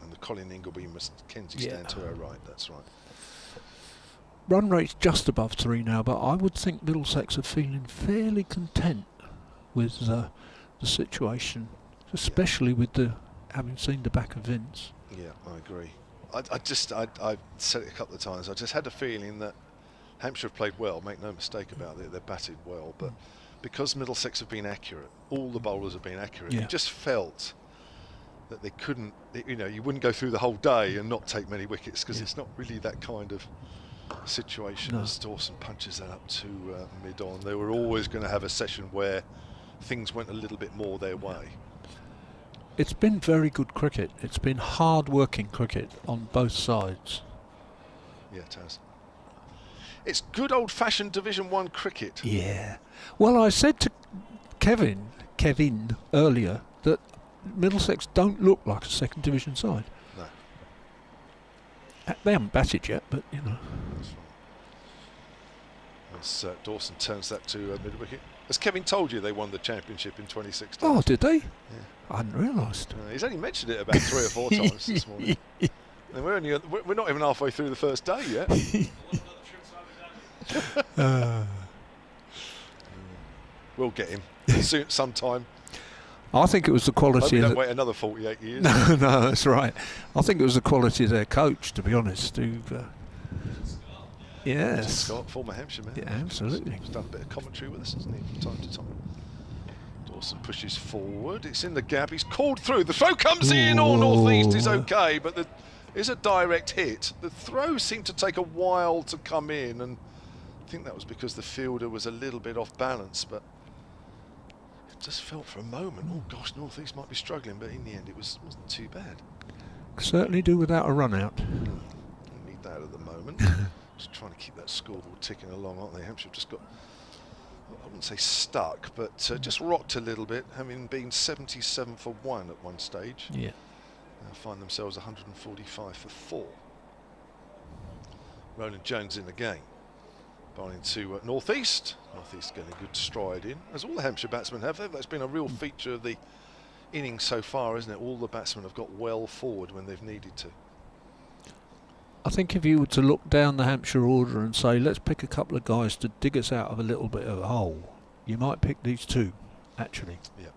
And the Colin Ingleby Mackenzie stand to our right, that's right. Run rate's just above 3 now, but I would think Middlesex are feeling fairly content with the situation, especially with having seen the back of Vince. Yeah, I agree. I've said it a couple of times, I just had a feeling that Hampshire have played well, make no mistake about it, they've batted well, but because Middlesex have been accurate, all the bowlers have been accurate, you just felt that they couldn't, you wouldn't go through the whole day and not take many wickets, because it's not really that kind of situation. As Dawson punches that up to mid-on. They were always going to have a session where things went a little bit more their way. It's been very good cricket. It's been hard-working cricket on both sides. Yeah, it has. It's good old-fashioned Division 1 cricket. Yeah. Well, I said to Kevin earlier that Middlesex don't look like a second division side. No. They haven't batted yet, but That's right. As Dawson turns that to mid-wicket. As Kevin told you, they won the championship in 2016. Oh, did they? Yeah. I hadn't realised. He's only mentioned it about 3 or 4 times this morning. And we're not even halfway through the first day yet. We'll get him soon, sometime. I think it was the quality. Don't wait another 48 years. No, that's right. I think it was the quality of their coach, to be honest. Yes. Scott, former Hampshire man. Yeah, absolutely. He's done a bit of commentary with us, hasn't he, from time to time. Dawson pushes forward. It's in the gap. He's called through. The throw comes in. All North East is okay, but there is a direct hit. The throw seemed to take a while to come in, and I think that was because the fielder was a little bit off balance, but it just felt for a moment, oh gosh, North East might be struggling, but in the end it wasn't too bad. Certainly do without a run out. Don't need that at the moment. Just trying to keep that scoreboard ticking along, aren't they? Hampshire have just got I wouldn't say stuck, but just rocked a little bit, having been 77 for 1 at one stage. Yeah. Find themselves 145 for 4. Roland Jones in the game. Bowling to North East. North East getting a good stride in, as all the Hampshire batsmen have. That's been a real feature of the innings so far, isn't it? All the batsmen have got well forward when they've needed to. I think if you were to look down the Hampshire order and say, let's pick a couple of guys to dig us out of a little bit of a hole, you might pick these two, actually. Yep.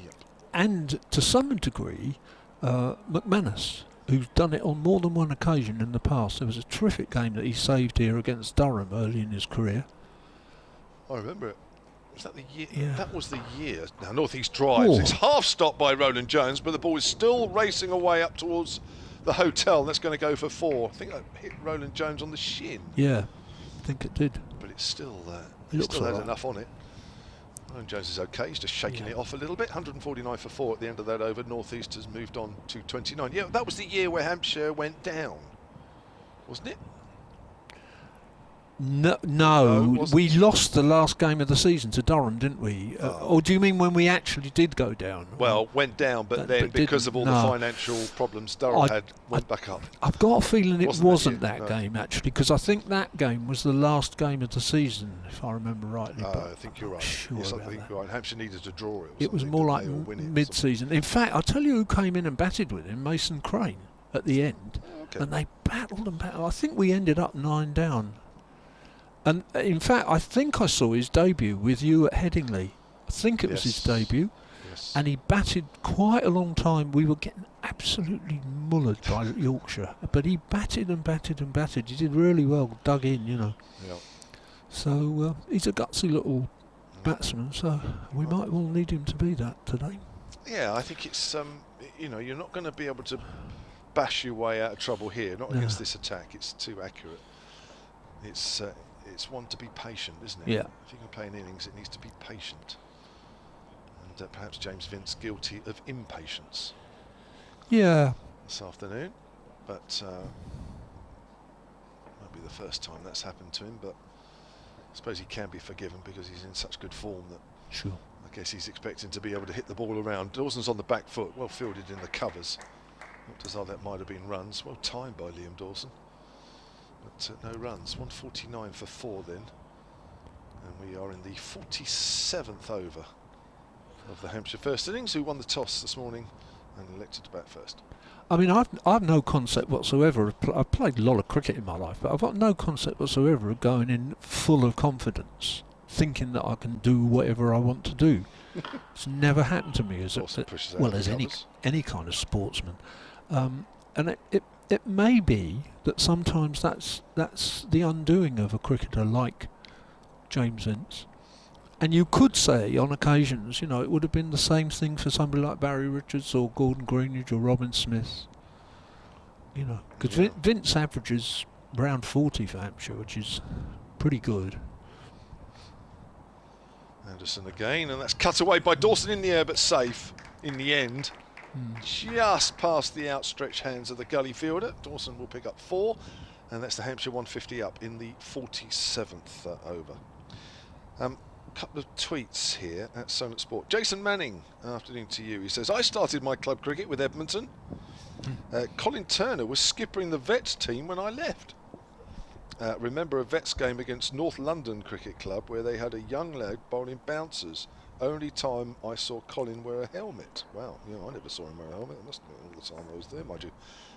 Yep. And to some degree, McManus, who's done it on more than one occasion in the past. There was a terrific game that he saved here against Durham early in his career. I remember it. Was that the year? Yeah. That was the year. Now North East drives. Oh. It's half stopped by Roland Jones, but the ball is still racing away up towards the hotel. That's going to go for 4. I think I hit Roland Jones on the shin. Yeah, I think it did. But it's still It looks still had all right. enough on it. Roland Jones is okay. He's just shaking it off a little bit. 149 for 4 at the end of that over. North East has moved on to 29. Yeah, that was the year where Hampshire went down, wasn't it? No, No, it we lost the last game of the season to Durham, didn't we? Or do you mean when we actually did go down? Well, went down, but then but because of all didn't. the No. financial problems Durham went back up. I've got a feeling it wasn't that that year? No. game, actually, because I think that game was the last game of the season, if I remember rightly. but I think you're I'm right. Sure Yes, I about think that. you're right. Hampshire needed to draw it. It was more like mid-season. In fact, I'll tell you who came in and batted with him, Mason Crane, at the end. Okay. And they battled and battled. I think we ended up 9 down. And in fact, I think I saw his debut with you at Headingley. I think it was his debut. Yes. And he batted quite a long time. We were getting absolutely mullered by Yorkshire. But he batted and batted and batted. He did really well, dug in, you know. Yeah. So he's a gutsy little batsman. So we might well need him to be that today. Yeah, I think it's you know, you're not going to be able to bash your way out of trouble here. Not No. against this attack. It's too accurate. It's one to be patient, isn't it? Yeah. If you're going to play an innings, it needs to be patient. And perhaps James Vince guilty of impatience Yeah. this afternoon, but might be the first time that's happened to him. But I suppose he can be forgiven because he's in such good form that Sure. I guess he's expecting to be able to hit the ball around. Dawson's on the back foot, well fielded in the covers. Looked as though that might have been runs. Well timed by Liam Dawson. But no runs. 149 for 4 then. And we are in the 47th over of the Hampshire first innings, who won the toss this morning and elected to bat first. I mean, I've no concept whatsoever. I've played a lot of cricket in my life, but I've got no concept whatsoever of going in full of confidence, thinking that I can do whatever I want to do. It's never happened to me as Dawson pushes out well the as covers. any kind of sportsman. And it may be that sometimes that's the undoing of a cricketer like James Vince. And you could say on occasions, you know, it would have been the same thing for somebody like Barry Richards or Gordon Greenidge or Robin Smith. You know, because Yeah. Vince averages around 40 for Hampshire, which is pretty good. Anderson again, and that's cut away by Dawson in the air, but safe in the end. Just past the outstretched hands of the gully fielder. Dawson will pick up 4, and that's the Hampshire 150 up in the 47th over. Couple of tweets here at Sonnet Sport. Jason Manning, afternoon to you. He says, I started my club cricket with Edmonton. Colin Turner was skippering the Vets team when I left. Remember a Vets game against North London Cricket Club where they had a young lad bowling bouncers. Only time I saw Colin wear a helmet. Wow, you know, I never saw him wear a helmet. It must have been all the time I was there, mind you.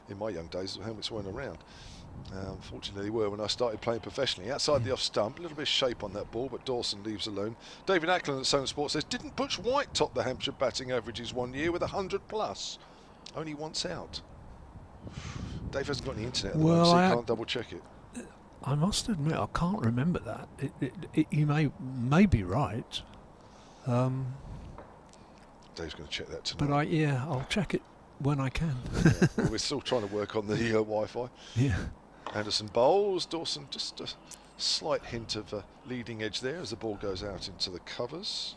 In my young days, helmets weren't around. Fortunately, they were when I started playing professionally. Outside the off stump, a little bit of shape on that ball, but Dawson leaves alone. David Ackland at Sonnet Sport says, didn't Butch White top the Hampshire batting averages one year with 100 plus? Only once out. Dave hasn't got any internet at the moment, so he can't double check it. I must admit, I can't remember that. You may be right. Dave's going to check that tonight. But I'll check it when I can. Yeah, well, we're still trying to work on the Wi-Fi. Yeah. Anderson bowls. Dawson just a slight hint of a leading edge there as the ball goes out into the covers.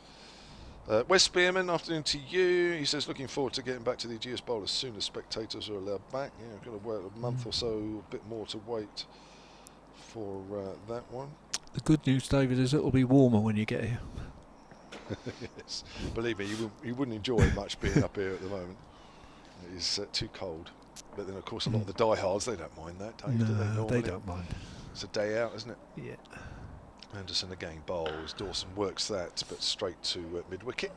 Wes Spearman, afternoon to you. He says, looking forward to getting back to the Ageas Bowl as soon as spectators are allowed back. Yeah, I've got to wait a month or so, a bit more to wait for that one. The good news, David, is it'll be warmer when you get here. Yes. Believe me, you wouldn't enjoy it much being up here at the moment. It is too cold. But then, of course, a lot of the diehards, they don't mind that, Dave, do they? No, Normally? they don't mind. It's a day out, isn't it? Yeah. Anderson again bowls. Dawson works that, but straight to mid-wicket.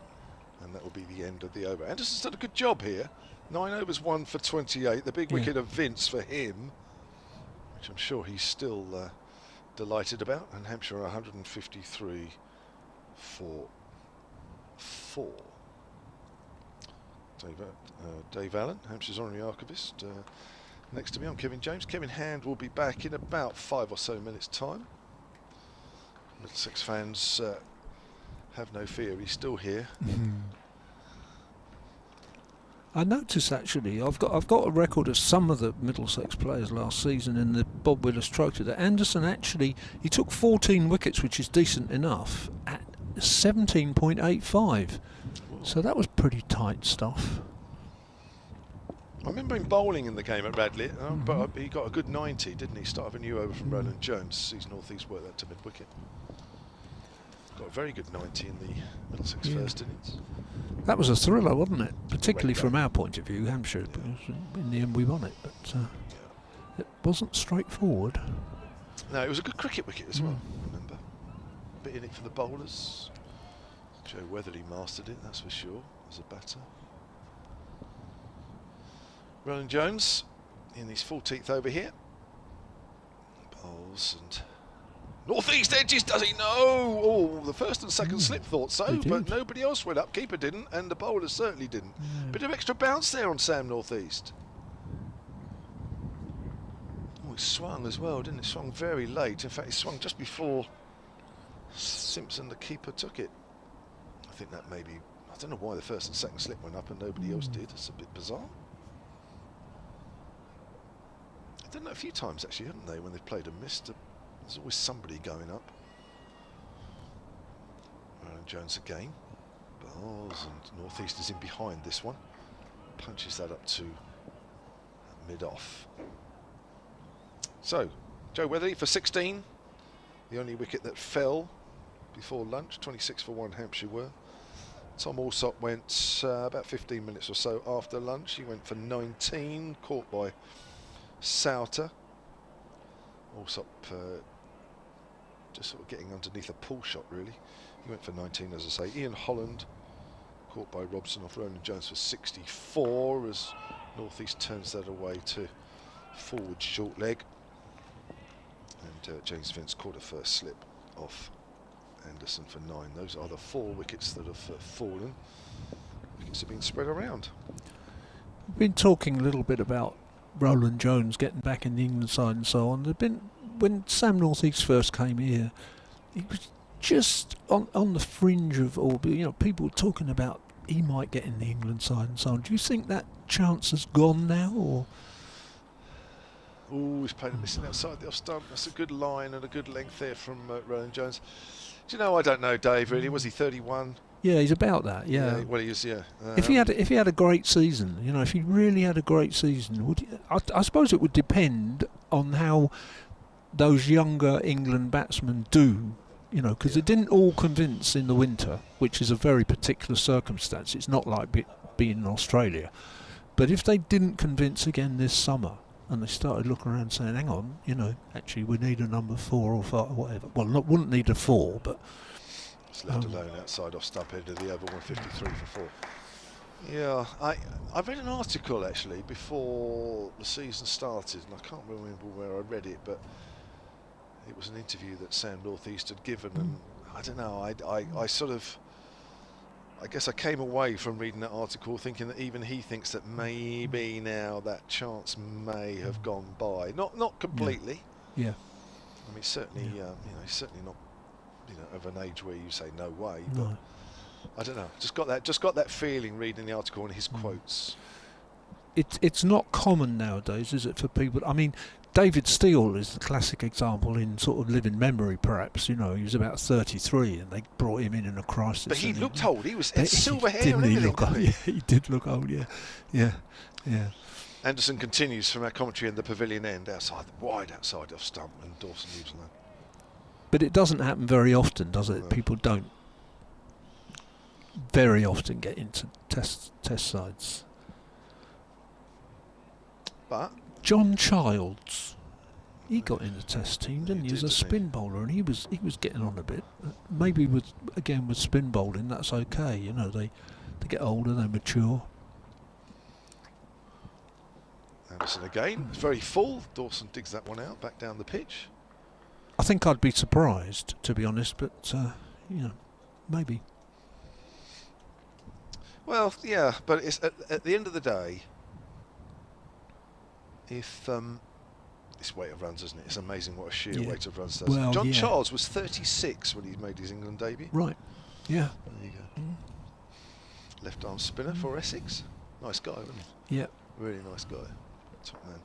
And that will be the end of the over. Anderson's done a good job here. 9 overs, 1 for 28. The big wicket of Vince for him, which I'm sure he's still delighted about. And Hampshire 153 for 4. Dave Allen, Hampshire's honorary archivist, next to me. I'm Kevin James. Kevin Hand will be back in about 5 or so minutes' time. Middlesex fans have no fear, he's still here. I noticed actually, I've got a record of some of the Middlesex players last season in the Bob Willis Trophy. That Anderson actually, he took 14 wickets, which is decent enough, at 17.85. So that was pretty tight stuff. I remember him bowling in the game at Radley, but he got a good 90, didn't he? Start of a new over from Roland Jones. Sees North East work that to mid-wicket. Got a very good 90 in the Middlesex first innings. That was a thriller, wasn't it? Particularly from our point of view, Hampshire. Because in the end we won it, but it wasn't straightforward. No, it was a good cricket wicket as well, remember. Bit in it for the bowlers. Joe Weatherly mastered it, that's for sure, as a batter. Roland Jones in his 14th over here. Bowls and North East edges, does he? No! Oh, the first and second slip thought so, but nobody else went up. Keeper didn't, and the bowlers certainly didn't. Bit of extra bounce there on Sam North East. Oh, it swung as well, didn't it? Swung very late. In fact, it swung just before Simpson, the keeper, took it. I think that maybe, I don't know why the first and second slip went up and nobody else did. It's a bit bizarre. They've done that a few times actually, haven't they, when they've played and missed. There's always somebody going up. Roland Jones again. Bowls, and North East is in behind this one. Punches that up to mid-off. So, Joe Weatherly for 16. The only wicket that fell before lunch. 26 for 1 Hampshire were. Tom Alsop went about 15 minutes or so after lunch. He went for 19, caught by Souter. Alsop just sort of getting underneath a pull shot, really. He went for 19, as I say. Ian Holland caught by Robson off Roland Jones for 64 as North East turns that away to forward short leg. And James Vince caught a first slip off Anderson for 9. Those are the 4 wickets that have fallen. Wickets have been spread around. We've been talking a little bit about Roland Jones getting back in the England side and so on. There've been, when Sam North East first came here, he was just on the fringe of all, you know, people talking about he might get in the England side and so on. Do you think that chance has gone now, or? Oh, he's played a missing outside the off stump. That's a good line and a good length there from Roland Jones. Do you know, I don't know, Dave, really. Was he 31? Yeah, he's about that, yeah. Well, he is, yeah. If he had a great season, you know, if he really had a great season, would he, I suppose it would depend on how those younger England batsmen do, you know, because they didn't all convince in the winter, which is a very particular circumstance. It's not like being in Australia. But if they didn't convince again this summer, and they started looking around saying, hang on, you know, actually we need a number 4 or 5 or whatever. Well, wouldn't need a 4, but it's left alone outside off stump end of the over, 153 for 4. Yeah, I read an article actually before the season started, and I can't remember where I read it, but it was an interview that Sam North East had given, and I don't know, I sort of, I guess I came away from reading that article thinking that even he thinks that maybe now that chance may have gone by. Not completely. Yeah. I mean, certainly, you know, he's certainly not, you know, of an age where you say no way. No. But I don't know. Just got that feeling reading the article and his quotes. It's not common nowadays, is it, for people? I mean, David Steele is the classic example in sort of living memory, perhaps. You know, he was about 33 and they brought him in a crisis. But he looked old. He was silver hair and he everything. look old? Yeah, he did look old, yeah. Anderson continues from our commentary in the pavilion end, wide outside off stump, and Dawson leaves alone. But it doesn't happen very often, does it? No. People don't very often get into test sides. But John Childs, he got in the test team, didn't he? He As did, a didn't he? spin bowler, and he was getting on a bit. Maybe with spin bowling, that's okay. You know, they get older, they mature. Anderson again, it's very full. Dawson digs that one out, back down the pitch. I think I'd be surprised, to be honest, but you know, maybe. Well, yeah, but it's at the end of the day, if it's weight of runs, isn't it? It's amazing what a sheer Yeah. weight of runs does. Well, John yeah. Charles was 36 when he made his England debut. Right. Yeah. There you go. Left arm spinner for Essex. Nice guy, wasn't he? Yeah. Really nice guy. Top man.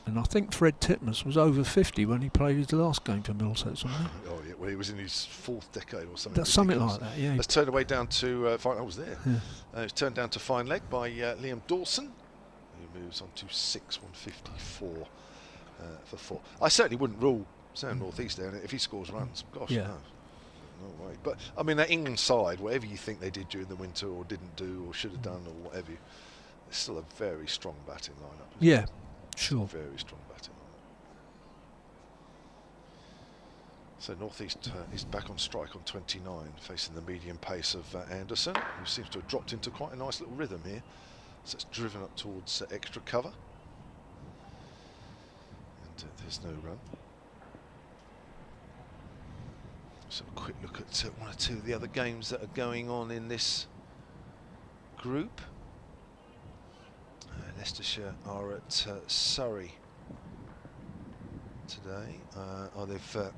And I think Fred Titmuss was over 50 when he played his last game for Middlesex, wasn't he? Oh yeah, well he was in his 4th decade or something. That's something ridiculous. like that, yeah. Let's turn away down to fine. I was there. Yeah. It was turned down to fine leg by Liam Dawson, who moves on to 154 for 4. I certainly wouldn't rule Sound North East down if he scores runs. Gosh, Yeah. no way. But I mean, that England side, whatever you think they did during the winter or didn't do or should have done or whatever, it's still a very strong batting lineup. isn't Yeah, it? sure. Very strong batting lineup. So North East is back on strike on 29, facing the medium pace of Anderson, who seems to have dropped into quite a nice little rhythm here. So it's driven up towards extra cover. And there's no run. So a quick look at one or two of the other games that are going on in this group. Leicestershire are at Surrey today.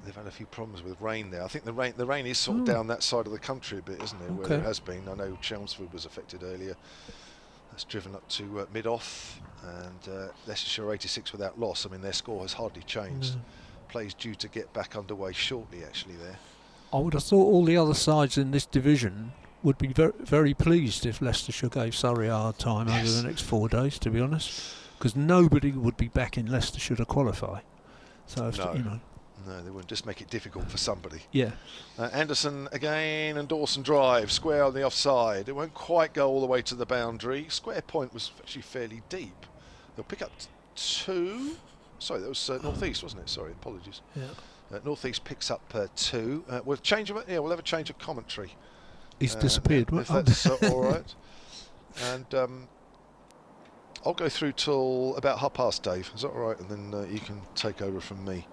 They've had a few problems with rain there. I think the rain is sort of down that side of the country a bit, isn't it? Where Okay. it has been. I know Chelmsford was affected earlier. That's driven up to mid-off, and Leicestershire 86 without loss. I mean, their score has hardly changed. No. Play's due to get back underway shortly, actually. There. I would have thought all the other sides in this division would be very, very pleased if Leicestershire gave Surrey a hard time over the next 4 days, to be honest, because nobody would be back in Leicestershire to qualify. So, if No. you know, No, they wouldn't. Just make it difficult for somebody. yeah, Anderson again, and Dawson drive, square on the offside. It won't quite go all the way to the boundary. Square point was actually fairly deep. They'll pick up 2. Sorry, that was North East, wasn't it? Sorry, apologies. yeah. North East picks up 2. We'll change of we'll have a change of commentary. He's disappeared. If that's all right. And I'll go through till about 8:30, Dave. Is that all right? And then you can take over from me.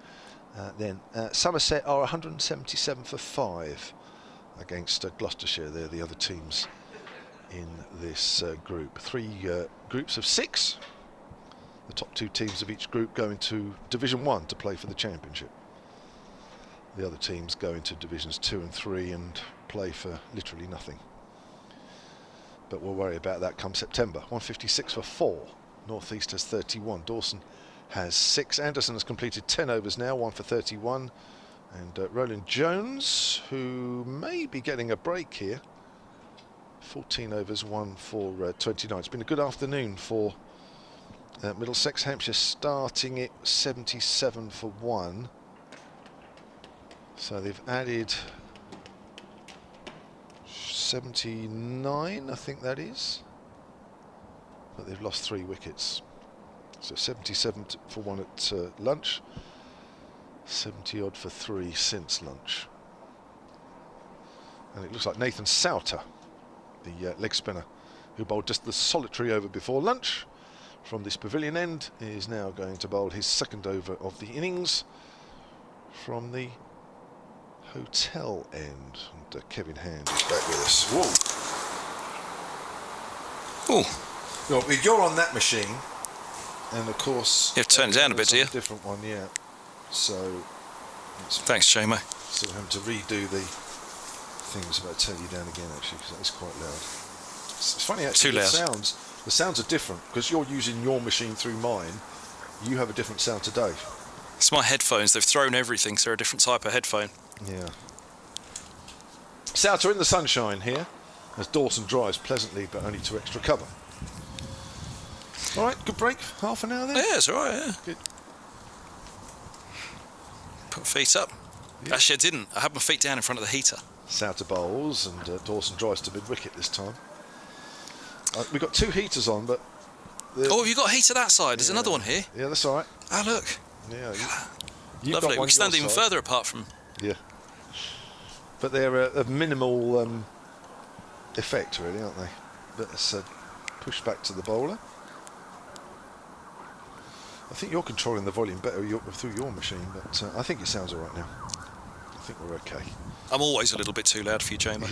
Then Somerset are 177 for 5 against Gloucestershire. They're the other teams in this group. 3 groups of 6. The top 2 teams of each group go into Division 1 to play for the championship. The other teams go into Divisions 2 and 3 and play for literally nothing. But we'll worry about that come September. 156 for 4. North East has 31. Dawson has 6. Anderson has completed 10 overs now, 1 for 31. And Roland Jones, who may be getting a break here, 14 overs, 1 for 29. It's been a good afternoon for Middlesex. Hampshire starting it 77 for 1. So they've added 79, I think that is. But they've lost 3 wickets. So 77 for 1 at lunch. 70 odd for 3 since lunch. And it looks like Nathan Souter, the leg spinner, who bowled just the solitary over before lunch from this pavilion end, is now going to bowl his 2nd over of the innings from the hotel end. And Kevin Hand is back with us. Whoa. Oh, Well, you're on that machine, and of course... you have to turn it down a bit, do you? Different one, yeah. So... It's Thanks, Jamo. sort of having to redo the things about to turn you down again, actually, because that is quite loud. It's funny, actually, Too loud. the sounds are different, because you're using your machine through mine. You have a different sound to Dave. It's my headphones. They've thrown everything, so they're a different type of headphone. Yeah. Souter in the sunshine here, as Dawson drives pleasantly, but only to extra cover. All right, good break. Half an hour then. Yeah, it's all right, yeah. Good. Feet up. Yeah. Actually, I didn't. I had my feet down in front of the heater. Souter bowls, and Dawson drives to mid-wicket this time. We've got 2 heaters on, but... Oh, have you got a heater that side? There's another one here. Yeah, that's all right. Ah, look. Yeah, Lovely. We stand even further apart from... Yeah. But they're a minimal effect, really, aren't they? Let's push back to the bowler. I think you're controlling the volume better through your machine, but I think it sounds all right now. I think we're okay. I'm always a little bit too loud for you, Jamer.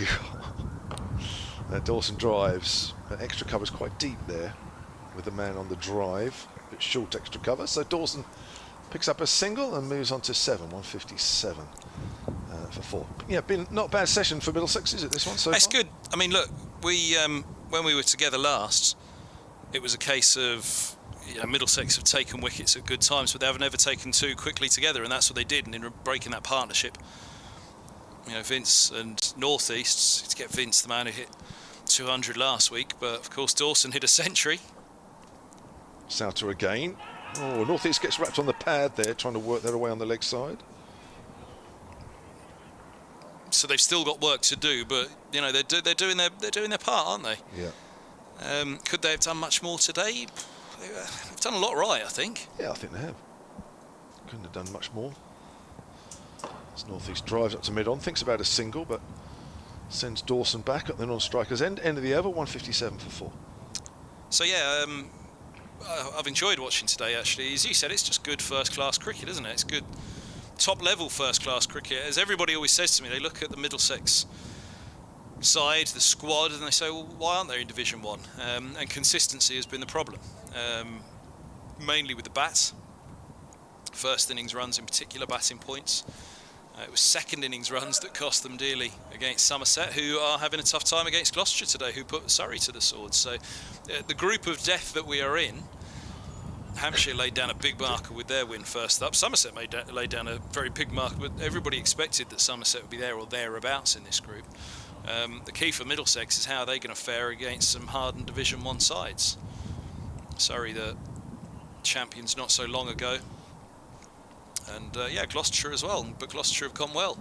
Dawson drives. Extra cover's quite deep there with the man on the drive. A bit short extra cover. So Dawson picks up a single and moves on to 7, 157 for 4. Yeah, been not a bad session for Middlesex, is it, this one so It's far? good. I mean, look, we when we were together last, it was a case of Middlesex have taken wickets at good times, but they haven't ever taken 2 quickly together, and that's what they did. And in breaking that partnership, Vince and North East, to get Vince, the man who hit 200 last week, but of course Dawson hit a century. Souter again. Oh, North East gets wrapped on the pad there, trying to work their way on the leg side. So they've still got work to do, but they're doing their part, aren't they? Yeah. Could they have done much more today? They've done a lot right, I think. Yeah, I think they have. Couldn't have done much more. As North East drives up to mid-on, thinks about a single, but sends Dawson back at the non-striker's end of the over, 157 for 4. So yeah, I've enjoyed watching today, actually. As you said, it's just good first-class cricket, isn't it? It's good top-level first-class cricket. As everybody always says to me, they look at the Middlesex side, the squad, and they say, well, why aren't they in Division 1? And consistency has been the problem, mainly with the bats. First innings runs in particular, batting points. It was second innings runs that cost them dearly against Somerset, who are having a tough time against Gloucestershire today, who put Surrey to the sword. So the group of death that we are in, Hampshire laid down a big marker with their win first up. Somerset laid down a very big marker, but everybody expected that Somerset would be there or thereabouts in this group. The key for Middlesex is how they're going to fare against some hardened Division 1 sides. Surrey, the champions not so long ago. And Gloucestershire as well, but Gloucestershire have gone well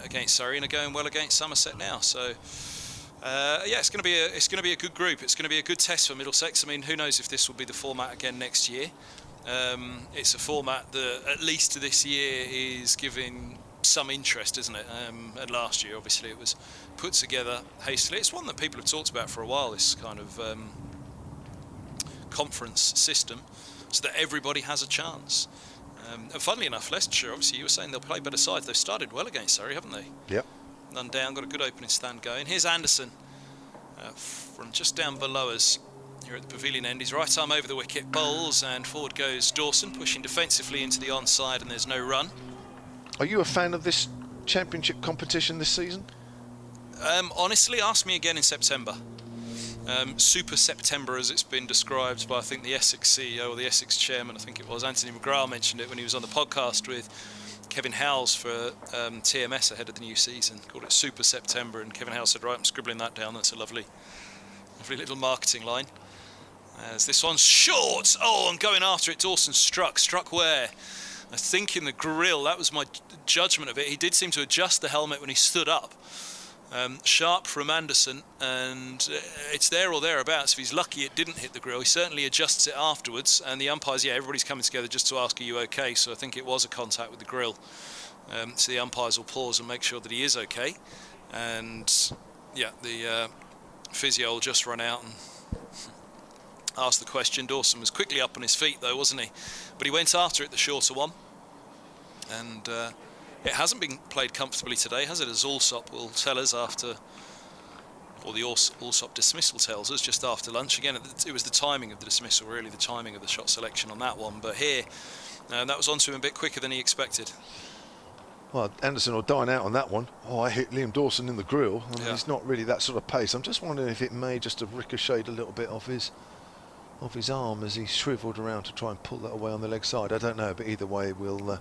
against Surrey and are going well against Somerset now. So it's going to be a good group. It's going to be a good test for Middlesex. I mean, who knows if this will be the format again next year? It's a format that at least this year is giving some interest, isn't it? And last year, obviously, it was put together hastily. It's one that people have talked about for a while. This kind of conference system, so that everybody has a chance. And funnily enough, Leicestershire, obviously, you were saying they'll play better sides. They've started well against Surrey, haven't they? Yep. None down, got a good opening stand going. Here's Anderson from just down below us here at the pavilion end. He's right arm over the wicket, bowls, and forward goes Dawson, pushing defensively into the onside, and there's no run. Are you a fan of this championship competition this season? Honestly, ask me again in September. Super September, as it's been described by, I think, the Essex CEO or the Essex chairman, I think it was, Anthony McGrath mentioned it when he was on the podcast with Kevin Howells for TMS ahead of the new season. Called it Super September, and Kevin Howells said, right, I'm scribbling that down, that's a lovely little marketing line. As this one's short, and going after it, Dawson struck where? I think in the grill. That was my judgment of it. He did seem to adjust the helmet when he stood up. Sharp from Anderson, and it's there or thereabouts. If he's lucky it didn't hit the grill, he certainly adjusts it afterwards, and the umpires, everybody's coming together just to ask, are you okay? So I think it was a contact with the grill. So the umpires will pause and make sure that he is okay, and the physio will just run out and ask the question. Dawson was quickly up on his feet though, wasn't he? But he went after it, the shorter one, and it hasn't been played comfortably today, has it? As Allsop will tell us after, or the Allsop dismissal tells us just after lunch. Again, it was the timing of the dismissal, really, the timing of the shot selection on that one. But here, that was onto him a bit quicker than he expected. Well, Anderson will dine out on that one. I hit Liam Dawson in the grill. I mean, he's not really that sort of pace. I'm just wondering if it may just have ricocheted a little bit off his arm as he shrivelled around to try and pull that away on the leg side. I don't know, but either way, we'll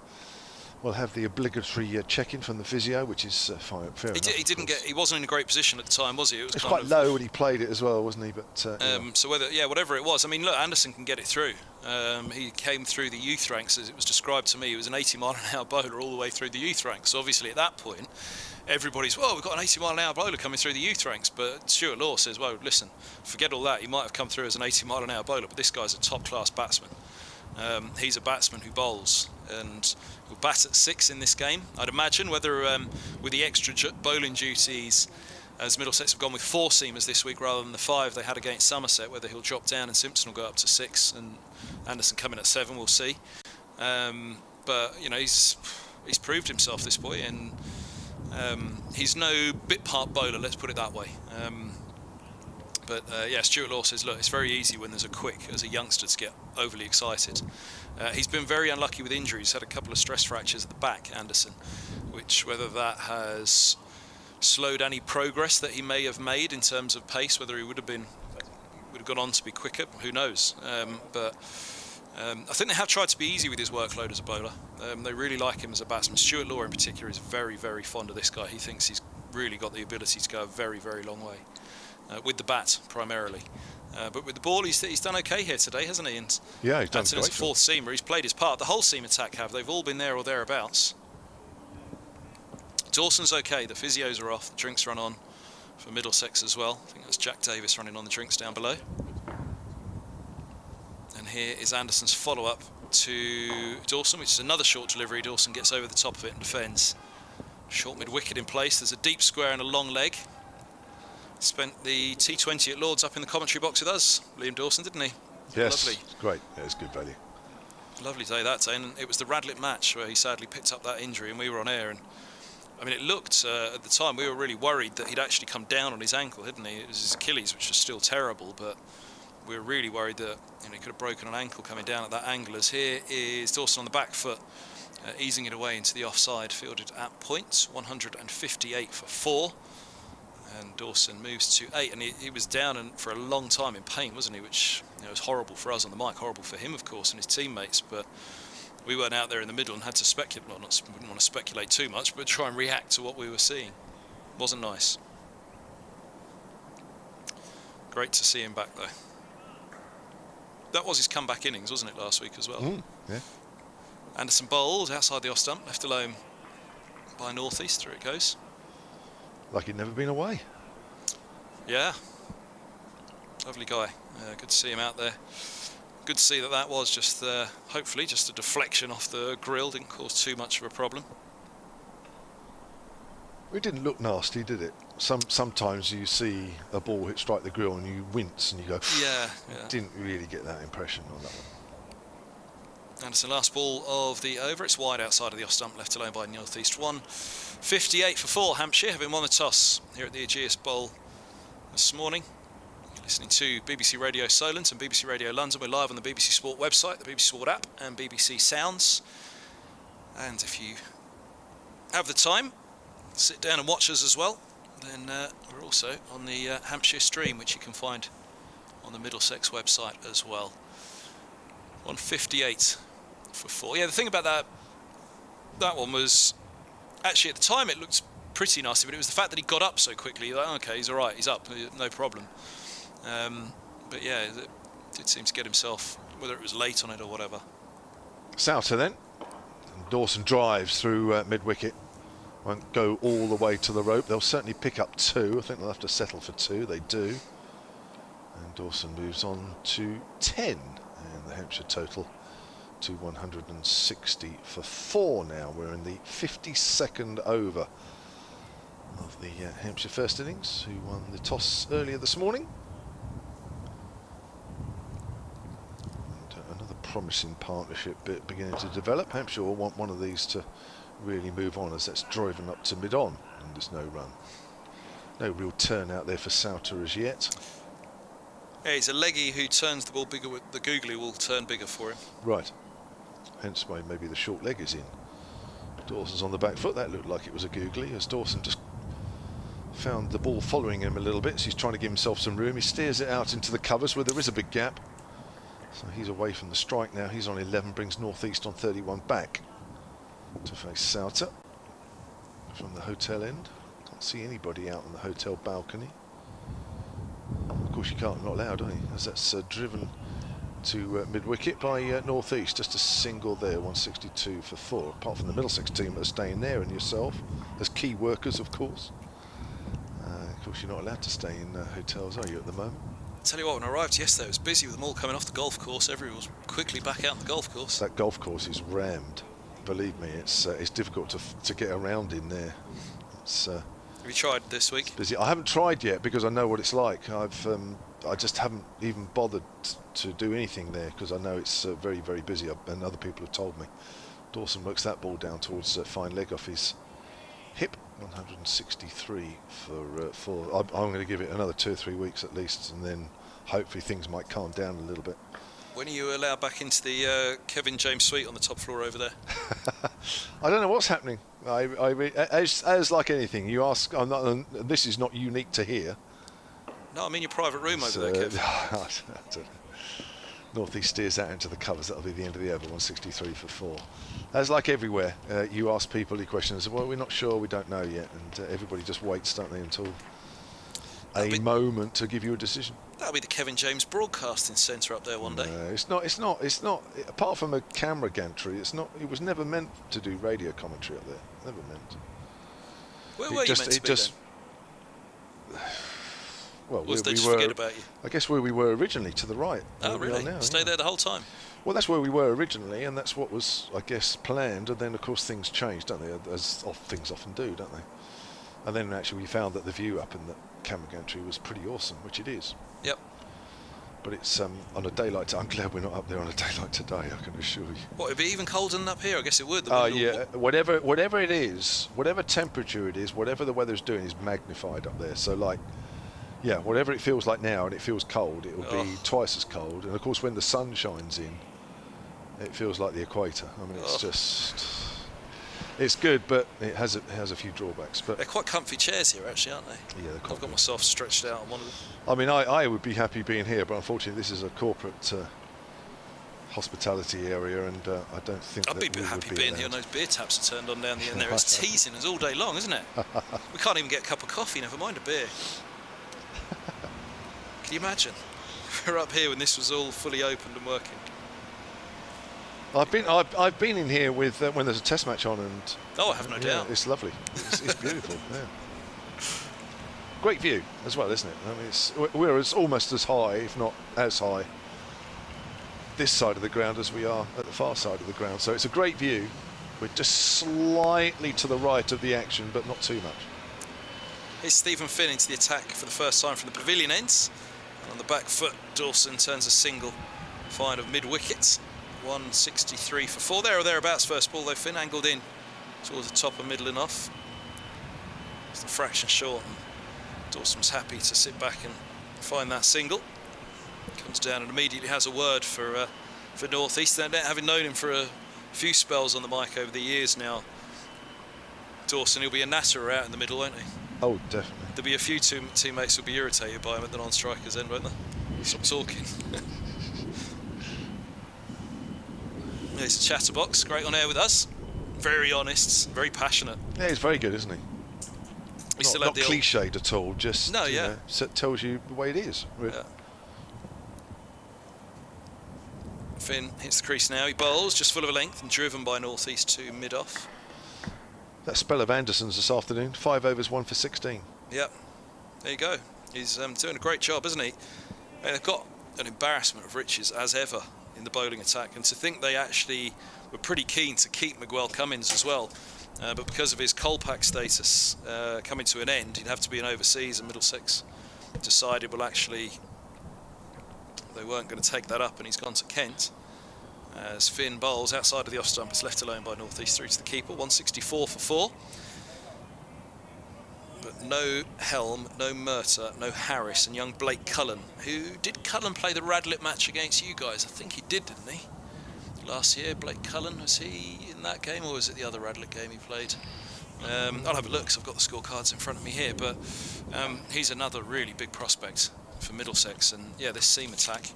will have the obligatory check-in from the physio, which is fair enough. He didn't get. He wasn't in a great position at the time, was he? It was It's kind quite of low when he played it as well, wasn't he? But so whatever it was. I mean, look, Anderson can get it through. He came through the youth ranks, as it was described to me. He was an 80-mile-an-hour bowler all the way through the youth ranks. So obviously, at that point, everybody's, well, we've got an 80-mile-an-hour bowler coming through the youth ranks. But Stuart Law says, well, listen, forget all that. He might have come through as an 80-mile-an-hour bowler, but this guy's a top-class batsman. He's a batsman who bowls and will bat at 6 in this game. I'd imagine whether with the extra bowling duties, as Middlesex have gone with 4 seamers this week rather than the 5 they had against Somerset, whether he'll drop down and Simpson will go up to 6 and Anderson come in at 7, we'll see. But you know, he's proved himself, this boy, and he's no bit part bowler, let's put it that way. But Stuart Law says, look, it's very easy when there's a quick, as a youngster, to get overly excited. He's been very unlucky with injuries, had a couple of stress fractures at the back, Anderson, which whether that has slowed any progress that he may have made in terms of pace, whether he would have gone on to be quicker, who knows. But I think they have tried to be easy with his workload as a bowler. They really like him as a batsman. Stuart Law in particular is very, very fond of this guy. He thinks he's really got the ability to go a very, very long way. With the bat primarily, but with the ball he's done okay here today, hasn't he? And yeah, he's done Anderson is a 4th seamer. He's played his part. The whole seam attack they've all been there or thereabouts. Dawson's okay. The physios are off. The drinks run on for Middlesex as well. I think that's Jack Davis running on the drinks down below. And here is Anderson's follow-up to Dawson, which is another short delivery. Dawson gets over the top of it and defends. Short mid-wicket in place. There's a deep square and a long leg. Spent the T20 at Lords up in the commentary box with us, Liam Dawson, didn't he? yes, Lovely. great. Yeah, it's good value. Lovely day that day, and it was the Radlett match where he sadly picked up that injury, and we were on air. And I mean, it looked at the time we were really worried that he'd actually come down on his ankle, hadn't he? It was his Achilles, which was still terrible, but we were really worried that he could have broken an ankle coming down at that angle. As here is Dawson on the back foot, easing it away into the offside, fielded at points, 158 for 4. And Dawson moves to 8, and he was down for a long time in pain, wasn't he? Which was horrible for us on the mic, horrible for him, of course, and his teammates. But we weren't out there in the middle and had to speculate. Well, wouldn't want to speculate too much, but try and react to what we were seeing. Wasn't nice. Great to see him back, though. That was his comeback innings, wasn't it, last week as well? Yeah. Anderson bowls outside the off stump, left alone by North East. Through it goes. Like he'd never been away. Yeah, lovely guy. Good to see him out there. Good to see that was just, hopefully, just a deflection off the grill. Didn't cause too much of a problem. It didn't look nasty, did it? Sometimes you see a ball strike the grill and you wince and you go, yeah. Didn't really get that impression on that one. Anderson, last ball of the over. It's wide outside of the off stump, left alone by North East 1. 58 for 4. Hampshire having won the toss here at the Ageas Bowl this morning. You're listening to BBC Radio Solent and BBC Radio London. We're live on the BBC Sport website, the BBC Sport app, and BBC Sounds. And if you have the time, sit down and watch us as well. Then we're also on the Hampshire stream, which you can find on the Middlesex website as well. 158 for 4. Yeah, the thing about that one was, actually at the time it looked pretty nasty, but it was the fact that he got up so quickly. You're like, okay, he's all right, he's up, no problem. But yeah, it did seem to get himself, whether it was late on it or whatever. Souter then. And Dawson drives through mid-wicket. Won't go all the way to the rope. They'll certainly pick up 2. I think they'll have to settle for 2. They do. And Dawson moves on to 10. And the Hampshire total to 160 for 4 now. We're in the 52nd over of the Hampshire first innings, who won the toss earlier this morning. And another promising partnership beginning to develop. Hampshire will want one of these to really move on, as that's driven up to mid-on, and there's no run. No real turn out there for Souter as yet. Yeah, he's a leggy who turns the ball bigger. With the googly will turn bigger for him. Right. Hence why maybe the short leg is in. Dawson's on the back foot. That looked like it was a googly, as Dawson just found the ball following him a little bit, so he's trying to give himself some room. He steers it out into the covers where there is a big gap. So he's away from the strike now. He's on 11, brings North East on 31 back. to face Sauter from the hotel end. Can't see anybody out on the hotel balcony. Of course you can't, not allowed, are you? As that's driven to mid-wicket by North East. Just a single there, 162 for 4. Apart from the Middlesex team that are staying there, and yourself as key workers, of course. Of course, you're not allowed to stay in hotels, are you, at the moment? Tell you what, when I arrived yesterday, it was busy with them all coming off the golf course. Everyone was quickly back out on the golf course. That golf course is rammed. Believe me, it's difficult to get around in there. It's Have you tried this week? busy. I haven't tried yet because I know what it's like. I just haven't even bothered to do anything there because I know it's very, very busy, and other people have told me. Dawson works that ball down towards fine leg off his hip. 163 for 4. I'm going to give it another 2 or 3 weeks at least, and then hopefully things might calm down a little bit. When are you allowed back into the Kevin James suite on the top floor over there? I don't know what's happening. As like anything, you ask. This is not unique to here. No, I mean your private room over there, Kev. I don't know. North East steers that into the covers. That'll be the end of the over. 163 for 4. As like everywhere, you ask people the questions. Well, we're not sure. We don't know yet, and everybody just waits, don't they, until a moment to give you a decision. That'll be the Kevin James broadcasting centre up there one day. It's not. Apart from a camera gantry, it's not. It was never meant to do radio commentary up there. Never meant. Where were you meant to be then? Well, Or did they just forget about you? I guess where we were originally, to the right. Oh, really? Now, Stay there the whole time? Well, that's where we were originally, and that's what was, I guess, planned. And then, of course, things changed, don't they? As things often do, don't they? And then, actually, we found that the view up in the camera gantry was pretty awesome, which it is. Yep. But it's on a day like I'm glad we're not up there on a day like today, I can assure you. What, it'd be even colder than up here? I guess it would. Oh, yeah. Whatever it is, whatever temperature it is, whatever the weather's doing is magnified up there. So, like, yeah, whatever it feels like now, and it feels cold, it will be twice as cold. And of course, when the sun shines in, it feels like the equator. I mean, it's just, it's good, but it has a few drawbacks. But they're quite comfy chairs here, actually, aren't they? Yeah, they're I've got myself stretched out on one of them. I mean, I would be happy being here, but unfortunately, this is a corporate hospitality area, and I don't think I'd be happy being here, and those beer taps are turned on down the end there. It's teasing us all day long, isn't it? We can't even get a cup of coffee, never mind a beer. Can you imagine? We're up here when this was all fully opened and working. I've been in here with when there's a test match on, and I have no doubt. It's lovely. It's beautiful. Yeah. Great view as well, isn't it? I mean, we're almost as high, if not as high, this side of the ground as we are at the far side of the ground. So it's a great view. We're just slightly to the right of the action, but not too much. Here's Stephen Finn into the attack for the first time from the pavilion ends. And on the back foot, Dawson turns a single fine of mid-wicket. 163 for 4. There or thereabouts first ball, though. Finn angled in towards the top and middle and off. It's the fraction short. Dawson was happy to sit back and find that single. Comes down and immediately has a word for North East. Having known him for a few spells on the mic over the years now, Dawson, he'll be a natter out in the middle, won't he? Oh, definitely. There'll be a few teammates who'll be irritated by him at the non-strikers end, won't they? Stop talking. There's a chatterbox, great on air with us. Very honest, very passionate. Yeah, he's very good, isn't he? Not the cliched at all, just no, yeah. Know, so it tells you the way it is. Really. Yeah. Finn hits the crease now, he bowls, just full of a length and driven by North East to mid-off. That spell of Anderson's this afternoon, 5 overs, 1 for 16. Yep, there you go. He's doing a great job, isn't he? And they've got an embarrassment of riches, as ever, in the bowling attack. And to think they actually were pretty keen to keep Miguel Cummins as well. But because of his Colpack status coming to an end, he'd have to be an overseas, and Middlesex decided, well, actually, they weren't going to take that up, and he's gone to Kent. As Finn bowls outside of the off stump, it's left alone by North East through to the keeper. 164 for 4. But no Helm, no Murtagh, no Harris, and young Blake Cullen. Did Cullen play the Radlett match against you guys? I think he did, didn't he? Last year, Blake Cullen, was he in that game, or was it the other Radlett game he played? I'll have a look, because I've got the scorecards in front of me here, but he's another really big prospect for Middlesex. And yeah, this seam attack,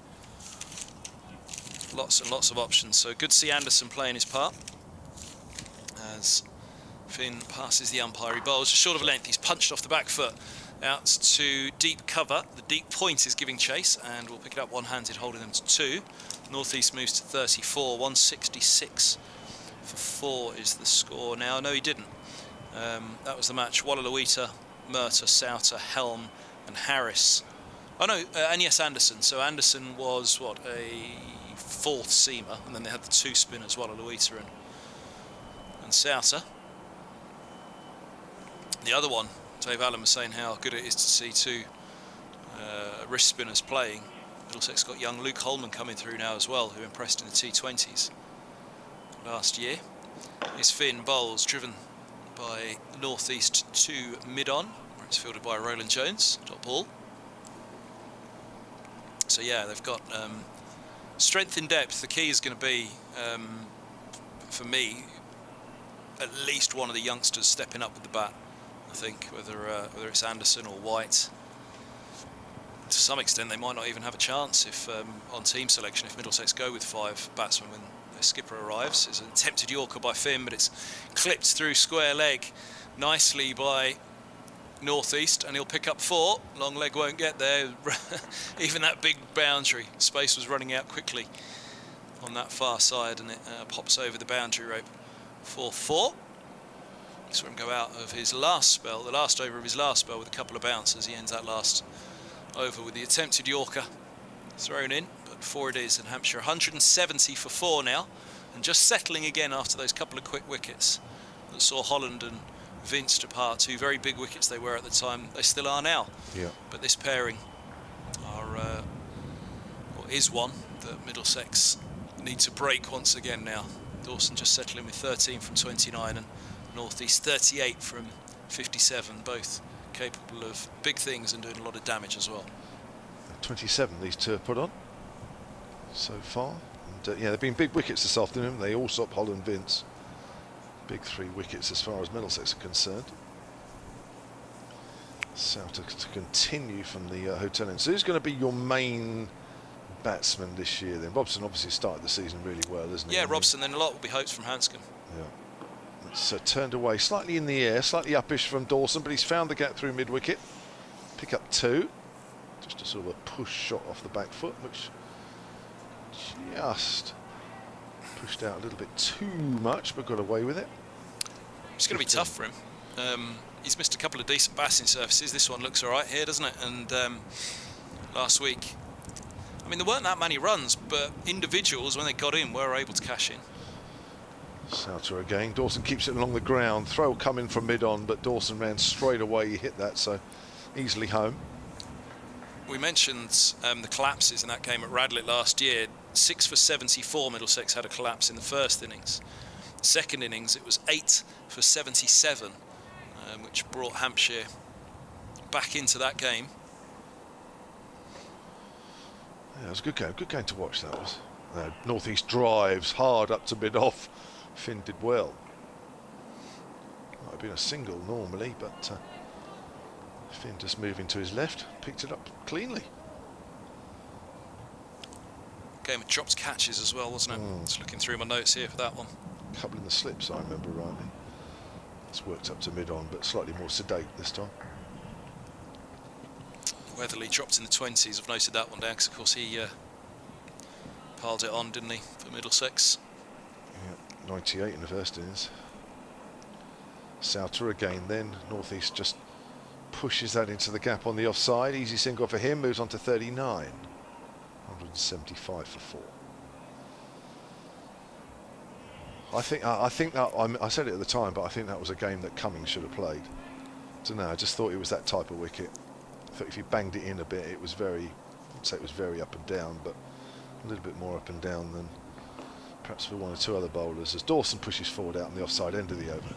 lots and lots of options. So good to see Anderson playing his part. as Finn passes the umpire. He bowls just short of length. He's punched off the back foot out to deep cover. The deep point is giving chase, and we'll pick it up one-handed, holding them to 2. Northeast moves to 34. 166 for 4 is the score now. No, he didn't. That was the match. Wallaluita, Murtagh, Souter, Helm and Harris. Oh no, and yes, Anderson. So Anderson was, what, a 4th seamer, and then they had the 2 spinners, Wallaluita and Souter. The other one, Dave Allen was saying how good it is to see 2 wrist spinners playing. Middlesex got young Luke Holman coming through now as well, who impressed in the T20s last year. His Finn bowls, driven by Northeast to mid-on, where it's fielded by Roland Jones, dot ball. So yeah, they've got strength in depth. The key is going to be, for me, at least one of the youngsters stepping up with the bat. I think whether it's Anderson or White. To some extent, they might not even have a chance if on team selection if Middlesex go with 5 batsmen when their skipper arrives. It's an attempted Yorker by Finn, but it's clipped through square leg nicely by Northeast, and he'll pick up 4. Long leg won't get there. Even that big boundary space was running out quickly on that far side, and it pops over the boundary rope for 4. Saw him go out of his last spell, the last over of his last spell, with a couple of bounces. He ends that last over with the attempted Yorker thrown in, but 4 it is, and Hampshire 170 for 4 now, and just settling again after those couple of quick wickets that saw Holland and Vince depart. 2 very big wickets they were at the time. They still are now. Yeah. But this pairing is one that Middlesex need to break once again now. Dawson just settling with 13 from 29, and Northeast 38 from 57, both capable of big things and doing a lot of damage as well. 27 these 2 have put on so far, and yeah, they've been big wickets this afternoon. They all stop Holland, Vince. Big 3 wickets as far as Middlesex are concerned. Souter to continue from the hotel end. So who's going to be your main batsman this year then? Robson obviously started the season really well, isn't he? Yeah, Robson, then a lot will be hopes from Hanscom. Yeah. It's turned away slightly in the air, slightly uppish from Dawson, but he's found the gap through mid-wicket. Pick up 2. Just a sort of a push shot off the back foot, which just pushed out a little bit too much, but got away with it. It's going to be tough for him. He's missed a couple of decent batting surfaces. This one looks all right here, doesn't it? And last week, I mean, there weren't that many runs, but individuals, when they got in, were able to cash in. Souter again. Dawson keeps it along the ground. Throw coming from mid-on, but Dawson ran straight away. He hit that, so easily home. We mentioned the collapses in that game at Radlett last year. 6 for 74, Middlesex had a collapse in the first innings. Second innings, it was 8 for 77, which brought Hampshire back into that game. Yeah, it was a good game to watch, that was. Northeast drives hard up to mid-off. Finn did well. Might have been a single normally, but Finn just moving to his left, picked it up cleanly. Game of dropped catches as well, wasn't it? Just looking through my notes here for that one. A couple in the slips, I remember rightly. It's worked up to mid-on, but slightly more sedate this time. Weatherly dropped in the 20s. I've noted that one down because, of course, he piled it on, didn't he, for Middlesex? Yeah, 98 in the first innings. Souter again then. Northeast just pushes that into the gap on the offside. Easy single for him, moves on to 39. 175 for 4. I think that I said it at the time, but I think that was a game that Cummings should have played. I don't know, I just thought it was that type of wicket. I thought if he banged it in a bit, it was very, I'd say it was very up and down, but a little bit more up and down than perhaps for 1 or 2 other bowlers, as Dawson pushes forward out on the offside end of the over.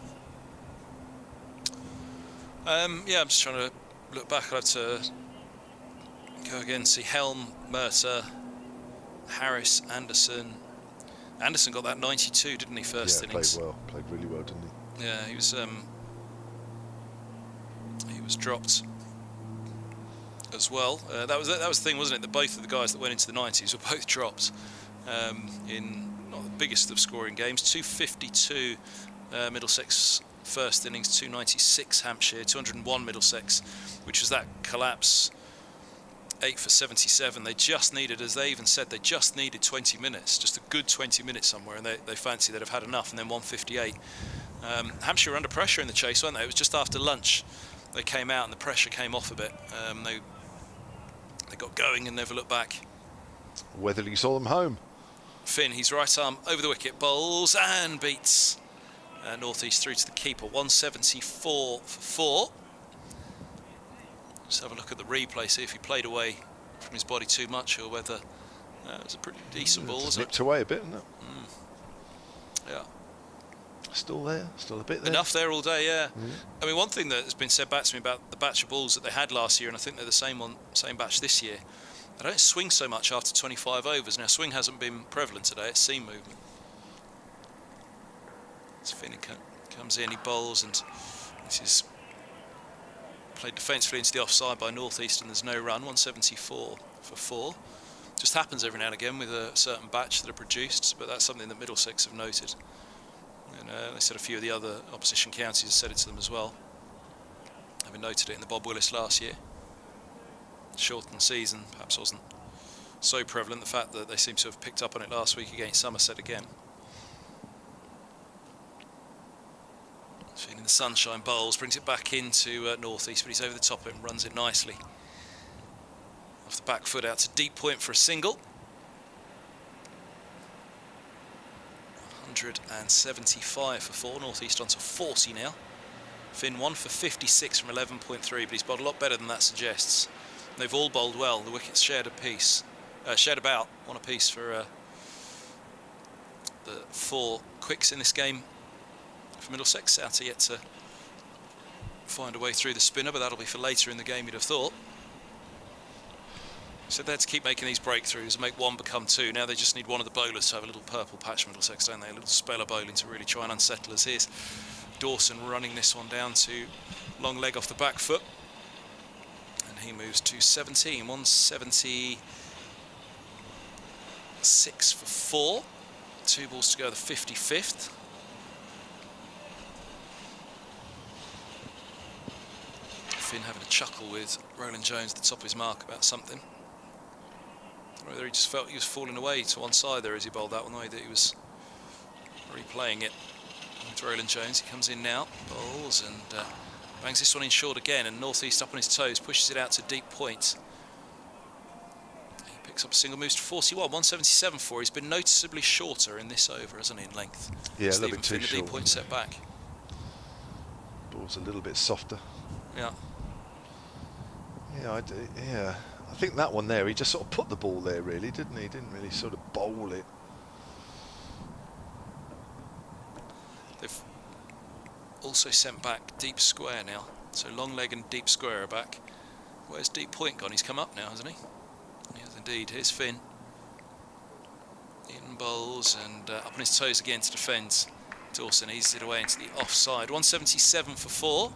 Yeah, I'm just trying to look back. I'll have to go again, see Helm, Murtagh, Harris, Anderson. Anderson got that 92, didn't he, first innings? Yeah, played really well, didn't he? Yeah, he was dropped as well. That was the thing, wasn't it? That both of the guys that went into the 90s were both dropped in not the biggest of scoring games. 252 Middlesex first innings 296, Hampshire 201 Middlesex, which was that collapse 8 for 77. They just needed, as they even said, they just needed 20 minutes, just a good 20 minutes somewhere, and they fancy they'd have had enough. And then 158. Hampshire were under pressure in the chase, weren't they? It was just after lunch they came out and the pressure came off a bit. They got going and never looked back. Weatherly saw them home. Finn, he's right arm over the wicket, bowls and beats North East through to the keeper. 174 for 4. Just have a look at the replay, see if he played away from his body too much or whether it was a pretty decent ball, wasn't it? Nipped away a bit, isn't it? Yeah. Still there, still a bit there. Enough there all day, yeah. I mean, one thing that has been said back to me about the batch of balls that they had last year, and I think they're the same batch this year, they don't swing so much after 25 overs. Now, swing hasn't been prevalent today, it's seam movement. So Finn comes in, he bowls, and this is played defensively into the offside by North East, and there's no run. 174 for 4. Just happens every now and again with a certain batch that are produced, but that's something that Middlesex have noted. And they said a few of the other opposition counties have said it to them as well. Having noted it in the Bob Willis last year. Shortened season perhaps wasn't so prevalent. The fact that they seem to have picked up on it last week against Somerset again. Feeling the sunshine, bowls, brings it back into North East, but he's over the top of it and runs it nicely. Off the back foot out to deep point for a single. 175 for 4, North East onto 40 now. Finn 1 for 56 from 11.3, but he's bowled a lot better than that suggests. They've all bowled well. The wickets shared about one apiece for the 4 quicks in this game for Middlesex. Souter yet to find a way through the spinner, but that'll be for later in the game, you'd have thought. So they had to keep making these breakthroughs and make one become 2. Now they just need one of the bowlers to have a little purple patch, Middlesex, don't they? A little speller bowling to really try and unsettle us. Here's Dawson running this one down to long leg off the back foot. And he moves to 17. 176 for 4. 2 balls to go, the 55th. Finn having a chuckle with Roland Jones at the top of his mark about something. I don't know whether he just felt he was falling away to one side there as he bowled that one, the way that he was replaying it with Roland Jones. He comes in now, bowls and bangs this one in short again, and North East up on his toes, pushes it out to deep point. He picks up a single, moves to 41, 177 for. He's been noticeably shorter in this over, hasn't he, in length? Yeah, a little bit too short. The deep point set back. Ball's a little bit softer. Yeah. Yeah, I think that one there, he just sort of put the ball there, really, didn't he? He didn't really sort of bowl it. They've also sent back deep square now. So long leg and deep square are back. Where's deep point gone? He's come up now, hasn't he? Yes, indeed. Here's Finn. In bowls and up on his toes again to defend. Dawson eases it away into the offside. 177 for 4.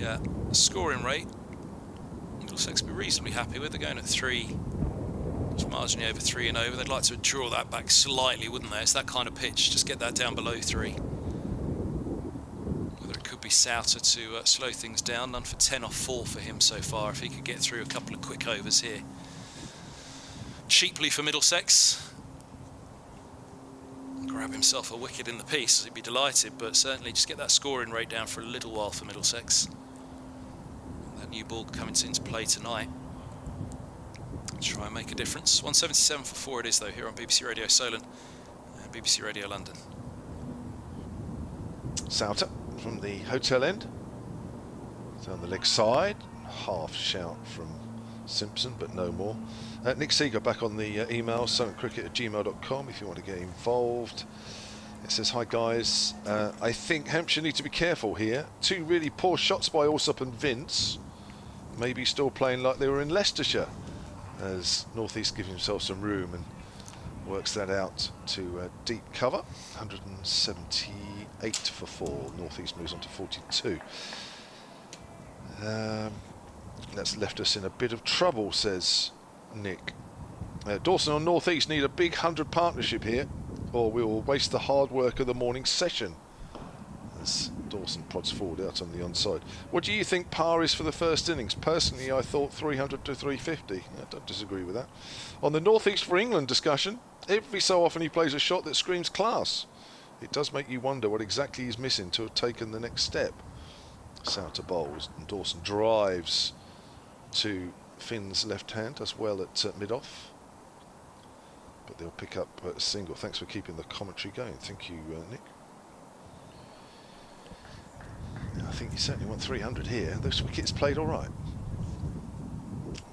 The scoring rate, Middlesex will be reasonably happy with. They're going at 3, just marginally over 3 and over. They'd like to draw that back slightly, wouldn't they? It's that kind of pitch, just get that down below 3. Whether it could be Souter to slow things down. None for 10 off 4 for him so far, if he could get through a couple of quick overs here. Cheaply for Middlesex. Grab himself a wicket in the piece, he'd be delighted, but certainly just get that scoring rate down for a little while for Middlesex. That new ball coming into play tonight. Try and make a difference. 177 for 4 it is though, here on BBC Radio Solent and BBC Radio London. Souter from the hotel end. Down the leg side. Half shout from Simpson, but no more. Nick Seeger back on the email, solentcricket@gmail.com if you want to get involved. It says, hi guys, I think Hampshire need to be careful here. 2 really poor shots by Alsop and Vince. Maybe still playing like they were in Leicestershire, as North East give himself some room and works that out to deep cover. 178 for 4. North East moves on to 42. That's left us in a bit of trouble, says Nick. Dawson on North East need a big 100 partnership here. or we will waste the hard work of the morning session. As Dawson prods forward out on the onside. What do you think par is for the first innings? Personally, I thought 300 to 350. I don't disagree with that. On the North East for England discussion, every so often he plays a shot that screams class. It does make you wonder what exactly he's missing to have taken the next step. Souter bowls, and Dawson drives to Finn's left hand as well at mid-off. But they'll pick up a single. Thanks for keeping the commentary going. Thank you, Nick. I think you certainly want 300 here. Those wickets played all right.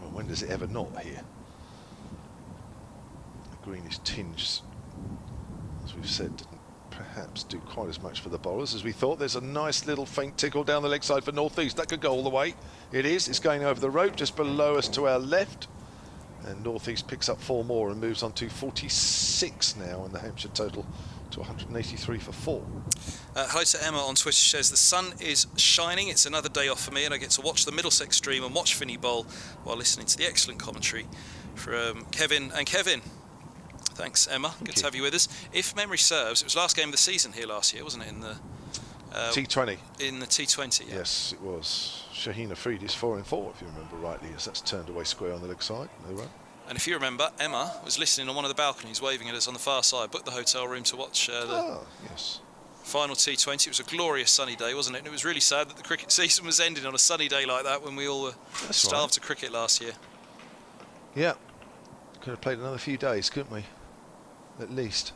Well, when does it ever not here? The greenish tinge, as we've said, didn't perhaps do quite as much for the bowlers as we thought. There's a nice little faint tickle down the leg side for North East. That could go all the way. It is. It's going over the rope just below us to our left. And North East picks up 4 more and moves on to 46 now, and the Hampshire total to 183 for 4. Hi to Emma on Twitter. She says, the sun is shining. It's another day off for me, and I get to watch the Middlesex stream and watch Finney bowl while listening to the excellent commentary from Kevin and Kevin. Thanks, Emma. Good to have you with us. If memory serves, it was last game of the season here last year, wasn't it? In the T20. In the T20, yeah. Yes, it was. Shaheen Afridi's 4 in 4, if you remember rightly, as that's turned away square on the leg side. No run. And if you remember, Emma was listening on one of the balconies, waving at us on the far side, booked the hotel room to watch the final T20. It was a glorious sunny day, wasn't it? And it was really sad that the cricket season was ending on a sunny day like that when we all were starved to cricket last year. Yeah. Could have played another few days, couldn't we? At least.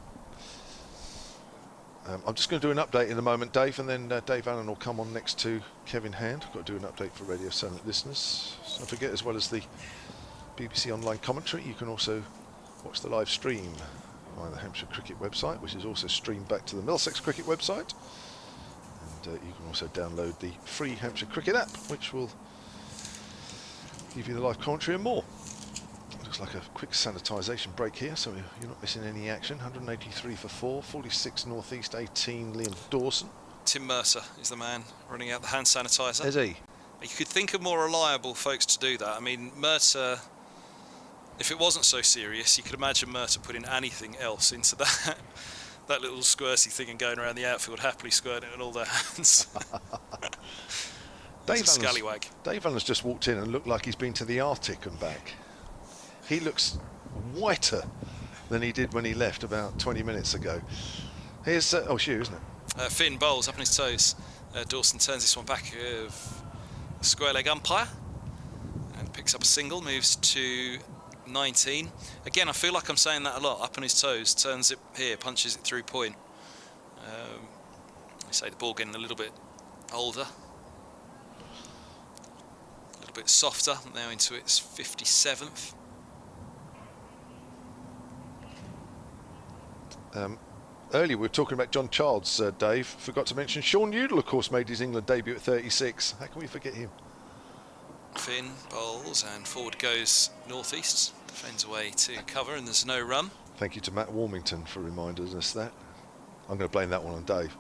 I'm just going to do an update in a moment, Dave, and then Dave Allen will come on next to Kevin Hand. I've got to do an update for Radio Silent listeners. Don't forget, as well as the BBC online commentary, you can also watch the live stream via the Hampshire Cricket website, which is also streamed back to the Middlesex Cricket website. And you can also download the free Hampshire Cricket app, which will give you the live commentary and more. Looks like a quick sanitisation break here, so you're not missing any action. 183 for 4, 46 North East, 18 Liam Dawson. Tim Mercer is the man running out the hand sanitiser. Is he? You could think of more reliable folks to do that. I mean, Mercer, if it wasn't so serious, you could imagine Mercer putting anything else into that little squirty thing and going around the outfield happily squirting it in all their hands. Dave Scallywag. Allen's just walked in and looked like he's been to the Arctic and back. He looks whiter than he did when he left about 20 minutes ago. Here's Shue, isn't it? Finn bowls up on his toes. Dawson turns this one back of square leg umpire and picks up a single, moves to 19. Again, I feel like I'm saying that a lot. Up on his toes, turns it here, punches it through point. I say the ball getting a little bit older, a little bit softer. Now into its 57th. Earlier we were talking about John Childs, Dave. Forgot to mention Sean Udall, of course, made his England debut at 36. How can we forget him? Finn bowls and forward goes North East. Defends away to cover and there's no run. Thank you to Matt Warmington for reminding us that. I'm going to blame that one on Dave.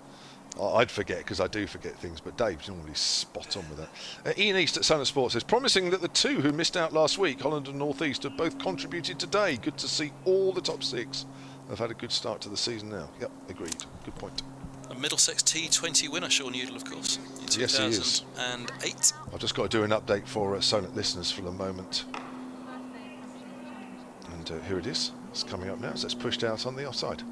I'd forget because I do forget things, but Dave's normally spot on with that. Ian East at Sunnet Sports says, promising that the two who missed out last week, Holland and North East, have both contributed today. Good to see all the top 6 have had a good start to the season now. Yep, agreed. Good point. A Middlesex T20 winner, Sean Udall, of course, in 2008. Yes, he is. I've just got to do an update for Sonnet listeners for the moment. And here it is. It's coming up now, so it's pushed out on the offside.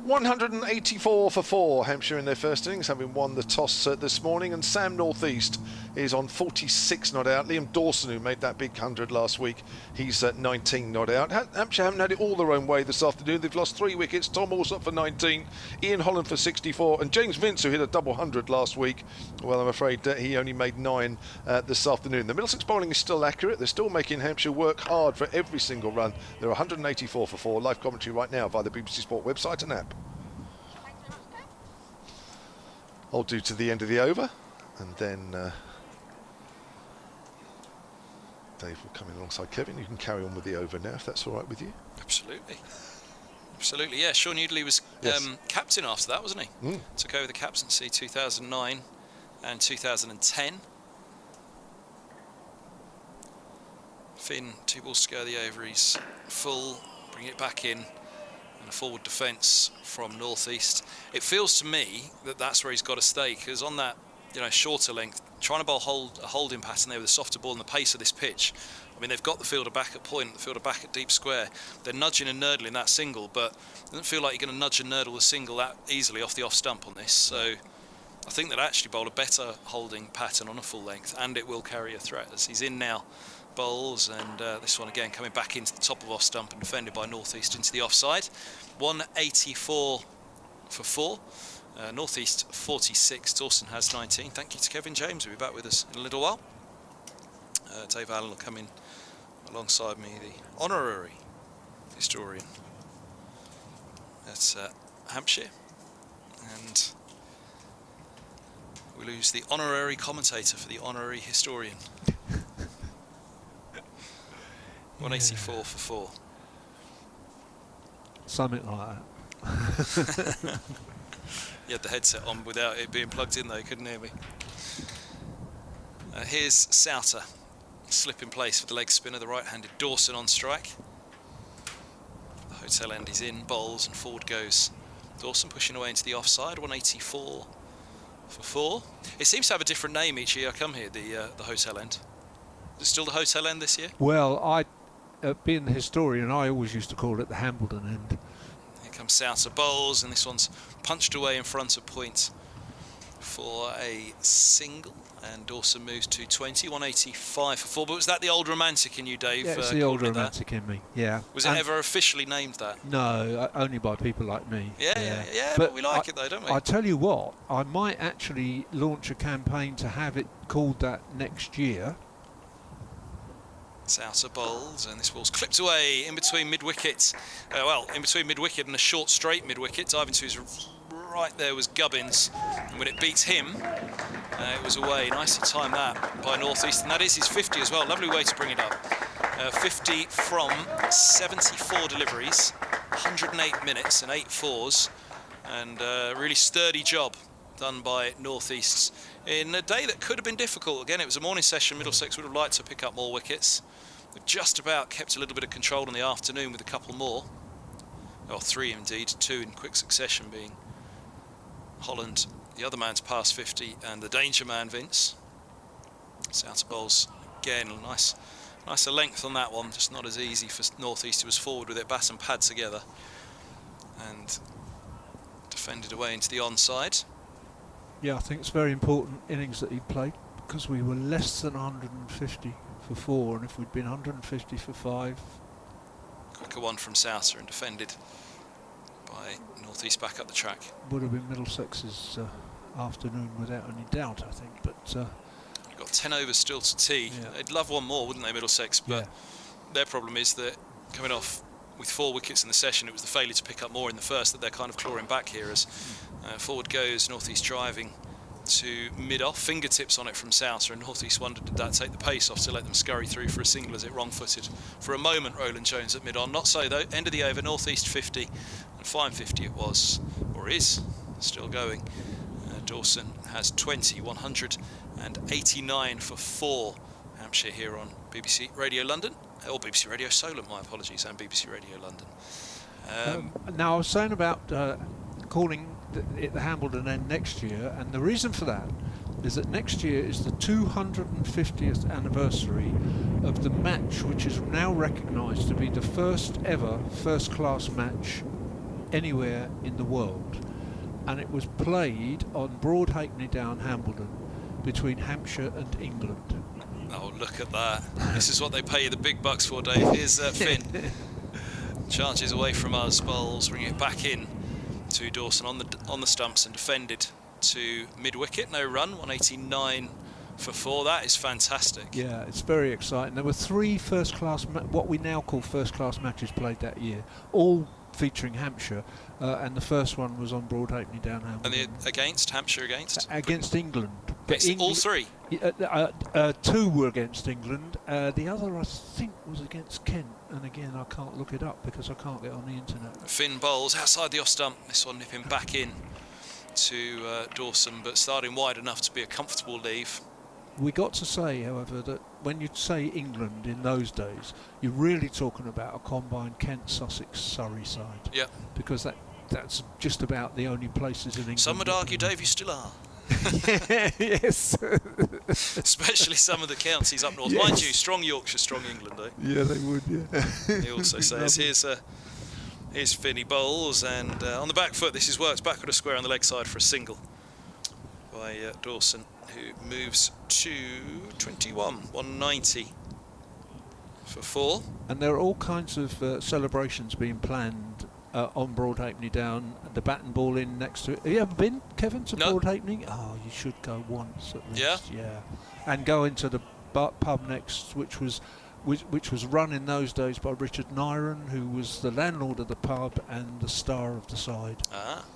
184 for 4, Hampshire in their first innings, having won the toss this morning, and Sam North East is on 46 not out. Liam Dawson, who made that big 100 last week, he's 19 not out. Hampshire haven't had it all their own way this afternoon. They've lost 3 wickets. Tom Alsop for 19, Ian Holland for 64, and James Vince, who hit a double 100 last week. Well, I'm afraid he only made 9 this afternoon. The Middlesex bowling is still accurate. They're still making Hampshire work hard for every single run. They're 184 for 4. Live commentary right now via the BBC Sport website and app. I'll do to the end of the over, and then Dave will come in alongside Kevin. You can carry on with the over now, if that's all right with you. Absolutely. Absolutely, yeah. Sean Udall was captain after that, wasn't he? Took over the captaincy 2009 and 2010. Finn, 2 balls to go the over. He's full, bring it back in. and a forward defence from North East. It feels to me that that's where he's got to stay, because on that shorter length, trying to bowl a holding pattern there with a softer ball and the pace of this pitch. I mean, they've got the fielder back at point, the fielder back at deep square. They're nudging and nurdling that single, but it doesn't feel like you're going to nudge and nurdle the single that easily off the off stump on this. So I think they'll actually bowl a better holding pattern on a full length, and it will carry a threat as he's in now. Bowls, and this one again coming back into the top of off stump and defended by North East into the offside. 184 for 4. North East 46. Dawson has 19. Thank you to Kevin James. We'll be back with us in a little while. Dave Allen will come in alongside me, the honorary historian at Hampshire, and we lose the honorary commentator for the honorary historian. 184 for 4. Something like that. You had the headset on without it being plugged in though, you couldn't hear me. Here's Souter, slip in place for the leg spinner, the right-handed Dawson on strike. The hotel end is in, bowls and forward goes Dawson, pushing away into the offside. 184 for 4. It seems to have a different name each year I come here, the hotel end. Is it still the hotel end this year? Well, being the historian, I always used to call it the Hambledon end. Here comes Souter, bowls, and this one's punched away in front of point for a single, and Dawson moves to 20. 185 for 4. But was that the old romantic in you, Dave? Yeah, it's the old romantic in me, yeah. Was it ever officially named that? No, only by people like me. Yeah, but we like it though, don't we? I tell you what, I might actually launch a campaign to have it called that next year. Souter bowls, and this ball's clipped away in between mid-wicket. In between mid-wicket and a short straight mid-wicket. Diving to his right there was Gubbins, and when it beats him, it was away. Nicely timed that by North East, and that is his 50 as well. Lovely way to bring it up. 50 from 74 deliveries, 108 minutes and 8 fours, and a really sturdy job done by North East in a day that could have been difficult. Again, it was a morning session. Middlesex would have liked to pick up more wickets. We've just about kept a little bit of control in the afternoon with a couple more. Or 3 indeed, 2 in quick succession, being Holland, the other man's past 50, and the danger man, Vince. Souter bowls again, nicer length on that one, just not as easy for North East, who was forward with it, bat and pad together, and defended away into the onside. Yeah, I think it's a very important innings that he played, because we were less than 150 for 4, and if we'd been 150 for 5... Quicker one from Souter and defended by North East back up the track. Would have been Middlesex's afternoon without any doubt, I think, but... You've got 10 overs still to tea. Yeah. They'd love one more, wouldn't they, Middlesex? But their problem is that coming off with 4 wickets in the session, it was the failure to pick up more in the first that they're kind of clawing back here as forward goes North East driving to mid-off, fingertips on it from Souter, and North East wondered did that take the pace off to let them scurry through for a single as it wrong-footed for a moment. Roland Jones at mid-on, not so though. End of the over, North East 50 and fine 50 it was, or is still going. Dawson has 20, 189 for 4. Hampshire here on BBC Radio London, or BBC Radio Solent, my apologies, and BBC Radio London. Now I was saying about calling it the Hambledon end next year, and the reason for that is that next year is the 250th anniversary of the match which is now recognised to be the first ever first-class match anywhere in the world, and it was played on Broad Hackney Down, Hambledon, between Hampshire and England. Oh, look at that. This is what they pay you the big bucks for, Dave. Here's Finn. Charges away from us, bowls, bringing it back in to Dawson on the stumps and defended to mid-wicket. No run, 189 for 4. That is fantastic. Yeah, it's very exciting. There were 3 first-class, what we now call first-class matches played that year, all featuring Hampshire, and the first one was on Broad Hackney Down, Hambledon. And the against Hampshire against England. All 3. 2 were against England. The other, I think, was against Kent. And again, I can't look it up because I can't get on the internet. Finn bowls outside the off stump. This one nipping back in to Dawson, but starting wide enough to be a comfortable leave. We got to say, however, that when you say England in those days, you're really talking about a combined Kent, Sussex, Surrey side. Yeah. Because that's just about the only places in England. Some would argue, Dave, you still are. Yes. Especially some of the counties up north. Yes. Mind you, strong Yorkshire, strong England, eh? Yeah, they would, yeah. He also says, here's Finney bowls, and on the back foot, this is worked backward a square on the leg side for a single by Dawson, who moves to 21, 190 for 4. And there are all kinds of celebrations being planned on Broadhalfpenny Down, the bat and ball in next to it. Have you ever been, Kevin, to No. Broadhalfpenny? Oh, you should go once at Yeah? least. Yeah. And go into the pub next, which was run in those days by Richard Nyron, who was the landlord of the pub and the star of the side. Ah.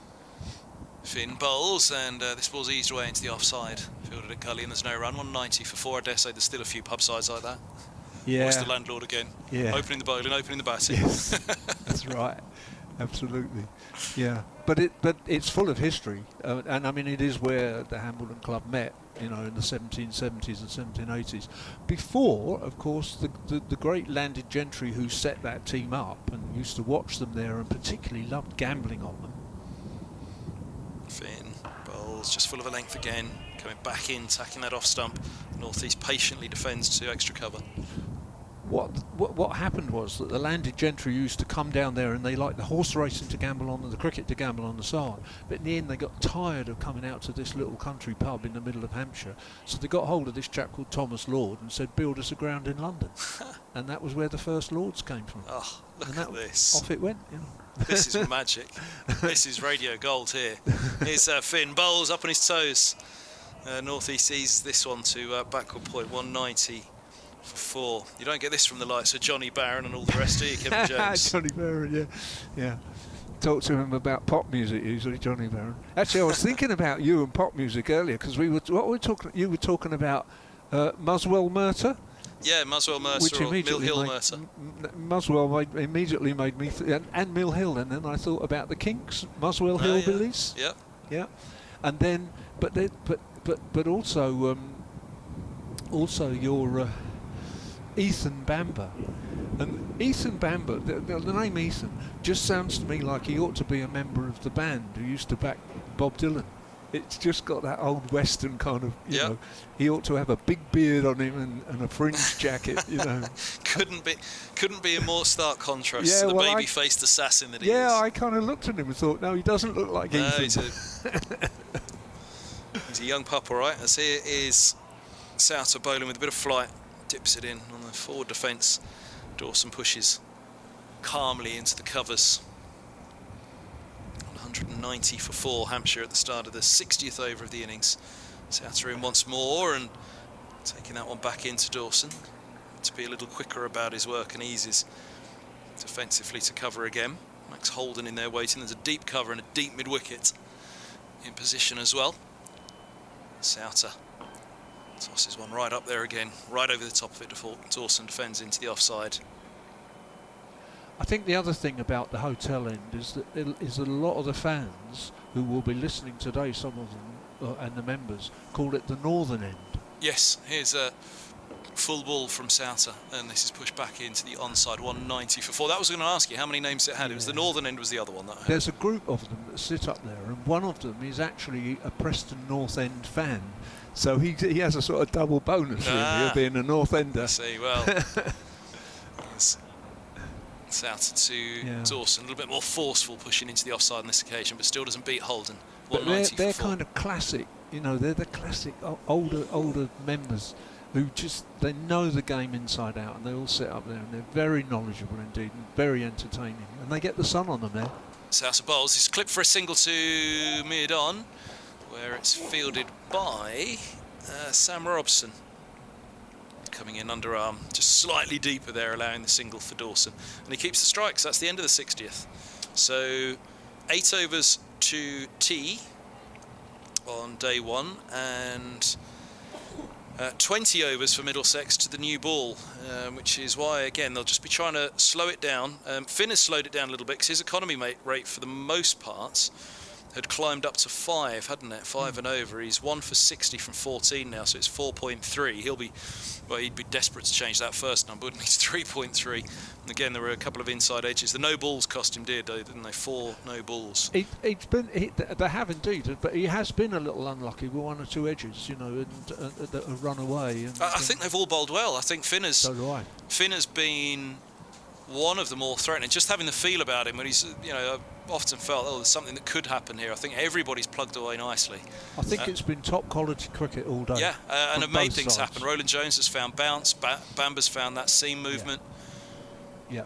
Finn bowls, and this ball's eased away into the offside. Fielded at gully, and there's no run. 190 for 4. I dare say there's still a few pub sides like that. Yeah. Always the landlord again. Yeah. Opening the bowling, opening the batting. Yes. That's right. Absolutely. Yeah. But it's full of history, and I mean it is where the Hambledon Club met, in the 1770s and 1780s. Before, of course, the great landed gentry who set that team up and used to watch them there and particularly loved gambling on them. Finn bowls just full of a length again, coming back in, tacking that off stump. North East patiently defends to extra cover. What happened was that the landed gentry used to come down there and they liked the horse racing to gamble on and the cricket to gamble on the side. But in the end they got tired of coming out to this little country pub in the middle of Hampshire. So they got hold of this chap called Thomas Lord and said, build us a ground in London. And that was where the first Lords came from. Oh, look and at this. Off it went. This is magic. This is radio gold here. Here's Finn bowls up on his toes. North East sees this one to backward point, 190. For 4. You don't get this from the likes of Johnny Barron and all the rest, do you, Kevin Jones? Johnny Barron, yeah. Talk to him about pop music usually, Johnny Barron. Actually, I was thinking about you and pop music earlier because you were talking about Muswell Murter. Yeah, Muswell Mercer Which or Mill immediately Hill made, Mercer. Muswell immediately made me and Mill Hill, and then I thought about the Kinks, Muswell Hillbillies. Yeah. Yeah, and then but also your Ethan Bamber. And Ethan Bamber, the name Ethan, just sounds to me like he ought to be a member of the band who used to back Bob Dylan. It's just got that old Western kind of, you know, he ought to have a big beard on him and a fringe jacket, couldn't be a more stark contrast to the baby-faced assassin that he is. Yeah, I kind of looked at him and thought, no, he doesn't look like Ethan. He's a young pup, all right. As here is Souter bowling with a bit of flight. Dips it in on the forward defence. Dawson pushes calmly into the covers. 190 for 4, Hampshire at the start of the 60th over of the innings. Souter in once more and taking that one back into Dawson to be a little quicker about his work and eases defensively to cover again. Max Holden in there waiting. There's a deep cover and a deep mid-wicket in position as well. Souter tosses one right up there again, right over the top of it. Dawson defends into the offside. I think the other thing about the hotel end is that a lot of the fans who will be listening today, some of them and the members, call it the northern end. Yes, here's a full ball from Souter, and this is pushed back into the onside, 190 for 4. That was going to ask you how many names it had. It was the northern end was the other one. There's a group of them that sit up there, and one of them is actually a Preston North End fan. So he has a sort of double bonus really of being a North Ender. I see, well. Souter to Dawson, a little bit more forceful pushing into the offside on this occasion, but still doesn't beat Holden. But they're kind of classic, they're the classic older members who they know the game inside out, and they all sit up there and they're very knowledgeable indeed and very entertaining, and they get the sun on them there. Souter bowls, he's clipped for a single to mid-on, where it's fielded by Sam Robson. Coming in underarm, just slightly deeper there, allowing the single for Dawson. And he keeps the strikes, that's the end of the 60th. So 8 overs to tea on day 1, and 20 overs for Middlesex to the new ball, which is why, again, they'll just be trying to slow it down. Finn has slowed it down a little bit because his economy rate, for the most part, had climbed up to 5, hadn't it? 5 and over. He's 1 for 60 from 14 now, so it's 4.3. He'd be desperate to change that first number, wouldn't he? It's 3.3. And again, there were a couple of inside edges. The no balls cost him dear, didn't they? 4 no balls. They have indeed, but he has been a little unlucky with 1 or 2 edges, you know, and that have run away. And, I think they've all bowled well. I think Finn so has been one of the more threatening. Just having the feel about him when he's, you know, I've often felt, there's something that could happen here. I think everybody's plugged away nicely. I think it's been top quality cricket all day. Yeah, and have made things sides. happen. Roland Jones has found bounce. Bamba's found that seam movement. Yeah.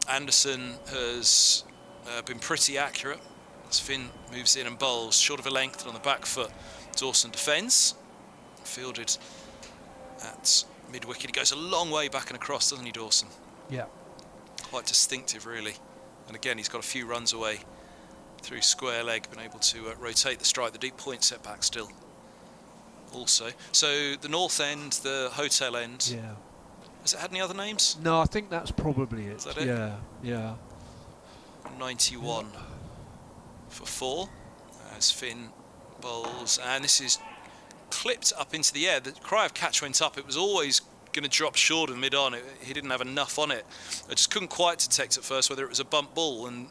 Anderson has been pretty accurate as Finn moves in and bowls short of a length and on the back foot. Dawson defends, fielded at mid wicket. He goes a long way back and across, doesn't he, Dawson? Yeah. Quite distinctive, really. And again, he's got a few runs away through square leg, been able to rotate the strike. The deep point set back still. Also, so the north end, the hotel end. Yeah. Has it had any other names? No, I think that's probably it. Is that it? Yeah, yeah. 91 for 4 as Finn bowls, and this is clipped up into the air. The cry of catch went up. It was always going to drop short of mid-on. He didn't have enough on it. I just couldn't quite detect at first whether it was a bump ball, and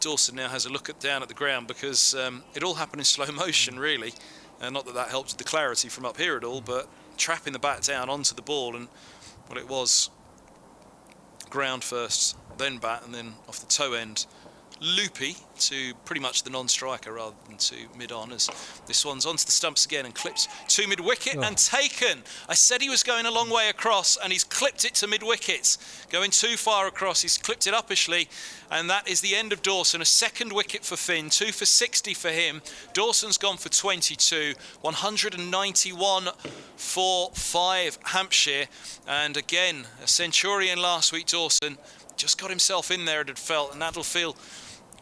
Dawson now has a look down at the ground because it all happened in slow motion, really. Not that helped with the clarity from up here at all, but trapping the bat down onto the ball, and well, it was ground first, then bat, and then off the toe end. Loopy to pretty much the non-striker rather than to mid-on, as this one's onto the stumps again and clipped to mid-wicket and taken. I said he was going a long way across, and he's clipped it to mid-wicket. Going too far across, he's clipped it uppishly, and that is the end of Dawson. A second wicket for Finn, 2 for 60 for him. Dawson's gone for 22, 191 for 5 Hampshire, and again, a centurion last week, Dawson. Just got himself in there, it had felt, and that'll feel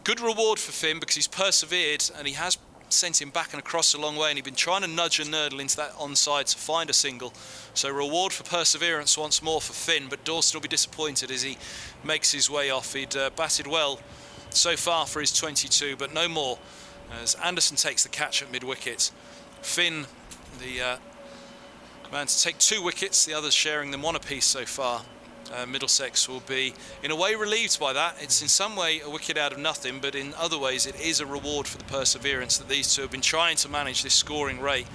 good reward for Finn because he's persevered and he has sent him back and across a long way, and he'd been trying to nudge and nurdle into that onside to find a single. So reward for perseverance once more for Finn, but Dawson will be disappointed as he makes his way off. He'd batted well so far for his 22, but no more as Anderson takes the catch at mid-wicket. Finn, the man to take 2 wickets, the others sharing them 1 apiece so far. Middlesex will be in a way relieved by that. It's in some way a wicket out of nothing, but in other ways it is a reward for the perseverance that these two have been trying to manage this scoring rate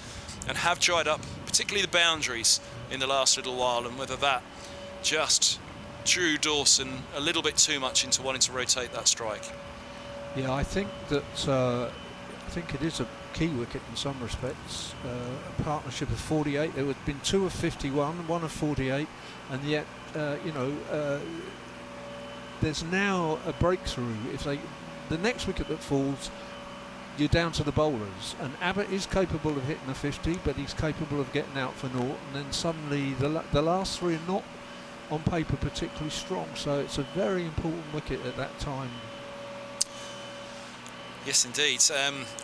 and have dried up, particularly the boundaries in the last little while, and whether that just drew Dawson a little bit too much into wanting to rotate that strike. Yeah, I think that I think it is a key wicket in some respects. A partnership of 48. There have been 2 of 51, 1 of 48, and yet there's now a breakthrough. If the next wicket that falls, you're down to the bowlers, and Abbott is capable of hitting a 50, but he's capable of getting out for naught, and then suddenly the last 3 are not on paper particularly strong, so it's a very important wicket at that time. Yes, indeed.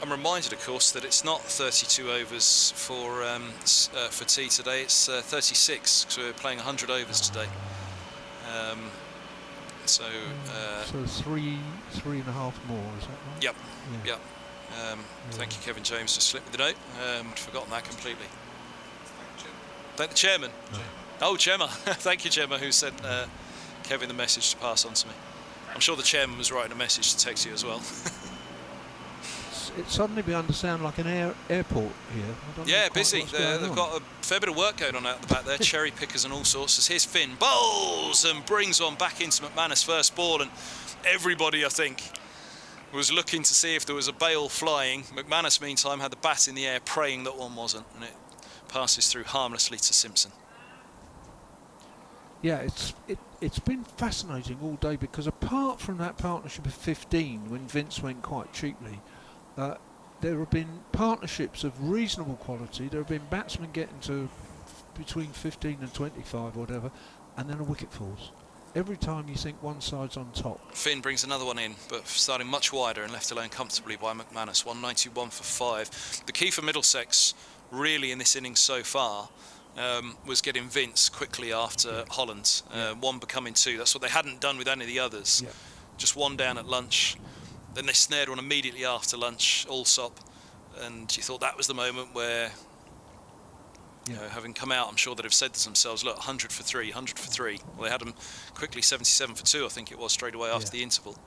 I'm reminded, of course, that it's not 32 overs for tea today. It's 36, because we're playing 100 overs today. So 3.5 more, is that right? Yep. Yeah. Yep. Thank you, Kevin James, for slipping the note. I'd forgotten that completely. Thank the chairman. Oh, Gemma. Thank you, Gemma, who sent Kevin the message to pass on to me. I'm sure the chairman was writing a message to text you as well. It suddenly began to sound like an airport here. Yeah, busy. They've got a fair bit of work going on out the back there, cherry pickers and all sorts. As here's Finn bowls and brings one back into McManus' first ball, and everybody, I think, was looking to see if there was a bail flying. McManus, meantime, had the bat in the air, praying that one wasn't, and it passes through harmlessly to Simpson. Yeah, it's been fascinating all day, because apart from that partnership of 15 when Vince went quite cheaply, there have been partnerships of reasonable quality. There have been batsmen getting to between 15 and 25 or whatever, and then a wicket falls. Every time you think one side's on top. Finn brings another one in, but starting much wider and left alone comfortably by McManus. 191 for 5. The key for Middlesex, really, in this innings so far, was getting Vince quickly after Holland. 1 becoming 2. That's what they hadn't done with any of the others. Yeah. Just 1 down at lunch. Then they snared one immediately after lunch, Allsop, and you thought that was the moment where, you know, having come out, I'm sure they'd have said to themselves, look, 100 for 3, 100 for 3. Well, they had them quickly 77 for 2, I think it was, straight away after the interval.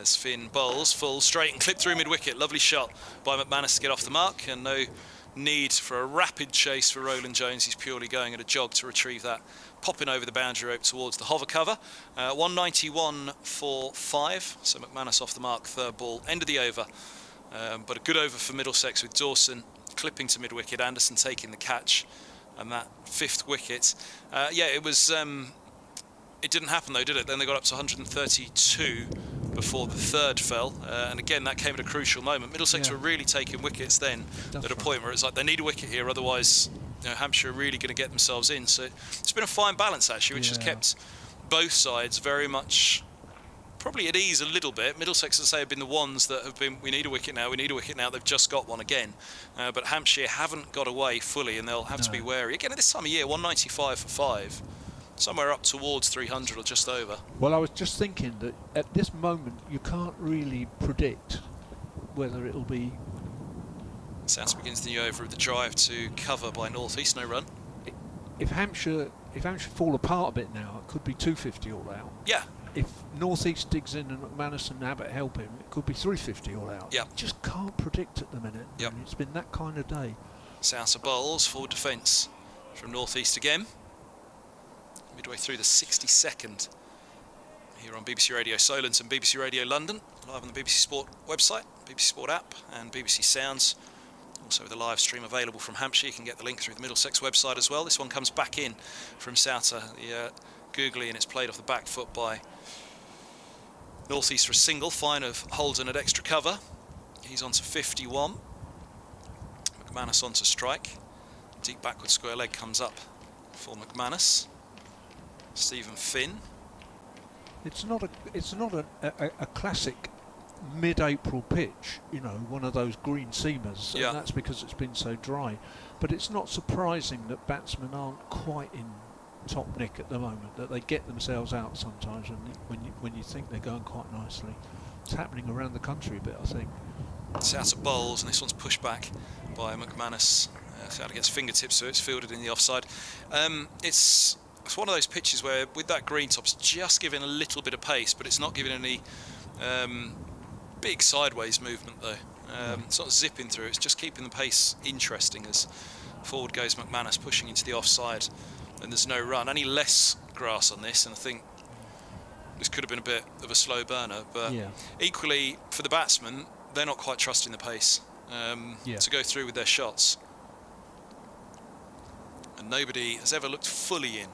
As Finn bowls full straight and clipped through mid-wicket. Lovely shot by McManus to get off the mark, and no need for a rapid chase for Roland Jones. He's purely going at a jog to retrieve that, popping over the boundary rope towards the hover cover. 191 for 5, so McManus off the mark, third ball, end of the over. But a good over for Middlesex with Dawson clipping to mid-wicket, Anderson taking the catch, and that 5th wicket. Yeah, it was. It didn't happen though, did it? Then they got up to 132 before the 3rd fell, and again that came at a crucial moment. Middlesex were really taking wickets then. At a point where it's like they need a wicket here, otherwise, you know, Hampshire are really going to get themselves in. So it's been a fine balance actually, which has kept both sides very much probably at ease a little bit. Middlesex, as I say, have been the ones that have been, we need a wicket now, we need a wicket now. They've just got one again, but Hampshire haven't got away fully, and they'll have to be wary again at this time of year. 195 for 5. Somewhere up towards 300 or just over. Well, I was just thinking that at this moment you can't really predict whether it'll be. South begins the new over of the drive to cover by North East, no run. If Hampshire fall apart a bit now, it could be 250 all out. Yeah. If North East digs in and McManus and Abbott help him, it could be 350 all out. Yeah. Just can't predict at the minute. Yep. It's been that kind of day. South bowls, forward defence from North East again. Midway through the 62nd here on BBC Radio Solent and BBC Radio London, live on the BBC Sport website, BBC Sport app and BBC Sounds. Also with a live stream available from Hampshire. You can get the link through the Middlesex website as well. This one comes back in from Souter, the googly, and it's played off the back foot by North East for a single. Fine of Holden at extra cover. He's on to 51. McManus on to strike. Deep backward square leg comes up for McManus. Stephen Finn. It's not a classic mid-April pitch, you know, one of those green seamers, and that's because it's been so dry. But it's not surprising that batsmen aren't quite in top nick at the moment, that they get themselves out sometimes when you think they're going quite nicely. It's happening around the country a bit, I think. It's out of bowls, and this one's pushed back by McManus. Souter gets fingertips to it, it's fielded in the offside. It's one of those pitches where, with that green top, it's just giving a little bit of pace, but it's not giving any big sideways movement, though. It's not zipping through, it's just keeping the pace interesting as forward goes McManus, pushing into the offside, and there's no run. Any less grass on this, and I think this could have been a bit of a slow burner, but equally, for the batsmen, they're not quite trusting the pace to go through with their shots. And nobody has ever looked fully in.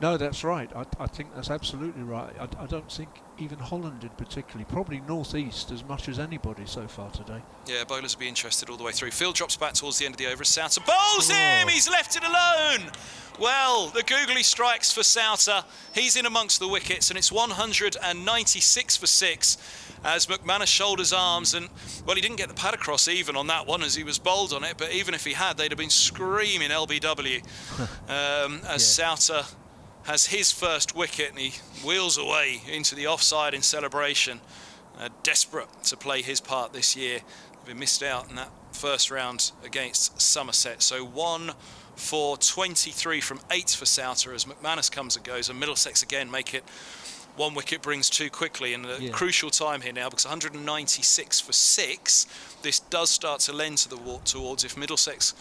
No, that's right. I think that's absolutely right. I don't think even Holland did particularly. Probably North East as much as anybody so far today. Yeah, bowlers will be interested all the way through. Field drops back towards the end of the over as Souter bowls him! He's left it alone! Well, the googly strikes for Souter. He's in amongst the wickets, and it's 196 for 6 as McManus shoulders arms, and, well, he didn't get the pad across even on that one as he was bowled on it, but even if he had, they'd have been screaming LBW as Souter has his first wicket, and he wheels away into the offside in celebration. Desperate to play his part this year. Having missed out in that first round against Somerset. So 1 for 23 from 8 for Souter as McManus comes and goes, and Middlesex again make it 1 wicket brings 2 quickly, and a crucial time here now, because 196 for 6, this does start to lend to the towards, if Middlesex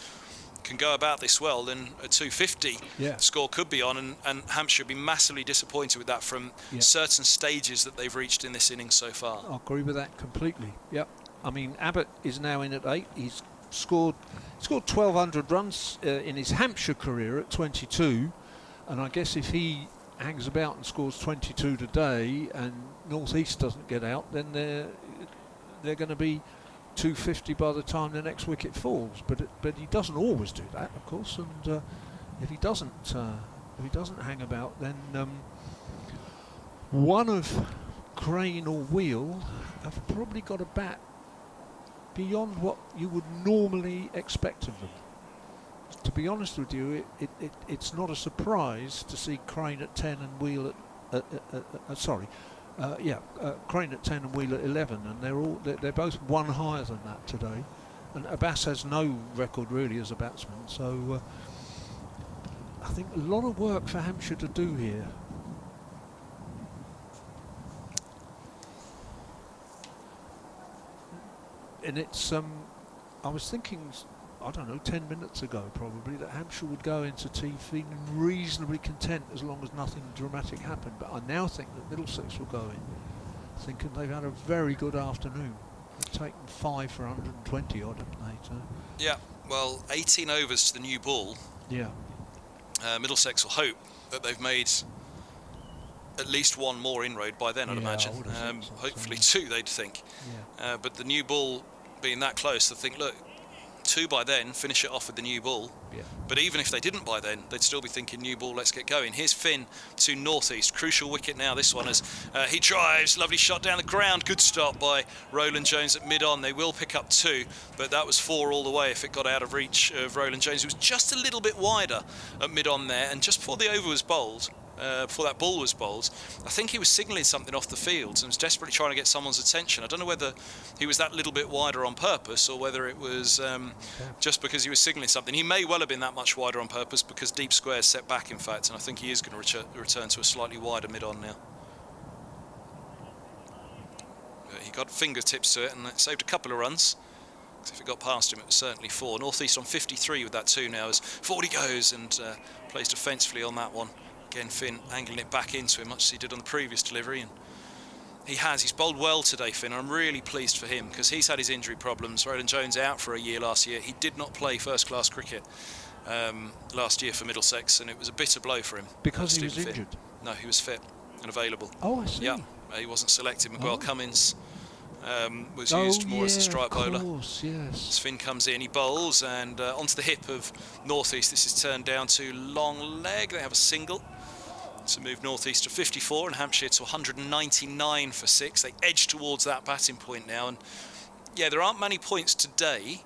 can go about this well, then a 250 score could be on, and Hampshire would be massively disappointed with that from certain stages that they've reached in this innings so far. I agree with that completely. Yep. I mean, Abbott is now in at 8. He's scored 1,200 runs in his Hampshire career at 22, and I guess if he hangs about and scores 22 today and North East doesn't get out, then they're going to be 250 by the time the next wicket falls, but he doesn't always do that, of course, and if he doesn't hang about, then one of Crane or Wheel have probably got a bat beyond what you would normally expect of them. To be honest with you, it's not a surprise to see Crane at 10 and Wheel at Crane at 10 and Wheel at 11, and they're both one higher than that today. And Abbas has no record really as a batsman, so I think a lot of work for Hampshire to do here. And it's I was thinking, I don't know, 10 minutes ago probably, that Hampshire would go into tea feeling reasonably content as long as nothing dramatic happened. But I now think that Middlesex will go in thinking they've had a very good afternoon. They've taken 5 for 120 odd, haven't they? So Yeah, well, 18 overs to the new ball. yeah. Middlesex will hope that they've made at least one more inroad by then, I'd Yeah, I imagine. would have thought so, Hopefully so. 2, they'd think. Yeah. But the new ball being that close, they think, look, 2 by then, finish it off with the new ball. Yeah. But even if they didn't by then, they'd still be thinking new ball, let's get going. Here's Finn to northeast. Crucial wicket now, this one, as he drives. Lovely shot down the ground. Good stop by Roland Jones at mid-on. They will pick up 2, but that was 4 all the way if it got out of reach of Roland Jones. It was just a little bit wider at mid-on there, and just before the over was bowled, before that ball was bowled, I think he was signalling something off the field and was desperately trying to get someone's attention. I don't know whether he was that little bit wider on purpose or whether it was just because he was signalling something. He may well have been that much wider on purpose because deep square's set back, in fact, and I think he is going to return to a slightly wider mid-on now. He got fingertips to it and it saved a couple of runs. If it got past him, it was certainly 4. Northeast on 53 with that 2 now as forward he goes and plays defensively on that one. Again, Finn angling it back into him, much as he did on the previous delivery, and he's bowled well today, Finn, and I'm really pleased for him because he's had his injury problems. Roland Jones out for a year last year. He did not play first-class cricket last year for Middlesex, and it was a bitter blow for him. Because he was Finn. injured? No, he was fit and available. Oh, I see. Yeah, he wasn't selected. Miguel Oh. Cummins was used more as a strike bowler. Of course, yes. As Finn comes in, he bowls, and onto the hip of Northeast. This is turned down to long leg. They have a single to move Northeast to 54 and Hampshire to 199 for 6. They edge towards that batting point now, and yeah, there aren't many points today.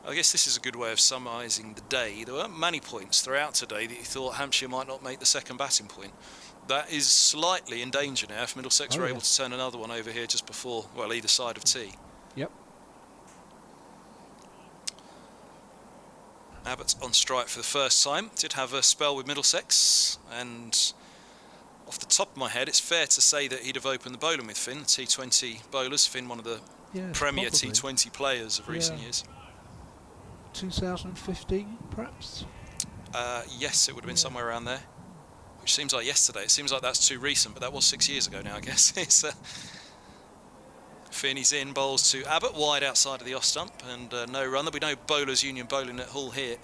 I guess this is a good way of summarising the day. There weren't many points throughout today that you thought Hampshire might not make the second batting point. That is slightly in danger now if Middlesex are able to turn another one over here just before, well, either side of tea. Yep. Abbott on strike for the first time. Did have a spell with Middlesex, and off the top of my head, it's fair to say that he'd have opened the bowling with Finn, the T20 bowlers. Finn, one of the premier probably. T20 players of recent years. 2015, perhaps? Yes, it would have been somewhere around there, which seems like yesterday. It seems like that's too recent, but that was 6 years ago now, I guess. It's, Finn, he's in, bowls to Abbott, wide outside of the off stump, and no run. There'll be no bowlers union bowling at all here,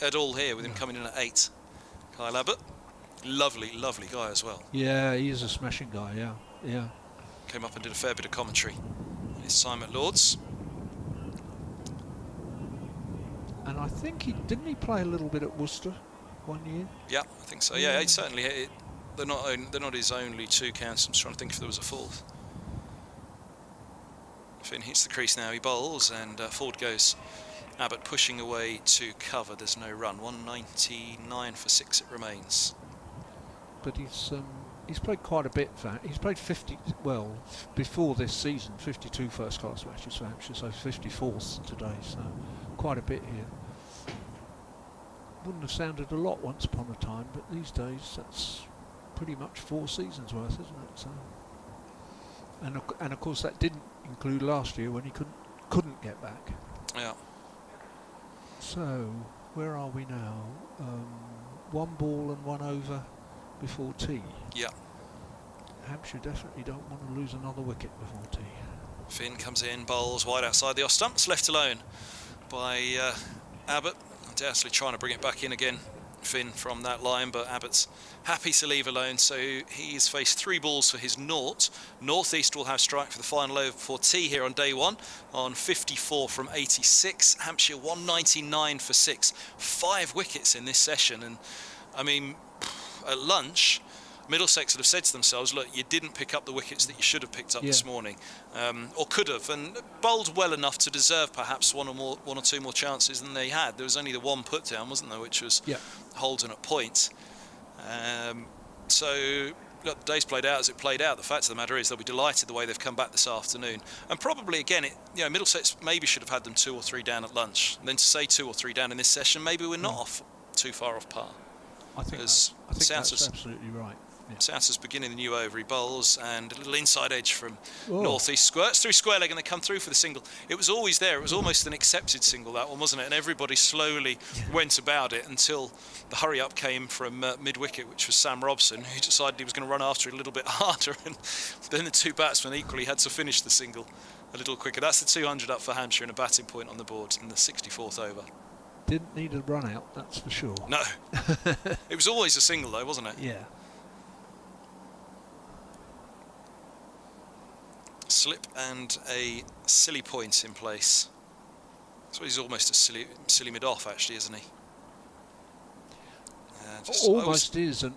with him coming in at 8. Kyle Abbott, lovely guy as well. Yeah, he is a smashing guy, yeah. Came up and did a fair bit of commentary in his time at Lord's. And I think didn't he play a little bit at Worcester one year? Yeah, I think so. Yeah, he certainly. They're not his only 2 counts. I'm just trying to think if there was a 4th. Finn hits the crease now. He bowls and forward goes Abbott, pushing away to cover. There's no run. 199 for 6 it remains. But he's played quite a bit. He's played 50. Well, before this season, 52 first-class matches for Hampshire, so 54th today. So quite a bit here. Wouldn't have sounded a lot once upon a time, but these days that's pretty much 4 seasons worth, isn't it? So, and of course that didn't include last year when he couldn't get back. Yeah. So where are we now? 1 ball and 1 over before tea. Yeah. Hampshire definitely don't want to lose another wicket before tea. Finn comes in, bowls wide outside the off stumps, left alone by Abbott. Undoubtedly trying to bring it back in again, Finn, from that line, but Abbott's happy to leave alone, so he's faced 3 balls for his naught. Northeast will have strike for the final over before tea here on day 1 on 54 from 86. Hampshire 199 for 6. 5 wickets in this session, and I mean, at lunch, Middlesex would have said to themselves, look, you didn't pick up the wickets that you should have picked up this morning, or could have, and bowled well enough to deserve perhaps one or two more chances than they had. There was only the 1 put down, wasn't there, which was Holden at point. So look, the day's played out as it played out. The fact of the matter is they'll be delighted the way they've come back this afternoon. And probably, again, Middlesex maybe should have had them 2 or 3 down at lunch. And then to say 2 or 3 down in this session, maybe we're not off too far off par. I think that's absolutely right. Yeah. South's beginning the new over. He bowls and a little inside edge from northeast. Squirts through square leg and they come through for the single. It was always there. It was almost an accepted single, that one, wasn't it? And everybody slowly went about it until the hurry up came from mid-wicket, which was Sam Robson, who decided he was going to run after it a little bit harder. And then the 2 batsmen equally had to finish the single a little quicker. That's the 200 up for Hampshire and a batting point on the board in the 64th over. Didn't need a run out, that's for sure. No. It was always a single though, wasn't it? Yeah. Slip and a silly point in place. So he's almost a silly mid-off, actually, isn't he? Almost is an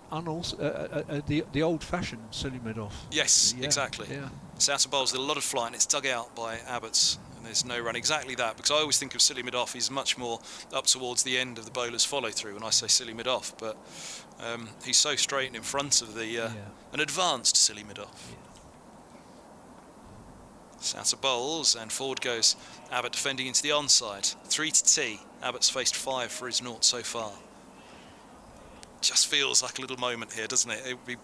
the old-fashioned silly mid-off. Yes, yeah, exactly. Yeah. South bowls did a lot of flight, and it's dug out by Abbott's, and there's no run. Exactly that, because I always think of silly mid-off. He's much more up towards the end of the bowler's follow-through when I say silly mid-off, but he's so straight and in front of the an advanced silly mid-off. Yeah. South bowls and forward goes Abbott defending into the onside. 3 to tee. Abbott's faced 5 for his naught so far. Just feels like a little moment here, doesn't it? It would be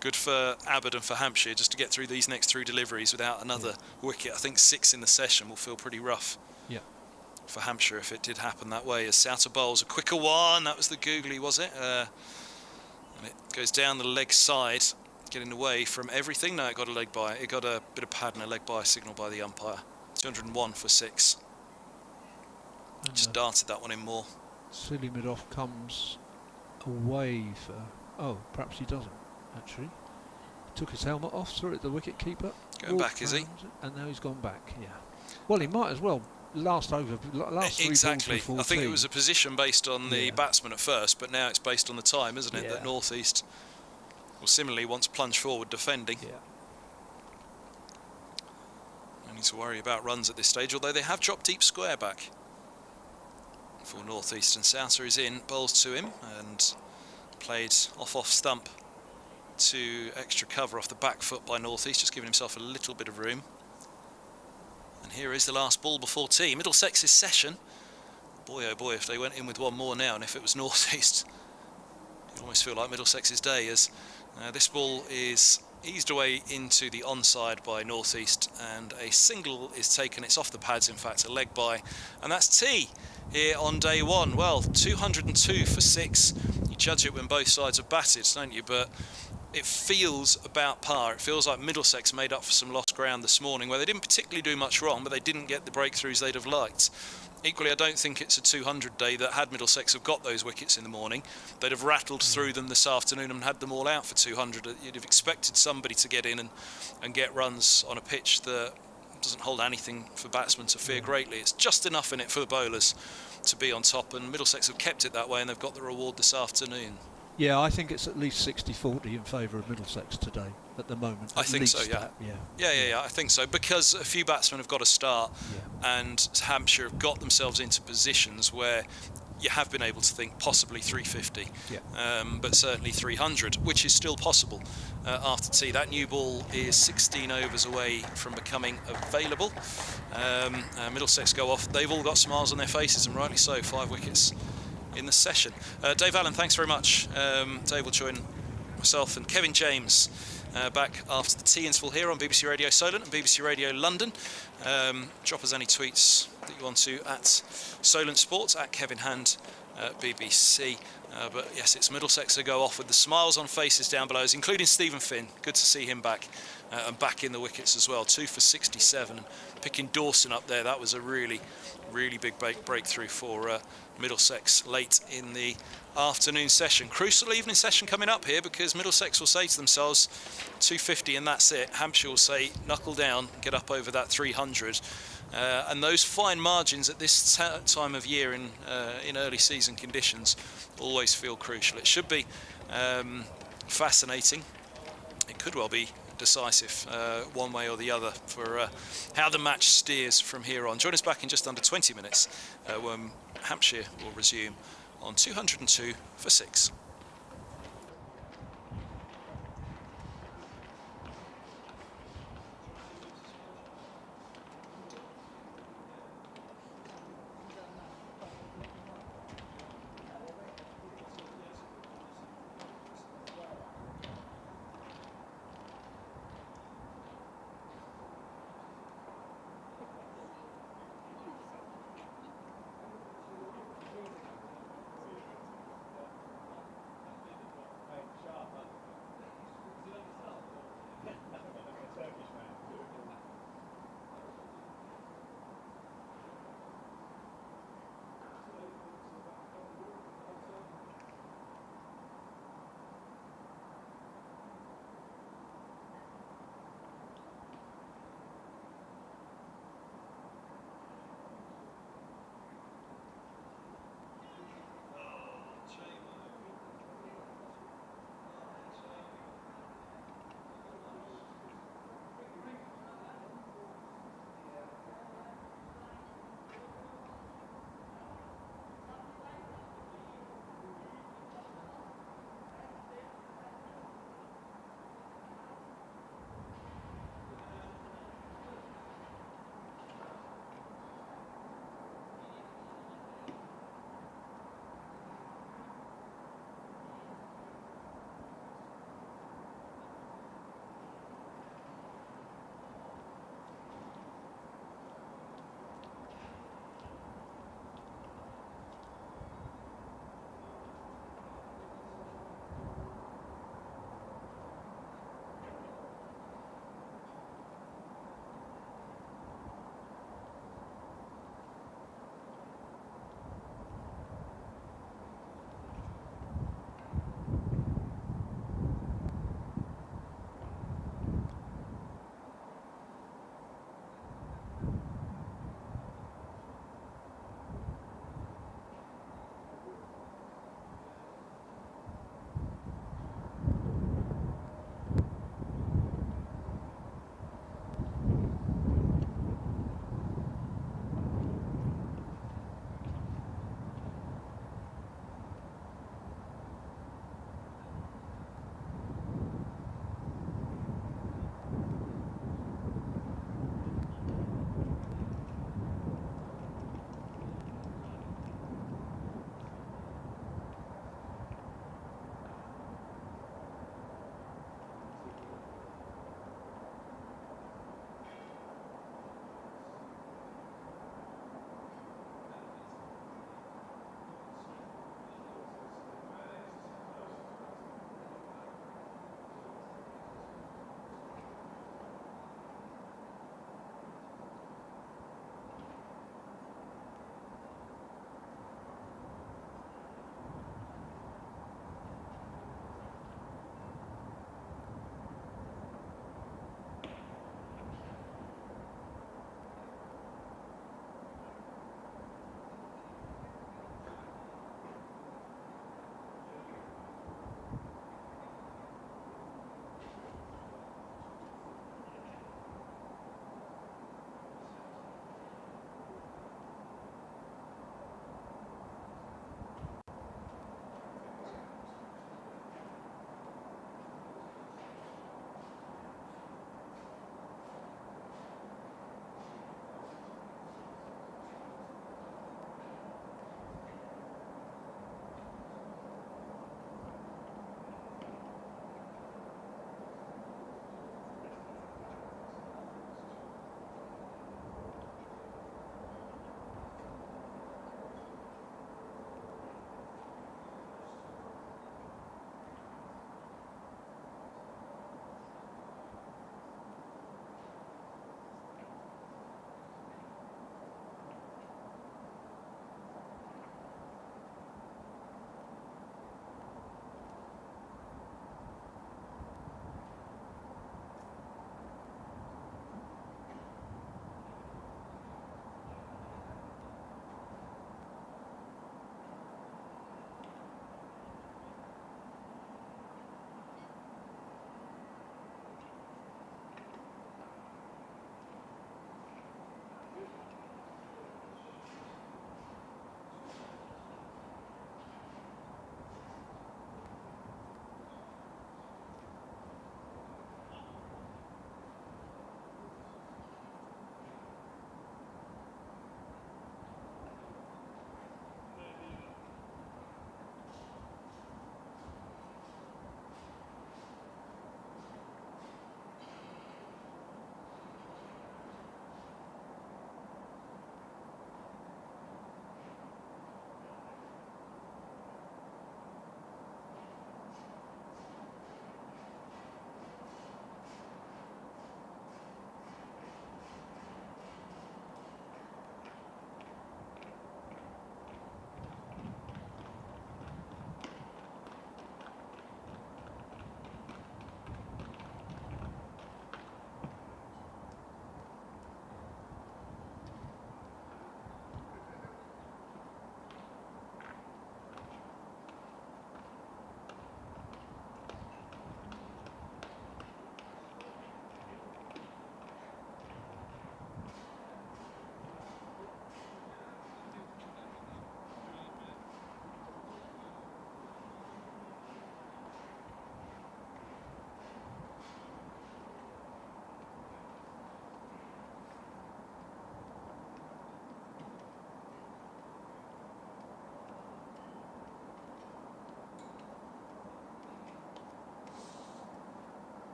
good for Abbott and for Hampshire just to get through these next 3 deliveries without another wicket. I think 6 in the session will feel pretty rough for Hampshire if it did happen that way. As South bowls a quicker one. That was the googly, was it? And it goes down the leg side, getting away from everything. No, it got a leg by. It got a bit of pad and a leg by signal by the umpire. 201 for 6. And just darted that one in more. Silly mid-off comes away for... Oh, perhaps he doesn't, actually. Took his helmet off, threw it at the wicket keeper. Going back, is he? And now he's gone back, yeah. Well, he might as well. Last 3 exactly. balls I think it was a position based on the batsman at first, but now it's based on the time, isn't it? Yeah. That North East will similarly wants plunge forward defending. Yeah. No need to worry about runs at this stage, although they have dropped deep square back for North East, and Souser is in, bowls to him and played off stump to extra cover off the back foot by North East, just giving himself a little bit of room. And here is the last ball before tea. Middlesex's session. Boy, oh boy, if they went in with one more now, and if it was North East, you'd almost feel like Middlesex's day, as this ball is eased away into the onside by North East, and a single is taken. It's off the pads, in fact, a leg by, and that's tea here on day 1. Well, 202 for 6. You judge it when both sides have batted, don't you? But it feels about par. It feels like Middlesex made up for some lost ground this morning, where they didn't particularly do much wrong, but they didn't get the breakthroughs they'd have liked. Equally, I don't think it's a 200 day that had Middlesex have got those wickets in the morning, they'd have rattled through them this afternoon and had them all out for 200. You'd have expected somebody to get in and get runs on a pitch that doesn't hold anything for batsmen to fear greatly. It's just enough in it for the bowlers to be on top, and Middlesex have kept it that way, and they've got the reward this afternoon. Yeah, I think it's at least 60-40 in favour of Middlesex today at the moment. I think so, yeah. Yeah, I think so, because a few batsmen have got to start, and Hampshire have got themselves into positions where you have been able to think possibly 350, but certainly 300, which is still possible after tea. That new ball is 16 overs away from becoming available. Middlesex go off. They've all got smiles on their faces, and rightly so. 5 wickets in the session. Dave Allen, thanks very much. Dave will join myself and Kevin James back after the tea interval here on BBC Radio Solent and BBC Radio London. Drop us any tweets that you want to at Solent Sports, at Kevin Hand BBC. But yes, it's Middlesex who go off with the smiles on faces down below us, including Stephen Finn. Good to see him back and back in the wickets as well. 2 for 67. Picking Dawson up there, that was a really big breakthrough for Middlesex late in the afternoon session. Crucial evening session coming up here, because Middlesex will say to themselves 250 and that's it. Hampshire will say knuckle down, get up over that 300. And those fine margins at this time of year in early season conditions always feel crucial. It should be fascinating. It could well be decisive one way or the other for how the match steers from here on. Join us back in just under 20 minutes when Hampshire will resume on 202 for 6.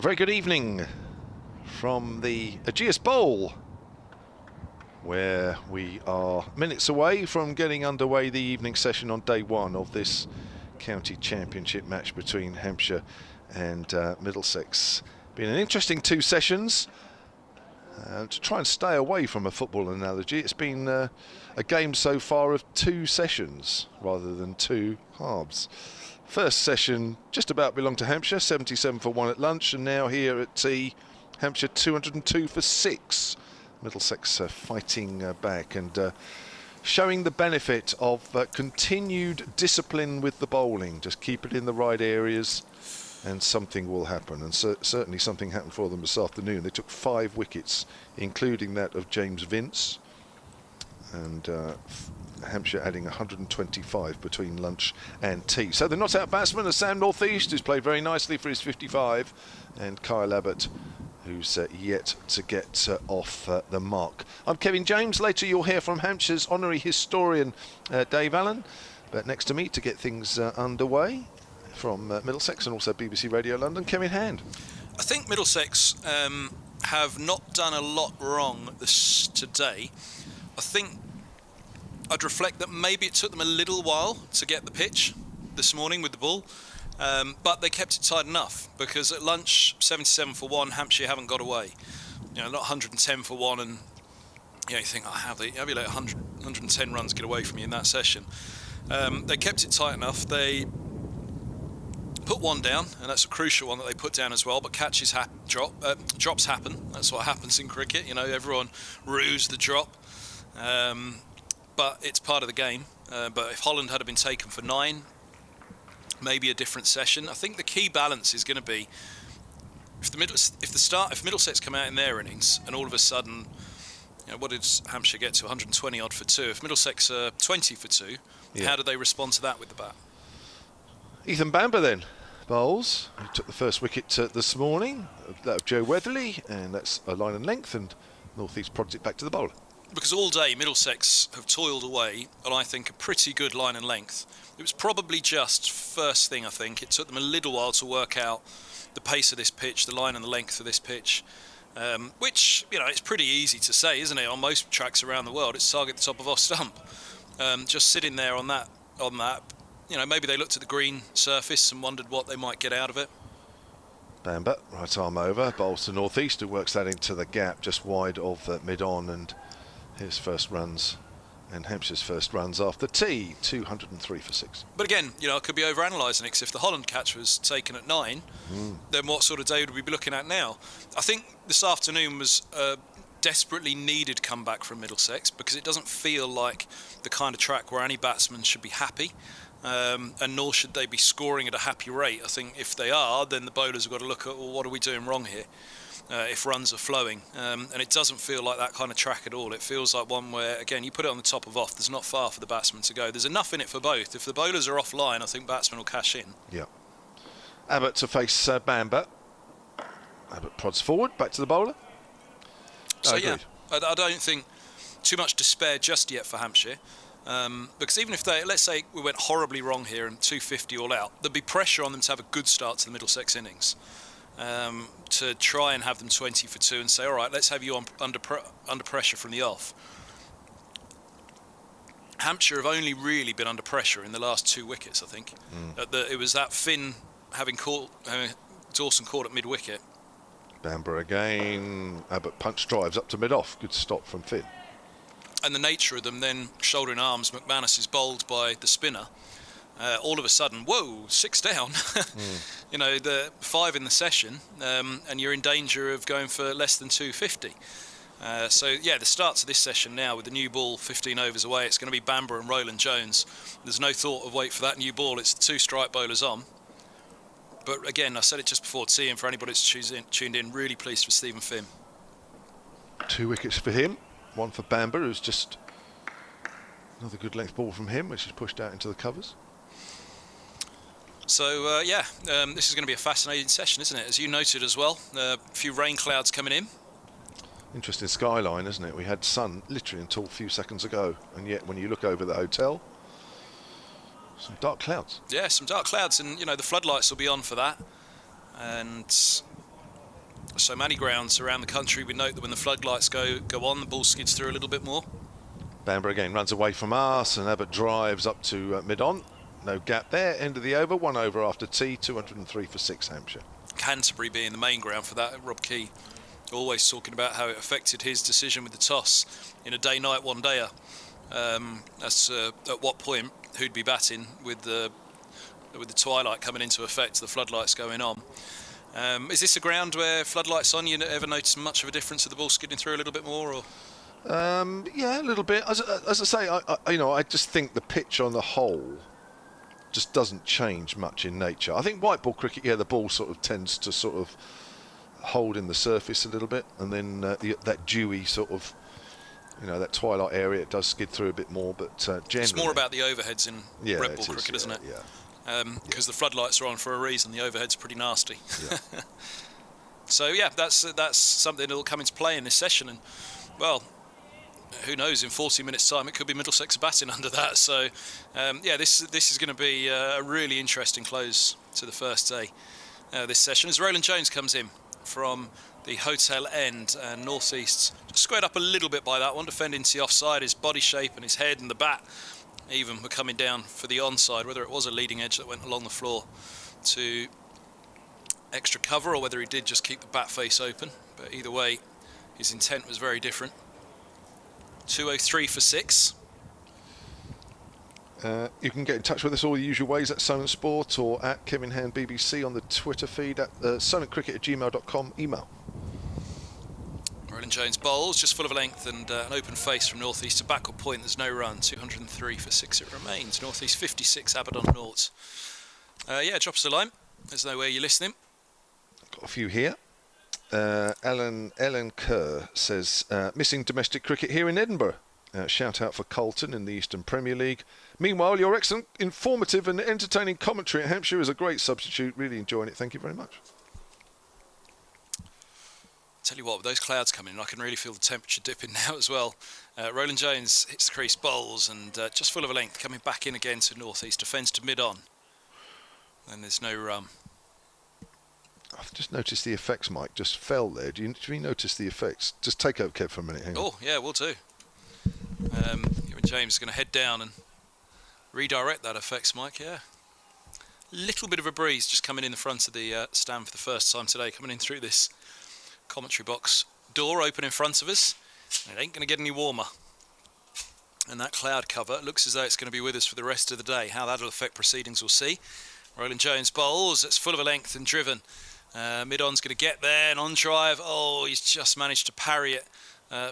A very good evening from the Ageas Bowl, where we are minutes away from getting underway the evening session on day one of this county championship match between Hampshire and Middlesex. Been an interesting 2 sessions. To try and stay away from a football analogy, it's been a game so far of 2 sessions rather than 2 halves. First session just about belonged to Hampshire, 77 for 1 at lunch, and now here at tea, Hampshire 202 for 6. Middlesex fighting back and showing the benefit of continued discipline with the bowling. Just keep it in the right areas and something will happen. And certainly something happened for them this afternoon. They took 5 wickets, including that of James Vince. And Hampshire adding 125 between lunch and tea. So the not-out batsman is Sam Northeast, who's played very nicely for his 55, and Kyle Abbott, who's yet to get off the mark. I'm Kevin James. Later you'll hear from Hampshire's honorary historian Dave Allen. But next to me to get things underway from Middlesex and also BBC Radio London, Kevin Hand. I think Middlesex have not done a lot wrong today. I think I'd reflect that maybe it took them a little while to get the pitch this morning with the ball, but they kept it tight enough, because at lunch 77 for 1, Hampshire haven't got away. You know, not 110 for 1, and you know, you think, how do you let 110 runs get away from you in that session? They kept it tight enough. They put 1 down, and that's a crucial one that they put down as well. But catches drops happen. That's what happens in cricket. You know, everyone rues the drop. But it's part of the game. But if Holland had been taken for 9, maybe a different session. I think the key balance is going to be if Middlesex come out in their innings and all of a sudden, you know, what did Hampshire get to? 120 odd for 2. If Middlesex are 20 for 2, how do they respond to that with the bat? Ethan Bamber then bowls. He took the first wicket this morning, that of Joe Weatherly, and that's a line and length, and Northeast prods it back to the bowler. Because all day Middlesex have toiled away on, I think, a pretty good line and length. It was probably just first thing, I think. It took them a little while to work out the pace of this pitch, the line and the length of this pitch, which, you know, it's pretty easy to say, isn't it? On most tracks around the world, it's target the top of off stump. Just sitting there on that, you know, maybe they looked at the green surface and wondered what they might get out of it. Bamber, right arm over, bowls to Northeast, who works that into the gap just wide of mid-on, and his first runs and Hampshire's first runs after tea, 203 for 6. But again, you know, I could be over-analysing it, because if the Holland catch was taken at 9, then what sort of day would we be looking at now? I think this afternoon was a desperately needed comeback from Middlesex, because it doesn't feel like the kind of track where any batsman should be happy, and nor should they be scoring at a happy rate. I think if they are, then the bowlers have got to look at, well, what are we doing wrong here? If runs are flowing, and it doesn't feel like that kind of track at all. It feels like one where, again, you put it on the top of off, there's not far for the batsman to go. There's enough in it for both. If the bowlers are offline, I think batsmen will cash in. Yeah. Abbott to face Bamber. Abbott prods forward, back to the bowler. So yeah, I don't think too much despair just yet for Hampshire, because even if they, let's say we went horribly wrong here and 250 all out, there'd be pressure on them to have a good start to the Middlesex innings. To try and have them 20 for 2 and say, all right, let's have you under pressure from the off. Hampshire have only really been under pressure in the last 2 wickets, I think. It was that Finn having caught Dawson caught at mid-wicket. Bamber again. Abbott punch drives up to mid-off. Good stop from Finn. And the nature of them then, shoulder in arms, McManus is bowled by the spinner. All of a sudden, whoa, 6 down. You know, the 5 in the session, and you're in danger of going for less than 250. So, yeah, the start to this session now with the new ball 15 overs away, it's going to be Bamber and Roland Jones. There's no thought of wait for that new ball. It's the 2 strike bowlers on. But again, I said it just before tea, and for anybody that's tuned in, really pleased for Stephen Finn. 2 wickets for him. 1 for Bamber, who's just another good length ball from him, which is pushed out into the covers. So, this is going to be a fascinating session, isn't it? As you noted as well, a few rain clouds coming in. Interesting skyline, isn't it? We had sun literally until a few seconds ago, and yet when you look over the hotel, some dark clouds. Yeah, some dark clouds, and, you know, the floodlights will be on for that. And so many grounds around the country, we note that when the floodlights go on, the ball skids through a little bit more. Bamber again runs away from us, and Abbott drives up to mid-on. No gap there. End of the over. 1 over after tea. 203 for 6 Hampshire. Canterbury being the main ground for that. Rob Key always talking about how it affected his decision with the toss in a day-night one-dayer. As to at what point who'd be batting with the twilight coming into effect, the floodlights going on. Is this a ground where floodlights on, you ever notice much of a difference of the ball skidding through a little bit more? Or? Yeah, a little bit. As I say, I just think the pitch on the whole just doesn't change much in nature. I think white ball cricket, yeah, the ball sort of tends to sort of hold in the surface a little bit, and then that dewy sort of, that twilight area, it does skid through a bit more, but generally... It's more about the overheads in red ball cricket, isn't it? Yeah. Because the floodlights are on for a reason. The overhead's pretty nasty. Yeah. So yeah, that's something that'll come into play in this session, and well, who knows? In 40 minutes' time, it could be Middlesex batting under that. So yeah, this is going to be a really interesting close to the first day this session. As Roland Jones comes in from the hotel end, and North East squared up a little bit by that one, defending to the offside. His body shape and his head and the bat even were coming down for the onside, whether it was a leading edge that went along the floor to extra cover or whether he did just keep the bat face open. But either way, his intent was very different. 203 for 6. You can get in touch with us all the usual ways at Solent Sport or at Kevin Hand BBC on the Twitter feed, at solentcricket@gmail.com email. Roland Jones bowls, just full of length and an open face from North East to backward point. There's no run. 203 for 6 it remains. North East 56, Abaddon naught. Yeah, drop us a line. There's no way you're listening. Got a few here. Ellen Kerr says, missing domestic cricket here in Edinburgh. Shout out for Colton in the Eastern Premier League. Meanwhile, your excellent, informative and entertaining commentary at Hampshire is a great substitute. Really enjoying it. Thank you very much. Tell you what, with those clouds coming in, I can really feel the temperature dipping now as well. Roland Jones hits the crease, bowls, and just full of a length, coming back in again to North East, defends to mid-on. And there's no run. I've just noticed the effects mic just fell there. Do you notice the effects? Just take over, Kev, for a minute. Hang on. Oh, yeah, we'll do. James is going to head down and redirect that effects mic, yeah. Little bit of a breeze just coming in the front of the stand for the first time today, coming in through this commentary box door open in front of us. It ain't going to get any warmer. And that cloud cover looks as though it's going to be with us for the rest of the day. How that'll affect proceedings, we'll see. Roland Jones bowls, it's full of a length and driven. Mid-on's going to get there, and on drive, oh, he's just managed to parry it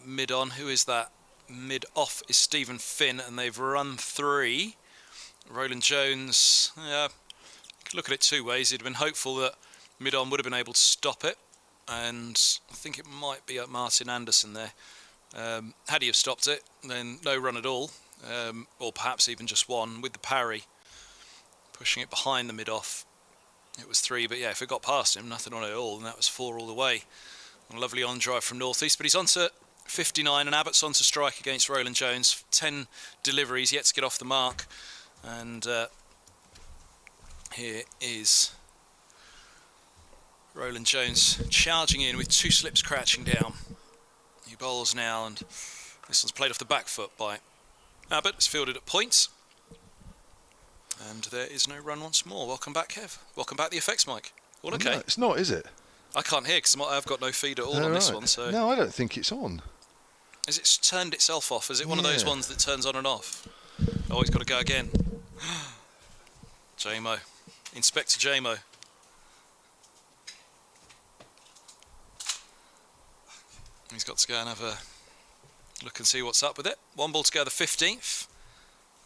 mid-on. Who is that? Mid-off is Stephen Finn, and they've run 3. Roland Jones, yeah, you could look at it two ways. He'd have been hopeful that mid-on would have been able to stop it, and I think it might be at Martin Anderson there. Had he have stopped it, then no run at all, or perhaps even just one with the parry, pushing it behind the mid-off. It was 3, but yeah, if it got past him, nothing on it at all, and that was 4 all the way. A lovely on-drive from North East, but he's on to 59, and Abbott's on to strike against Roland Jones. 10 deliveries, yet to get off the mark. And here is Roland Jones charging in with 2 slips crouching down. He bowls now, and this one's played off the back foot by Abbott. It's fielded at points. And there is no run once more. Welcome back, Kev. Welcome back, the effects mic. All okay? No, it's not, is it? I can't hear because I've got no feed at all on this one. So no, I don't think it's on. Has it turned itself off? Is it one of those ones that turns on and off? Oh, he's got to go again. JMO. Inspector JMO. He's got to go and have a look and see what's up with it. 1 ball to go, the 15th.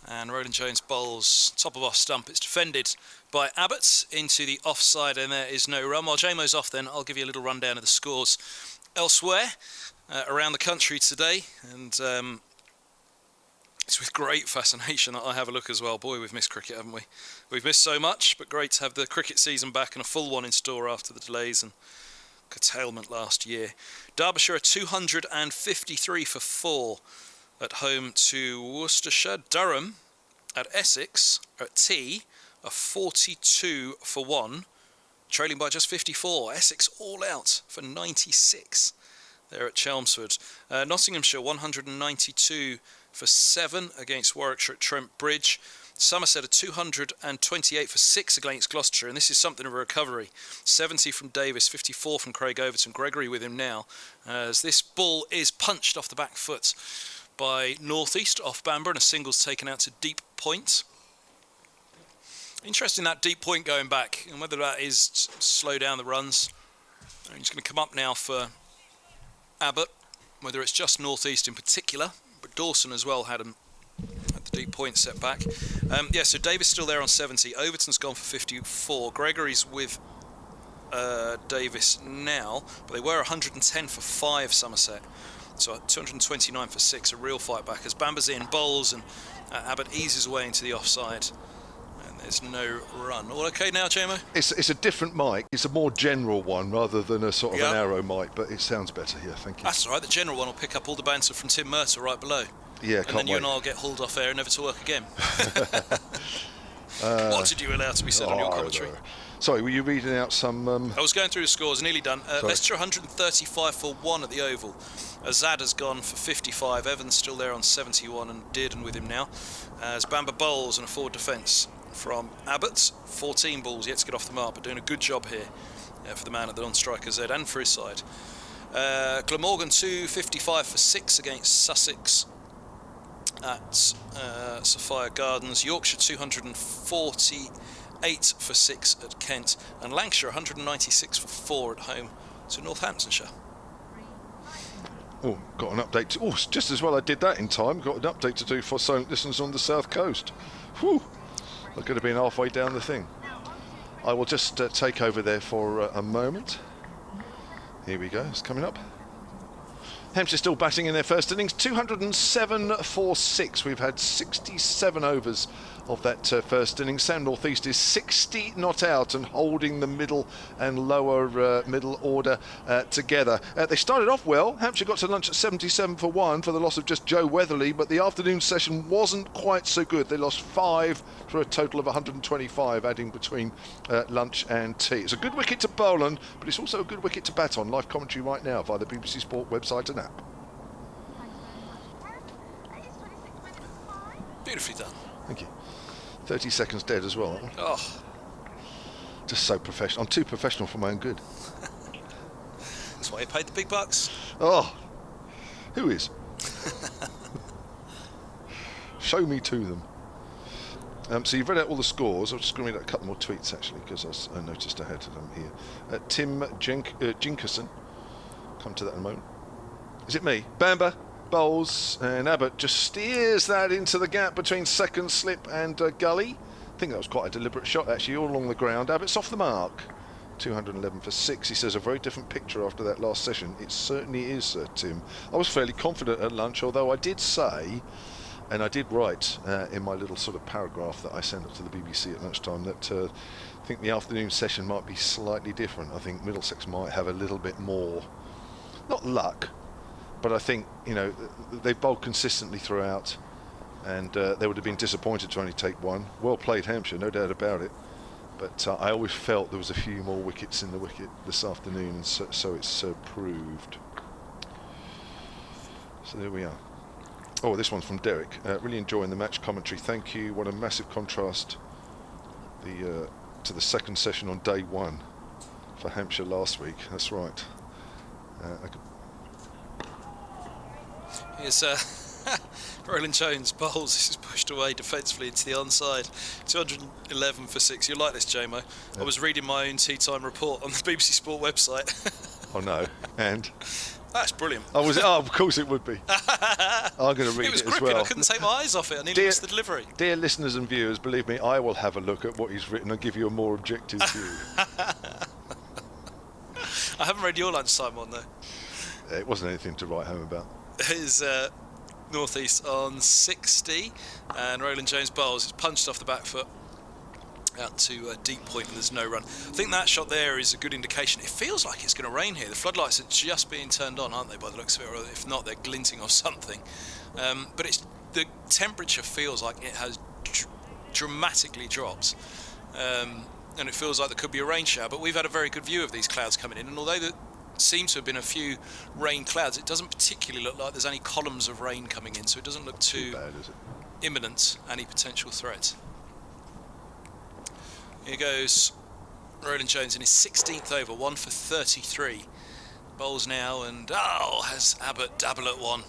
And Roland Jones bowls top of off stump. It's defended by Abbott into the offside, and there is no run. While JMO's off, then I'll give you a little rundown of the scores elsewhere around the country today. And it's with great fascination that I have a look as well. Boy, we've missed cricket, haven't we? We've missed so much, but great to have the cricket season back and a full one in store after the delays and curtailment last year. Derbyshire are 253 for 4 at home to Worcestershire. Durham at Essex at tea are 42 for 1. trailing by just 54. Essex all out for 96 there at Chelmsford. Nottinghamshire 192 for 7 against Warwickshire at Trent Bridge. Somerset 228 for 6 against Gloucestershire, and this is something of a recovery. 70 from Davis, 54 from Craig Overton. Gregory with him now, as this ball is punched off the back foot by North East off Bamber, and a single's taken out to deep point. Interesting, that deep point going back, and whether that is slow down the runs. And he's going to come up now for Abbott, whether it's just North East in particular, but Dawson as well had the deep point set back. So Davis still there on 70. Overton's gone for 54. Gregory's with Davis now, but they were 110 for 5 Somerset. So 229 for 6, a real fight back as Bamber's in, bowls, and Abbott eases away into the offside. And there's no run. All okay now, JMO? It's a different mic. It's a more general one rather than a sort of an arrow mic, but it sounds better here. Thank you. That's all right. The general one will pick up all the banter from Tim Mercer right below. Yeah, and then you and I'll get hauled off air, never to work again. What did you allow to be said on your commentary? Sorry, were you reading out some... I was going through the scores, nearly done. Leicester 135 for 1 at the Oval. Azad has gone for 55. Evans still there on 71, and Dearden with him now. As Bamber bowls and a forward defence from Abbott. 14 balls yet to get off the mark, but doing a good job here for the man at the non-striker Z and for his side. Glamorgan 255 for 6 against Sussex at Sophia Gardens. Yorkshire 248 for 6 at Kent, and Lancashire 196 for 4 at home to Northamptonshire. Oh, got an update. Just as well I did that in time. Got an update to do for silent listeners on the south coast. Whew, I could have been halfway down the thing. I will just take over there for a moment. Here we go, it's coming up. Hampshire still batting in their first innings, 207 for 6. We've had 67 overs of that first innings. Sam North East is 60 not out and holding the middle and lower middle order together. They started off well. Hampshire got to lunch at 77 for 1 for the loss of just Joe Weatherly, but the afternoon session wasn't quite so good. They lost 5 for a total of 125, adding between lunch and tea. It's a good wicket to bowl on, but it's also a good wicket to bat on. Live commentary right now via the BBC Sport website and app. Beautifully done. Thank you. 30 seconds dead as well. Oh, just so professional. I'm too professional for my own good. that's why you paid the big bucks. Oh, who is? Show me to them. So you've read out all the scores. I'm just going to read out a couple more tweets actually, because I noticed I had them here. Tim Jinkerson. Come to that in a moment. Is it me? Bamber bowls, and Abbott just steers that into the gap between second slip and gully. I think that was quite a deliberate shot actually, all along the ground. Abbott's off the mark. 211 for 6. He says a very different picture after that last session. It certainly is, Tim. I was fairly confident at lunch, although I did say, and I did write in my little sort of paragraph that I sent up to the BBC at lunchtime, that I think the afternoon session might be slightly different. I think Middlesex might have a little bit more, not luck, but I think, you know, they've bowled consistently throughout, and they would have been disappointed to only take 1. Well played, Hampshire, no doubt about it. But I always felt there was a few more wickets in the wicket this afternoon, and so it's proved. So there we are. Oh, this one's from Derek. Really enjoying the match commentary. Thank you. What a massive contrast to the second session on day 1 for Hampshire last week. That's right. Here's Roland Jones bowls. This is pushed away defensively into the onside. 211 for 6. You like this, JMO? Yeah. I was reading my own tea time report on the BBC Sport website. Oh no, and? That's brilliant. Oh, was it? Oh, of course it would be. I'm going to read it, was as gripping. well. I couldn't take my eyes off it. I nearly missed the delivery. Dear listeners and viewers, believe me, I will have a look at what he's written and give you a more objective view. I haven't read your lunchtime one though. It wasn't anything to write home about. Is North East on 60, and Roland Jones bowls. It's punched off the back foot out to a deep point, and there's no run. I think that shot there is a good indication. It feels like it's going to rain here. The floodlights are just being turned on, aren't they, by the looks of it? Or if not, they're glinting off something. But the temperature feels like it has dramatically dropped. and it feels like there could be a rain shower, but we've had a very good view of these clouds coming in, and although there seems to have been a few rain clouds, it doesn't particularly look like there's any columns of rain coming in, so it doesn't look too bad, is it? imminent, any potential threat. Here goes Roland Jones in his 16th over, 1 for 33. Bowls now, and has Abbott dabble at one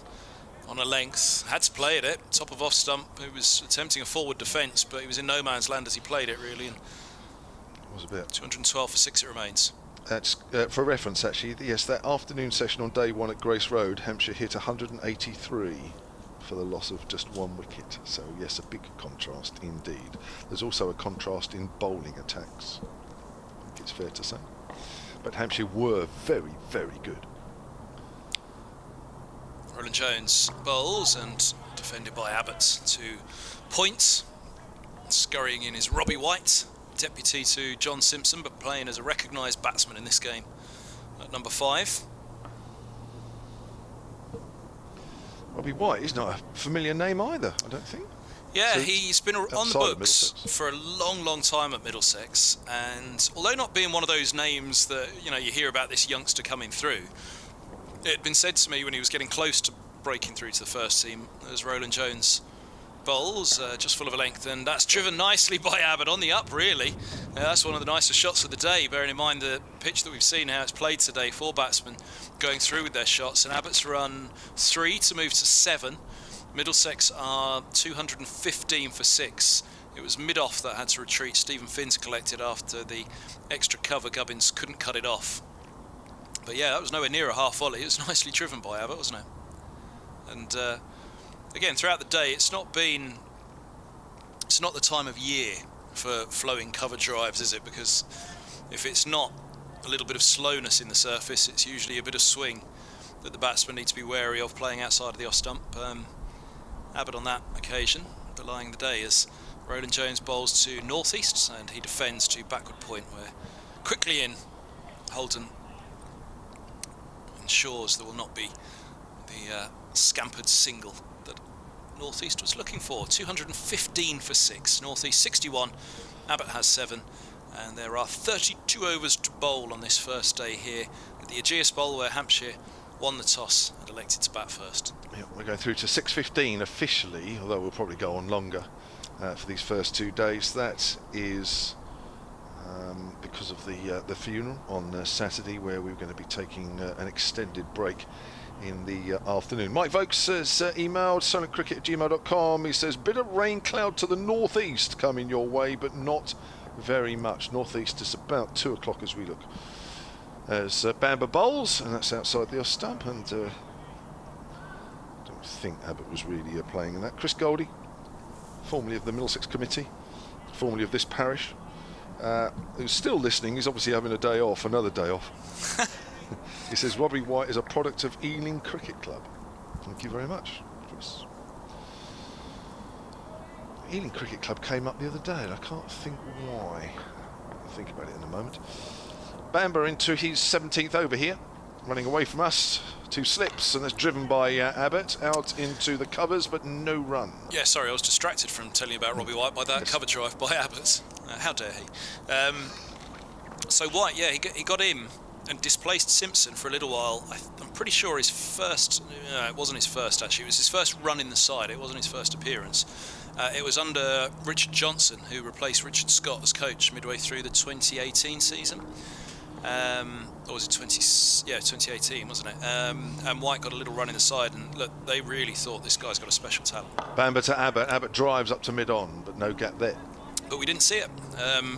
on a length. Had to play at it, top of off stump. He was attempting a forward defence, but he was in no man's land as he played it, really. And Was a bit. 212 for 6 it remains. That's for reference, actually. Yes, that afternoon session on day 1 at Grace Road, Hampshire hit 183 for the loss of just 1 wicket. So yes, a big contrast indeed. There's also a contrast in bowling attacks, I think it's fair to say. But Hampshire were very, very good. Roland Jones bowls and defended by Abbott. 2 points. Scurrying in is Robbie White, deputy to John Simpson, but playing as a recognised batsman in this game at number 5. Robbie White is not a familiar name either, I don't think. Yeah, So he's been on the outside of books Middlesex. for a long, long time at Middlesex, and although not being one of those names that you hear about this youngster coming through, it had been said to me when he was getting close to breaking through to the first team, as Roland Jones bowls, just full of a length, and that's driven nicely by Abbott on the up, really. That's one of the nicest shots of the day, bearing in mind the pitch that we've seen, how it's played today. 4 batsmen going through with their shots, and Abbott's run 3 to move to 7. Middlesex are 215 for 6. It was mid-off that had to retreat. Stephen Finn's collected after the extra cover. Gubbins couldn't cut it off. But yeah, that was nowhere near a half volley. It was nicely driven by Abbott, wasn't it? And again, throughout the day, it's not the time of year for flowing cover drives, is it? Because if it's not a little bit of slowness in the surface, it's usually a bit of swing that the batsman needs to be wary of playing outside of the off stump. Abbott on that occasion, belying the day as Roland Jones bowls to northeast and he defends to backward point, where quickly in Holden ensures there will not be the scampered single that northeast was looking for. 215 for 6, northeast 61, Abbott has 7, and there are 32 overs to bowl on this first day here at the Ageas Bowl, where Hampshire won the toss and elected to bat first. Yeah, we're going through to 6:15 officially, although we'll probably go on longer for these first 2 days. That is because of the funeral on Saturday, where we're going to be taking an extended break in the afternoon. Mike Vokes has emailed silentcricket@gmail.com. He says, bit of rain cloud to the northeast coming your way, but not very much. Northeast is about 2 o'clock as we look. As Bamber bowls, and that's outside the off stump, and I don't think Abbott was really playing in that. Chris Goldie, formerly of the Middlesex Committee, formerly of this parish, who's still listening. He's obviously having a day off, another day off. He says Robbie White is a product of Ealing Cricket Club. Thank you very much, Chris. Ealing Cricket Club came up the other day, and I can't think why. I'll think about it in a moment. Bamber into his 17th over here, running away from us. 2 slips, and that's driven by Abbott out into the covers, but no run. Yeah, sorry, I was distracted from telling you about Robbie White by that cover drive by Abbott. How dare he? So White, yeah, he got in and displaced Simpson for a little while. I'm pretty sure his first, it wasn't his first actually, it was his first run in the side, it wasn't his first appearance. It was under Richard Johnson, who replaced Richard Scott as coach midway through the 2018 season. Or was it 2018, wasn't it? And White got a little run in the side, and look, they really thought this guy's got a special talent. Bamber to Abbott. Abbott drives up to mid-on, but no gap there. But we didn't see it.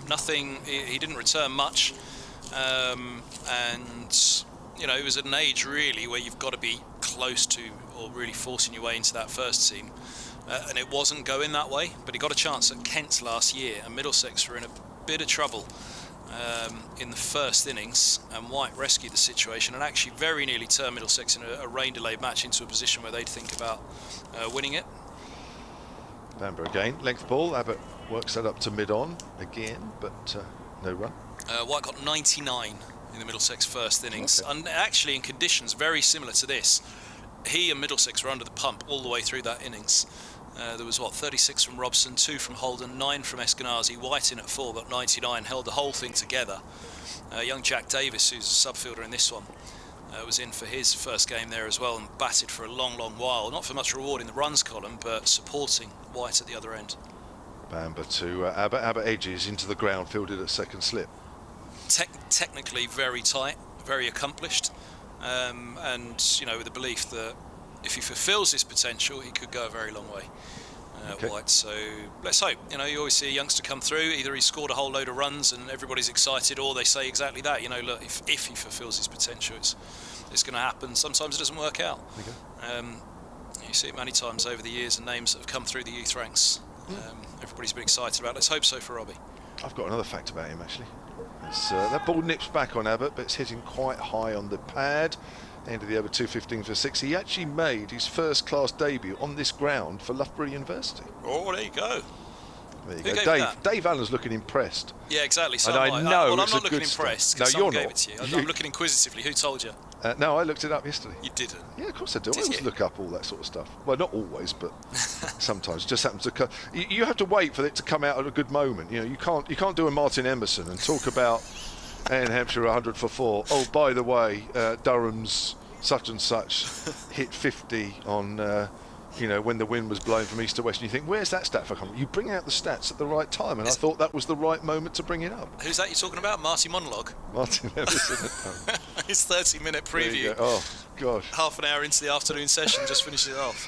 Nothing. He didn't return much, and it was at an age really where you've got to be close to or really forcing your way into that first team, and it wasn't going that way. But he got a chance at Kent last year, and Middlesex were in a bit of trouble in the first innings, and White rescued the situation and actually very nearly turned Middlesex in a rain-delayed match into a position where they'd think about winning it. Bamber again, length ball. Abbott works that up to mid-on again, but no run. White got 99 in the Middlesex first innings, and actually in conditions very similar to this. He and Middlesex were under the pump all the way through that innings. There was 36 from Robson, 2 from Holden, 9 from Eskenazi. White in at 4, got 99, held the whole thing together. Young Jack Davis, who's a sub-fielder in this one, was in for his first game there as well and batted for a long, long while. Not for much reward in the runs column, but supporting White at the other end. Bamber to Abbott. Abbott edges into the ground, fielded at second slip. Technically very tight, very accomplished, and with the belief that if he fulfills his potential, he could go a very long way. White, so let's hope. You always see a youngster come through, either he's scored a whole load of runs and everybody's excited, or they say exactly that, look, if he fulfills his potential, it's going to happen. Sometimes it doesn't work out. You see it many times over the years, and names that have come through the youth ranks, everybody's been excited about. Let's hope so for Robbie. I've got another fact about him, actually. That ball nips back on Abbott, but it's hitting quite high on the pad. End of the over, 215 for 6. He actually made his first-class debut on this ground for Loughborough University. Oh, there you go. There you Who go. gave that? Dave Allen's looking impressed. Yeah, exactly. So And I know well, I'm it's not a looking good impressed. start. No, Someone you're gave not. it to you. I'm looking inquisitively. Who told you? No, I looked it up yesterday. You didn't. Yeah, of course I do. Did I always you? look up all that sort of stuff. Well, not always, but sometimes. Just happens to come. You have to wait for it to come out at a good moment. You can't do a Martin Emerson and talk about and Hampshire 100 for 4. Oh, by the way, Durham's such and such hit 50 on when the wind was blowing from east to west, and you think, where's that stat for coming? You bring out the stats at the right time, and I thought that was the right moment to bring it up. Who's that you're talking about? Marty Monologue? Martin Emerson. His 30-minute There you preview. go. Oh, gosh. Half an hour into the afternoon session, just finished it off.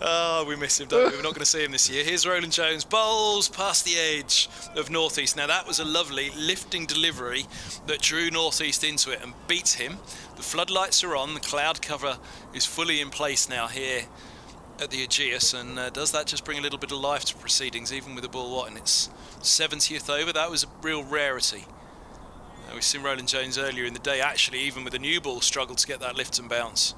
Oh, we miss him, don't we? We're not going to see him this year. Here's Roland Jones, bowls past the edge of North East. Now, that was a lovely lifting delivery that drew North East into it and beat him. The floodlights are on, the cloud cover is fully in place now here at the Ageas, and does that just bring a little bit of life to proceedings, even with the ball, in its 70th over? That was a real rarity. We've seen Roland Jones earlier in the day, actually, even with a new ball, struggle to get that lift and bounce.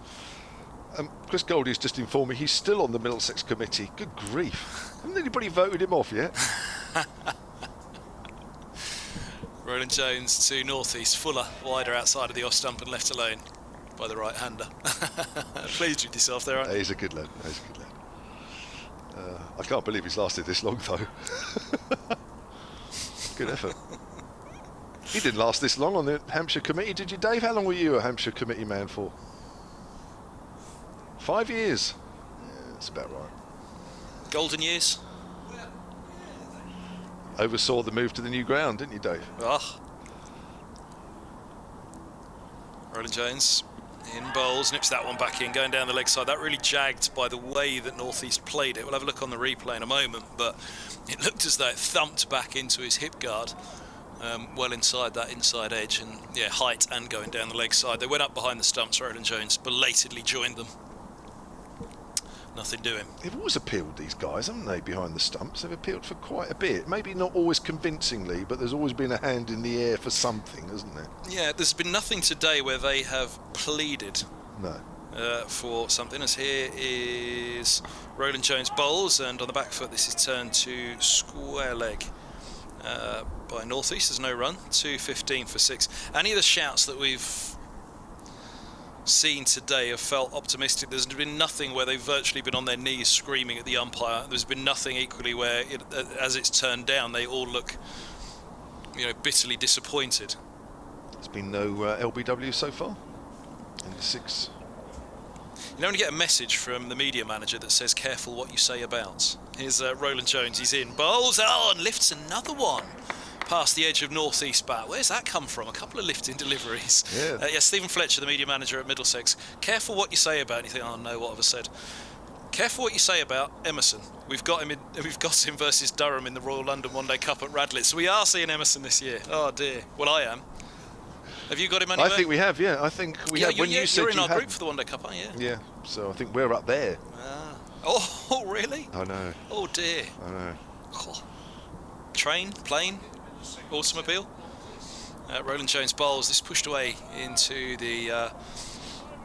Chris Goldie's just informed me he's still on the Middlesex committee. Good grief. Hasn't anybody voted him off yet? Roland Jones to North East, Fuller wider outside of the off stump and left alone by the right-hander. Pleased with yourself there, aren't you? He's a good lad. I can't believe he's lasted this long, though. Good effort. He didn't last this long on the Hampshire committee, did you, Dave? How long were you a Hampshire committee man for? 5 years. Yeah, that's about right. Golden years? Oversaw the move to the new ground, didn't you, Dave? Ah. Roland Jones in bowls, nips that one back in, going down the leg side. That really jagged by the way that North East played it. We'll have a look on the replay in a moment, but it looked as though it thumped back into his hip guard, well inside that inside edge, and yeah, height and going down the leg side. They went up behind the stumps. Roland Jones belatedly joined them. Nothing doing. They've always appealed, these guys, haven't they, behind the stumps? They've appealed for quite a bit. Maybe not always convincingly, but there's always been a hand in the air for something, hasn't there? Yeah, there's been nothing today where they have pleaded No. for something. As here is Roland Jones bowls, and on the back foot this is turned to square leg by North East. There's no run. 215 for 6. Any of the shouts that we've seen today have felt optimistic. There's been nothing where they've virtually been on their knees screaming at the umpire. There's been nothing equally where, as it's turned down, they all look, bitterly disappointed. There's been no LBW so far in the 6. When you get a message from the media manager that says, careful what you say about. Here's Roland Jones, he's in. Bowls, and lifts another one past the edge of North East bat. Where's that come from? A couple of lifting deliveries. Yeah. Stephen Fletcher, the media manager at Middlesex. Careful what you say about. And you think, oh no, what have I said? Careful what you say about Emerson. We've got him versus Durham in the Royal London One Day Cup at Radlett. So we are seeing Emerson this year. Oh dear. Well, I am. Have you got him anywhere? I think we have, yeah. I think we have. When you said you're in you our had... group for the One Day Cup, aren't you? Yeah. So I think we're up there. Oh, really? I know. Oh dear. I know. Oh. Train, plane, automobile. Roland Jones bowls. This pushed away into the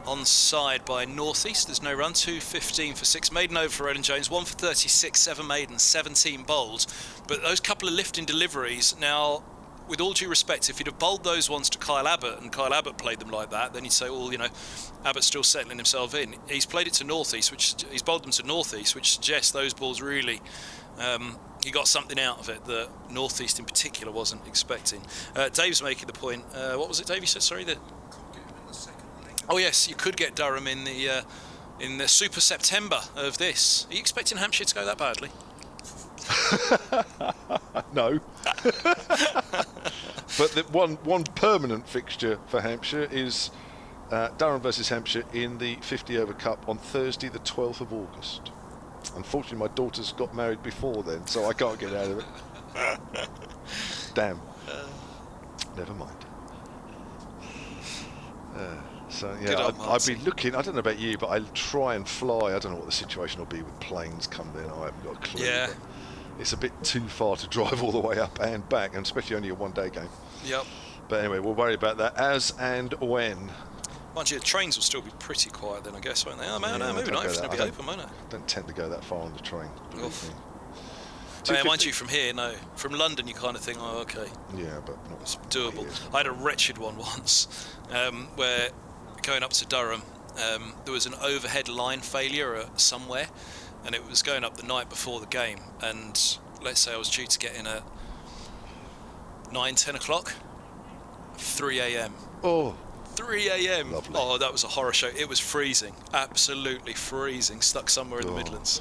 onside by North East. There's no run. 215 for 6. Maiden over for Roland Jones. 1 for 36. 7 maiden. 17 bowls. But those couple of lifting deliveries now. with all due respect, if you'd have bowled those ones to Kyle Abbott and Kyle Abbott played them like that, then you'd say, well, Abbott's still settling himself in. He's played it to northeast, he's bowled them to northeast, which suggests those balls really, he got something out of it that northeast in particular wasn't expecting. Dave's making the point. What was it, Dave? You said, sorry, that. Oh yes, you could get Durham in the Super September of this. Are you expecting Hampshire to go that badly? No. But the one permanent fixture for Hampshire is Durham versus Hampshire in the 50 over cup on Thursday the 12th of August. Unfortunately my daughter's got married before then, so I can't get out of it. Damn. Never mind. So yeah, I'd be looking. I don't know about you, but I'll try and fly. I don't know what the situation will be with planes coming in. I haven't got a clue. Yeah. It's a bit too far to drive all the way up and back, and especially only a one-day game. Yep. But anyway, we'll worry about that as and when. Mind you, the trains will still be pretty quiet then, I guess, won't they? Oh, man, Yeah, maybe don't not. go It's that- going to be I open, won't it? Don't tend to go that far on the train. believe Oof. me. Yeah, mind 250 you, from here, no. From London, you kind of think, oh, okay, Yeah, but not it's doable. It is. I had a wretched one once where going up to Durham, there was an overhead line failure somewhere, and it was going up the night before the game, and let's say I was due to get in at 9-10 o'clock, 3 a.m. Oh, 3 a.m. Lovely. Oh, that was a horror show. It was freezing, absolutely freezing, stuck somewhere in the Midlands.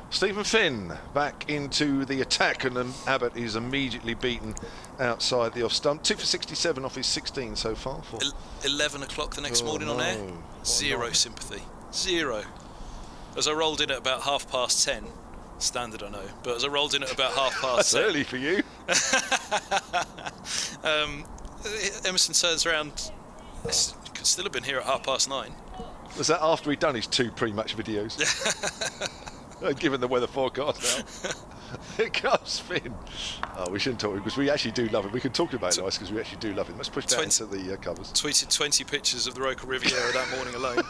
Stephen Finn back into the attack, and then Abbott is immediately beaten outside the off stump. 2 for 67 off his 16 so far. 11 o'clock the next morning on air. no. What a Zero night. sympathy. Zero. As I rolled in at about 10:30, standard I know, but as I rolled in at about 10:30, That's early for you. Emerson turns around. Could still have been here at 9:30. Was that after he'd done his 2 pre-match videos? Given the weather forecast now. Here comes Finn. Oh, we shouldn't talk because we actually do love him. We can talk about it nice because we actually do love him. Let's push that into the covers. Tweeted 20 pictures of the Roca Riviera that morning alone.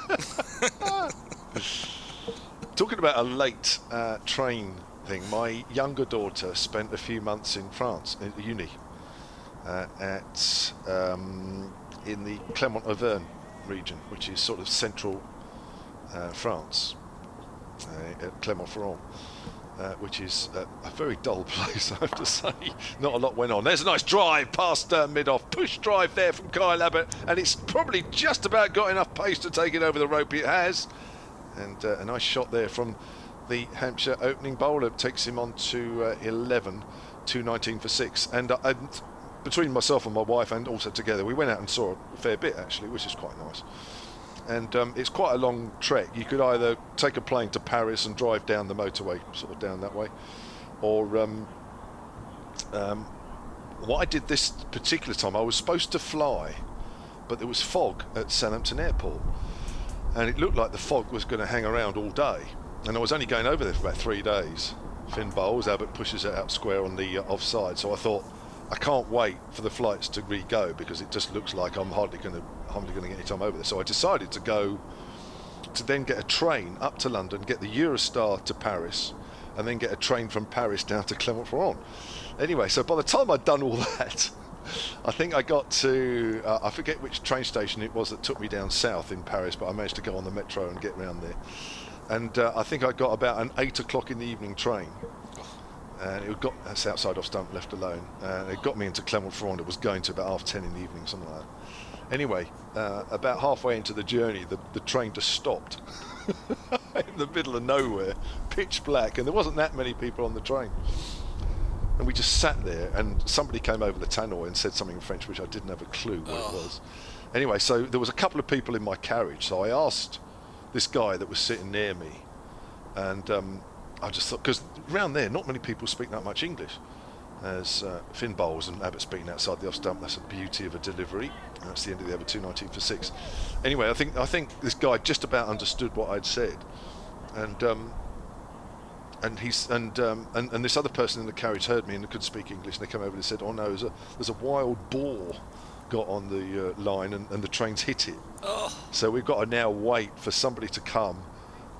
Talking about a late train thing, my younger daughter spent a few months in France, at uni, in the Clermont-Auvergne region, which is sort of central France, at Clermont-Ferrand, which is a very dull place, I have to say. Not a lot went on. There's a nice drive past mid-off, push drive there from Kyle Abbott, and it's probably just about got enough pace to take it over the rope. It has. And a nice shot there from the Hampshire opening bowler, takes him on to 11, 219 for 6. And between myself and my wife, and also together, we went out and saw a fair bit actually, which is quite nice. And it's quite a long trek. You could either take a plane to Paris and drive down the motorway, sort of down that way, or what I did this particular time, I was supposed to fly, but there was fog at Southampton Airport. And it looked like the fog was going to hang around all day, and I was only going over there for about 3 days. Finn bowls, Abbott pushes it out square on the offside, so I thought I can't wait for the flights to re-go because it just looks like I'm hardly going to get any time over there. So I decided to go to then get a train up to London, get the Eurostar to Paris, and then get a train from Paris down to Clermont-Ferrand. Anyway, so by the time I'd done all that, I think I got to, I forget which train station it was that took me down south in Paris, but I managed to go on the metro and get round there. And I think I got about an 8 o'clock in the evening train. And it got, that's outside off stump, left alone. And it got me into Clermont-Ferrand. It was going to about 10:30 in the evening, something like that. Anyway, about halfway into the journey, the train just stopped in the middle of nowhere, pitch black, and there wasn't that many people on the train. And we just sat there, and somebody came over the tannoy and said something in French, which I didn't have a clue what it was. Anyway, so there was a couple of people in my carriage, so I asked this guy that was sitting near me, and I just thought, because around there, not many people speak that much English. As Finn bowls and Abbott's beaten outside the off stump. That's a beauty of a delivery. And that's the end of the over, 219 for 6. Anyway, I think this guy just about understood what I'd said, and this other person in the carriage heard me and couldn't speak English, and they came over and said, "Oh no, there's a wild boar got on the line, and the train's hit it. So we've got to now wait for somebody to come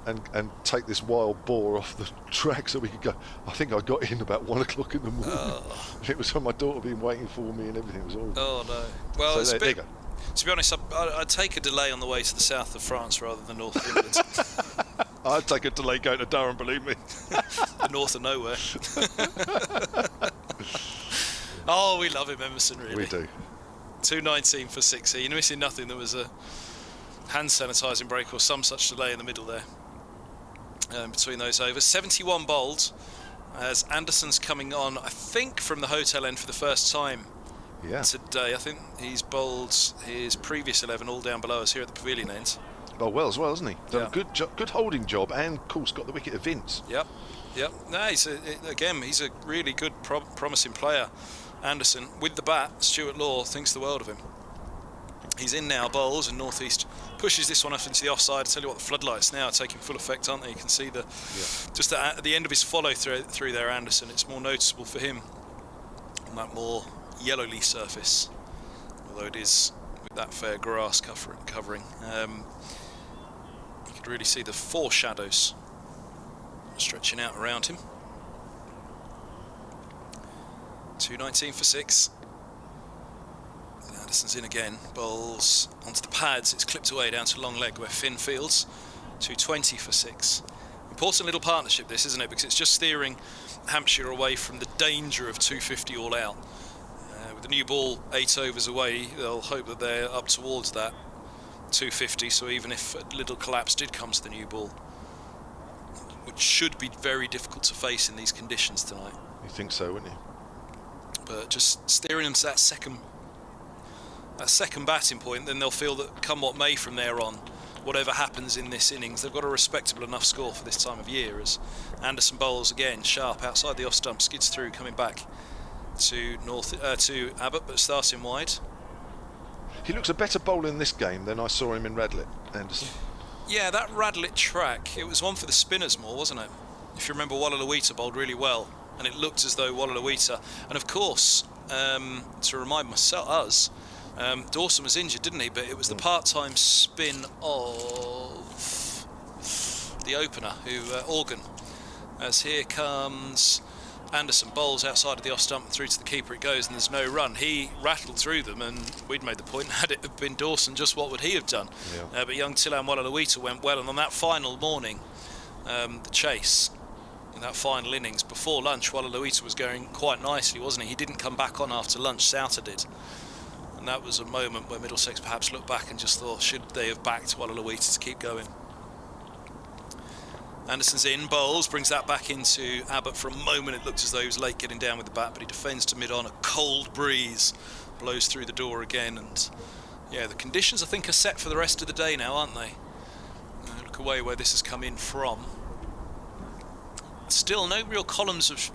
and take this wild boar off the track so we could go. I think I got in about 1 o'clock in the morning. It was when my daughter been waiting for me and everything. It was all. Oh no. Well, So it's a there you bit, go. to be honest, I'd take a delay on the way to the south of France rather than north of England. I'd take a delay going to Durham, believe me. The north of nowhere. Oh, we love him, Emerson, really. We do. 2.19 for 16. You're missing nothing. There was a hand sanitising break or some such delay in the middle there between those overs. 71 bowled as Anderson's coming on, I think, from the hotel end for the first time today. I think he's bowled his previous 11 all down below us here at the pavilion end. Oh, well as well, hasn't he? Done Yeah. a good holding job, and of course got the wicket of Vince. Yep. No, he's a really good, promising player. Anderson with the bat. Stuart Law thinks the world of him. He's in now, bowls, and North East pushes this one up into the offside. I tell you what, the floodlights now are taking full effect, aren't they? You can see just at the end of his follow through there, Anderson. It's more noticeable for him on that more yellowly surface, although it is with that fair grass covering. You could really see the four shadows stretching out around him. 2.19 for 6. Anderson's in again, bowls onto the pads. It's clipped away down to long leg where Finn fields. 2.20 for 6. Important little partnership this, isn't it? Because it's just steering Hampshire away from the danger of 250 all out. With the new ball 8 overs away, they'll hope that they're up towards that 250. So even if a little collapse did come to the new ball, which should be very difficult to face in these conditions tonight. You think so, wouldn't you? But just steering them to that second batting point, then they'll feel that come what may from there on, whatever happens in this innings, they've got a respectable enough score for this time of year. As Anderson bowls again, sharp outside the off stump, skids through, coming back to Abbott, but starting wide. He looks a better bowler in this game than I saw him in Radlett, Anderson. Yeah, that Radlett track, it was one for the spinners more, wasn't it? If you remember, Wallaluita bowled really well, and it looked as though Wallaluita, and of course, to remind us, Dawson was injured, didn't he? But it was the part-time spin of the opener, Organ. As here comes Anderson, bowls outside of the off stump, through to the keeper it goes, and there's no run. He rattled through them, and we'd made the point, had it have been Dawson, just what would he have done? Yeah. But young Tilan Wallaluita went well, and on that final morning, the chase, in that final innings, before lunch, Wallaluita was going quite nicely, wasn't he? He didn't come back on after lunch, Souter did. And that was a moment where Middlesex perhaps looked back and just thought, should they have backed Wallaluita to keep going? Anderson's in, bowls, brings that back into Abbott. For a moment it looked as though he was late getting down with the bat, but he defends to mid-on. A cold breeze blows through the door again, and yeah, the conditions I think are set for the rest of the day now, aren't they? Look away where this has come in from. Still no real columns of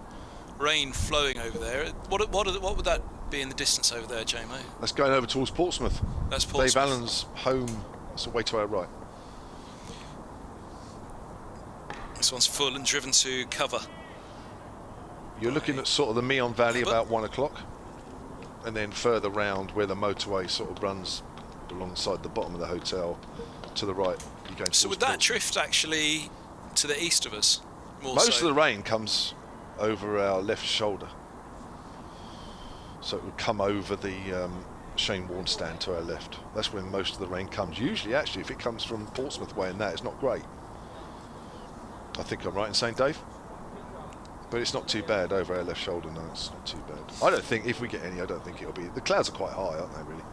rain flowing over there. What would that be in the distance over there, JMO? That's going over towards Portsmouth. That's Portsmouth. Dave Allen's home. That's away to our right. This one's full and driven to cover. You're looking at sort of the Meon Valley about 1 o'clock, and then further round where the motorway sort of runs alongside the bottom of the hotel to the right. You're going So would that drift actually to the east of us? Most of the rain comes over our left shoulder, so it would come over the Shane Warne stand to our left. That's when most of the rain comes. Usually, actually, if it comes from Portsmouth way and that, it's not great. I think I'm right in saying, Dave? But it's not too bad over our left shoulder, no, it's not too bad. I don't think, if we get any, I don't think it'll be... The clouds are quite high, aren't they, really?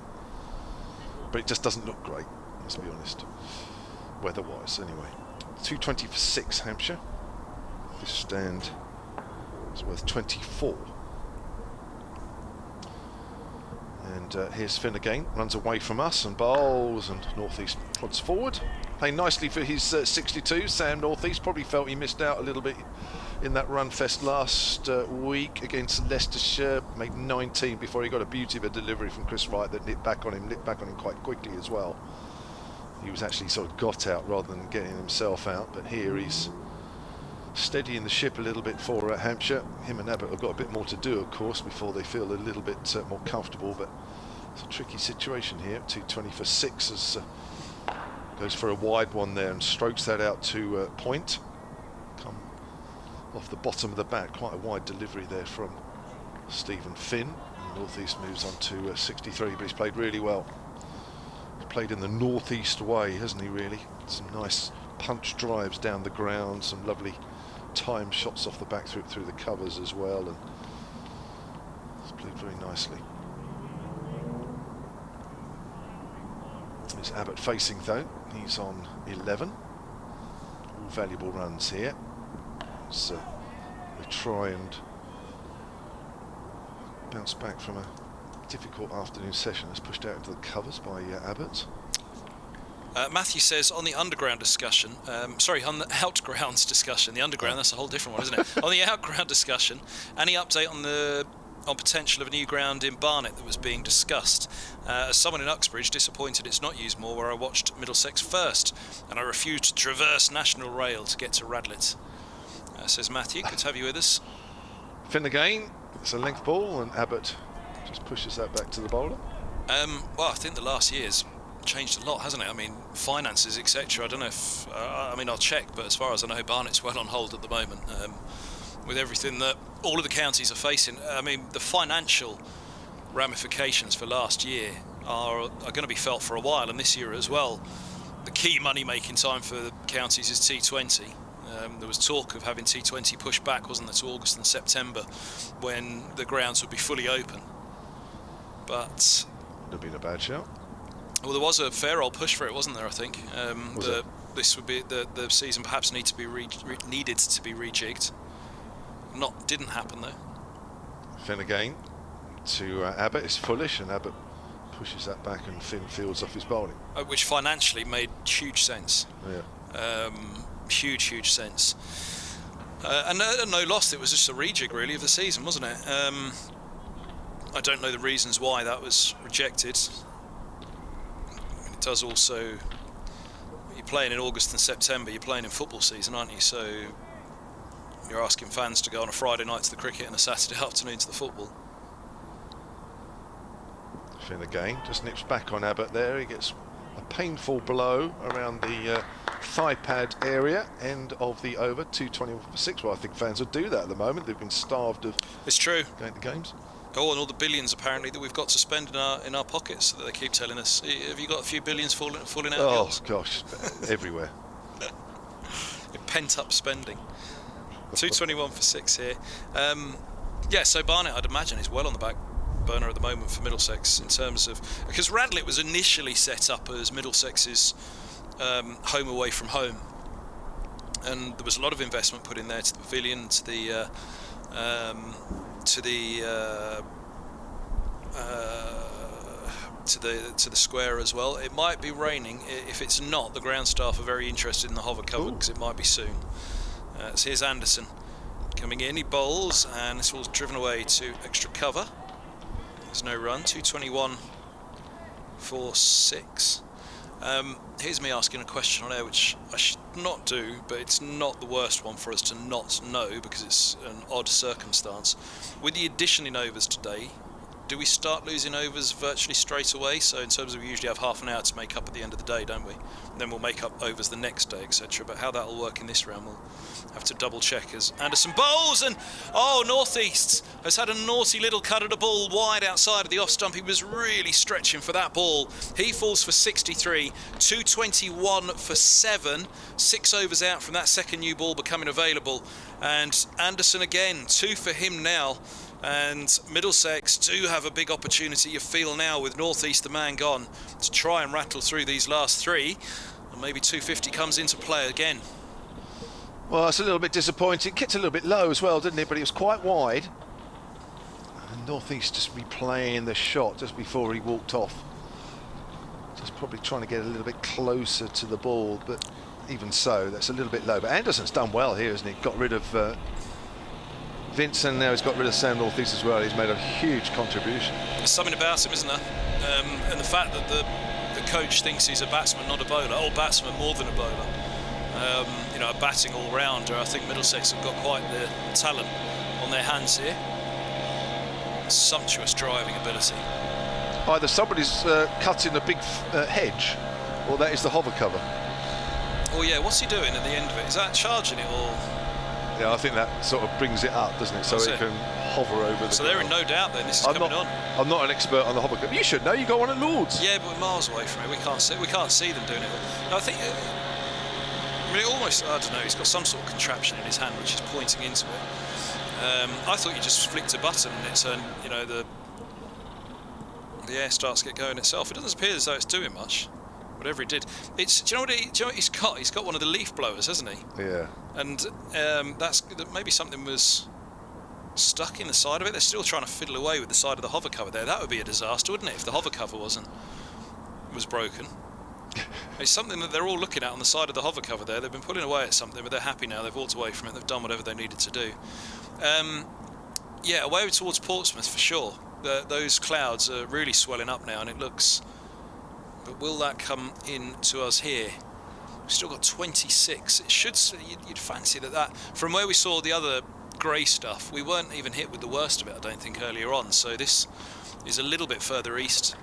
But it just doesn't look great, let's be honest. Weather-wise, anyway. 2.20 for 6, Hampshire. This stand is worth 24. And here's Finn again, runs away from us and bowls, and North East plods forward. Playing nicely for his 62. Sam North East probably felt he missed out a little bit in that run fest last week against Leicestershire. Made 19 before he got a beauty of a delivery from Chris Wright that nipped back on him quite quickly as well. He was actually sort of got out rather than getting himself out, but here he's steadying the ship a little bit for Hampshire. Him and Abbott have got a bit more to do, of course, before they feel a little bit more comfortable, but it's a tricky situation here. 2.20 for 6 as Goes for a wide one there and strokes that out to point. Come off the bottom of the bat, quite a wide delivery there from Stephen Finn. North East moves on to 63, but he's played really well. He's played in the North East way, hasn't he, really? Some nice punch drives down the ground, some lovely time shots off the back through the covers as well, and he's played very nicely. It's Abbott facing though, he's on 11. All valuable runs here. So they try and bounce back from a difficult afternoon session. It's pushed out into the covers by Abbott. Matthew says on the underground discussion, sorry, on the outgrounds discussion, the underground, that's a whole different one, isn't it? On the outground discussion, any update on potential of a new ground in Barnet that was being discussed? As someone in Uxbridge, disappointed it's not used more, where I watched Middlesex first, and I refused to traverse National Rail to get to Radlett. Says Matthew, good to have you with us. Finn again, it's a length ball, and Abbott just pushes that back to the bowler. Well, I think the last year's changed a lot, hasn't it? I mean, finances, etc. I don't know if I mean, I'll check, but as far as I know, Barnet's well on hold at the moment, with everything that all of the counties are facing. I mean, the financial ramifications for last year are going to be felt for a while, and this year as well. The key money-making time for the counties is T20. There was talk of having T20 pushed back, wasn't there, to August and September, when the grounds would be fully open. But would have been a bad shout. Well, there was a fair old push for it, wasn't there? I think this would be the season perhaps needed to be rejigged. Didn't happen though. Finn again to Abbott. It's Foolish, and Abbott pushes that back, and Finn fields off his bowling. Which financially made huge sense. Yeah. Huge sense. And no loss. It was just a rejig really of the season, wasn't it? I don't know the reasons why that was rejected. It does also. You're playing in August and September. You're playing in football season, aren't you? So you're asking fans to go on a Friday night to the cricket and a Saturday afternoon to the football. Finn again just nips back on Abbott there. He gets a painful blow around the thigh pad area, end of the over, 2:21 for 6. Well, I think fans would do that at the moment. They've been starved of it's true going to games. Oh, and all the billions apparently that we've got to spend in our pockets that they keep telling us. Have you got a few billions falling out? Oh of yours? gosh, everywhere. Pent up spending. 2:21 for 6 here. Yeah, so Barnet, I'd imagine, is well on the back burner at the moment for Middlesex in terms of, because Radlett was initially set up as Middlesex's home away from home, and there was a lot of investment put in there to the pavilion, to the square as well. It might be raining. If it's not, the ground staff are very interested in the hover cover because it might be soon. So here's Anderson coming in. He bowls, and this ball's driven away to extra cover. There's no run. 2:21 for 6. Here's me asking a question on air, which I should not do, but it's not the worst one for us to not know because it's an odd circumstance. With the addition in overs today, do we start losing overs virtually straight away? So in terms of, we usually have half an hour to make up at the end of the day, don't we? And then we'll make up overs the next day, etc. But how that'll work in this round, we'll have to double check as Anderson bowls, and North East has had a naughty little cut at a ball wide outside of the off stump. He was really stretching for that ball. He falls for 63, 2:21 for 7, 6 overs out from that second new ball becoming available, and Anderson again, 2 for him now. And Middlesex do have a big opportunity, you feel now, with North East the man gone, to try and rattle through these last 3, and maybe 250 comes into play again. Well, it's a little bit disappointing. Kicked a little bit low as well, didn't it? But it was quite wide. And North East just replaying the shot just before he walked off. Just probably trying to get a little bit closer to the ball, but even so, that's a little bit low. But Anderson's done well here, hasn't he? Got rid of Vincent, now he's got rid of Sam North East as well. He's made a huge contribution. There's something about him, isn't there? And the fact that the coach thinks he's a batsman, not a bowler, or batsman more than a bowler. A batting all-rounder. I think Middlesex have got quite the talent on their hands here. Sumptuous driving ability. Either somebody's cutting a big hedge, Well, that is the hover cover. Oh yeah, what's he doing at the end of it? Is that charging it or? Yeah, I think that sort of brings it up, doesn't it? So That's it it. can hover over the So they're in ground. no doubt then. This is coming on. I'm not an expert on the hover cover. You should know. You got one at Lord's. Yeah, but we're miles away from it. We can't see them doing it. No, I think. I mean, it almost. I don't know. He's got some sort of contraption in his hand which is pointing into it. I thought you just flicked a button and it turned. You know, the air starts to get going itself. It doesn't appear as though it's doing much. Whatever he did, do you know what he's got? He's got one of the leaf blowers, hasn't he? Yeah. And that's maybe something was stuck in the side of it. They're still trying to fiddle away with the side of the hover cover there. That would be a disaster, wouldn't it, if the hover cover was broken? It's something that they're all looking at on the side of the hover cover there. They've been pulling away at something, but they're happy now. They've walked away from it. They've done whatever they needed to do. Yeah, away towards Portsmouth for sure. Those clouds are really swelling up now, and it looks. But will that come in to us here? We've still got 26. It should. You'd fancy that from where we saw the other grey stuff, we weren't even hit with the worst of it, I don't think, earlier on. So this is a little bit further east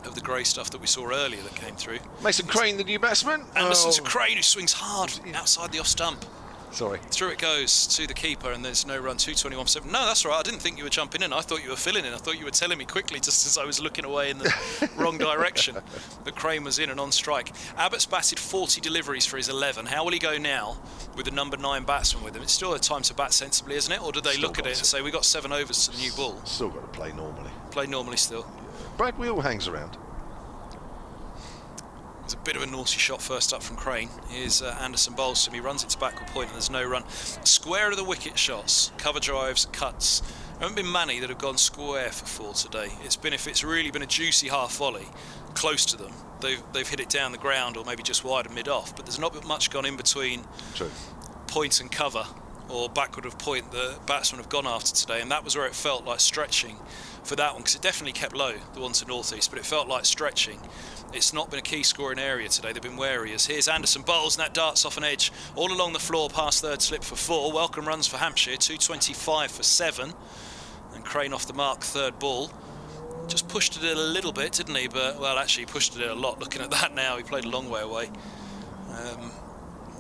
of the grey stuff that we saw earlier that came through. Mason Crane, the new batsman. Anderson to Crane, who swings hard outside the off stump. Sorry. Through it goes to the keeper, and there's no run. 221-7. No, that's all right. I didn't think you were jumping in. I thought you were filling in. I thought you were telling me quickly, just as I was looking away in the wrong direction, that Crane was in and on strike. Abbott's batted 40 deliveries for his 11. How will he go now with the number 9 batsman with him? It's still a time to bat sensibly, isn't it? Or do they look at it and say, we got 7 overs to the new ball? Still got to play normally. Play normally still. Brad Wheel hangs around. There's a bit of a naughty shot first up from Crane. Here's Anderson bowls him. He runs it to backward point and there's no run. Square of the wicket shots, cover drives, cuts. There haven't been many that have gone square for 4 today. If it's really been a juicy half volley, close to them, they've hit it down the ground or maybe just wide and mid off. But there's not much gone in between True. point and cover or backward of point the batsmen have gone after today, and that was where it felt like stretching for that one, because it definitely kept low, the one to northeast, but it felt like stretching. It's not been a key scoring area today. They've been wary. As here's Anderson bowls, and that darts off an edge all along the floor past third slip for 4. Welcome runs for Hampshire, 225 for 7, and Crane off the mark, third ball. Just pushed it a little bit, didn't he? But well, actually he pushed it a lot. Looking at that now, he played a long way away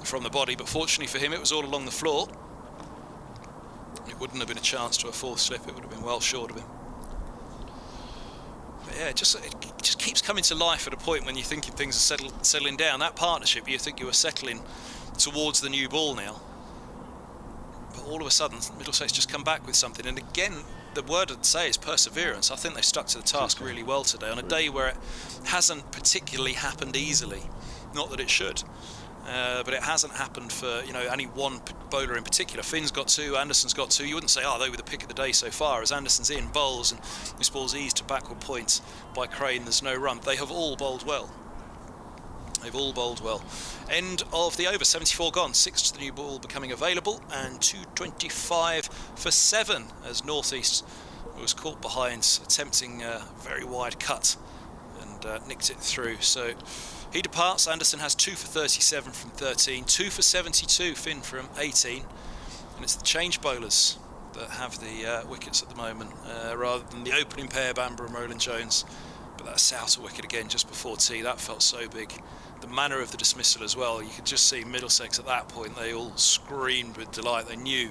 from the body, but fortunately for him it was all along the floor. It wouldn't have been a chance to a 4th slip. It would have been well short of him. But yeah, it just keeps coming to life at a point when you're thinking things are settling down. That partnership, you think you were settling towards the new ball now, but all of a sudden Middlesex just come back with something. And again, the word I'd say is perseverance. I think they've stuck to the task really well today on a day where it hasn't particularly happened easily. Not that it should. But it hasn't happened for any one bowler in particular. Finn's got 2, Anderson's got 2. You wouldn't say, they were the pick of the day so far. As Anderson's in, bowls, and this ball's eased to backward points by Crane. There's no run. They have all bowled well. They've all bowled well. End of the over. 74 gone. 6 to the new ball becoming available, and 225 for 7 as Northeast was caught behind, attempting a very wide cut and nicked it through. So he departs. Anderson has 2 for 37 from 13, 2 for 72, Finn from 18. And it's the change bowlers that have the wickets at the moment, rather than the opening pair, Bamber and Roland Jones. But that Souter wicket again just before tea, that felt so big. The manner of the dismissal as well, you could just see Middlesex at that point, they all screamed with delight. They knew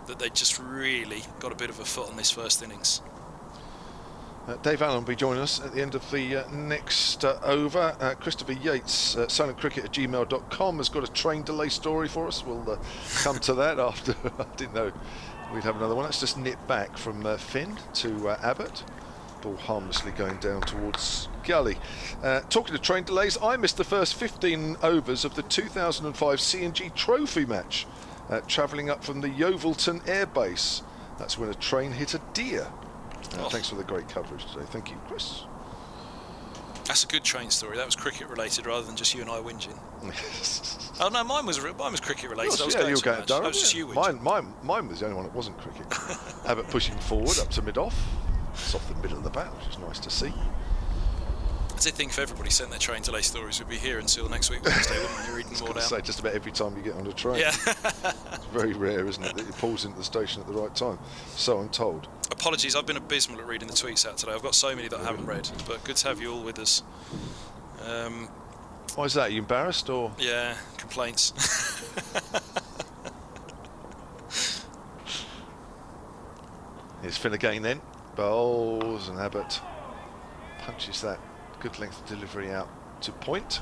that they'd just really got a bit of a foot on this first innings. Dave Allen will be joining us at the end of the next over. Christopher Yates, silentcricket@gmail.com, has got a train delay story for us. We'll come to that after. I didn't know we'd have another one. Let's just nip back from Finn to Abbott. Ball harmlessly going down towards Gully. Talking of train delays, I missed the first 15 overs of the 2005 C&G Trophy match, travelling up from the Yeovilton Air Base. That's when a train hit a deer. Thanks for the great coverage today. Thank you, Chris. That's a good train story. That was cricket related rather than just you and I whinging. Oh no, mine was cricket related. Yes, I you were going that was just you whinging. Mine was the only one that wasn't cricket. Abbott pushing forward up to mid-off. It's off the middle of the bat, which is nice to see. I did think if everybody sent their train delay stories, we'd be here until next week Wednesday, wouldn't we? You're reading them all down. Say, just about every time you get on a train. Yeah. It's very rare, isn't it, that it pulls into the station at the right time. So I'm told. Apologies, I've been abysmal at reading the tweets out today. I've got so many that I haven't read, but good to have you all with us. Why is that? Are you embarrassed or? Yeah, complaints. Here's Finn again then. Bowls and Abbott punches that good length delivery out to point.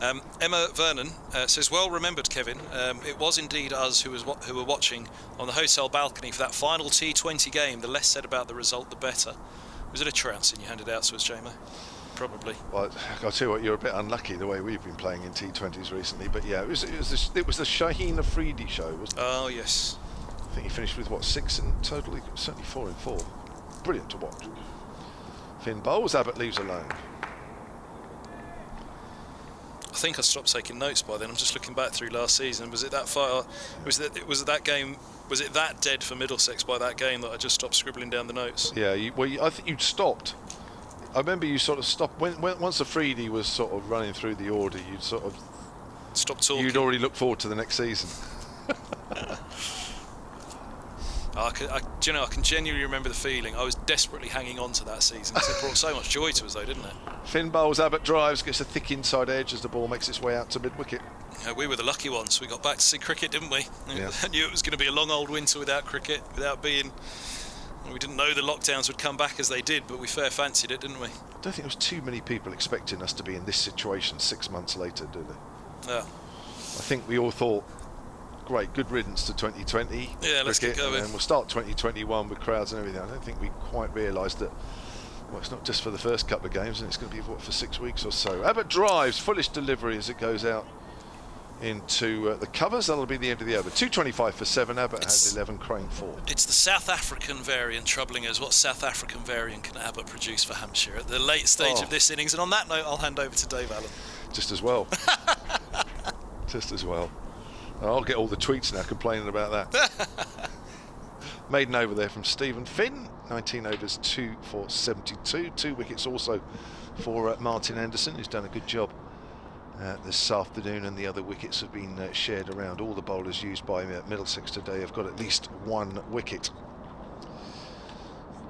Emma Vernon says, well remembered, Kevin. It was indeed us who were watching on the hotel balcony for that final T20 game. The less said about the result, the better. Was it a trouncing you handed out to us, JMO? Probably. Well, I'll tell you what, you're a bit unlucky the way we've been playing in T20s recently. But yeah, it was the Shaheen Afridi show, wasn't it? Oh, yes. I think he finished with, what, 6 in total? Certainly 4 in 4. Brilliant to watch. Finn bowls, Abbott leaves alone. I think I stopped taking notes by then. I'm just looking back through last season. Was it that far? Was it that game? Was it that dead for Middlesex by that game that I just stopped scribbling down the notes? Yeah, I think you'd stopped. I remember you sort of stopped when once Afridi was sort of running through the order. You'd sort of stopped talking. You'd already looked forward to the next season. I can genuinely remember the feeling. I was desperately hanging on to that season because it brought so much joy to us, though, didn't it? Finn bowls, Abbott drives, gets a thick inside edge as the ball makes its way out to mid-wicket. We were the lucky ones. We got back to see cricket, didn't we? Yeah. I knew it was going to be a long old winter without cricket, without being... We didn't know the lockdowns would come back as they did, but we fair fancied it, didn't we? I don't think there was too many people expecting us to be in this situation 6 months later, do they? Yeah. I think we all thought, great, good riddance to 2020. Yeah, let's get going. And we'll start 2021 with crowds and everything. I don't think we quite realised that, well, it's not just for the first couple of games, and it's going to be, what, for 6 weeks or so. Abbott drives, foolish delivery as it goes out into the covers. That'll be the end of the over. 2:25 for 7. Abbott has 11, Crane 4. It's the South African variant troubling us. What South African variant can Abbott produce for Hampshire at the late stage of this innings? And on that note, I'll hand over to Dave Allen. Just as well. Just as well. I'll get all the tweets now complaining about that. Maiden over there from Stephen Finn. 19 overs, 2 for 72. 2 wickets also for Martin Anderson, who's done a good job this afternoon, and the other wickets have been shared around. All the bowlers used by Middlesex today have got at least 1 wicket.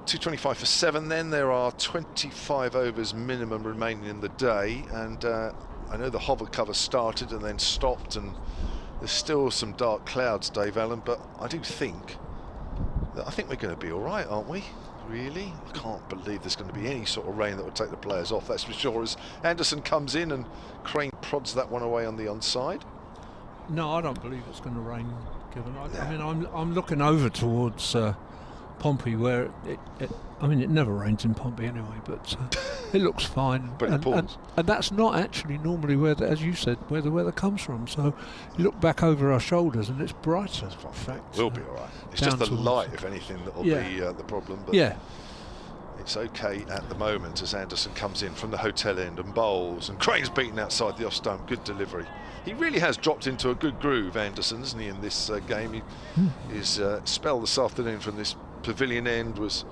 2:25 for 7 then. There are 25 overs minimum remaining in the day, and I know the hover cover started and then stopped, and there's still some dark clouds, Dave Allen, but I think we're going to be all right, aren't we? Really? I can't believe there's going to be any sort of rain that will take the players off, that's for sure, as Anderson comes in and Crane prods that one away on the onside. No, I don't believe it's going to rain, Kevin. I mean, I'm looking over towards Pompey, where it never rains in Pompey anyway, but it looks fine. But and that's not actually normally where, as you said, where the weather comes from. So you look back over our shoulders and it's brighter. In fact, we'll be all right. It's just the light, if anything, that'll be the problem. But yeah, it's okay at the moment as Anderson comes in from the hotel end and bowls, and Crane's beaten outside the off stump. Good delivery. He really has dropped into a good groove, Anderson, hasn't he, in this game? His spell this afternoon from this pavilion end was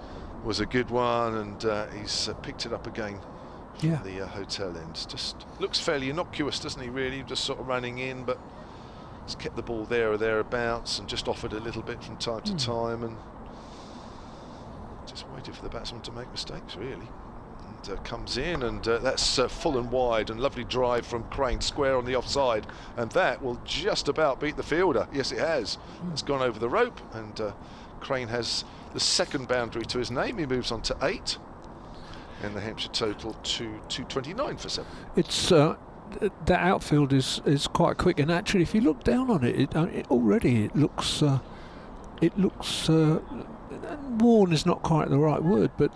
a good one, and he's picked it up again from the hotel end. Just looks fairly innocuous, doesn't he, really? Just sort of running in, but he's kept the ball there or thereabouts and just offered a little bit from time to time, and just waited for the batsman to make mistakes, really. And comes in, and that's full and wide, and lovely drive from Crane, square on the offside, and that will just about beat the fielder. Yes, it has. It's gone over the rope, and Crane has the second boundary to his name. He moves on to 8, and the Hampshire total to 229 for 7. It's the outfield is quite quick, and actually, if you look down on it, already it looks worn is not quite the right word, but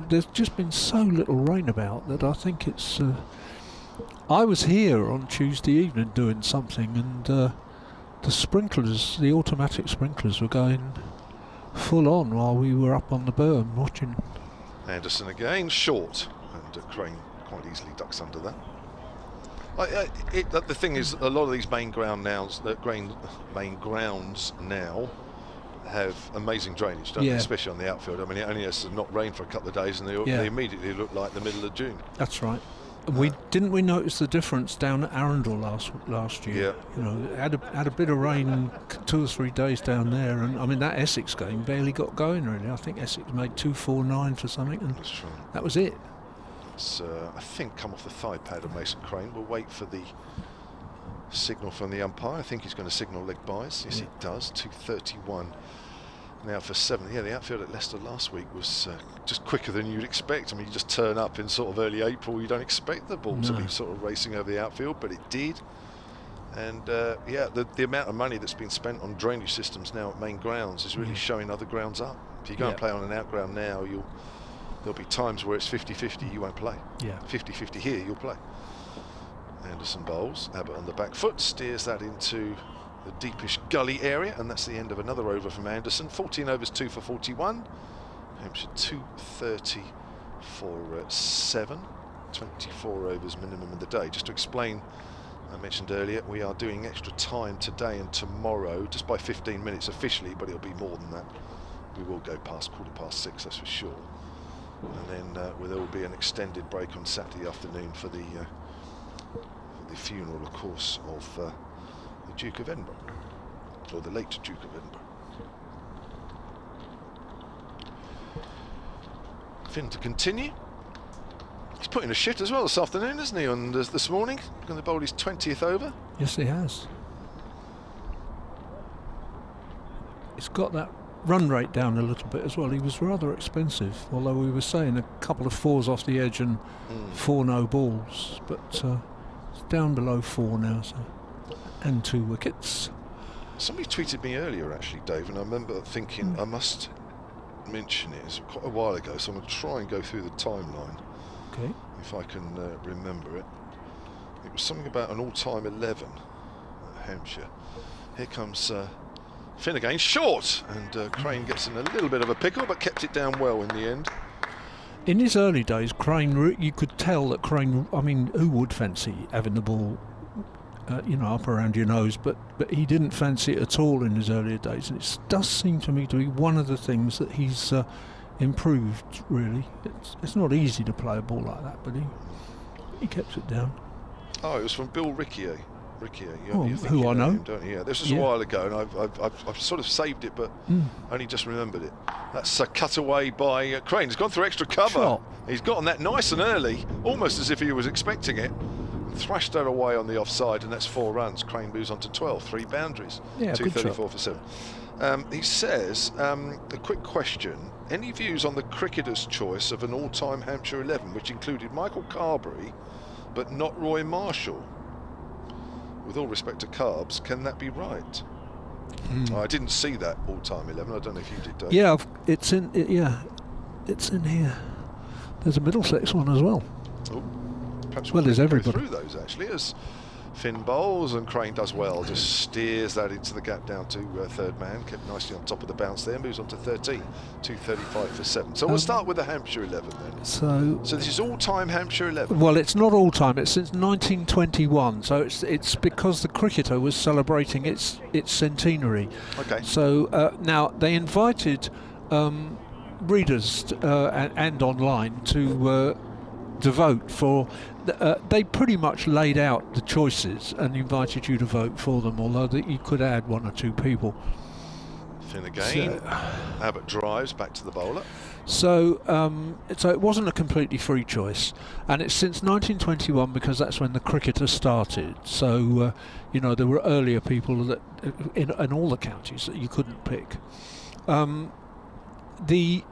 there's just been so little rain about that I think it's. I was here on Tuesday evening doing something, and the sprinklers, the automatic sprinklers, were going full on while we were up on the berm watching. Anderson again, short, and Crane quite easily ducks under that. The thing is, a lot of these main grounds now have amazing drainage, don't they? Especially on the outfield. I mean, it only has not rained for a couple of days, and they immediately look like the middle of June. That's right. Didn't we notice the difference down at Arundel last year? Yeah. You know, had a bit of rain 2 or 3 days down there, and I mean that Essex game barely got going really. I think Essex made 249 for something, and That's right. that was it. It's, I think, come off the thigh pad of Mason Crane. We'll wait for the signal from the umpire. I think he's going to signal leg byes. Yes, he does. 2:31 now for 7. Yeah, the outfield at Leicester last week was just quicker than you'd expect. I mean, you just turn up in sort of early April, you don't expect the ball to be sort of racing over the outfield, but it did. And yeah, the amount of money that's been spent on drainage systems now at main grounds is really showing other grounds up. If you go and play on an outground now, there'll be times where it's 50-50, you won't play. 50-50 here, you'll play. Anderson bowls, Abbott on the back foot, steers that into the deepish gully area, and that's the end of another over from Anderson. 14 overs, 2 for 41. Hampshire 230 for 7. 24 overs minimum in the day. Just to explain, I mentioned earlier, we are doing extra time today and tomorrow, just by 15 minutes officially, but it'll be more than that. We will go past 6:15, that's for sure. And then there will be an extended break on Saturday afternoon for the funeral, of course, of the Duke of Edinburgh, or the late Duke of Edinburgh. Finn to continue. He's put in a shit as well this afternoon, isn't he, on this morning? Going to bowl his 20th over. Yes, he has. He's got that run rate down a little bit as well. He was rather expensive, although we were saying a couple of 4s off the edge and 4 no balls, but it's down below 4 now, so, and 2 wickets. Somebody tweeted me earlier actually, Dave, and I remember thinking I must mention it. It's quite a while ago, so I'm going to try and go through the timeline. Okay. If I can remember it. It was something about an all-time 11 at Hampshire. Here comes Finn again, short, and Crane gets in a little bit of a pickle, but kept it down well in the end. In his early days, Crane, you could tell that Crane, I mean, who would fancy having the ball, up around your nose, but he didn't fancy it at all in his earlier days, and it does seem to me to be one of the things that he's improved, really. It's not easy to play a ball like that, but he kept it down. Oh, it was from Bill Riccier. Who I know. Him, don't you? Yeah, this was a while ago, and I've sort of saved it, but only just remembered it. That's a cutaway by Crane. He's gone through extra cover. Shot. He's gotten that nice and early, almost as if he was expecting it. Thrashed that away on the offside, and that's 4 runs. Crane moves on to 12, 3 boundaries. Yeah, 234 for 7. He says, a quick question. Any views on the cricketer's choice of an all-time Hampshire 11, which included Michael Carberry, but not Roy Marshall? With all respect to Carbs, can that be right? I didn't see that all-time 11. I don't know if you did, Dave. Yeah, it's in here. There's a Middlesex one as well. Oh, perhaps there's everybody. Go through those actually, as Finn bowls and Crane does well, just steers that into the gap down to third man, kept nicely on top of the bounce there, moves on to 13, 235 for 7. So we'll start with the Hampshire 11 then. So this is all-time Hampshire 11. Well, it's not all-time, it's since 1921, so it's because the cricketer was celebrating its centenary. Okay. So now they invited readers and online to vote for. They pretty much laid out the choices and invited you to vote for them, although you could add 1 or 2 people. Finn again. Abbott drives back to the bowler. So it wasn't a completely free choice, and it's since 1921 because that's when the cricketer started. So there were earlier people that in all the counties that you couldn't pick. The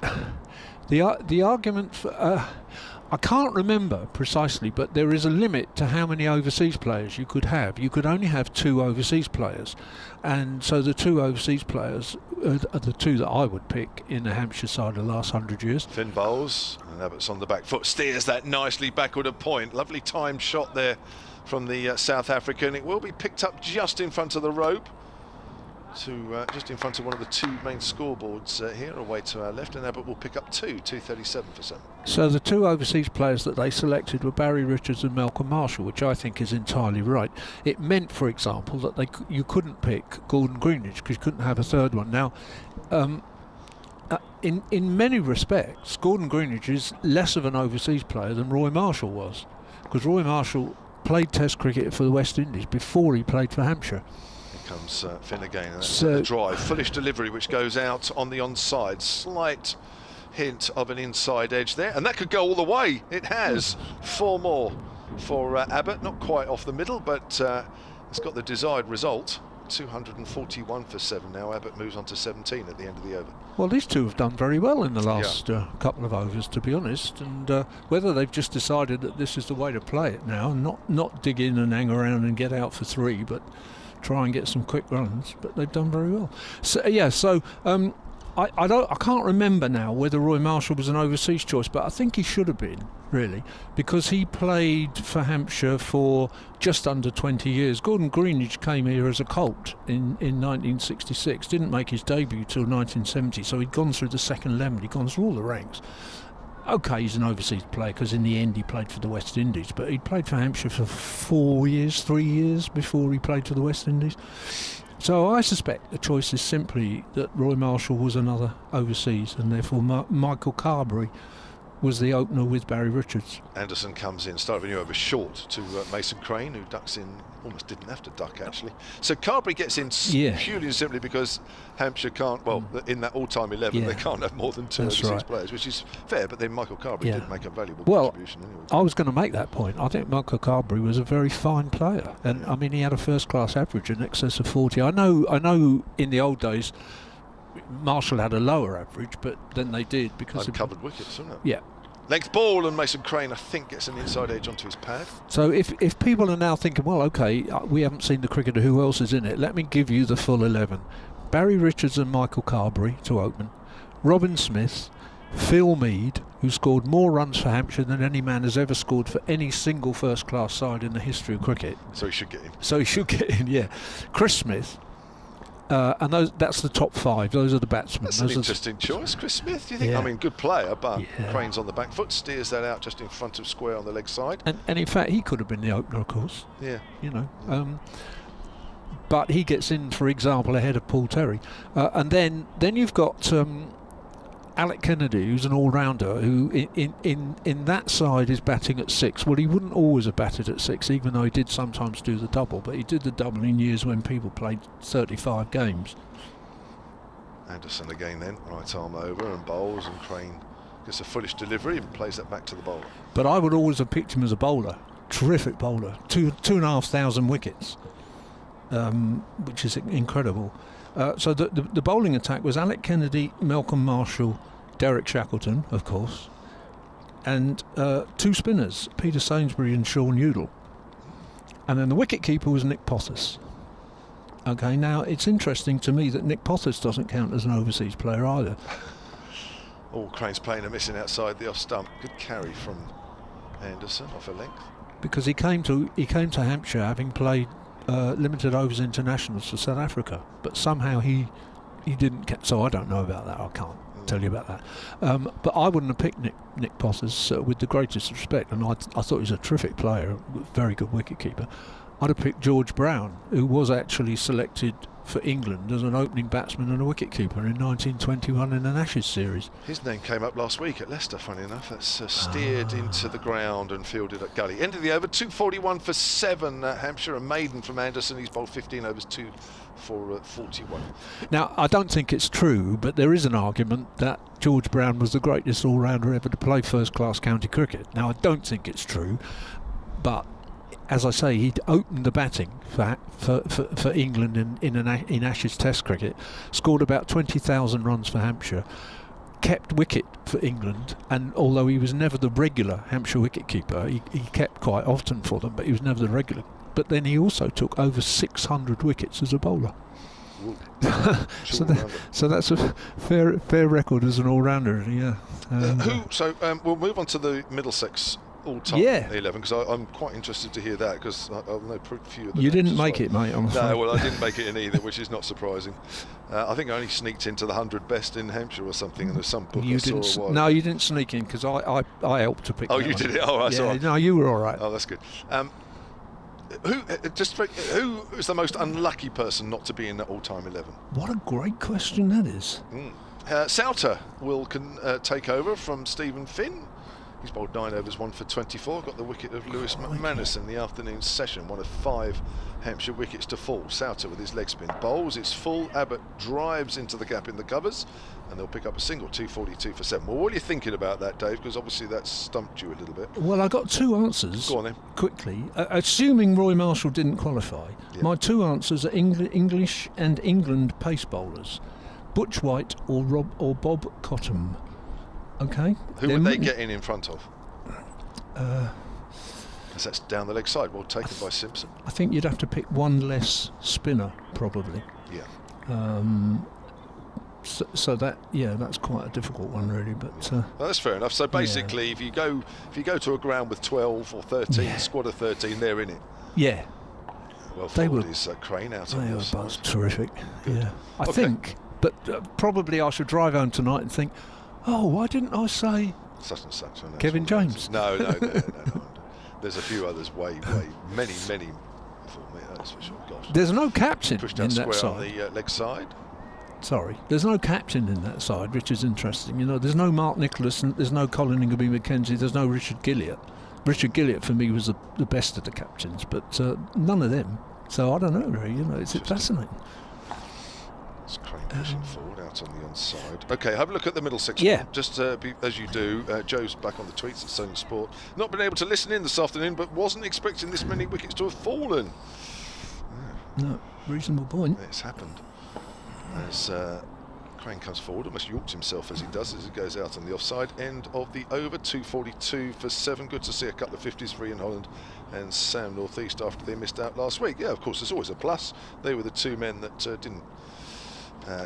argument for I can't remember precisely, but there is a limit to how many overseas players you could have. You could only have 2 overseas players, and so the 2 overseas players are the 2 that I would pick in the Hampshire side of the last 100 years. Finn bowls, and Abbott's on the back foot, steers that nicely backward at point. Lovely timed shot there from the South African. It will be picked up just in front of the rope, just in front of one of the 2 main scoreboards here, away to our left, and Abbott will pick up 237 for 7. So the 2 overseas players that they selected were Barry Richards and Malcolm Marshall, which I think is entirely right. It meant, for example, that you couldn't pick Gordon Greenidge because you couldn't have a 3rd one. Now, in many respects, Gordon Greenidge is less of an overseas player than Roy Marshall was, because Roy Marshall played Test cricket for the West Indies before he played for Hampshire. Comes Finn again, and that's the drive. Foolish delivery which goes out on the onside. Slight hint of an inside edge there, and that could go all the way. It has. 4 more for Abbott, not quite off the middle, but it's got the desired result. 241 for 7 now. Abbott moves on to 17 at the end of the over. Well, these two have done very well in the last couple of overs, to be honest, and whether they've just decided that this is the way to play it now, not dig in and hang around and get out for 3, but try and get some quick runs, but they've done very well. So I can't remember now whether Roy Marshall was an overseas choice, but I think he should have been, really, because he played for Hampshire for just under 20 years. Gordon Greenidge came here as a colt in 1966, didn't make his debut till 1970, so he'd gone through the second 11, he'd gone through all the ranks. OK, he's an overseas player because in the end he played for the West Indies, but he'd played for Hampshire for 3 years before he played for the West Indies. So I suspect the choice is simply that Roy Marshall was another overseas, and therefore Michael Carberry was the opener with Barry Richards. Anderson comes in, started a new over short to Mason Crane, who ducks in, almost didn't have to duck actually. So Carberry gets in purely and simply because Hampshire can't, well, in that all-time 11, they can't have more than 2 overseas players, which is fair, but then Michael Carberry did make a valuable contribution anyway. I was going to make that point. I think Michael Carberry was a very fine player, and I mean, he had a first-class average in excess of 40. I know in the old days Marshall had a lower average, but then they did because uncovered wickets, wasn't it? Yeah. Length ball, and Mason Crane, I think, gets an inside edge onto his pad. So if people are now thinking, well, OK, we haven't seen the cricketer, who else is in it? Let me give you the full 11. Barry Richards and Michael Carberry to open. Robin Smith, Phil Mead, who scored more runs for Hampshire than any man has ever scored for any single first-class side in the history of cricket. So he should get in. Chris Smith. And that's the top 5. Those are the batsmen. That's an interesting choice, Chris Smith. Do you think? I mean, good player, but Crane's on the back foot, steers that out just in front of square on the leg side. And in fact, he could have been the opener, of course. Yeah. You know. But he gets in, for example, ahead of Paul Terry. And then you've got Alec Kennedy, who's an all-rounder, who in that side is batting at 6. Well, he wouldn't always have batted at 6, even though he did sometimes do the double, but he did the double in years when people played 35 games. Anderson again then, right arm over and bowls, and Crane gets a foolish delivery and plays that back to the bowler. But I would always have picked him as a bowler. Terrific bowler. 2,500 wickets, which is incredible. So the bowling attack was Alec Kennedy, Malcolm Marshall, Derek Shackleton, of course, and 2 spinners, Peter Sainsbury and Sean Udall. And then the wicket-keeper was Nick Pothas. OK, now it's interesting to me that Nick Pothas doesn't count as an overseas player either. Oh, Crane's playing a missing outside the off stump. Good carry from Anderson off a length. Because he came to Hampshire having played limited overs internationals for South Africa, but somehow he didn't so I don't know about that. I can't tell you about that, but I wouldn't have picked Nick Pothas with the greatest respect, and I thought he was a terrific player, very good wicketkeeper. I'd have picked George Brown, who was actually selected for England as an opening batsman and a wicketkeeper in 1921 in an Ashes series. His name came up last week at Leicester, funny enough. That's steered into the ground and fielded at gully. End of the over, 241 for 7. Hampshire, a maiden from Anderson. He's bowled 15 overs, 2 for 41. Now, I don't think it's true, but there is an argument that George Brown was the greatest all-rounder ever to play first-class county cricket. Now, I don't think it's true, but as I say, he'd opened the batting for England in Ashes Test cricket, scored about 20,000 runs for Hampshire, kept wicket for England, and although he was never the regular Hampshire wicketkeeper, he kept quite often for them, but he was never the regular. But then he also took over 600 wickets as a bowler. So that's a fair record as an all-rounder. Yeah. We'll move on to the Middlesex all-time 11, because I'm quite interested to hear that, because I know a few of the You didn't make it, mate, I'm afraid. No, well, I didn't make it in either, which is not surprising. I think I only sneaked into the 100 best in Hampshire or something, and there's some book I saw a while. No, you didn't sneak in, because I helped to pick Oh, you did it? Oh, right, sorry. No, you were all right. Oh, that's good. Who is the most unlucky person not to be in that all-time 11? What a great question that is. Souter will take over from Stephen Finn. He's bowled 9 overs, 1 for 24. Got the wicket of Lewis McManus in the afternoon session. One of 5 Hampshire wickets to fall. Souter with his leg spin bowls. It's full. Abbott drives into the gap in the covers, and they'll pick up a single. 242 for 7. Well, what are you thinking about that, Dave? Because obviously that's stumped you a little bit. Well, I got 2 answers. Go on then. Quickly. Assuming Roy Marshall didn't qualify, my 2 answers are English and England pace bowlers. Butch White or Bob Cottam. Okay. Who would they get in front of? As that's down the leg side. Well taken by Simpson. I think you'd have to pick one less spinner, probably. Yeah. So that, that's quite a difficult one, really. But well, that's fair enough. So basically, if you go to a ground with 12 or 13, squad of 13, they're in it. Yeah. Well, they forward were. is Crane out They on the were side. both terrific. Good. Yeah. I Okay. think, but probably I should drive home tonight and think, oh, why didn't I say Such and such. And Kevin that's all James? No. There's a few others many before me, that's for sure. Gosh. There's no captain Pushed in out that square on side. the leg side. Sorry, there's no captain in that side, which is interesting. You know, there's no Mark Nicholas, and there's no Colin Ingleby Mackenzie, there's no Richard Gilliott. Richard Gilliott for me was the best of the captains, but none of them. So I don't know, really. You know, it's fascinating. It's Crane pushing forward out on the onside. Okay, have a look at the Middlesex. Yeah. One. Just as you do, Joe's back on the tweets at Sony Sport. Not been able to listen in this afternoon, but wasn't expecting this many wickets to have fallen. No, reasonable point. It's happened. As Crane comes forward, almost yorks himself as he does as he goes out on the offside end of the over. 242 for 7. Good to see a couple of 50s for Ian Holland and Sam North East after they missed out last week. Yeah, of course, there's always a plus. They were the 2 men that didn't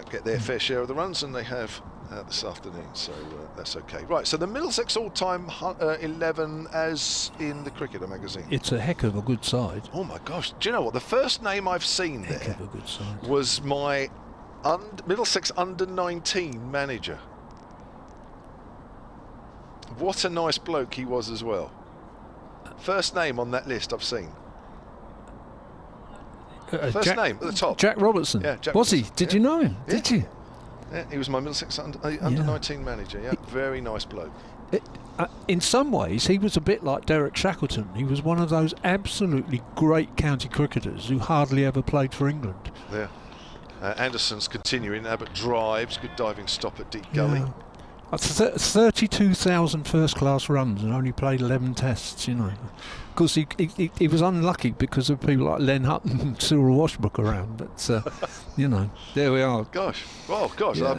get their fair share of the runs, and they have this afternoon, so that's okay. Right, so the Middlesex all-time 11 as in the Cricketer magazine. It's a heck of a good side. Oh my gosh, do you know what? The first name I've seen Heck there of a good side. was my Middlesex under-19 manager. What a nice bloke he was as well. First name on that list I've seen. First name at the top. Jack Robertson. Yeah, Jack was he? Robertson. Did Yeah. you know him? Yeah. Did you? Yeah, he was my Middlesex under-19 manager. Yeah, very nice bloke. In some ways, he was a bit like Derek Shackleton. He was one of those absolutely great county cricketers who hardly ever played for England. Yeah. Anderson's continuing. Abbott drives. Good diving stop at deep gully. Yeah. 32,000 first-class runs and only played 11 tests, you know. Of course, he was unlucky because of people like Len Hutton and Cyril Washbrook around, but, you know, there we are. Gosh. Well, gosh. Yeah.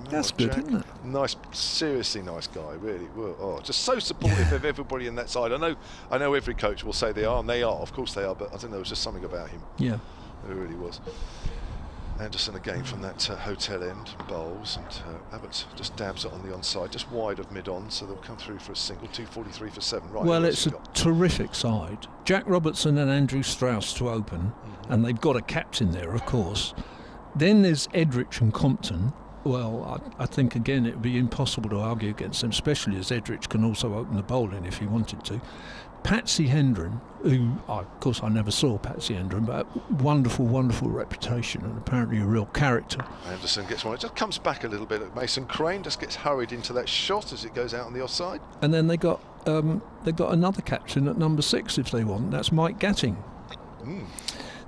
That's good, Jack. isn't it? Nice, seriously nice guy, really. Well, just so supportive of everybody in that side. I know every coach will say they are, and they are. Of course they are, but I don't know, there's just something about him. Yeah. It really was. Anderson again from that hotel end, bowls, and Abbott just dabs it on the onside, just wide of mid-on, so they'll come through for a single. 243 for 7. Right. Well, it's a terrific side. Jack Robertson and Andrew Strauss to open, and they've got a captain there, of course. Then there's Edrich and Compton. Well, I think, again, it would be impossible to argue against them, especially as Edrich can also open the bowling if he wanted to. Patsy Hendren, who, of course, I never saw Patsy Hendren, but wonderful, wonderful reputation and apparently a real character. Anderson gets one. It just comes back a little bit at Mason Crane, just gets hurried into that shot as it goes out on the offside. And then they've got another captain at number 6 if they want. That's Mike Gatting.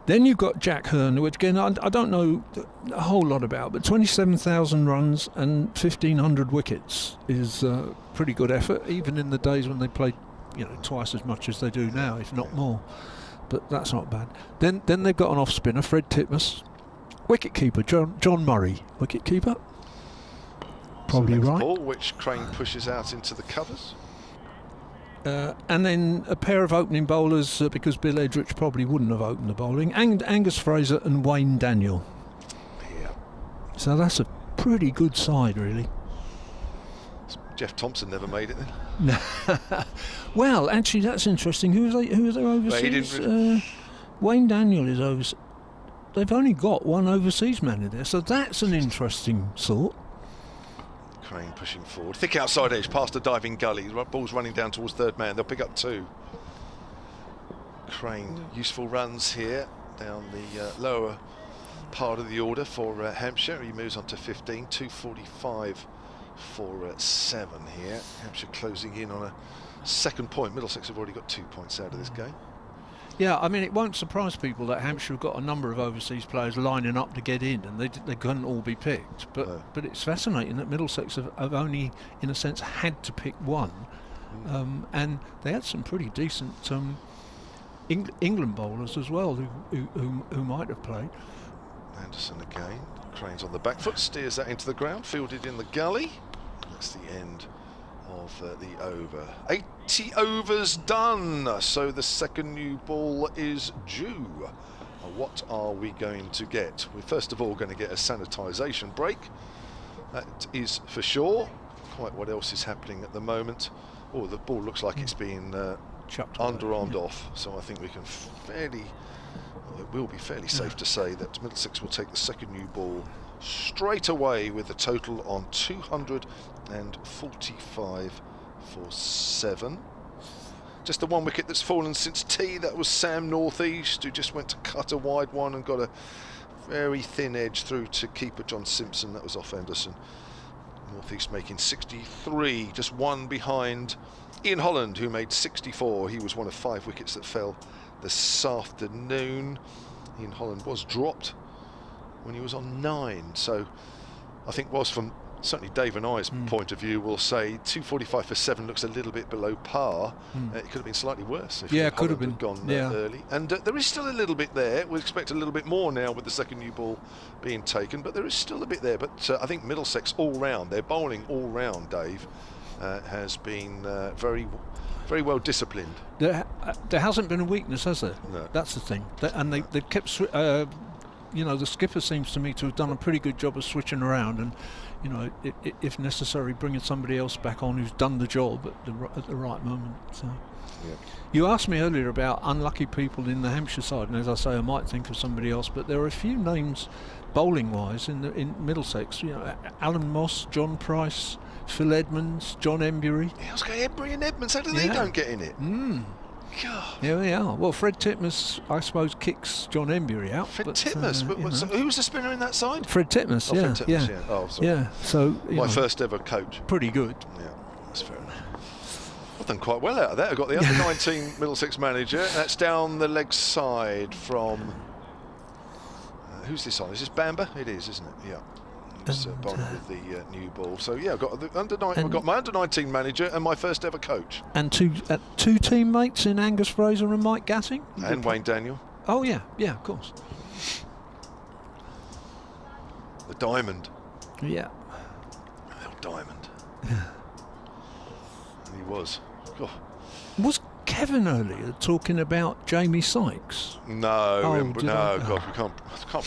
Then you've got Jack Hearn, which again I don't know a whole lot about, but 27,000 runs and 1,500 wickets is a pretty good effort, even in the days when they played, you know, twice as much as they do now, if not more. But that's not bad. Then they've got an off spinner, Fred Titmus, wicketkeeper John Murray, wicketkeeper. Probably Length right. ball, which Crane pushes out into the covers. And then a pair of opening bowlers, because Bill Edrich probably wouldn't have opened the bowling, Angus Fraser and Wayne Daniel. Yeah. So that's a pretty good side, really. Jeff Thompson never made it then. Well, actually, that's interesting. Who are they overseas? Well, Wayne Daniel is overseas. They've only got one overseas man in there, so that's an interesting thought. Crane pushing forward. Thick outside edge, past the diving gully. Ball's running down towards third man. They'll pick up 2. Crane, useful runs here down the lower part of the order for Hampshire. He moves on to 15. 245 for 7 here. Hampshire closing in on a second point. Middlesex have already got 2 points out of this game. Yeah, I mean, it won't surprise people that Hampshire have got a number of overseas players lining up to get in, and they couldn't all be picked. But No. but it's fascinating that Middlesex have only, in a sense, had to pick one, and they had some pretty decent England bowlers as well who might have played. Anderson again. Crane's on the back foot, steers that into the ground, fielded in the gully. That's the end of the over. 80 overs done, so the second new ball is due. What are we going to get? We're first of all going to get a sanitisation break. That is for sure. Quite what else is happening at the moment. Oh, the ball looks like it's being Chucked underarmed off, so I think we can it will be fairly safe to say that Middlesex will take the second new ball straight away with a total on 245 for 7. Just the one wicket that's fallen since tea, that was Sam Northeast, who just went to cut a wide one and got a very thin edge through to keeper John Simpson. That was off Anderson. Northeast making 63, just one behind Ian Holland, who made 64. He was one of 5 wickets that fell this afternoon. Ian Holland was dropped when he was on 9, so I think whilst from certainly Dave and I's point of view, we'll say 245 for 7 looks a little bit below par. It could have been slightly worse if it could have Holland been had gone early. And there is still a little bit there. We expect a little bit more now with the second new ball being taken, but there is still a bit there. But I think Middlesex all round, their bowling all round, Dave, has been very well disciplined. There hasn't been a weakness, has there? No. That's the thing. And they kept, the skipper seems to me to have done a pretty good job of switching around and, if necessary, bringing somebody else back on who's done the job at the right moment. So. Yeah. You asked me earlier about unlucky people in the Hampshire side, and as I say, I might think of somebody else, but there are a few names bowling-wise in Middlesex. Alan Moss, John Price, Phil Edmonds, John Embury. Yeah, I was going Embury and Edmonds. How do they don't get in it? God. Here we are. Well, Fred Titmus, I suppose, kicks John Embury out. Fred Titmus. So who was the spinner in that side? Fred Titmus. Fred Titmus, yeah. Oh, sorry. Yeah. So my first ever coach. Pretty good. Yeah, that's fair enough. I've done quite well out of that. I've got the under-19 Middlesex manager. That's down the leg side from. Who's this on? Is this Bamber? It is, isn't it? Yeah. Bowling with the new ball. So yeah, I've got the I've got my under-19 manager and my first ever coach. And two teammates in Angus Fraser and Mike Gatting. And Wayne Daniel. Oh yeah, of course. The Diamond. Yeah. The old Diamond. He was. God. Was Kevin earlier talking about Jamie Sykes? No, God, we can't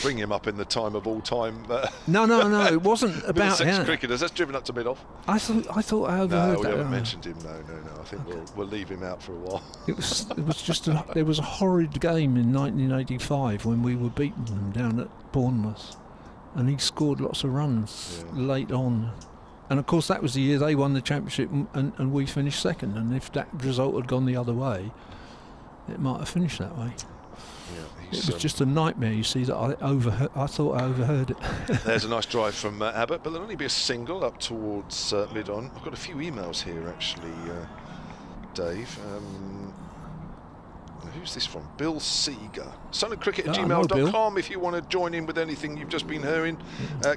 bring him up in the time of all time. No, it wasn't about him. Cricketers. That's driven up to mid-off. I thought I overheard that. No, we haven't mentioned him. No. I think we'll leave him out for a while. It was just there was a horrid game in 1985 when we were beating them down at Bournemouth, and he scored lots of runs late on. And of course that was the year they won the championship and we finished second, and if that result had gone the other way, it might have finished that way. Yeah, it was just a nightmare, you see, that I thought I overheard it. There's a nice drive from Abbott, but there'll only be a single up towards mid-on. I've got a few emails here actually, Dave. Who's this from? Bill Seeger. sonandcricket@gmail.com if you want to join in with anything you've just been hearing.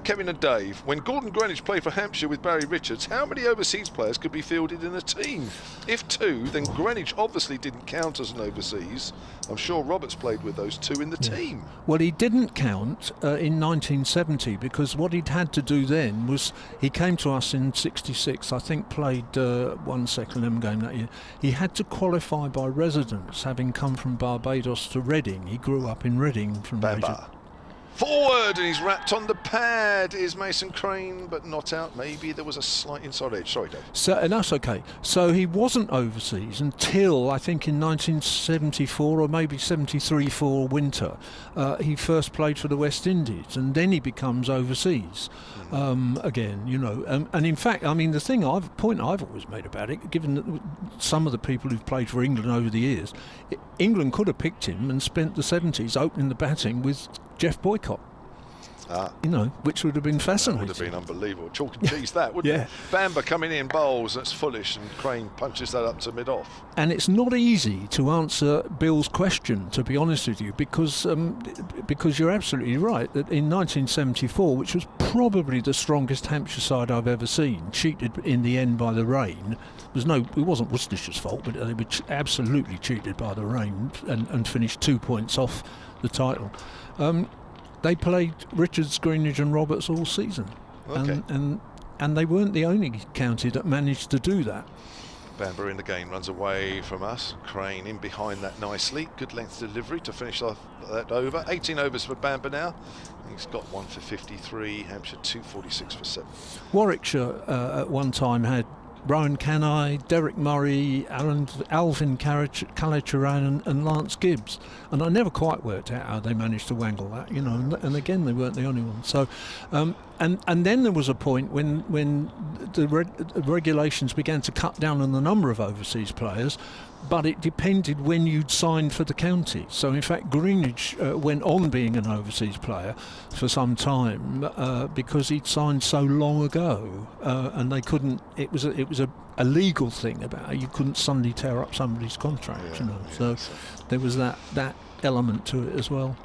Kevin and Dave, when Gordon Greenwich played for Hampshire with Barry Richards, how many overseas players could be fielded in a team? If 2, then Greenwich obviously didn't count as an overseas. I'm sure Roberts played with those 2 in the team. Well, he didn't count in 1970 because what he'd had to do then was he came to us in 66, I think played one second game that year. He had to qualify by residence, having come from Barbados to Reading. He grew up in Reading from Bamba. Forward, and he's wrapped on the pad is Mason Crane, but not out. Maybe there was a slight inside edge. Sorry, Dave. So, and that's okay. So he wasn't overseas until I think in 1974 or maybe 73 for winter. He first played for the West Indies, and then he becomes overseas again. And in fact, I mean, the point I've always made about it, given that some of the people who've played for England over the years, England could have picked him and spent the 70s opening the batting with Jeff Boycott. You know, which would have been That fascinating. would have been unbelievable. Chalk and cheese that, wouldn't it? Bamber coming in, bowls, that's foolish, and Crane punches that up to mid-off. And it's not easy to answer Bill's question, to be honest with you, because you're absolutely right that in 1974, which was probably the strongest Hampshire side I've ever seen, cheated in the end by the rain. It wasn't Worcestershire's fault, but they were absolutely cheated by the rain and finished 2 points off the title. They played Richards, Greenwich and Roberts all season. Okay. And they weren't the only county that managed to do that. Bamber in again, runs away from us. Crane in behind that nicely. Good length delivery to finish off that over. 18 overs for Bamber now. He's got one for 53. Hampshire 246 for 7. Warwickshire at one time had Rowan Canai, Derek Murray, Alvin Calacharan and Lance Gibbs, and I never quite worked out how they managed to wangle that, you know. And again, they weren't the only ones. So, and then there was a point when the regulations began to cut down on the number of overseas players, but it depended when you'd signed for the county. So in fact, Greenwich went on being an overseas player for some time because he'd signed so long ago, and they couldn't. It was a legal thing about you couldn't suddenly tear up somebody's contract, you know. So there was that element to it as well.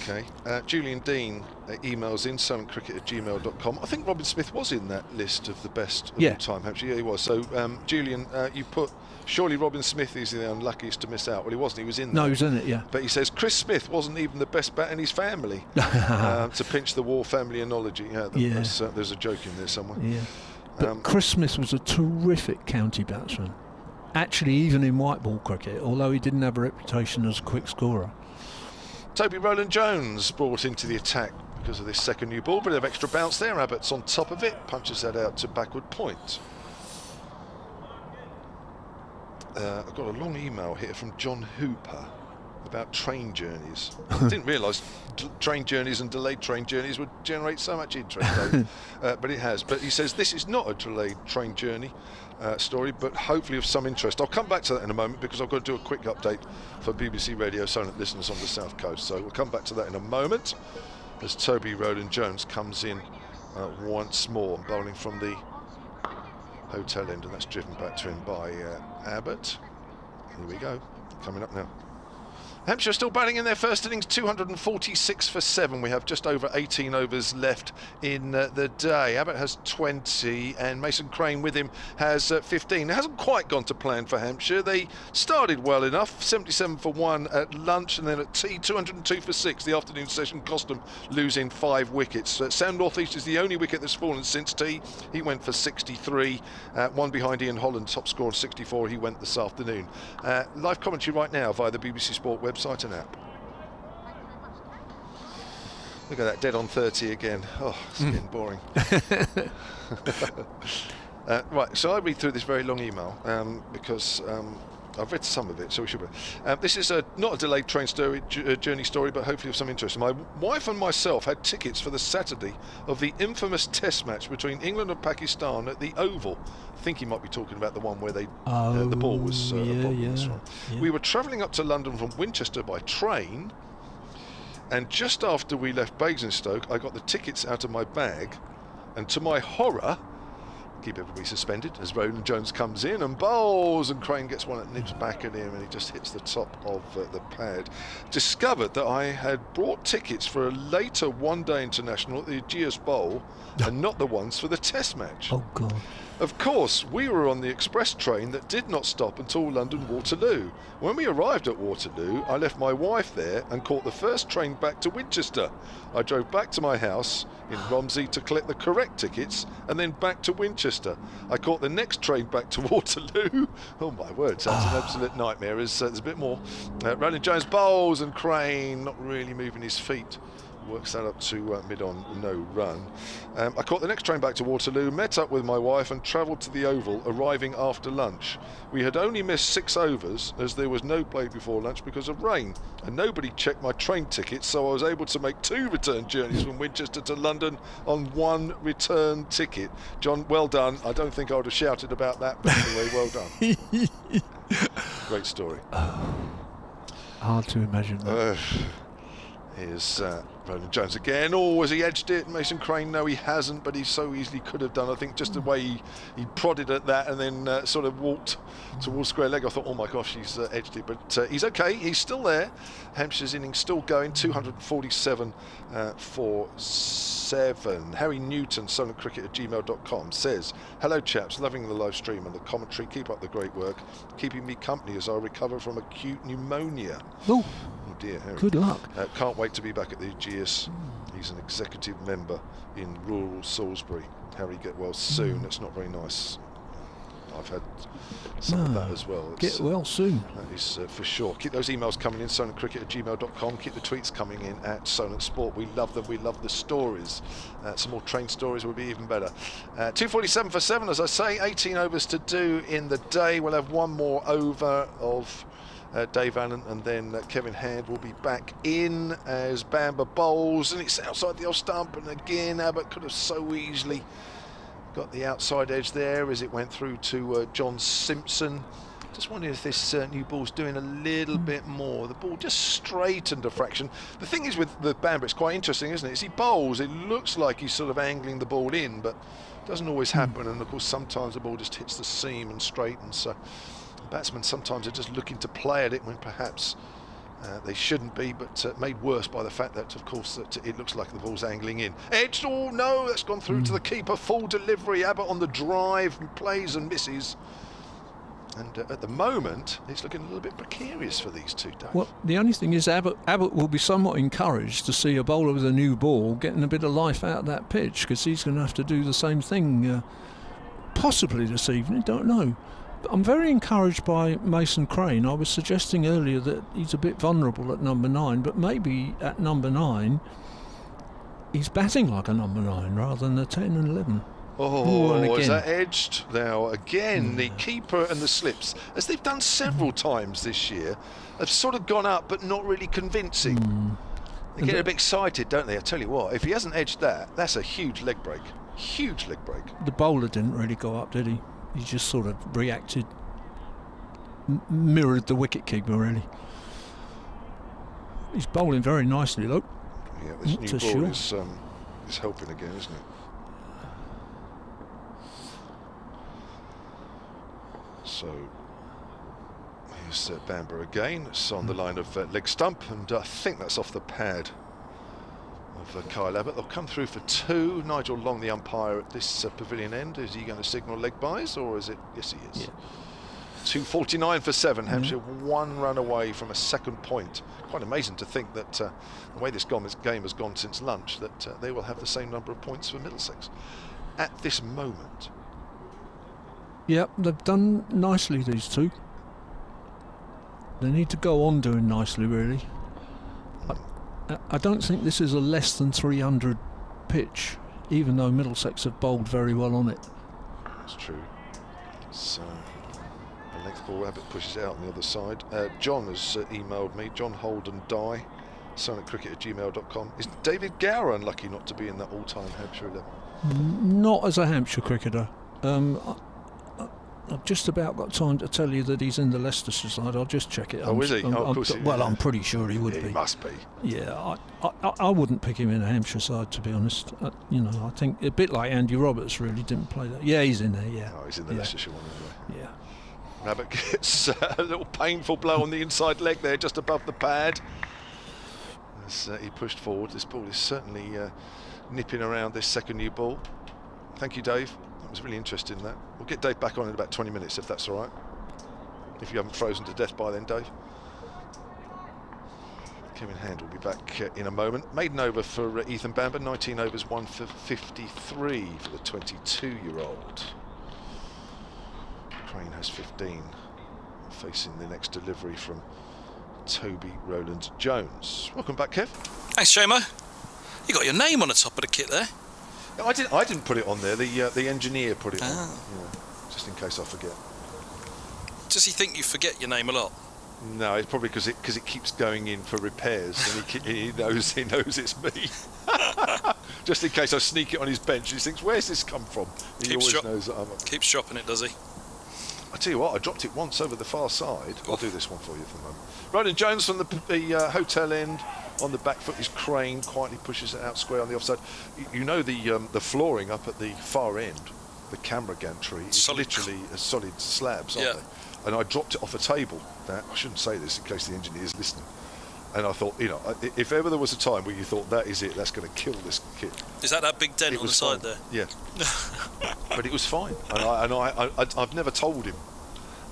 Okay. Julian Dean emails in solentcricket@gmail.com. I think Robin Smith was in that list of the best of all time. Hampshire, yeah, he was. So Julian, you put. Surely Robin Smith is the unluckiest to miss out. Well, he wasn't. He was in there. No, he was in it, yeah. But he says Chris Smith wasn't even the best bat in his family. To pinch the War family analogy. Yeah, there's a joke in there somewhere. Yeah. But Chris Smith was a terrific county batsman. Actually, even in white ball cricket, although he didn't have a reputation as a quick scorer. Toby Rowland-Jones brought into the attack because of this second new ball. Bit of extra bounce there. Abbott's on top of it. Punches that out to backward point. I've got a long email here from John Hooper about train journeys. I didn't realise train journeys and delayed train journeys would generate so much interest, but it has. But he says this is not a delayed train journey story, but hopefully of some interest. I'll come back to that in a moment because I've got to do a quick update for BBC Radio Solent listeners on the South Coast. So we'll come back to that in a moment as Toby Rowland-Jones comes in once more, bowling from the hotel end, and that's driven back to him by Abbott. Here we go, coming up now. Hampshire still batting in their first innings, 246 for 7. We have just over 18 overs left in the day. Abbott has 20 and Mason Crane with him has 15. It hasn't quite gone to plan for Hampshire. They started well enough, 77 for 1 at lunch, and then at tea, 202 for 6. The afternoon session cost them losing 5 wickets. Sam Northeast is the only wicket that's fallen since tea. He went for 63, one behind Ian Holland, top scorer 64. He went this afternoon. Live commentary right now via the BBC Sport website and app. Look at that, dead on 30 again. Oh, it's getting boring. Right, so I read through this very long email because I've read some of it, so we should. This is not a delayed train journey story, but hopefully of some interest. My wife and myself had tickets for the Saturday of the infamous Test match between England and Pakistan at the Oval. I think he might be talking about the one where the ball was We were travelling up to London from Winchester by train, and just after we left Basingstoke, I got the tickets out of my bag, and to my horror, keep everybody suspended as Rowland-Jones comes in and bowls, and Crane gets one that nips back at him and he just hits the top of the pad. Discovered that I had brought tickets for a later one-day international at the Ageas Bowl and not the ones for the Test match. Oh God. Of course, we were on the express train that did not stop until London Waterloo. When we arrived at Waterloo, I left my wife there and caught the first train back to Winchester. I drove back to my house in Romsey to collect the correct tickets and then back to Winchester. I caught the next train back to Waterloo. Oh my word, sounds an absolute nightmare. There's a bit more. Rowland-Jones bowls and Crane not really moving his feet. Works that up to mid-on, no run. I caught the next train back to Waterloo, met up with my wife and travelled to the Oval, arriving after lunch. We had only missed 6 overs as there was no play before lunch because of rain, and nobody checked my train tickets, so I was able to make 2 return journeys from Winchester to London on 1 return ticket. John, well done. I don't think I would have shouted about that, but anyway, well done. Great story. Hard to imagine that. Here's Roland Jones again. Oh, has he edged it? Mason Crane? No, he hasn't, but he so easily could have done. I think just the way he prodded at that and then sort of walked towards square leg. I thought, oh my gosh, he's edged it. But he's okay. He's still there. Hampshire's innings still going. 247 for 7. Harry Newton, solentcricket@gmail.com, says, hello chaps, loving the live stream and the commentary. Keep up the great work. Keeping me company as I recover from acute pneumonia. Oh, oh dear, Harry. Good luck. Can't wait to be back at the Ageas. He's an executive member in rural Salisbury. Harry, get well soon. That's not very nice. I've had some of that as well. Get well soon. That is for sure. Keep those emails coming in, solentcricket@gmail.com. Keep the tweets coming in at Solent Sport. We love them. We love the stories. Some more train stories would be even better. 247 for 7, as I say. 18 overs to do in the day. We'll have one more over of Dave Allen, and then Kevin Hand will be back in as Bamber bowls, and it's outside the off stump, and again Abbott could have so easily got the outside edge there as it went through to John Simpson. Just wondering if this new ball's doing a little bit more. The ball just straightened a fraction. The thing is with the Bamber, it's quite interesting, isn't it? As he bowls, it looks like he's sort of angling the ball in, but it doesn't always happen, and of course sometimes the ball just hits the seam and straightens. So batsmen sometimes are just looking to play at it when perhaps they shouldn't be, but made worse by the fact that, of course, that it looks like the ball's angling in. Edged, oh no, that's gone through to the keeper. Full delivery, Abbott on the drive, plays and misses. And at the moment, it's looking a little bit precarious for these two, Dave. Well, the only thing is Abbott will be somewhat encouraged to see a bowler with a new ball getting a bit of life out of that pitch, because he's going to have to do the same thing possibly this evening, don't know. I'm very encouraged by Mason Crane. I was suggesting earlier that he's a bit vulnerable at number 9, but maybe at number 9 he's batting like a number 9 rather than a 10 and 11. Oh, is that edged? Now again, the keeper and the slips, as they've done several times this year, have sort of gone up but not really convincing. They get a bit excited, don't they? I tell you what, if he hasn't edged that, that's a huge leg break. Huge leg break. The bowler didn't really go up, did he? He just sort of reacted, mirrored the wicket-keeper, really. He's bowling very nicely, though. Yeah, this new ball is helping again, isn't it? So, here's Bamber again. It's on the line of leg stump, and I think that's off the pad of Kyle Abbott. They'll come through for 2. Nigel Long, the umpire at this pavilion end. Is he going to signal leg byes, or is it? Yes, he is. Yeah. 249 for 7. Hampshire 1 run away from a second point. Quite amazing to think that the way this game has gone since lunch, that they will have the same number of points for Middlesex at this moment. Yep, they've done nicely, these two. They need to go on doing nicely, really. I don't think this is a less than 300 pitch, even though Middlesex have bowled very well on it. That's true. It's a length ball. Abbott pushes it out on the other side. John has emailed me. John Holden Dye, solentcricket@gmail.com. Is David Gower unlucky not to be in that all-time Hampshire 11? Not as a Hampshire cricketer. I've just about got time to tell you that he's in the Leicestershire side. I'll just check it. Oh, is he? Of course. I'm pretty sure he would be. He must be. Yeah, I wouldn't pick him in a Hampshire side, to be honest. I think a bit like Andy Roberts really didn't play that. Yeah, he's in there. Yeah. Oh, he's in the Leicestershire one anyway. Yeah. Abbott gets a little painful blow on the inside leg there, just above the pad. As he pushed forward, this ball is certainly nipping around this second new ball. Thank you, Dave. Was really interested in that. We'll get Dave back on in about 20 minutes if that's all right. If you haven't frozen to death by then, Dave. Kevin Hand will be back in a moment. Maiden over for Ethan Bamber, 19 overs, 1 for 53 for the 22-year-old. Crane has 15, facing the next delivery from Toby Rowland Jones. Welcome back, Kev. Thanks, Jamo. You got your name on the top of the kit there. I didn't put it on there. The engineer put it on, just in case I forget. Does he think you forget your name a lot? No, it's probably because it keeps going in for repairs, and he knows it's me. Just in case I sneak it on his bench, he thinks, "Where's this come from?" He always knows that I'm. Keeps dropping it, does he? I tell you what, I dropped it once over the far side. I'll do this one for you for the moment. Roland Jones from the hotel end. on the back foot is Crane, quietly pushes it out square on the offside. You know the flooring up at the far end, the camera gantry, is Solid. literally a solid slabs, aren't Yeah. they? And I dropped it off a table. Now, I shouldn't say this in case the engineer's listening. And I thought, you know, if ever there was a time where you thought that is it, that's going to kill this kit. Is that big dent It on the was side fine. there? Yeah. But it was fine, and I've never told him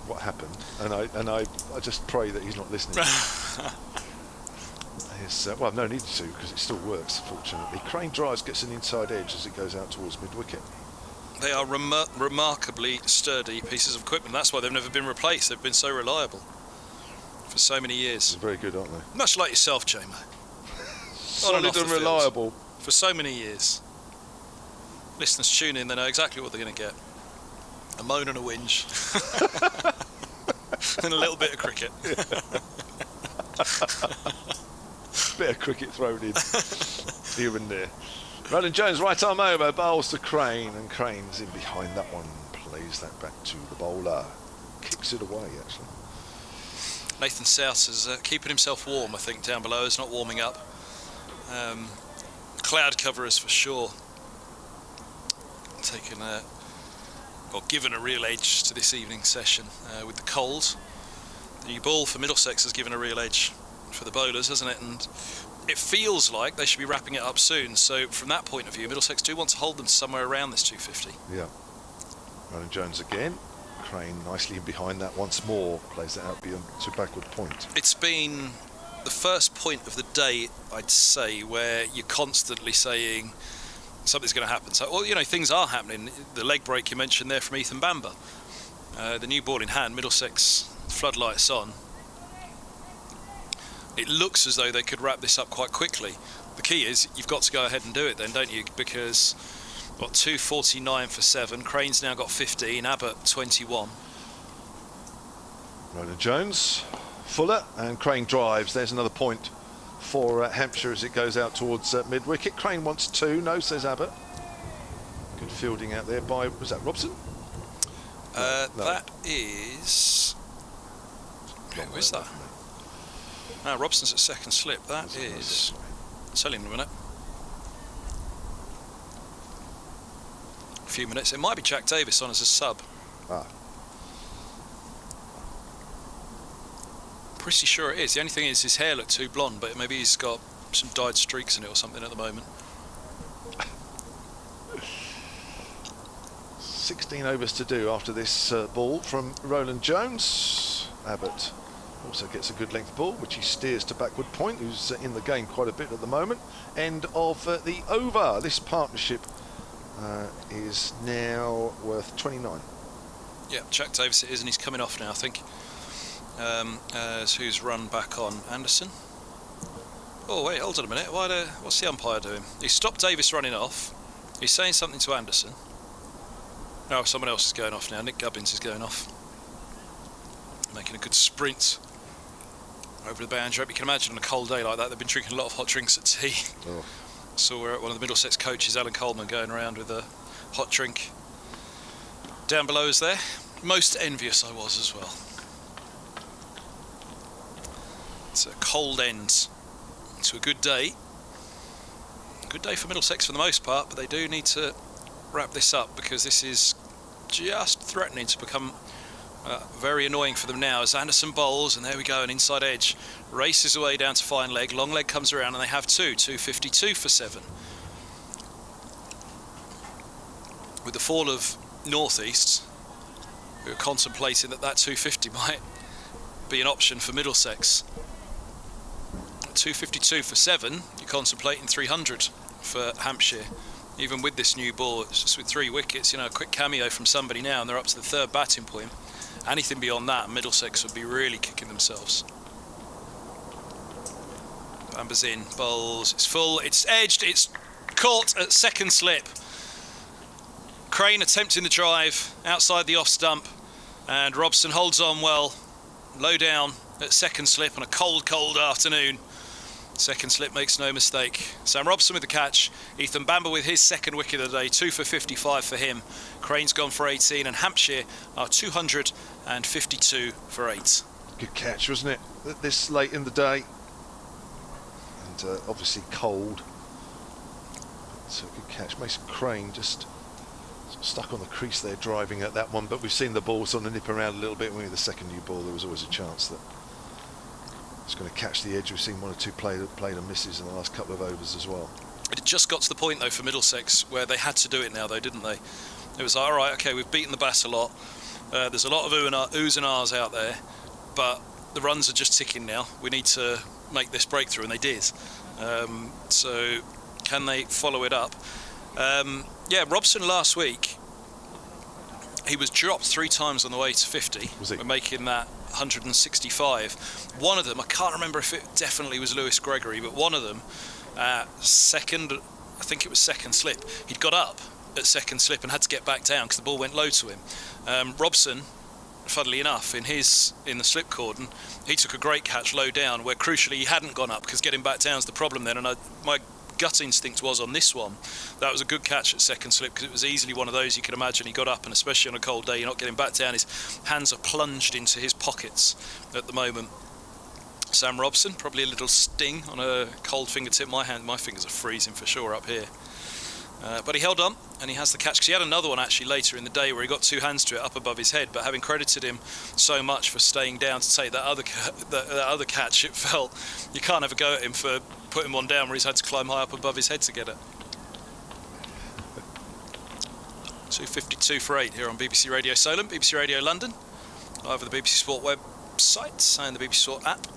what happened, and I just pray that he's not listening. Well, no need to, because it still works, fortunately. Crane drives, gets an inside edge as it goes out towards mid-wicket. They are remarkably sturdy pieces of equipment. That's why they've never been replaced. They've been so reliable for so many years. Very good, aren't they? Much like yourself, J-Mo. Solid off the and field. reliable. For so many years. Listeners tune in, they know exactly what they're going to get. A moan and a whinge. And a little bit of cricket. Bit of cricket thrown in here and there. Roland Jones, right arm over, bowls to Crane, and Crane's in behind that one. Plays that back to the bowler. Kicks it away, actually. Nathan South is keeping himself warm, I think, down below. He's not warming up. Cloud coverers for sure. Given a real edge to this evening session with the cold. The ball for Middlesex has given a real edge for the bowlers, hasn't it? And it feels like they should be wrapping it up soon. So from that point of view, Middlesex do want to hold them somewhere around this 250. Yeah. Roland Jones again. Crane nicely in behind that once more. Plays that out beyond to backward point. It's been the first point of the day, I'd say, where you're constantly saying something's going to happen. So, well, you know, things are happening. The leg break you mentioned there from Ethan Bamber. The new ball in hand, Middlesex floodlights on. It looks as though they could wrap this up quite quickly. The key is you've got to go ahead and do it then, don't you? Because, what, 249 for 7. Crane's now got 15, Abbott 21. Roland Jones, Fuller, and Crane drives. There's another point for Hampshire as it goes out towards mid-wicket. Crane wants 2, no, says Abbott. Good fielding out there by, was that Robson? No. That is... Who is that? No, Robson's at second slip. That is... I'll tell you in a minute. A few minutes. It might be Jack Davis on as a sub. Ah. Pretty sure it is. The only thing is his hair looked too blonde, but maybe he's got some dyed streaks in it or something at the moment. 16 overs to do after this ball from Roland Jones. Abbott also gets a good length ball, which he steers to backward point, who's in the game quite a bit at the moment. End of the over. This partnership is now worth 29. Yeah, Jack Davis it is, and he's coming off now, I think. As who's run back on Anderson. Oh wait, hold on a minute. What's the umpire doing? He stopped Davis running off. He's saying something to Anderson. No, someone else is going off now. Nick Gubbins is going off. Making a good sprint over the boundary. You can imagine on a cold day like that, they've been drinking a lot of hot drinks at tea. Oh. So we're at one of the Middlesex coaches, Alan Coleman, going around with a hot drink. Down below is there. Most envious I was as well. It's a cold end to a good day. Good day for Middlesex for the most part, but they do need to wrap this up because this is just threatening to become very annoying for them now as Anderson bowls, and there we go, an inside edge. Races away down to fine leg. Long leg comes around and they have 252 for 7. With the fall of northeast, we were contemplating that 250 might be an option for Middlesex. 252 for 7, you're contemplating 300 for Hampshire. Even with this new ball, it's just with 3 wickets, you know, a quick cameo from somebody now, and they're up to the 3rd batting point. Anything beyond that, Middlesex would be really kicking themselves. Bamber's in, bowls, it's full, it's edged, it's caught at second slip. Crane attempting the drive outside the off stump, and Robson holds on well, low down at second slip on a cold, cold afternoon. Second slip makes no mistake. Sam Robson with the catch. Ethan Bamber with his 2nd wicket of the day. 2 for 55 for him. Crane's gone for 18, and Hampshire are 252 for 8. Good catch, wasn't it? This late in the day. obviously cold. So good catch. Mason Crane just sort of stuck on the crease there driving at that one, but we've seen the ball sort of nip around a little bit. With the second new ball, there was always a chance that it's going to catch the edge. We've seen one or two played and misses in the last couple of overs as well. It just got to the point though for Middlesex where they had to do it now though, didn't they? It was like, all right, okay, we've beaten the Bass a lot. There's a lot of oohs and ahs out there, but the runs are just ticking now. We need to make this breakthrough, and they did. So can they follow it up? Yeah, Robson last week, he was dropped 3 times on the way to 50. Was he? We're making that 165. One of them, I can't remember if it definitely was Lewis Gregory, but one of them, second, I think it was second slip, he'd got up at second slip and had to get back down because the ball went low to him. Robson, funnily enough, in the slip cordon, he took a great catch low down where crucially he hadn't gone up because getting back down is the problem then, and my gut instinct was on this one that was a good catch at second slip because it was easily one of those you could imagine he got up, and especially on a cold day you're not getting back down, his hands are plunged into his pockets at the moment. Sam Robson, probably a little sting on a cold fingertip. My fingers are freezing for sure up here. But he held on and he has the catch, because he had another one actually later in the day where he got 2 hands to it up above his head, but having credited him so much for staying down to take that other catch, it felt you can't have a go at him for putting one down where he's had to climb high up above his head to get it. 2:52 for 8 here on BBC Radio Solent, BBC Radio London, live at the BBC Sport website and the BBC Sport app.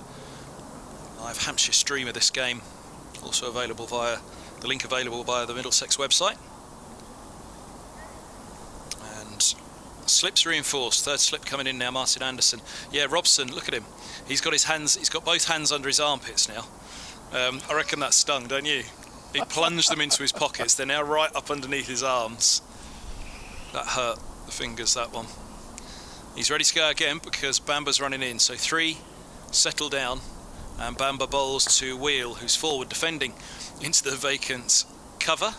Live Hampshire stream of this game, also available via the link available via the Middlesex website. And slips reinforced. Third slip coming in now. Martin Anderson. Yeah, Robson. Look at him. He's got his hands. He's got both hands under his armpits now. I reckon that stung, don't you? He plunged them into his pockets. They're now right up underneath his arms. That hurt the fingers. That one. He's ready to go again because Bamba's running in. So 3, settle down, and Bamba bowls to Wheel, who's forward defending into the vacant cover,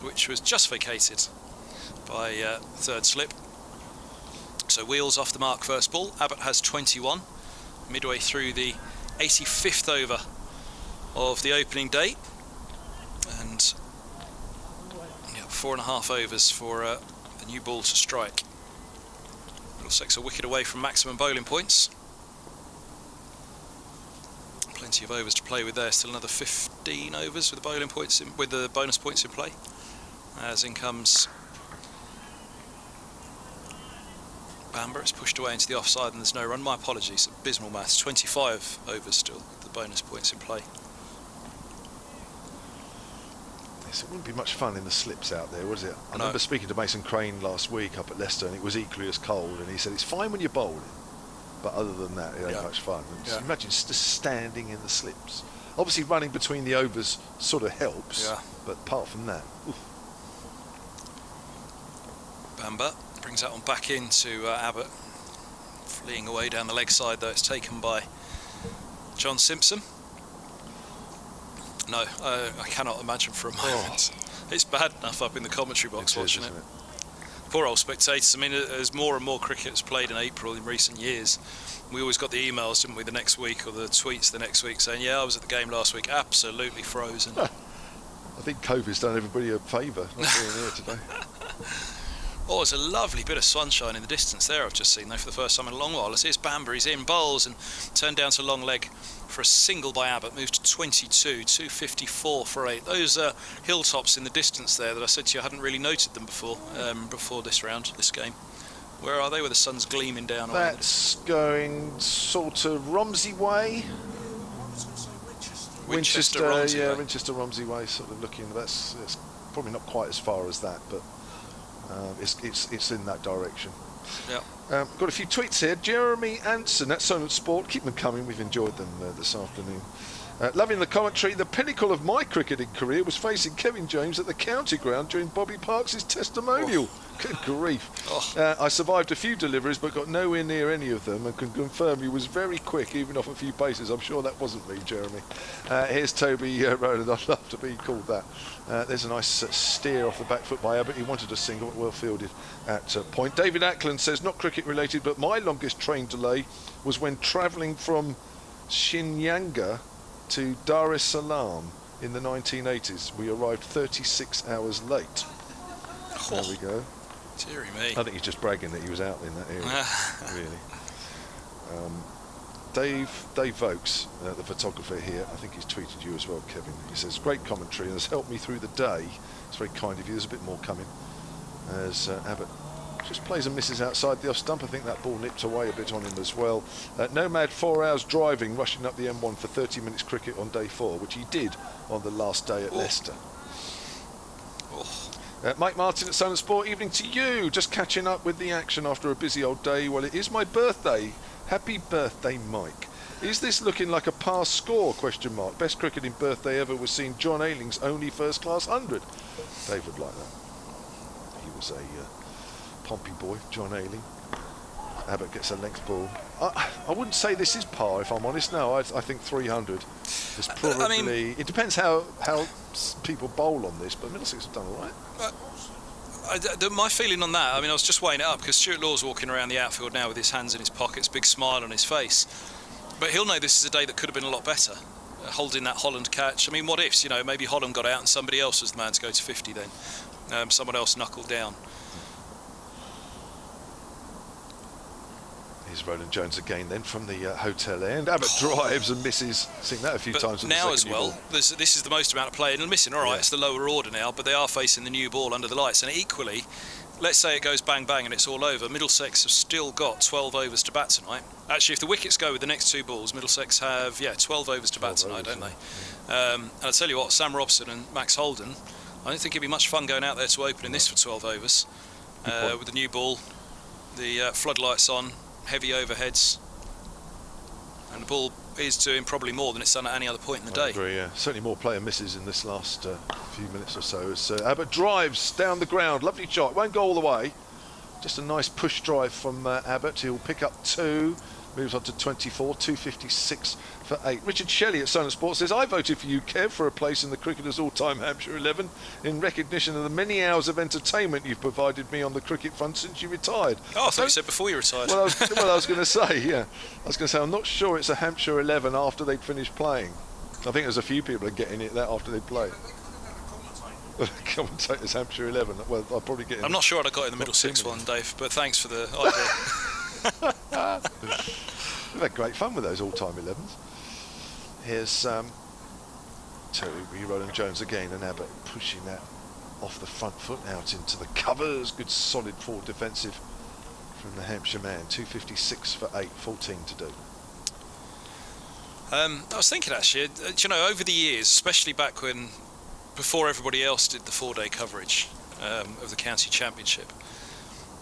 which was just vacated by third slip. So Wheel's off the mark first ball. Abbott has 21, midway through the 85th over of the opening day, and 4.5 overs for the new ball to strike. Middlesex a wicket away from maximum bowling points. Plenty of overs to play with there. Still another 15 overs with the bowling points with the bonus points in play. As in comes Bamber. It's pushed away into the offside and there's no run. My apologies. Abysmal maths. 25 overs still with the bonus points in play. Yes, it wouldn't be much fun in the slips out there, was it? I No. remember speaking to Mason Crane last week up at Leicester, and it was equally as cold, and he said it's fine when you're bowling, but other than that it ain't much fun. And just imagine just standing in the slips. Obviously running between the overs sort of helps, but apart from that, oof. Bamber brings that one back into Abbott, fleeing away down the leg side, though it's taken by John Simpson. No, I cannot imagine for a moment. It's bad enough up in the commentary box watching it. Poor old spectators. I mean, as more and more cricket's played in April in recent years, we always got the emails, didn't we, the next week, or the tweets the next week saying, yeah, I was at the game last week, absolutely frozen. I think COVID's done everybody a favour not being here today. Oh, there's a lovely bit of sunshine in the distance there I've just seen though for the first time in a long while. Here's Bamber, he's in, bowls and turned down to long leg for a single by Abbott, moved to 22, 254 for 8. Those hilltops in the distance there that I said to you I hadn't really noted them before this round, this game. Where are they, where the sun's gleaming down? That's going sort of Romsey way. Winchester, Romsey yeah, way. Winchester Romsey way, sort of looking. It's probably not quite as far as that, but it's in that direction. Yeah. Got a few tweets here. Jeremy Anson, that's Solent Sport. Keep them coming. We've enjoyed them this afternoon. Loving the commentary. The pinnacle of my cricketing career was facing Kevin James at the county ground during Bobby Parks' testimonial. Good grief. I survived a few deliveries but got nowhere near any of them and can confirm he was very quick even off a few paces. I'm sure that wasn't me, Jeremy. Here's Toby Rowland. I'd love to be called that. There's a nice steer off the back foot by Abbott. He wanted a single, well fielded at point. David Ackland says, not cricket related, but my longest train delay was when travelling from Shinyanga to Dar es Salaam in the 1980s. We arrived 36 hours late. There we go. Deary me. I think he's just bragging that he was out in that area, really. Dave Vokes, the photographer here, I think he's tweeted you as well, Kevin. He says, great commentary and has helped me through the day. It's very kind of you. There's a bit more coming. As Abbott just plays and misses outside the off stump. I think that ball nipped away a bit on him as well. Nomad 4 hours driving, rushing up the M1 for 30 minutes cricket on day 4, which he did on the last day at Leicester. Mike Martin at Sun and Sport, evening to you. Just catching up with the action after a busy old day. Well, it is my birthday. Happy birthday, Mike. Is this looking like a past score? Question mark. Best cricketing birthday ever was seeing John Ayling's only first class 100. Dave would like that. He was a Pompey boy, John Ayling. Abbott gets a length ball. I wouldn't say this is par, if I'm honest. No, I think 300 is probably... I mean, it depends how people bowl on this, but Middlesex have done all right. My feeling on that, I mean, I was just weighing it up because Stuart Law's walking around the outfield now with his hands in his pockets, big smile on his face. But he'll know this is a day that could have been a lot better, holding that Holland catch. I mean, what ifs, maybe Holland got out and somebody else was the man to go to 50 then. Someone else knuckled down. Here's Roland Jones again then from the hotel end. Abbott drives and misses. Seen that a few times. Now as well, this is the most amount of play and missing. All right, it's the lower order now, but they are facing the new ball under the lights. And equally, let's say it goes bang bang and it's all over. Middlesex have still got 12 overs to bat tonight. Actually, if the wickets go with the next 2 balls, Middlesex have 12 overs to bat tonight, don't they? And I'll tell you what, Sam Robson and Max Holden, I don't think it'd be much fun going out there to open in this for 12 overs with the new ball, the floodlights on. Heavy overheads, and the ball is doing probably more than it's done at any other point in the day. I agree, yeah. Certainly more player misses in this last few minutes or so. As Abbott drives down the ground, lovely shot, won't go all the way. Just a nice push drive from Abbott. He'll pick up 2, moves on to 24, 256 for 8. Richard Shelley at Sun and Sport says, I voted for you, Kev, for a place in the cricketers' all-time Hampshire 11 in recognition of the many hours of entertainment you've provided me on the cricket front since you retired. Oh, I thought you said before you retired. Well, I was going to say, yeah. I was going to say, I'm not sure it's a Hampshire 11 after they'd finished playing. I think there's a few people are getting it that after they play. Commentators Hampshire 11. Well, I'll probably get. I'm not sure I'd have got in the Middlesex one, Dave, but thanks for the idea. We've had great fun with those all-time 11s. Here's Terry Roland Jones again, and Abbott pushing that off the front foot out into the covers. Good solid forward defensive from the Hampshire man. 256 for 8, 14 to do. I was thinking actually, over the years, especially back before everybody else did the 4-day coverage of the county championship,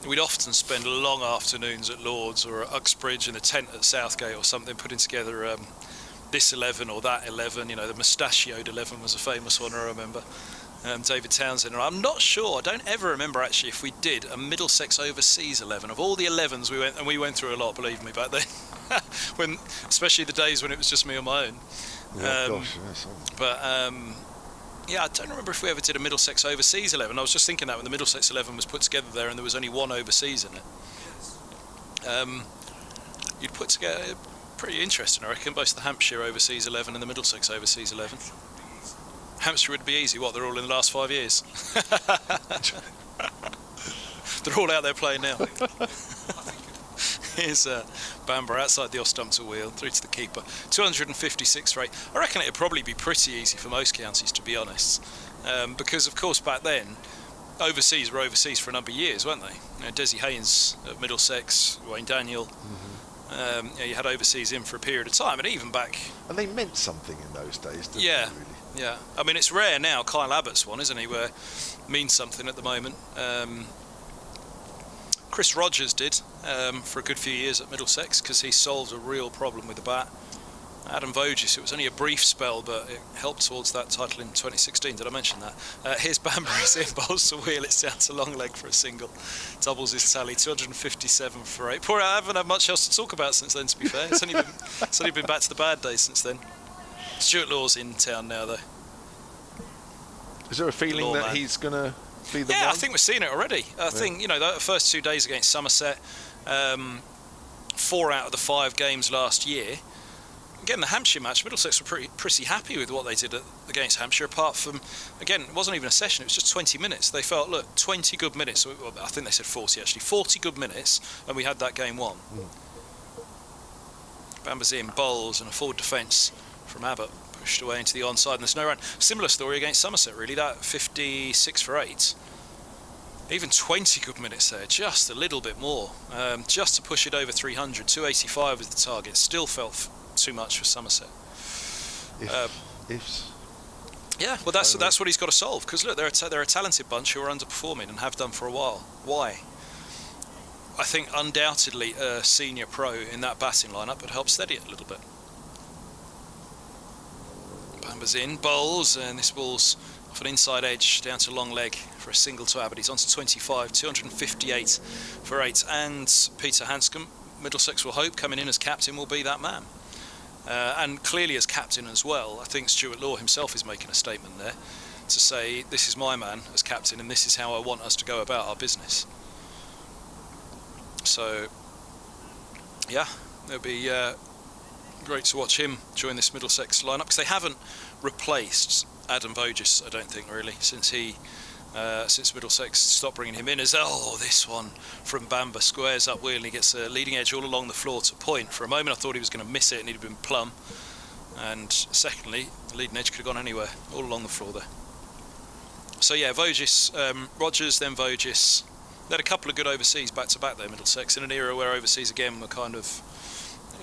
we'd often spend long afternoons at Lords or at Uxbridge in a tent at Southgate or something, putting together this 11 or that 11. The mustachioed 11 was a famous one, I remember. David Townsend. And I'm not sure, I don't ever remember actually if we did a Middlesex overseas 11. Of all the 11s we went through a lot, believe me, back then. Especially the days when it was just me on my own. But I don't remember if we ever did a Middlesex overseas 11. I was just thinking that when the Middlesex 11 was put together there and there was only one overseas in it. You'd put together pretty interesting, I reckon, both the Hampshire overseas 11 and the Middlesex overseas 11. Hampshire would be easy. What, they're all in the last 5 years? They're all out there playing now. Here's Bamber outside the off stump to wheel through to the keeper. 256 rate. I reckon it'd probably be pretty easy for most counties, to be honest, because of course back then overseas were overseas for a number of years, weren't they? Desi Haynes at Middlesex, Wayne Daniel. You had overseas in for a period of time, and even back. And they meant something in those days, didn't they? Yeah, really? yeah. I mean, it's rare now. Kyle Abbott's one, isn't he? Where means something at the moment. Chris Rogers did for a good few years at Middlesex because he solved a real problem with the bat. Adam Voges, it was only a brief spell, but it helped towards that title in 2016. Did I mention that? Here's Bamber, he's in, bowls to wheel, it's down to long leg for a single. Doubles his tally, 257 for 8. Poor, I haven't had much else to talk about since then, to be fair. It's only been back to the bad days since then. Stuart Law's in town now, though. Is there a feeling that he's going to be the one? Yeah, I think we're seeing it already. I think, the first 2 days against Somerset, 4 out of the 5 games last year, again, the Hampshire match, Middlesex were pretty happy with what they did against Hampshire, apart from, again, it wasn't even a session, it was just 20 minutes. They felt, look, 20 good minutes, I think they said 40 actually, 40 good minutes, and we had that game won. Bamba's in, bowls, and a forward defence from Abbott, pushed away into the onside, and there's no run. Similar story against Somerset, really, that 56 for 8. Even 20 good minutes there, just a little bit more, just to push it over 300. 285 was the target, still felt too much for Somerset. Yeah, well, that's what he's got to solve, because look, they're a talented bunch who are underperforming and have done for a while. Why? I think undoubtedly a senior pro in that batting lineup would help steady it a little bit. Bamba's in, bowls, and this ball's off an inside edge down to long leg for a single to Abbott. He's on to 25, 258 for 8, and Peter Hanscom, Middlesex will hope, coming in as captain, will be that man. And clearly as captain as well, I think Stuart Law himself is making a statement there to say, this is my man as captain and this is how I want us to go about our business. So, yeah, it'll be great to watch him join this Middlesex lineup, because they haven't replaced Adam Voges, I don't think, really, since Middlesex stopped bringing him in. As this one from Bamba squares up wheel and he gets a leading edge all along the floor to point. For a moment I thought he was going to miss it and he'd have been plumb, and secondly the leading edge could have gone anywhere, all along the floor there. So yeah, Voges, Rogers, then Voges. They had a couple of good overseas back to back there, Middlesex, in an era where overseas again were kind of,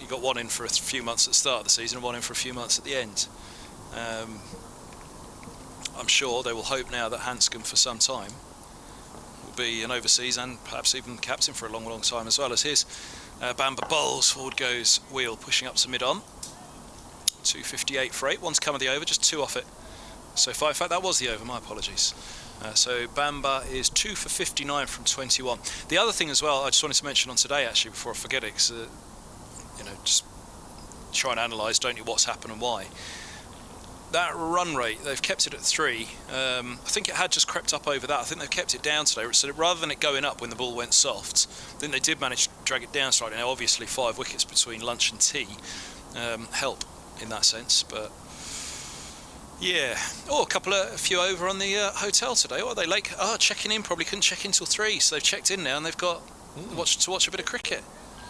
you got one in for a few months at the start of the season and one in for a few months at the end. I'm sure they will hope now that Hanscom for some time will be an overseas and perhaps even captain for a long, long time as well. As his Bamba bowls, forward goes wheel, pushing up to mid-on. 258 for 8, one's come of the over, just 2 off it so far. In fact, that was the over, my apologies. So Bamba is 2 for 59 from 21. The other thing as well, I just wanted to mention on today actually before I forget it, because just try and analyse, don't you, what's happened and why. That run rate, they've kept it at 3. I think it had just crept up over that. I think they've kept it down today. So rather than it going up when the ball went soft, I think they did manage to drag it down slightly. Now, obviously, 5 wickets between lunch and tea help in that sense. But yeah, a few over on the hotel today. What are they late? Checking in. Probably couldn't check in till 3, so they've checked in now and they've got to watch a bit of cricket.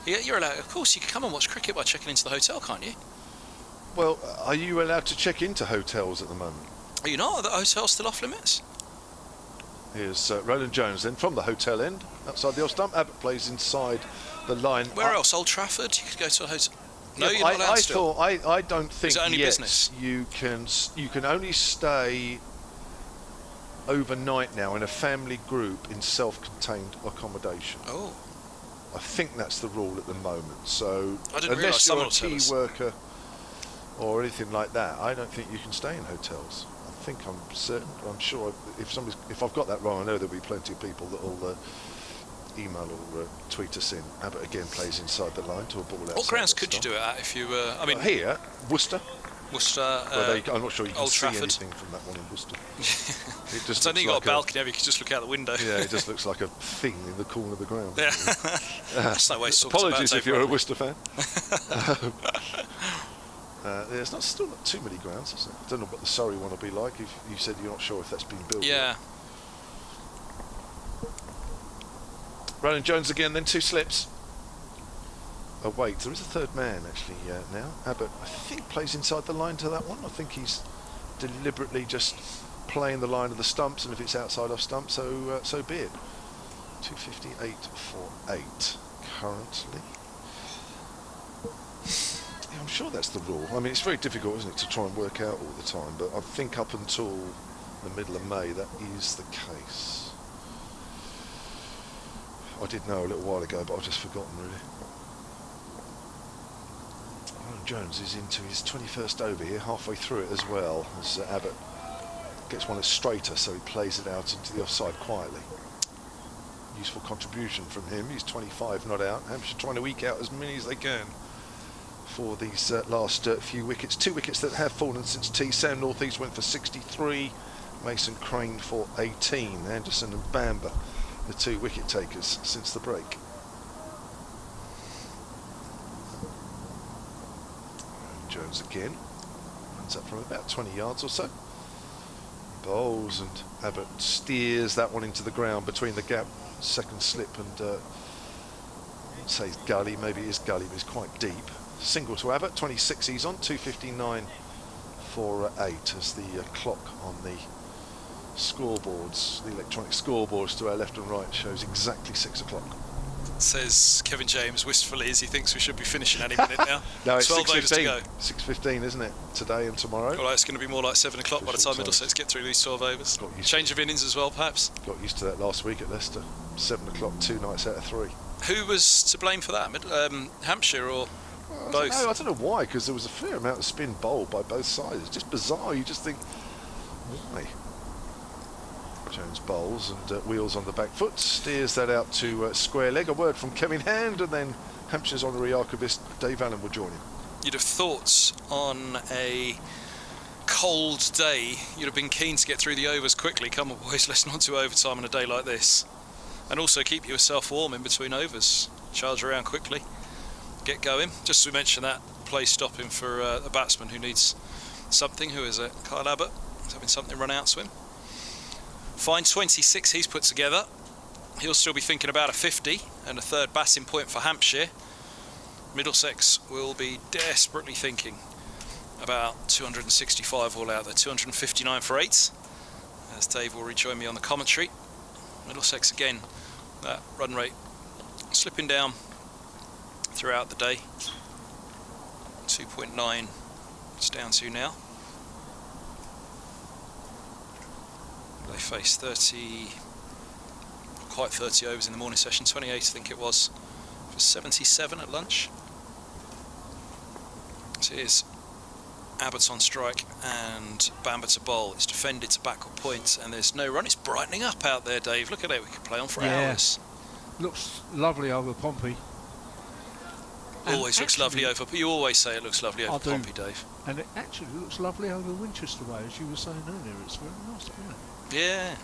Yeah, you're allowed. Of course, you can come and watch cricket by checking into the hotel, can't you? Well, are you allowed to check into hotels at the moment? Are you not? Are the hotels still off limits? Here's Roland Jones then from the hotel end, outside the off stump. Abbott plays inside the line. Where else? Old Trafford? You could go to a hotel. No, Yeah, you're not allowed still. I don't think Is it only yet business? you can only stay overnight now in a family group in self-contained accommodation. Oh. I think that's the rule at the moment. So I didn't realise unless you're a someone key will tell us. worker or anything like that, I don't think you can stay in hotels. I think I'm certain. I'm sure if I've got that wrong, I know there'll be plenty of people that will email or tweet us in. Abbott again plays inside the line to a ball outside. What grounds the could you stump. do it at if you Here, Worcester. Worcester, I'm not sure you can Old see Trafford. anything from that one in Worcester. It I just don't think looks you've got like a balcony, have you? You can just look out the window. Yeah, it just looks like a thing in the corner of the ground. Yeah. That's no way to talk about Apologies if Dave you're a Rugby. Worcester fan. There's still not too many grounds, is there? I don't know what the Surrey one will be like. If you said you're not sure if that's been built Yeah. yet. Roland Jones again, then 2 slips. Oh wait, there is a third man actually now. Abbott, I think, plays inside the line to that one. I think he's deliberately just playing the line of the stumps, and if it's outside off stump, so be it. 258 for 8 currently. Yeah, I'm sure that's the rule. I mean, it's very difficult, isn't it, to try and work out all the time, but I think up until the middle of May that is the case. I did know a little while ago, but I've just forgotten really. Roland Jones is into his 21st over here, halfway through it as well, as Abbott gets one that's straighter, so he plays it out into the offside quietly. Useful contribution from him. He's 25 not out. Hampshire trying to eke out as many as they can for these last few wickets. 2 wickets that have fallen since tea. Sam Northeast went for 63, Mason Crane for 18, Anderson and Bamba the 2 wicket takers since the break. Jones Jones again. Runs up from about 20 yards or so. Bowles, and Abbott steers that one into the ground between the gap. Second slip and say gully, maybe it is gully, but it's quite deep. Single to Abbott, 26 he's on, 2:59 for 8 as the clock on the scoreboards, the electronic scoreboards to our left and right shows exactly 6 o'clock. Says Kevin James wistfully as he thinks we should be finishing any minute now. No, it's 12 overs to go. 6:15, isn't it? Today and tomorrow. Well, it's going to be more like 7 o'clock by the time Middlesex get through these 12 overs. Change of innings as well, perhaps. Got used to that last week at Leicester. 7 o'clock, 2 nights out of 3. Who was to blame for that? Hampshire or both? I don't know why, because there was a fair amount of spin bowled by both sides. It's just bizarre. You just think, why? Jones bowls and wheels on the back foot, steers that out to square leg. A word from Kevin Hand, and then Hampshire's honorary archivist Dave Allen will join him. You'd have thought on a cold day you'd have been keen to get through the overs quickly. Come on boys, let's not do overtime on a day like this. And also keep yourself warm in between overs. Charge around quickly, get going. Just to mention that play stopping for a batsman who needs something. Who is it? Kyle Abbott. He's having something run out to him. Fine 26 he's put together. He'll still be thinking about a 50 and a third batting point for Hampshire. Middlesex will be desperately thinking about 265 all out there, 259 for 8. As Dave will rejoin me on the commentary. Middlesex again, that run rate slipping down throughout the day. 2.9 it's down to now. They faced 30, quite 30 overs in the morning session, 28 I think it was, for 77 at lunch. So here's Abbott on strike and Bamber to bowl. It's defended to backward point and there's no run. It's brightening up out there, Dave. Look at it, we could play on for hours. Looks lovely over Pompey. Always looks lovely over, you always say it looks lovely over Pompey, Dave. And it actually looks lovely over Winchester Way, as you were saying earlier. It's very nice, isn't it? Yeah.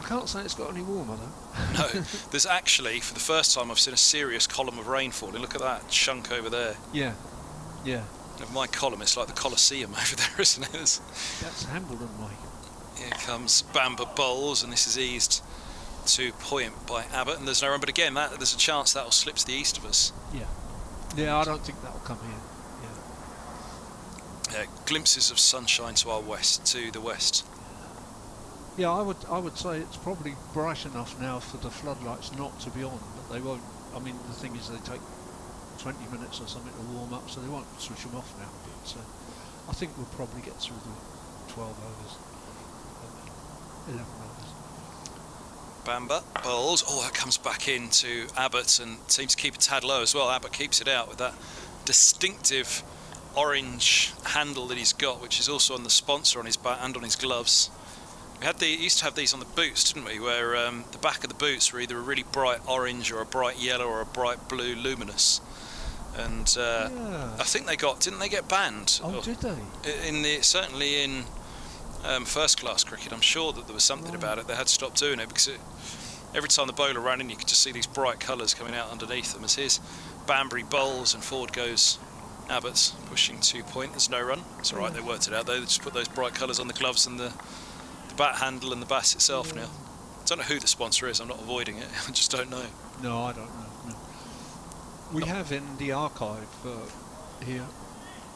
I can't say it's got any warmer though. No, there's actually, for the first time, I've seen a serious column of rain falling. Look at that chunk over there. Yeah, yeah. Never mind column, it's like the Colosseum over there, isn't it? That's Hambledon Way. Here comes Bamber bowls, and this is eased to point by Abbott, and there's no run, but again, there's a chance that'll slip to the east of us. Yeah. Yeah, I don't think that'll come here. Yeah. Glimpses of sunshine to our west, to the west. Yeah, I would say it's probably bright enough now for the floodlights not to be on, but they won't. I mean, the thing is, they take 20 minutes or something to warm up, so they won't switch them off now. But I think we'll probably get through the 12 overs, 11 overs. Bamber bowls. Oh, that comes back into Abbott and seems to keep a tad low as well. Abbott keeps it out with that distinctive orange handle that he's got, which is also on the sponsor on his bat and on his gloves. We used to have these on the boots, didn't we? Where the back of the boots were either a really bright orange or a bright yellow or a bright blue luminous. And yeah. I think didn't they get banned? Oh, did they? Certainly in first class cricket, I'm sure that there was something about it. They had to stop doing it because every time the bowler ran in, you could just see these bright colours coming out underneath them. As here's Banbury bowls and forward goes Abbott, pushing 2 point. There's no run. It's all right. They worked it out. They just put those bright colours on the gloves and the bat handle and the bat itself now. I don't know who the sponsor is. I'm not avoiding it. I just don't know. No, I don't know. No. We have in the archive here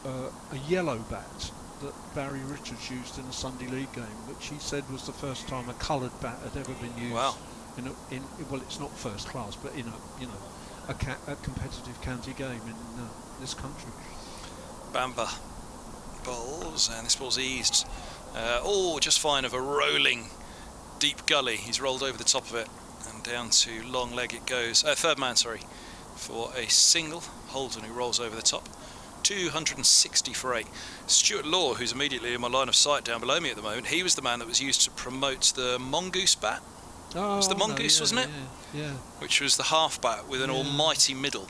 a yellow bat that Barry Richards used in a Sunday League game, which he said was the first time a coloured bat had ever been used. Wow. Well, it's not first class, but in a competitive county game in this country. Bamber bowls, and this ball's eased. Just fine of a rolling deep gully. He's rolled over the top of it and down to long leg it goes. Third man, sorry, for a single. Holden, who rolls over the top. 260 for 8. Stuart Law, who's immediately in my line of sight down below me at the moment, he was the man that was used to promote the mongoose bat. Oh, it was the mongoose, wasn't it? Yeah. Which was the half bat with an almighty middle.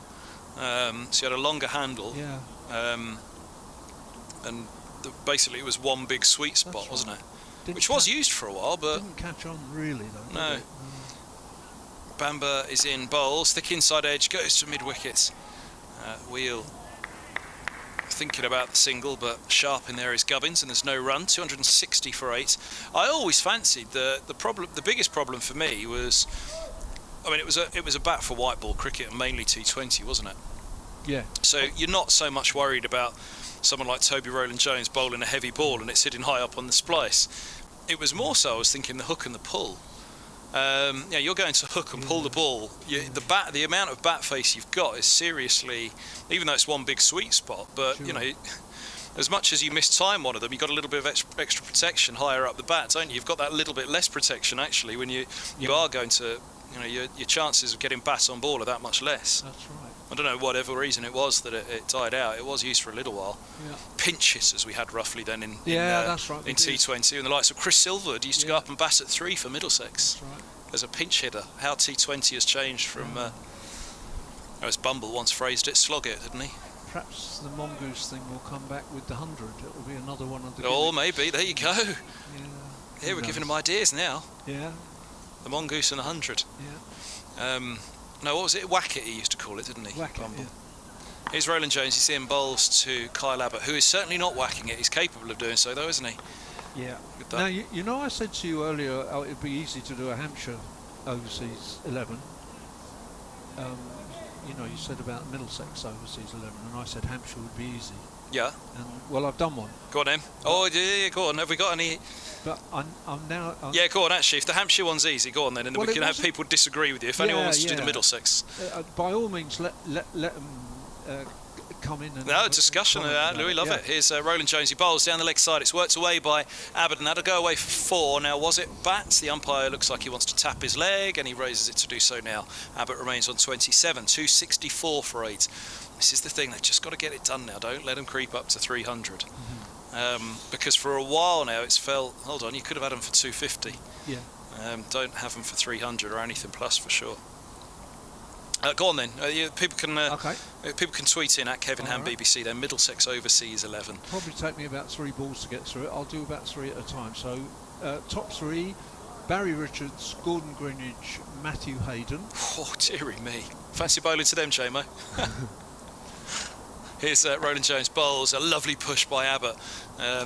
So you had a longer handle. Yeah. And basically it was one big sweet spot, That's wasn't right. it? Which was used for a while, but didn't catch on really though. No. Bamber is in bowls. Thick inside edge goes to mid wicket. Wheel thinking about the single, but sharp in there is Gubbins, and there's no run. 260 for 8. I always fancied the biggest problem for me was, I mean, it was a bat for white ball cricket and mainly T20, wasn't it? Yeah. So you're not so much worried about someone like Toby Rowland-Jones bowling a heavy ball and it's sitting high up on the splice. It was more so I was thinking the hook and the pull. You're going to hook and pull the ball. The amount of bat face you've got is seriously, even though it's one big sweet spot, but Sure. you know, as much as you miss time one of them, you've got a little bit of extra protection higher up the bat, don't you? You've got that little bit less protection actually when you are going to, you know, your chances of getting bat on ball are that much less. That's right. I don't know whatever reason it was that it died out. It was used for a little while. Yeah. Pinch hitters we had roughly then in That's right. in T20, and the likes of Chris Silverwood used to go up and bat at 3 for Middlesex. That's right. As a pinch hitter. How T20 has changed from, as Bumble once phrased it, slog it, didn't he? Perhaps the mongoose thing will come back with the 100. It will be another one of the. Oh, gimmicks. maybe. There you go. Yeah. Here we're giving them ideas now. Yeah. The mongoose and the 100. Yeah. No, what was it? Whack it, he used to call it, didn't he? Whack it, Bumble. yeah. Here's Roland Jones. He's in bowls to Kyle Abbott, who is certainly not whacking it. He's capable of doing so, though, isn't he? Yeah. With that. Now, you know, I said to you earlier, it'd be easy to do a Hampshire overseas 11. You know, you said about Middlesex overseas 11, and I said Hampshire would be easy. Yeah. And well, I've done one. Go on, then. Oh, yeah, go on. Have we got any? But I'm now. Yeah, go on, actually. If the Hampshire one's easy, go on then, and then Well, we it can have wasn't- people disagree with you. If anyone wants to do the Middlesex. By all means, let them come in and. No, discussion of that, Louis, love it. Here's Roland Jones, he bowls down the leg side. It's worked away by Abbott, and that'll go away for 4. Now, was it bats? The umpire looks like he wants to tap his leg, and he raises it to do so now. Abbott remains on 27, 264 for 8. This is the thing, they've just got to get it done now. Don't let them creep up to 300. Because for a while now it's felt, hold on, you could have had them for 250. Yeah. Don't have them for 300 or anything plus for sure. Go on then. People can tweet in at Kevin Ham right. BBC. Then Middlesex overseas 11. Probably take me about 3 balls to get through it. I'll do about 3 at a time. So, top 3: Barry Richards, Gordon Greenidge, Matthew Hayden. Oh dearie me! Fancy bowling to them, JMO. Here's Roland Jones bowls a lovely push by Abbott,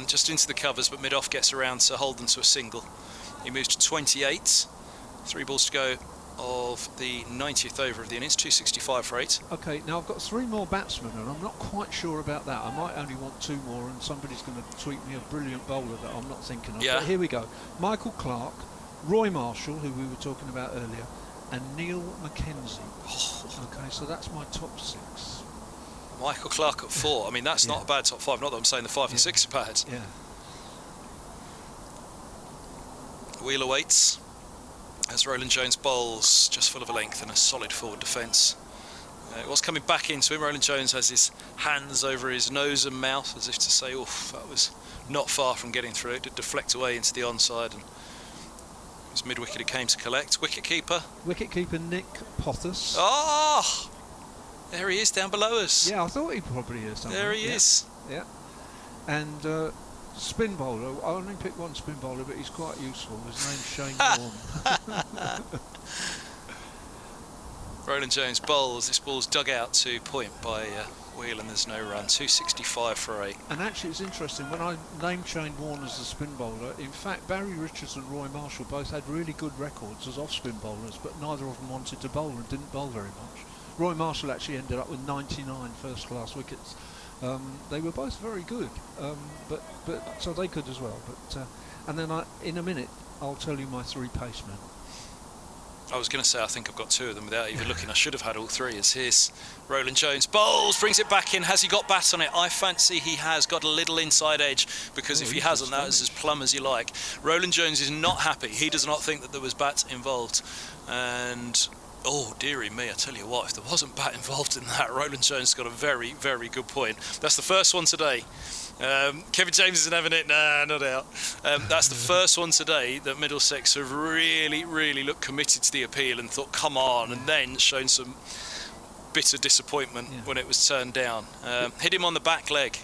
just into the covers, but mid-off gets around to hold them to a single. He moves to 28. 3 balls to go of the 90th over of the innings, 265 for 8. Okay, now I've got 3 more batsmen, and I'm not quite sure about that. I might only want 2 more, and somebody's going to tweet me a brilliant bowler that I'm not thinking of. Yeah. But here we go: Michael Clarke, Roy Marshall, who we were talking about earlier, and Neil Mackenzie. Okay, so that's my top 6. Michael Clarke at 4. I mean, that's Yeah. not a bad top 5. Not that I'm saying the 5 and 6 are bad. Yeah. Wheeler waits as Roland Jones bowls, just full of a length and a solid forward defence. It was coming back into him. Roland Jones has his hands over his nose and mouth as if to say, oof, that was not far from getting through. It did deflect away into the onside, and it was mid-wicket it came to collect. Wicket-keeper. Wicket-keeper Nick Pothas. Oh! There he is down below us. Yeah, I thought he probably is. There he is. Yeah. And spin bowler. I only picked one spin bowler, but he's quite useful. His name's Shane Warne. Roland Jones bowls. This ball's dug out to point by Wheel, and there's no run. 265 for 8. And actually, it's interesting. When I named Shane Warne as the spin bowler, in fact, Barry Richards and Roy Marshall both had really good records as off-spin bowlers, but neither of them wanted to bowl and didn't bowl very much. Roy Marshall actually ended up with 99 first-class wickets. They were both very good, but so they could as well. But and then in a minute, I'll tell you my 3 pacemen. I was going to say I think I've got 2 of them without even looking. I should have had all 3. As here's Roland Jones bowls, brings it back in. Has he got bat on it? I fancy he has got a little inside edge, because if he hasn't, that is as plumb as you like. Roland Jones is not happy. He does not think that there was bat involved, and oh dearie me, I tell you what, if there wasn't bat involved in that, Roland Jones got a very, very good point. That's the first one today. Kevin James isn't having it, nah, not out. That's the first one today that Middlesex have really, really looked committed to the appeal and thought, come on, and then shown some bitter disappointment when it was turned down. Hit him on the back leg.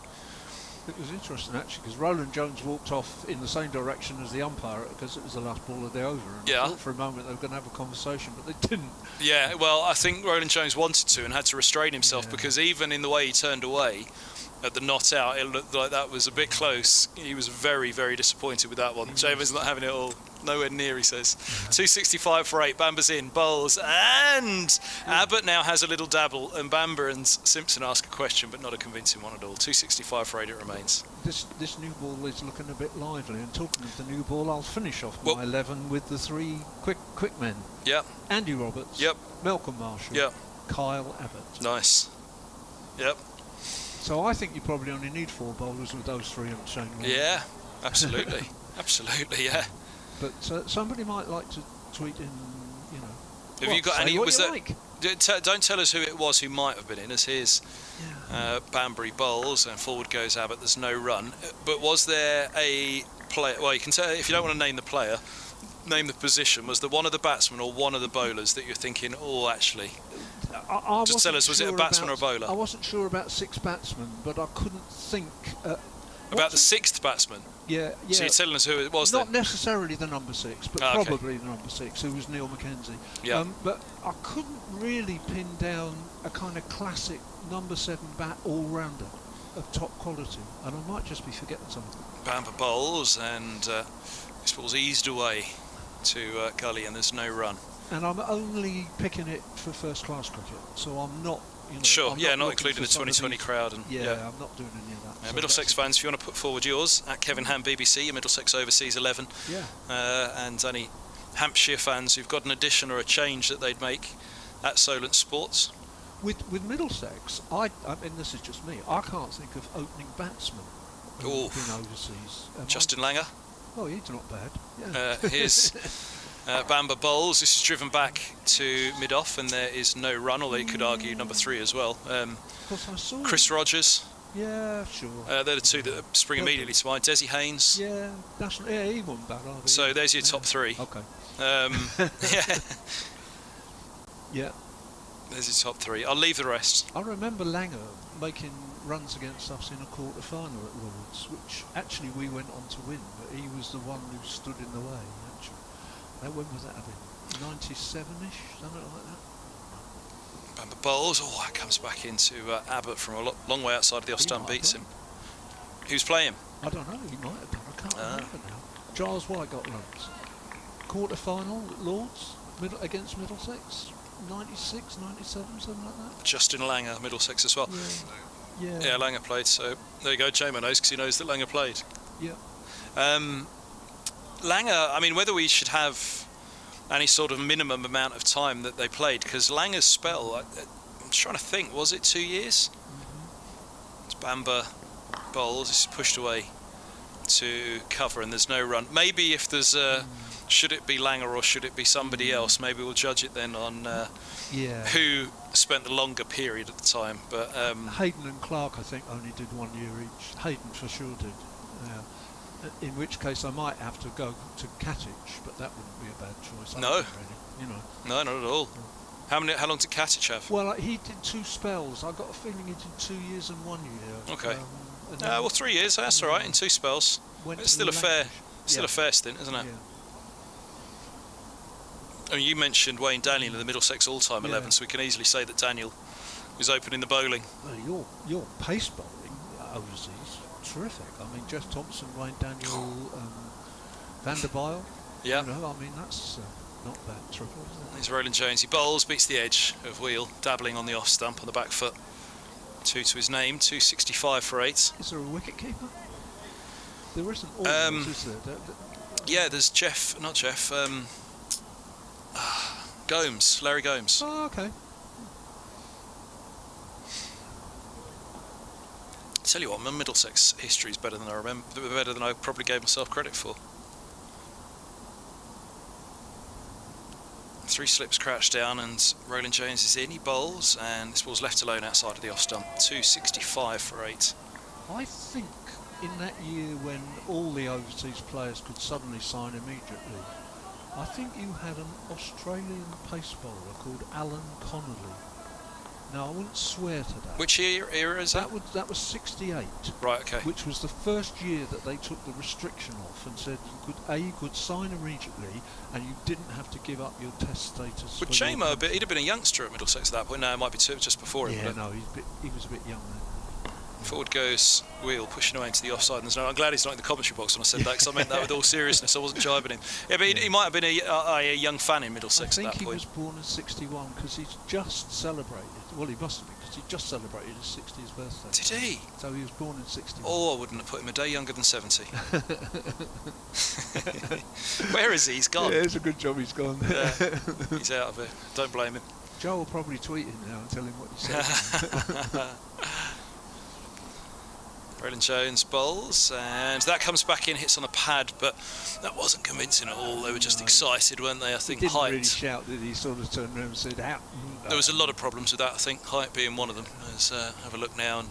It was interesting actually, because Roland Jones walked off in the same direction as the umpire because it was the last ball of the over. And I thought for a moment they were going to have a conversation, but they didn't. Yeah, well, I think Roland Jones wanted to and had to restrain himself, because even in the way he turned away, at the not out, it looked like that was a bit close. He was very, very disappointed with that one. Jamer's not having it all. Nowhere near, he says. 265 for 8. Bamber's in, bowls, and Abbott now has a little dabble, and Bamber and Simpson ask a question, but not a convincing one at all. 265 for 8 it remains. This new ball is looking a bit lively, and talking of the new ball, I'll finish off my 11 with the 3 quick men. Yep. Andy Roberts. Yep. Malcolm Marshall. Yep. Kyle Abbott. Nice. Yep. So I think you probably only need 4 bowlers with those 3 on chain. Yeah, absolutely. Absolutely, yeah. But somebody might like to tweet in, you know. Have you got any? Was that? Like? Don't tell us who it was who might have been in. As here's Banbury bowls and forward goes Abbott. There's no run. But was there a player? Well, you can tell if you don't want to name the player. Name the position. Was there one of the batsmen or one of the bowlers that you're thinking? Oh, actually. Just tell us. Was it a batsman or a bowler? I wasn't sure about 6 batsmen, but I couldn't think. About the 6th batsman. Yeah. So you're telling us who it was? Not then? necessarily the number 6, but probably the number 6, who was Neil Mackenzie. Yeah. But I couldn't really pin down a kind of classic number 7 bat all-rounder of top quality, and I might just be forgetting something. Bamber bowls, and this ball's eased away to gully, and there's no run. And I'm only picking it for first-class cricket, so I'm not. You know, sure, I'm not including the 2020 crowd. And I'm not doing any of that. So Middlesex fans, if you want to put forward yours, at Kevin Ham BBC, your Middlesex Overseas 11. Yeah. And any Hampshire fans who've got an addition or a change that they'd make, at Solent Sports. With Middlesex, I mean, this is just me, I can't think of opening batsmen who've been overseas. Justin Langer. Oh, he's not bad. Yeah. Here's Bamber bowls. This is driven back to mid-off, and there is no run, although you could argue number 3 as well. Of course, I saw Chris Rogers. Yeah, sure. They're the 2 that spring immediately to mind. Desi Haynes. Yeah, he wasn't bad either. So there's your top 3. Okay. Yeah. Yeah. There's your top 3. I'll leave the rest. I remember Langer making runs against us in a quarter-final at Lord's, which actually we went on to win, but he was the one who stood in the way, actually. When was that? 97-ish, something like that. Bamber bowls. Oh, that comes back into Abbott from a long way outside of the off stump, beats him. Who's playing? I don't know, he might have done. I can't remember now. Giles White got runs. Quarter-final at Lord's against Middlesex. 96, 97, something like that. Justin Langer, Middlesex as well. Yeah, Langer played, so there you go. Jamer knows because he knows that Langer played. Yeah. Langer, I mean, whether we should have any sort of minimum amount of time that they played, because Langer's spell, I'm trying to think, was it 2 years? It's Bamber bowls, this is pushed away to cover, and there's no run. Maybe if there's should it be Langer or should it be somebody else? Maybe we'll judge it then on who spent the longer period at the time. But Hayden and Clark, I think, only did 1 year each. Hayden for sure did. In which case I might have to go to Katic, but that wouldn't be a bad choice. No. You know. No, not at all. How long did Katic have? Well, he did 2 spells. I got a feeling he did 2 years and 1 year. Okay. Well, 3 years. That's all right. In 2 spells. It's still a fair stint, isn't it? Yeah. I mean, you mentioned Wayne Daniel in the Middlesex all-time 11, so we can easily say that Daniel was opening the bowling. Well, your pace bowling overseas, terrific. I mean, Jeff Thompson, Wayne Daniel, Van der Bijl. Yeah. You know, I mean, that's not bad triple, isn't it? There's Roland Jones. He bowls, beats the edge of wheel, dabbling on the off stump on the back foot. 2 to his name, 265 for 8. Is there a wicket keeper? There isn't always, is there? Yeah, there's Gomes, Larry Gomes. Oh, okay. Tell you what, my Middlesex history is better than I probably gave myself credit for. 3 slips crouched down, and Roland Jones is in. He bowls, and this ball's left alone outside of the off stump. 265 for 8. I think in that year when all the overseas players could suddenly sign immediately, I think you had an Australian pace bowler called Alan Connolly. Now, I wouldn't swear to that. Which era is that? That was 68. Right, okay. Which was the first year that they took the restriction off and said you could sign immediately and you didn't have to give up your test status. But Jamer, he'd have been a youngster at Middlesex at that point. No, it might be just before him. Yeah, no, he was a bit young then. Forward goes Wheel, pushing away into the offside. And I'm glad he's not in the commentary box when I said that, because I meant that with all seriousness. I wasn't jibing him. Yeah, but he might have been a young fan in Middlesex at that point. I think he was born in '61 because he's just celebrated. Well, he must have been, because he just celebrated his 60th birthday. Did he? So he was born in '61. Oh, I wouldn't have put him a day younger than 70. Where is he? He's gone. Yeah, it's a good job he's gone. Yeah, he's out of it. Don't blame him. Joe will probably tweet him now and tell him what he said. Roland Jones bowls, and that comes back in, hits on the pad, but that wasn't convincing at all. They were just excited, weren't they? I think he didn't height. really shout, did he? Sort of turned around and said, "Out." There was a lot of problems with that, I think, height being one of them. Let's have a look now, and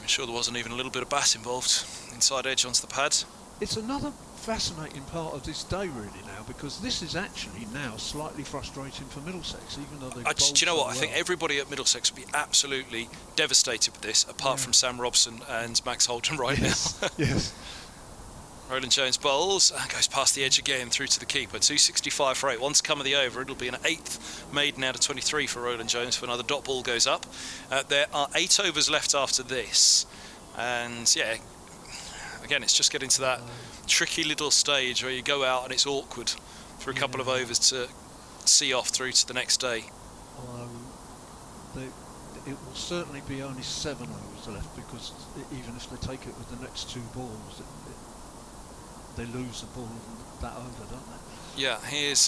I'm sure there wasn't even a little bit of bat involved. Inside edge onto the pad. It's another fascinating part of this day, really, now, because this is actually now slightly frustrating for Middlesex, even though they've Do you know what? well. I think everybody at Middlesex would be absolutely devastated with this, apart from Sam Robson and Max Holden right now. Yes. Roland Jones bowls and goes past the edge again through to the keeper. 265 for 8. Once come of the over, it'll be an 8th maiden out of 23 for Roland Jones if another dot ball goes up. There are 8 overs left after this, and yeah, again, it's just getting to that tricky little stage where you go out and it's awkward for a couple of overs to see off through to the next day. Although it will certainly be only 7 overs left, because even if they take it with the next 2 balls, they lose the ball that over, don't they? Yeah, here's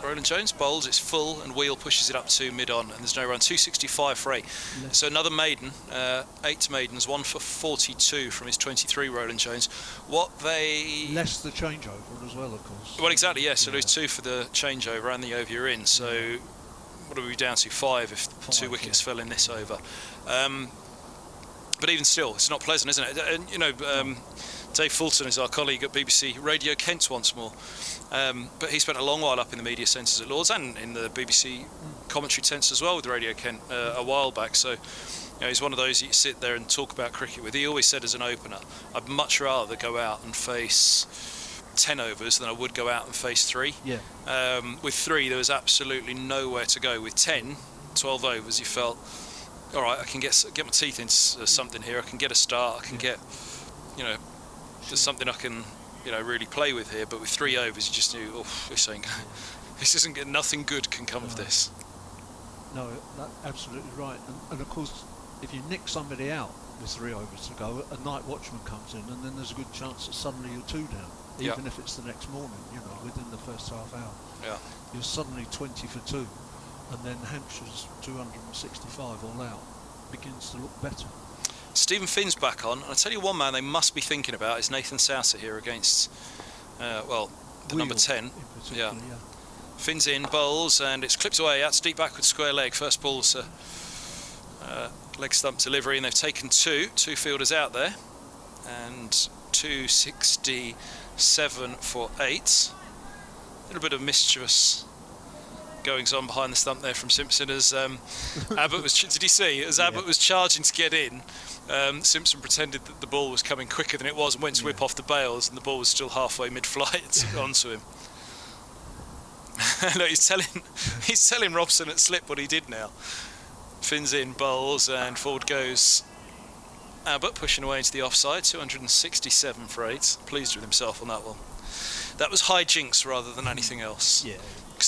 Roland Jones bowls, it's full, and Wheel pushes it up to mid-on, and there's no run. 265 for 8. So another maiden, 8 maidens, 1 for 42 from his 23, Roland Jones. What they... Less the changeover as well, of course. Well, exactly, yes. So there's 2 for the changeover and the over you're in. So what are we down to? 5 if 2 wickets fell in this over. But even still, it's not pleasant, isn't it? And, you know, Dave Fulton is our colleague at BBC Radio Kent once more. But he spent a long while up in the media centres at Lords and in the BBC commentary tents as well with Radio Kent a while back. So, you know, he's one of those you sit there and talk about cricket with. He always said as an opener, I'd much rather go out and face 10 overs than I would go out and face 3. Yeah. With 3, there was absolutely nowhere to go. With 10, 12 overs, you felt, all right, I can get my teeth into something here. I can get a start. I can get, you know, there's something I can, you know, really play with here. But with 3 overs, you just knew, oh, this isn't nothing good can come of this. No, that's absolutely right. And of course, if you nick somebody out with 3 overs to go, a night watchman comes in, and then there's a good chance that suddenly you're 2 down, even if it's the next morning. You know, within the first half hour, you're suddenly 20 for 2. And then Hampshire's 265 all out begins to look better. Stephen Finn's back on, and I tell you one man they must be thinking about is Nathan Souser here against, the Wheel, number 10. Yeah. Finn's in, bowls, and it's clipped away out to deep backward square leg. First ball's leg stump delivery, and they've taken 2 fielders out there, and 267 for 8. A little bit of mischievous goings on behind the stump there from Simpson as Abbott was. Did you see? As Abbott was charging to get in, Simpson pretended that the ball was coming quicker than it was and went to whip off the bails, and the ball was still halfway mid-flight onto him. Look, he's telling Robson at slip what he did now. Finn's in, bowls, and forward goes Abbott, pushing away into the offside. 267 for 8. Pleased with himself on that one. That was high jinks rather than anything else. Yeah.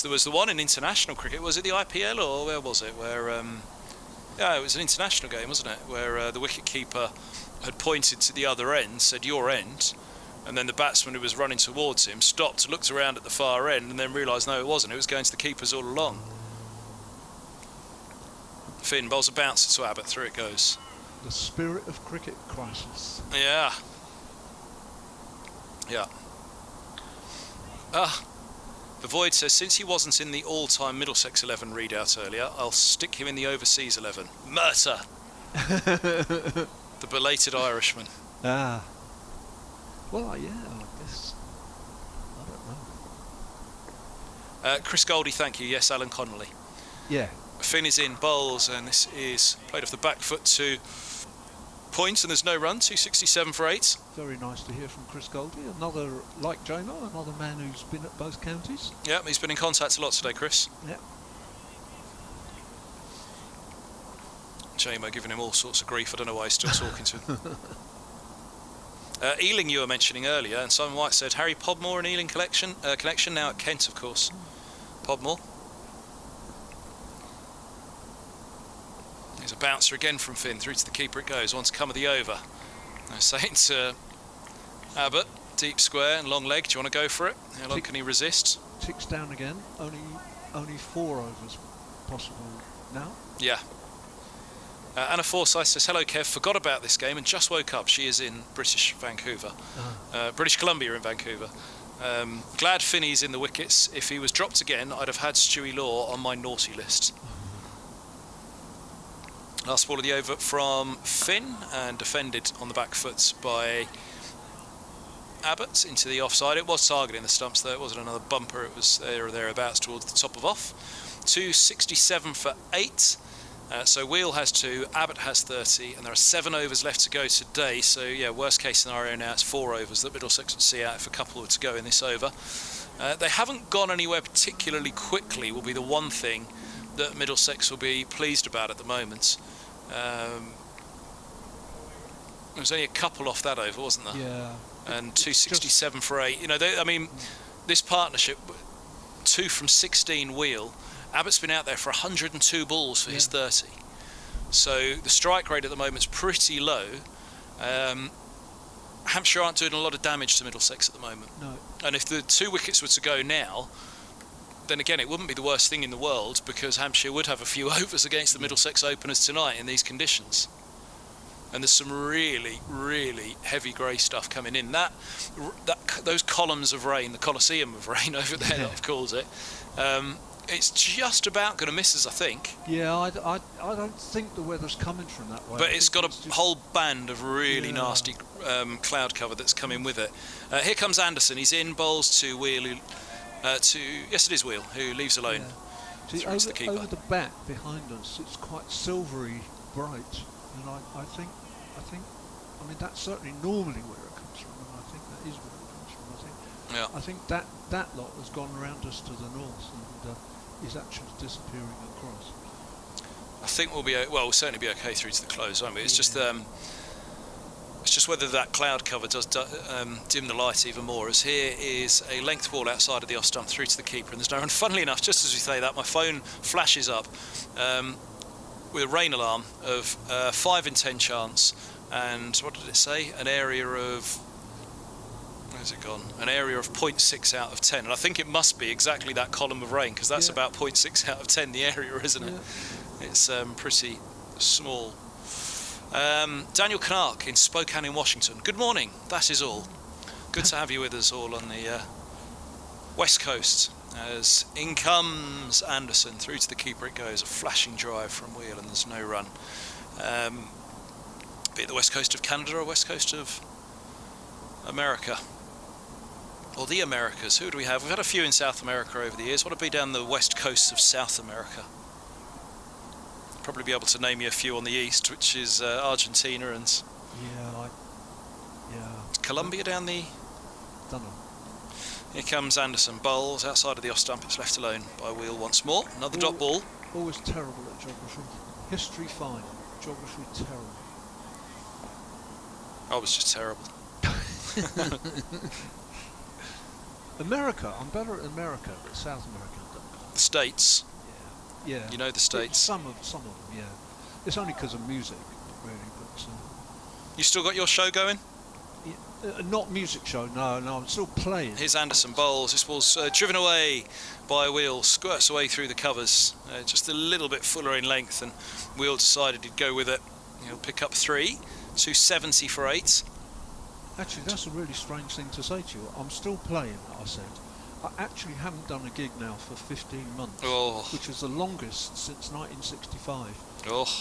There was the one in international cricket. Was it the IPL or where was it? Where it was an international game, wasn't it? Where the wicket keeper had pointed to the other end, said your end, and then the batsman who was running towards him stopped, looked around at the far end, and then realised no, it wasn't. It was going to the keepers all along. Finn bowls a bouncer to Abbott. Through it goes. The spirit of cricket crisis. Yeah. Yeah. The Void says, since he wasn't in the all-time Middlesex 11 readout earlier, I'll stick him in the overseas 11. Murta! The belated Irishman. Well, yeah, I guess. I don't know. Chris Goldie, thank you. Yes, Alan Connolly. Yeah. Finn is in, bowls, and this is played off the back foot to points, and there's no run. 267 for 8. Very nice to hear from Chris Goldie. Another, like J-Mo, another man who's been at both counties. Yeah, he's been in contact a lot today, Chris. Yeah. JMO giving him all sorts of grief. I don't know why he's still talking to him. Ealing you were mentioning earlier, and Simon White said Harry Podmore and Ealing connection now at Kent, of course. Podmore. There's a bouncer again from Finn, through to the keeper it goes, once come of the over. Now saying to Abbott, deep square and long leg, do you want to go for it? How long can he resist? Ticks down again, only 4 overs possible now. Yeah. Anna Forsyth says, hello Kev, forgot about this game and just woke up. She is in British Vancouver, British Columbia in Vancouver. Glad Finney's in the wickets. If he was dropped again, I'd have had Stewie Law on my naughty list. Last ball of the over from Finn, and defended on the back foot by Abbott into the offside. It was targeting the stumps though, it wasn't another bumper, it was there or thereabouts towards the top of off. 267 for 8. So Wheel has 2, Abbott has 30, and there are 7 overs left to go today. So yeah, worst case scenario now, it's 4 overs that Middlesex would see out if a couple were to go in this over. They haven't gone anywhere particularly quickly, will be the one thing that Middlesex will be pleased about at the moment. There was only a couple off that over, wasn't there? Yeah. And 267 for 8. You know, I mean, this partnership, 2 from 16 Wheel. Abbott's been out there for 102 balls for his 30. So the strike rate at the moment is pretty low. Hampshire aren't doing a lot of damage to Middlesex at the moment. No. And if the 2 wickets were to go now, then again it wouldn't be the worst thing in the world, because Hampshire would have a few overs against the Middlesex openers tonight in these conditions. And there's some really, really heavy grey stuff coming in. Those columns of rain, the Colosseum of rain over there, that I've called it, it's just about going to miss us, I think. Yeah, I don't think the weather's coming from that way. But it's got a whole band of really nasty cloud cover that's coming with it. Here comes Anderson. He's in, bowls to Wheel. Yes, it is Wheel, who leaves alone. Yeah. See, over the back behind us, it's quite silvery bright, and I think, I mean, that's certainly normally where it comes from, and I think that is where it comes from. I think that lot has gone around us to the north and is actually disappearing across. I think we'll certainly be okay through to the close, won't we? It's just whether that cloud cover does dim the light even more, as here is a length ball outside of the off stump through to the keeper, and there's no run. Funnily enough, just as we say that, my phone flashes up with a rain alarm of 5 in 10 chance, and what did it say? An area of, where's it gone? An area of 0.6 out of 10, and I think it must be exactly that column of rain, because that's about 0.6 out of 10 the area, isn't it? It's pretty small. Daniel Knark in Spokane in Washington. Good morning, that is all. Good to have you with us all on the west coast. As in comes Anderson, through to the keeper it goes. A flashing drive from Wheel, and there's no run. Be it the west coast of Canada or west coast of America, or the Americas. Who do we have? We've had a few in South America over the years. What would be down the west coast of South America? Probably be able to name you a few on the east, which is Argentina and Colombia down the. Don't know. Here comes Anderson, bowls outside of the off stump. It's left alone by Wheel once more. Another dot ball. Always terrible at geography. History fine, geography terrible. I was just terrible. America, I'm better at America, but South America I don't. The States. Yeah. You know the States. Some of them, yeah. It's only because of music, really. But you still got your show going? not music show. No, I'm still playing. Here's Anderson bowls. This ball's driven away by Wheel, squirts away through the covers, just a little bit fuller in length, and Wheel decided he'd go with it. He'll pick up 3, 270 for 8. Actually, that's a really strange thing to say to you. I'm still playing, I said. I actually haven't done a gig now for 15 months, which is the longest since 1965.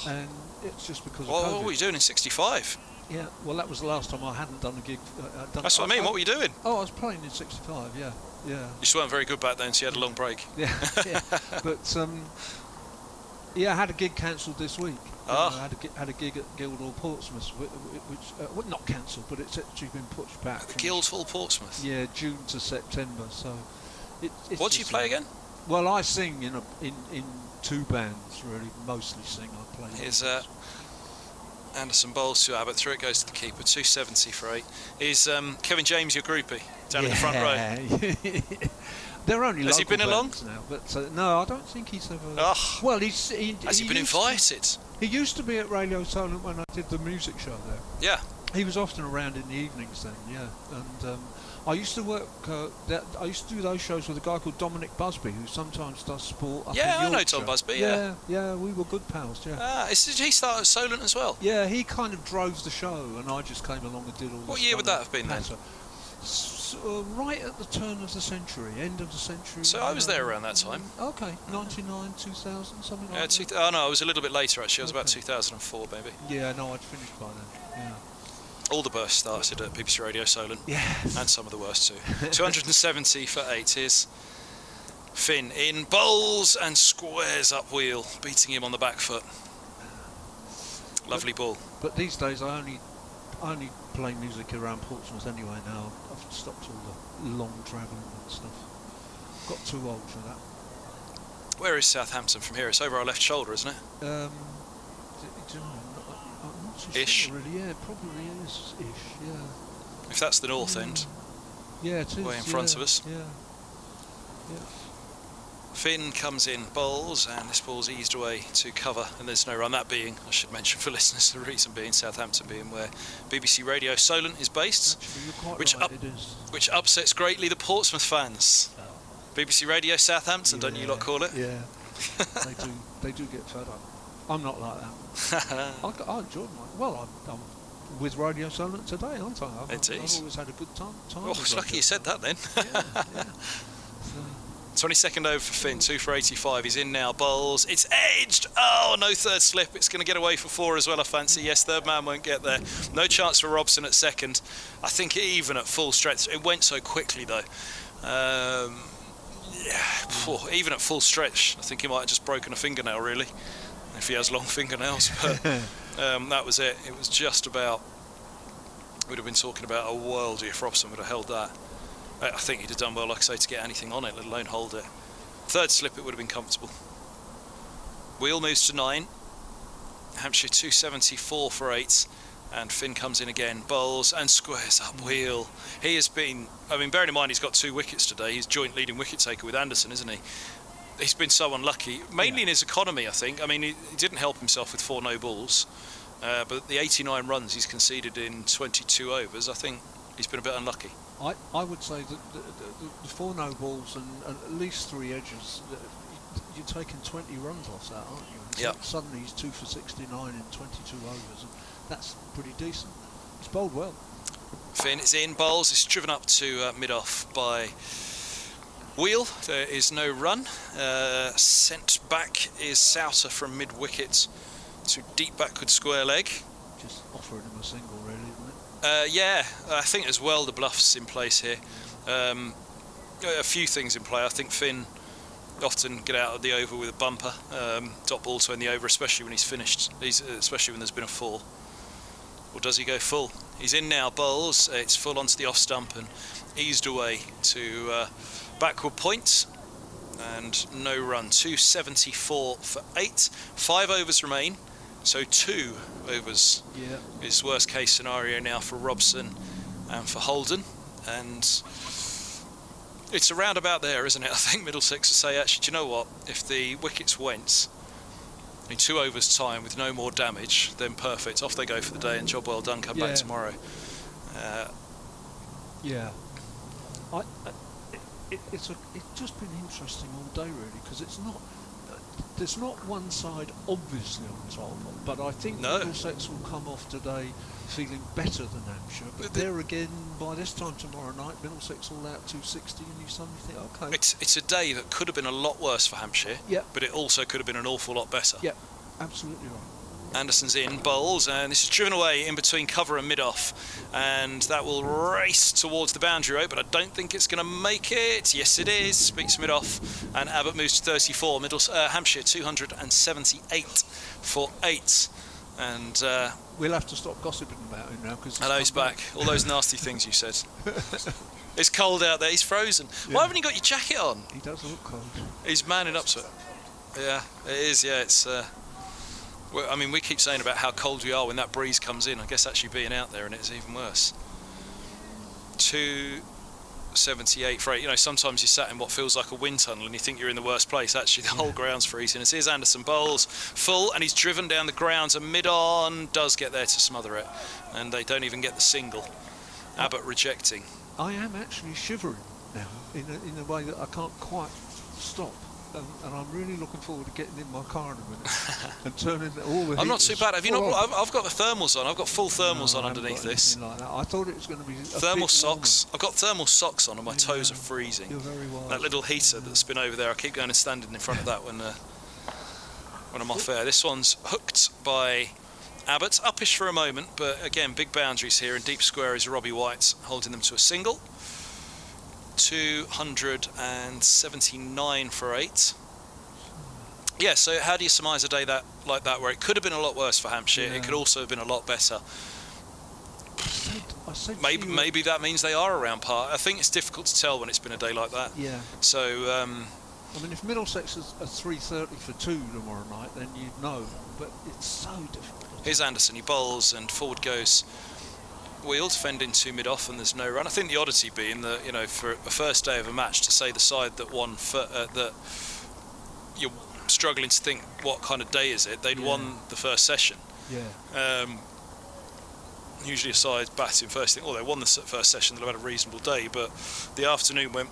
And it's just because of COVID. What were you doing in 65? Yeah, well, that was the last time I hadn't done a gig. That's what I mean. What were you doing? Oh, I was playing in 65, yeah. You just weren't very good back then, so you had a long break. Yeah. But, yeah, I had a gig cancelled this week. I had a gig at Guildhall, Portsmouth, which well, not cancelled, but it's actually been pushed back. At the Guildhall, Portsmouth? Yeah, June to September. So, it's what do you play again? Well, I sing two bands really, mostly sing. I play. Here's Anderson bowls to Abbott. Through it goes to the keeper. 270 for 8. Is Kevin James your groupie down in the front row? They're only Has he local been along? bands now, but no, I don't think he's ever. Oh. Well, Has he been used invited? He used to be at Radio Solent when I did the music show there. Yeah. He was often around in the evenings then, yeah. And I used to work. I used to do those shows with a guy called Dominic Busby, who sometimes does sport. Up Yeah, in I know Yorkshire. Tom Busby. Yeah, we were good pals. Yeah. Did he start at Solent as well? Yeah, he kind of drove the show, and I just came along and did all. What the year would stuff. that have been then? Right at the turn of the century, end of the century. So I was there around that time. Okay, 99, 2000, something like that. Oh no, I was a little bit later actually. I was about Okay. 2004 maybe. Yeah, no, I'd finished by then. Yeah. All the bursts started at BBC Radio Solent. Yes. And some of the worst too. 270 for 8. Here's Finn in bowls and squares up wheel, beating him on the back foot. Lovely ball. But these days I only play music around Portsmouth anyway now. I've stopped all the long travelling and stuff. Got too old for that. Where is Southampton from here? It's over our left shoulder, isn't it? I'm not so Ish. sure really. Yeah, it probably is ish. Yeah. If that's the north end. Yeah, it is. Way in front yeah, of us. Yeah. Yeah. Finn comes in, bowls, and this ball's eased away to cover, and there's no run. That being, I should mention for listeners, the reason being Southampton being where BBC Radio Solent is based, Actually, you're quite which right. It is. which upsets greatly the Portsmouth fans. BBC Radio Southampton, don't you lot call it? Yeah. They do get fed up. I'm not like that. I enjoyed my. Well, I'm with Radio Solent today, aren't I? It I've is. always had a good time. Oh, with it's lucky Radio you said that then. Yeah. 22nd over for Finn, 2 for 85. He's in now, bowls. It's edged. Oh, no third slip. It's going to get away for 4 as well, I fancy. Yes, third man won't get there. No chance for Robson at second. I think even at full stretch. It went so quickly, though. Even at full stretch, I think he might have just broken a fingernail, really, if he has long fingernails. But that was it. It was just about. We'd have been talking about a worldie if Robson would have held that. I think he'd have done well, like I say, to get anything on it, let alone hold it. Third slip, it would have been comfortable. Wheel moves to 9. Hampshire 274 for 8. And Finn comes in again, bowls and squares up wheel. He has been, bearing in mind he's got 2 wickets today. He's joint leading wicket taker with Anderson, isn't he? He's been so unlucky, mainly in his economy, I think. He didn't help himself with 4 no balls. But the 89 runs he's conceded in 22 overs, I think he's been a bit unlucky. I would say that the 4 no balls and at least 3 edges, you're taking 20 runs off that, aren't you? And Yeah. Suddenly he's 2 for 69 in 22 overs, and that's pretty decent. He's bowled well. Finn is in, bowls. It's driven up to mid-off by Wheel. There is no run. Sent back is Souter from mid-wicket to deep backward square leg. Just offering him a single, really, isn't it? Yeah, I think as well the bluff's in place here. A few things in play. I think Finn often get out of the over with a bumper. Dot ball to end the over, especially when he's finished. Especially when there's been a 4. Or does he go full? He's in now, bowls. It's full onto the off stump and eased away to backward point. And no run. 274 for 8. 5 overs remain. So 2 overs is worst case scenario now for Robson and for Holden. And it's around about there, isn't it? I think Middlesex will say, actually, do you know what? If the wickets went in 2 overs' time with no more damage, then perfect. Off they go for the day and job well done. Come back tomorrow. It's just been interesting all day, really, because there's not one side obviously on top, but I think Middlesex will come off today feeling better than Hampshire. But there again, by this time tomorrow night, Middlesex all out 260, and you suddenly think, okay. It's a day that could have been a lot worse for Hampshire, but it also could have been an awful lot better. Yeah, absolutely right. Anderson's in, bowls, and this is driven away in between cover and mid-off, and that will race towards the boundary rope, but I don't think it's going to make it. Yes, it is. Beats mid-off, and Abbott moves to 34. Hampshire 278 for 8, and we'll have to stop gossiping about him now because hello, he's back. All those nasty things you said. It's cold out there. He's frozen. Why haven't you got your jacket on? He does look cold. He's manning up to it. Yeah, it is. Yeah, it's. I mean, we keep saying about how cold we are when that breeze comes in. I guess actually being out there and it's even worse. 278 for 8. You know, sometimes you're sat in what feels like a wind tunnel and you think you're in the worst place. Actually, the whole ground's freezing. As here's Anderson bowls full, and he's driven down the grounds, and mid-on does get there to smother it, and they don't even get the single. Abbott rejecting. I am actually shivering now in a way that I can't quite stop. And I'm really looking forward to getting in my car in a minute and turning all the. I'm not too bad. Have you not? on. I've got the thermals on. I've got full thermals on I haven't underneath got this. anything like that. I thought it was going to be a Thermal bit socks. I've got thermal socks on, and my toes are Yeah, freezing. You're very wise. That little heater that's been over there. I keep going and standing in front of that when I'm off air. This one's hooked by Abbott. Uppish for a moment, but again, big boundaries here. And deep square is Robbie White holding them to a single. 279 for 8. Yeah, so how do you surmise a day like that where it could have been a lot worse for Hampshire? Yeah. It could also have been a lot better. I said Maybe that means they are around par. I think it's difficult to tell when it's been a day like that. Yeah. So I mean, if Middlesex is a 3:30 for 2 tomorrow night, then you'd know. But it's so difficult. here's Anderson. He bowls and forward goes Wheel, defending to mid-off, and there's no run. I think the oddity being that, you know, for a first day of a match, to say the side that won that you're struggling to think what kind of day is it. They'd won the first session. Yeah. Usually a side batting first thing. They won the first session. They'll have had a reasonable day, but the afternoon went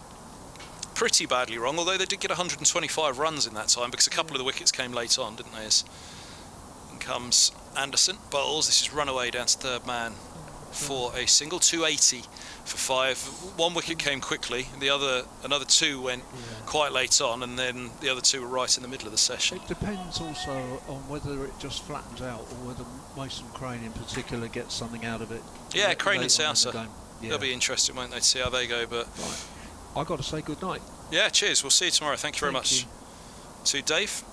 pretty badly wrong. Although they did get 125 runs in that time because a couple of the wickets came late on, didn't they? In comes Anderson, bowls. This is runaway down to third man for a single. 280 for 5. One wicket came quickly, and another 2 went quite late on, and then the other 2 were right in the middle of the session. It depends also on whether it just flattens out or whether Mason Crane in particular gets something out of it. Yeah, Crane and Souser. Yeah. They'll be interesting, won't they, to see how they go. But Right. I've got to say good night. yeah, cheers. We'll see you tomorrow. Thank you very much. you. To Dave.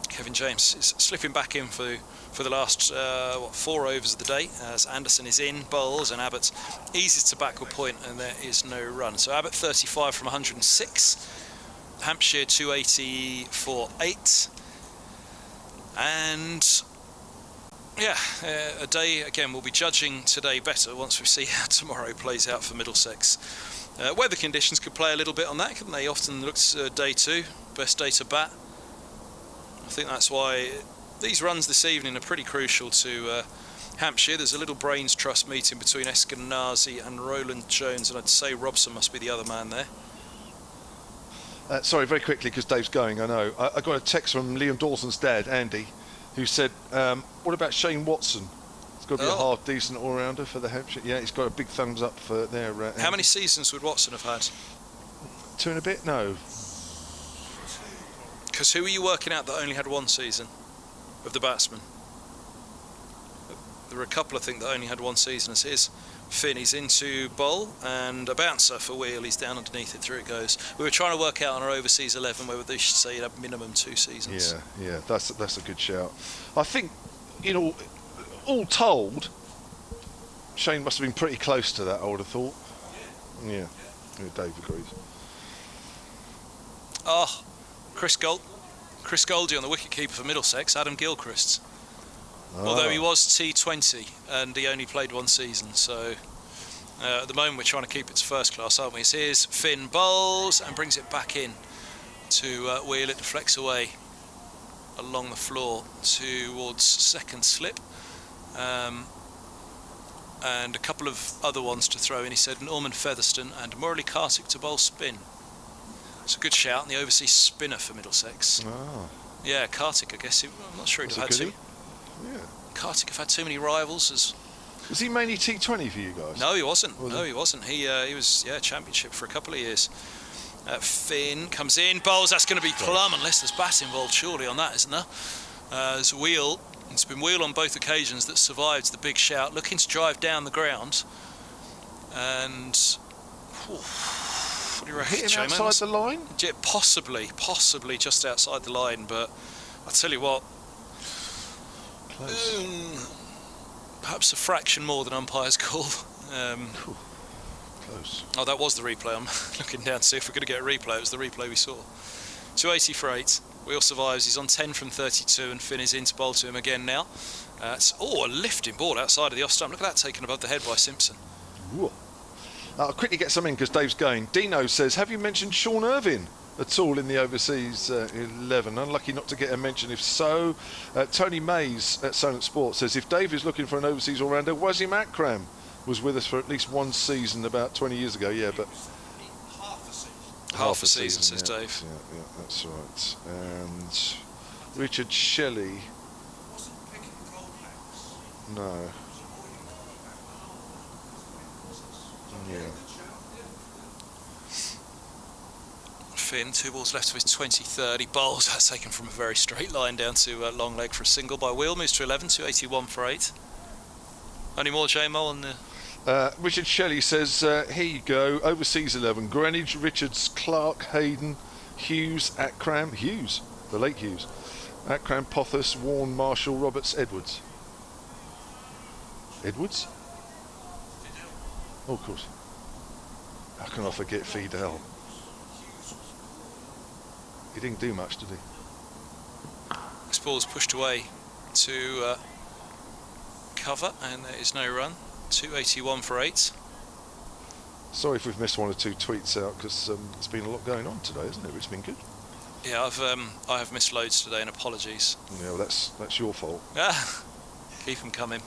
Kevin James is slipping back in for the last 4 overs of the day, as Anderson is in, bowls, and Abbott eases to backward point, and there is no run. So Abbott 35 from 106, Hampshire 280 for 8, and yeah, a day again. We'll be judging today better once we see how tomorrow plays out for Middlesex. Weather conditions could play a little bit on that, couldn't they? Often looks day 2, best day to bat. I think that's why these runs this evening are pretty crucial to Hampshire. There's a little brains trust meeting between Eskenazi and Roland Jones, and I'd say Robson must be the other man there. Sorry, very quickly, because Dave's going, I know. I got a text from Liam Dawson's dad, Andy, who said, what about Shane Watson? It's got to be a hard, decent all-rounder for the Hampshire. Yeah, he's got a big thumbs up for their... How many seasons would Watson have had? 2 and a bit? No. Because who are you working out that only had 1 season of the batsmen? There were a couple, I think, that only had 1 season. As here's Finn, he's into bowl, and a bouncer for Wheel. He's down underneath it, through it goes. We were trying to work out on our overseas 11 whether they should say you'd have minimum 2 seasons. Yeah, that's a good shout. I think, you know, all told, Shane must have been pretty close to that, I would have thought. Yeah, Dave agrees. Oh, Chris Goldie on the wicketkeeper for Middlesex, Adam Gilchrist. Although he was T20 and he only played 1 season, so at the moment we're trying to keep it to first class, aren't we? So here's Finn, bowls and brings it back in to Wheel. It deflects away along the floor towards second slip, and a couple of other ones to throw in. He said Norman Featherstone and Murali Kartik to bowl spin. It's a good shout, and the overseas spinner for Middlesex. Yeah, Kartik, I guess. I'm not sure he'd have had too. Yeah. Kartik have had too many rivals. Was he mainly T20 for you guys? No, he wasn't. He wasn't. He was championship for a couple of years. Finn comes in, bowls. That's going to be plumb unless there's bat involved, surely, on that, isn't there? There's Wheel. It's been Wheel on both occasions that survived the big shout, looking to drive down the ground. And what do you reckon, hitting outside the line? Yeah, possibly just outside the line. But I'll tell you what. Perhaps a fraction more than umpires call. Close. Oh, that was the replay. I'm looking down to see if we're going to get a replay. It was the replay we saw. 280 for 8. Wheel survives. He's on 10 from 32, and Finn is in to bowl to him again now. A lifting ball outside of the off stump. Look at that, taken above the head by Simpson. Ooh. I'll quickly get some in because Dave's going. Dino says, have you mentioned Sean Irvine at all in the overseas 11? Unlucky not to get a mention if so. Tony Mays at Solent Sports says, if Dave is looking for an overseas all-rounder, Wasim Akram was with us for at least one season about 20 years ago. Yeah, but half a season, says Dave. Yeah, that's right. And Richard Shelley. No. Yeah. Finn, 2 balls left of his 23rd. He bowls. That's taken from a very straight line down to long leg for a single by Wheel. Moves to 11, 281 for 8. Any more, J-Mo, on the... Richard Shelley says, here you go, overseas 11, Greenwich, Richards, Clark, Hayden, Hughes, Akram, Hughes, the late Hughes, Akram, Pothas, Warren, Marshall, Roberts, Edwards. Edwards? Oh, of course. How can I forget Fidel? He didn't do much, did he? This ball's pushed away to cover, and there is no run. 281 for 8. Sorry if we've missed one or two tweets out because there's been a lot going on today, isn't it? It's been good. Yeah, I have missed loads today, and apologies. Yeah, well, that's your fault. Keep them coming.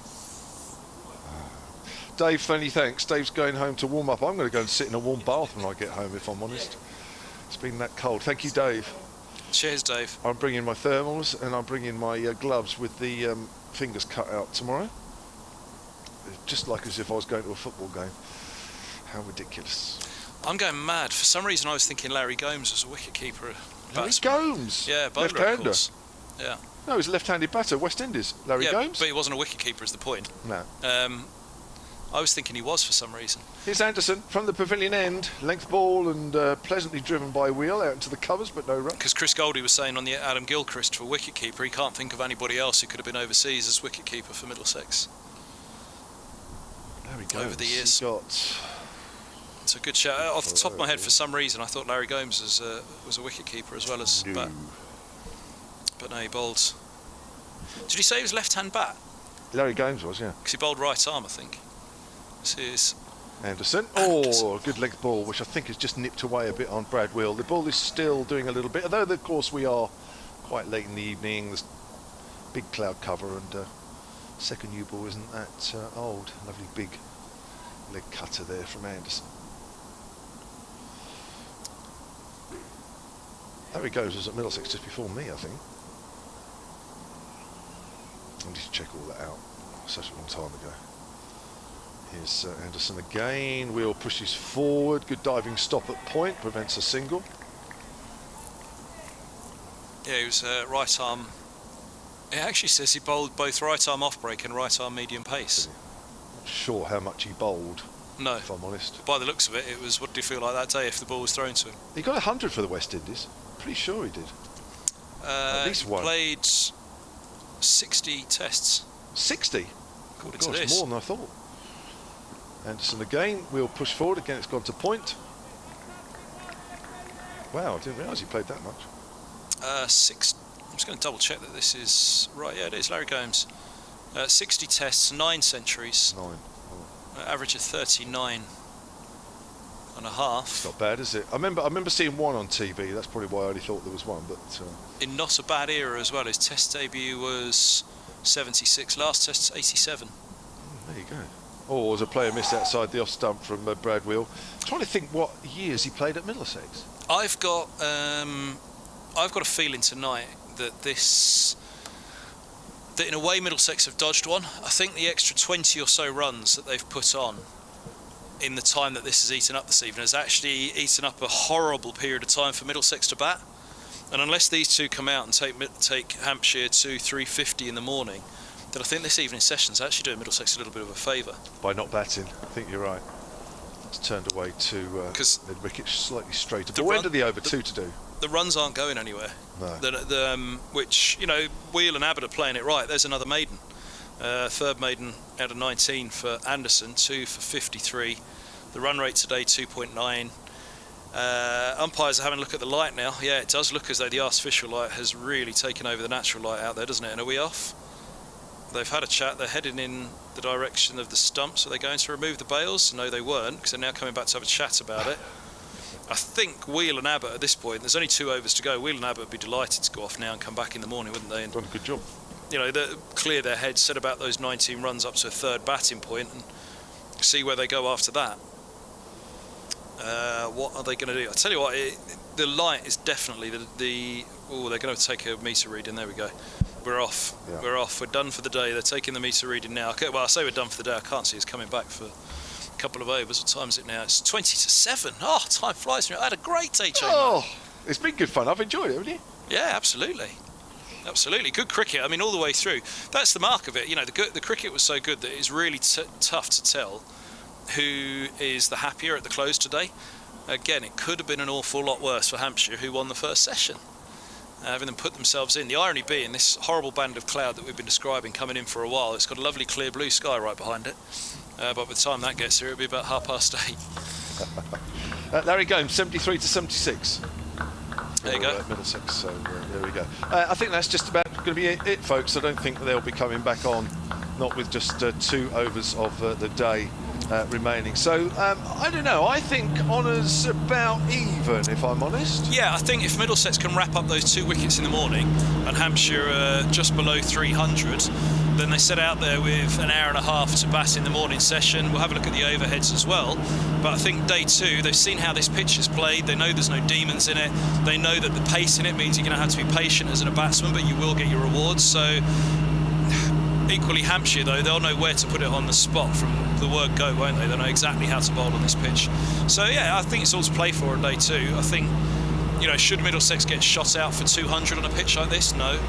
Dave, many thanks. Dave's going home to warm up. I'm going to go and sit in a warm bath when I get home, if I'm honest. It's been that cold. Thank you, Dave. Cheers, Dave. I'm bringing my thermals and I'm bringing my gloves with the fingers cut out tomorrow. Just like as if I was going to a football game. How ridiculous. I'm going mad. For some reason I was thinking Larry Gomes was a wicket-keeper. Larry Gomes? Yeah, left-hander. Yeah. No, he's a left-handed batter, West Indies. Larry Gomes? But he wasn't a wicket-keeper is the point. No. I was thinking he was for some reason. Here's Anderson from the pavilion end. Length ball and pleasantly driven by Wheel out into the covers, but no run. Because Chris Goldie was saying on the Adam Gilchrist for wicket-keeper, he can't think of anybody else who could have been overseas as wicket-keeper for Middlesex. Larry Gomes. Over the years. It's a good shout. Off the top of my head, for some reason, I thought Larry Gomes was a wicket-keeper as well as bat. But no, he bowled. Did you say he was left-hand bat? Larry Gomes was, yeah. Because he bowled right arm, I think. This is Anderson. Oh, good length ball, which I think has just nipped away a bit on Brad Wheel. The ball is still doing a little bit, although of course we are quite late in the evening. There's big cloud cover and second new ball isn't that old. Lovely big leg cutter there from Anderson. There he goes, was at Middlesex just before me, I think. I need to check all that out. Such a long time ago. Here's Anderson again. Wheel pushes forward. Good diving stop at point. Prevents a single. Yeah, he was right arm. It actually says he bowled both right arm off break and right arm medium pace. Not sure how much he bowled. No. If I'm honest. By the looks of it, it was, what did he feel like that day if the ball was thrown to him? He got 100 for the West Indies. Pretty sure he did. At least one. Played 60 tests. 60? According to this. More than I thought. Anderson again. Wheel push forward. Again, it's gone to point. Wow, I didn't realise he played that much. I'm just going to double check that this is right. Yeah, it is. Larry Gomes. 60 tests, 9 centuries. 9. Oh. Average of 39 and a half. It's not bad, is it? I remember seeing one on TV. That's probably why I only thought there was one. But in not a bad era as well. His test debut was 76. Last test's 87. There you go. Oh, as a player missed outside the off stump from Brad Wheel. I'm trying to think what years he played at Middlesex. I've got a feeling tonight that that in a way Middlesex have dodged one. I think the extra 20 or so runs that they've put on in the time that this has eaten up this evening has actually eaten up a horrible period of time for Middlesex to bat. And unless these two come out and take Hampshire to 350 in the morning, then I think this evening's session's actually doing Middlesex a little bit of a favour. By not batting, I think you're right. It's turned away to the wicket slightly straighter. But when did the over 2 to do? The runs aren't going anywhere. No. Which, you know, Wheel and Abbott are playing it right. There's another maiden. Third maiden out of 19 for Anderson, 2 for 53. The run rate today, 2.9. Umpires are having a look at the light now. Yeah, it does look as though the artificial light has really taken over the natural light out there, doesn't it? And are we off? They've had a chat. They're heading in the direction of the stumps. Are they going to remove the bails? No, they weren't, because they're now coming back to have a chat about it. I think Wheel and Abbott at this point, there's only 2 overs to go. Wheel and Abbott would be delighted to go off now and come back in the morning, wouldn't they? And, Done a good job. you know, clear their heads, set about those 19 runs up to a 3rd batting point and see where they go after that. What are they going to do? I tell you what, the light is definitely oh, they're going to take a meter reading. There we go. We're off. Yeah. We're off. We're done for the day. They're taking the meter reading now. Okay, well, I say we're done for the day. I can't see it's coming back for a couple of overs. What time is it now? It's 20-7. Oh, time flies. I had a great day, Jay. Oh, it's been good fun. I've enjoyed it, haven't you? Yeah, absolutely. Absolutely. Good cricket. I mean, all the way through. That's the mark of it. You know, the cricket was so good that it's really tough to tell who is the happier at the close today. Again, it could have been an awful lot worse for Hampshire, who won the first session, having them put themselves in. The irony being, this horrible band of cloud that we've been describing coming in for a while, it's got a lovely clear blue sky right behind it. But by the time that gets here, it'll be about 8:30. Larry Gomes, 73-76. There you go. Middlesex, so there we go. I think that's just about going to be it, folks. I don't think they'll be coming back on, not with just 2 overs of the day remaining. So, I don't know. I think honours about even, if I'm honest. Yeah, I think if Middlesex can wrap up those 2 wickets in the morning and Hampshire just below 300, then they set out there with an hour and a half to bat in the morning session. We'll have a look at the overheads as well. But I think day 2, they've seen how this pitch is played. They know there's no demons in it. They know that the pace in it means you're going to have to be patient as a batsman, but you will get your rewards. So equally Hampshire, though, they'll know where to put it on the spot from the word go, won't they? They'll know exactly how to bowl on this pitch. So yeah, I think it's all to play for on day 2. I think, you know, should Middlesex get shot out for 200 on a pitch like this? No.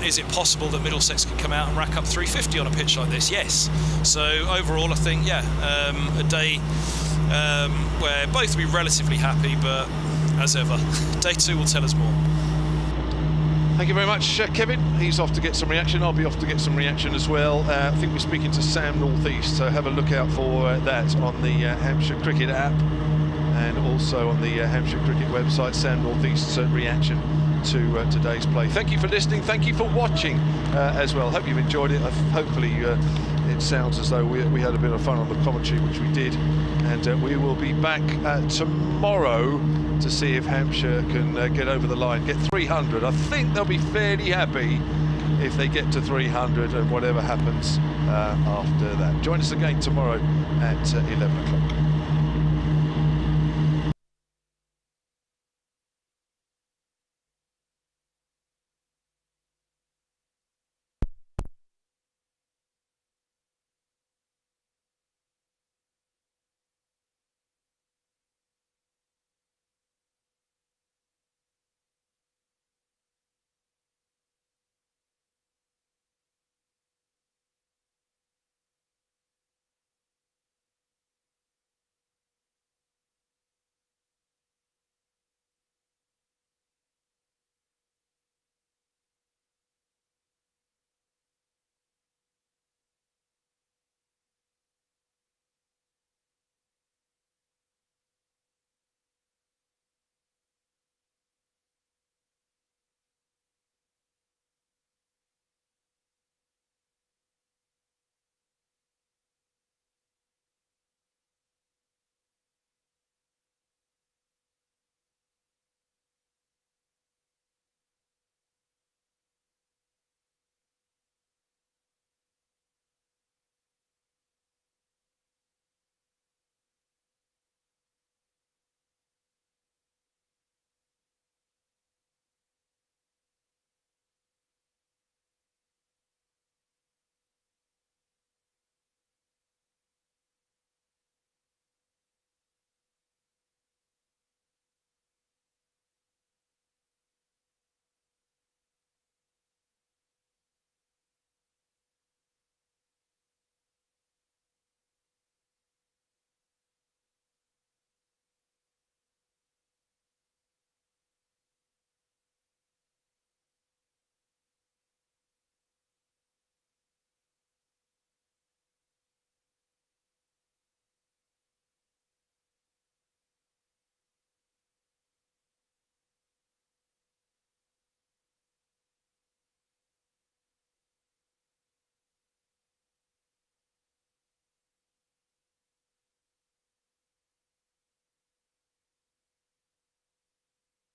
Is it possible that Middlesex could come out and rack up 350 on a pitch like this? Yes. So overall, I think, yeah, a day where both will be relatively happy, but as ever, day 2 will tell us more. Thank you very much, Kevin. He's off to get some reaction. I'll be off to get some reaction as well. I think we're speaking to Sam North East, so have a look out for that on the Hampshire Cricket App and also on the Hampshire Cricket website, Sam North East's reaction to today's play. Thank you for listening. Thank you for watching as well. Hope you've enjoyed it. Hopefully it sounds as though we had a bit of fun on the commentary, which we did. And we will be back tomorrow to see if Hampshire can get over the line, get 300. I think they'll be fairly happy if they get to 300 and whatever happens after that. Join us again tomorrow at 11 o'clock.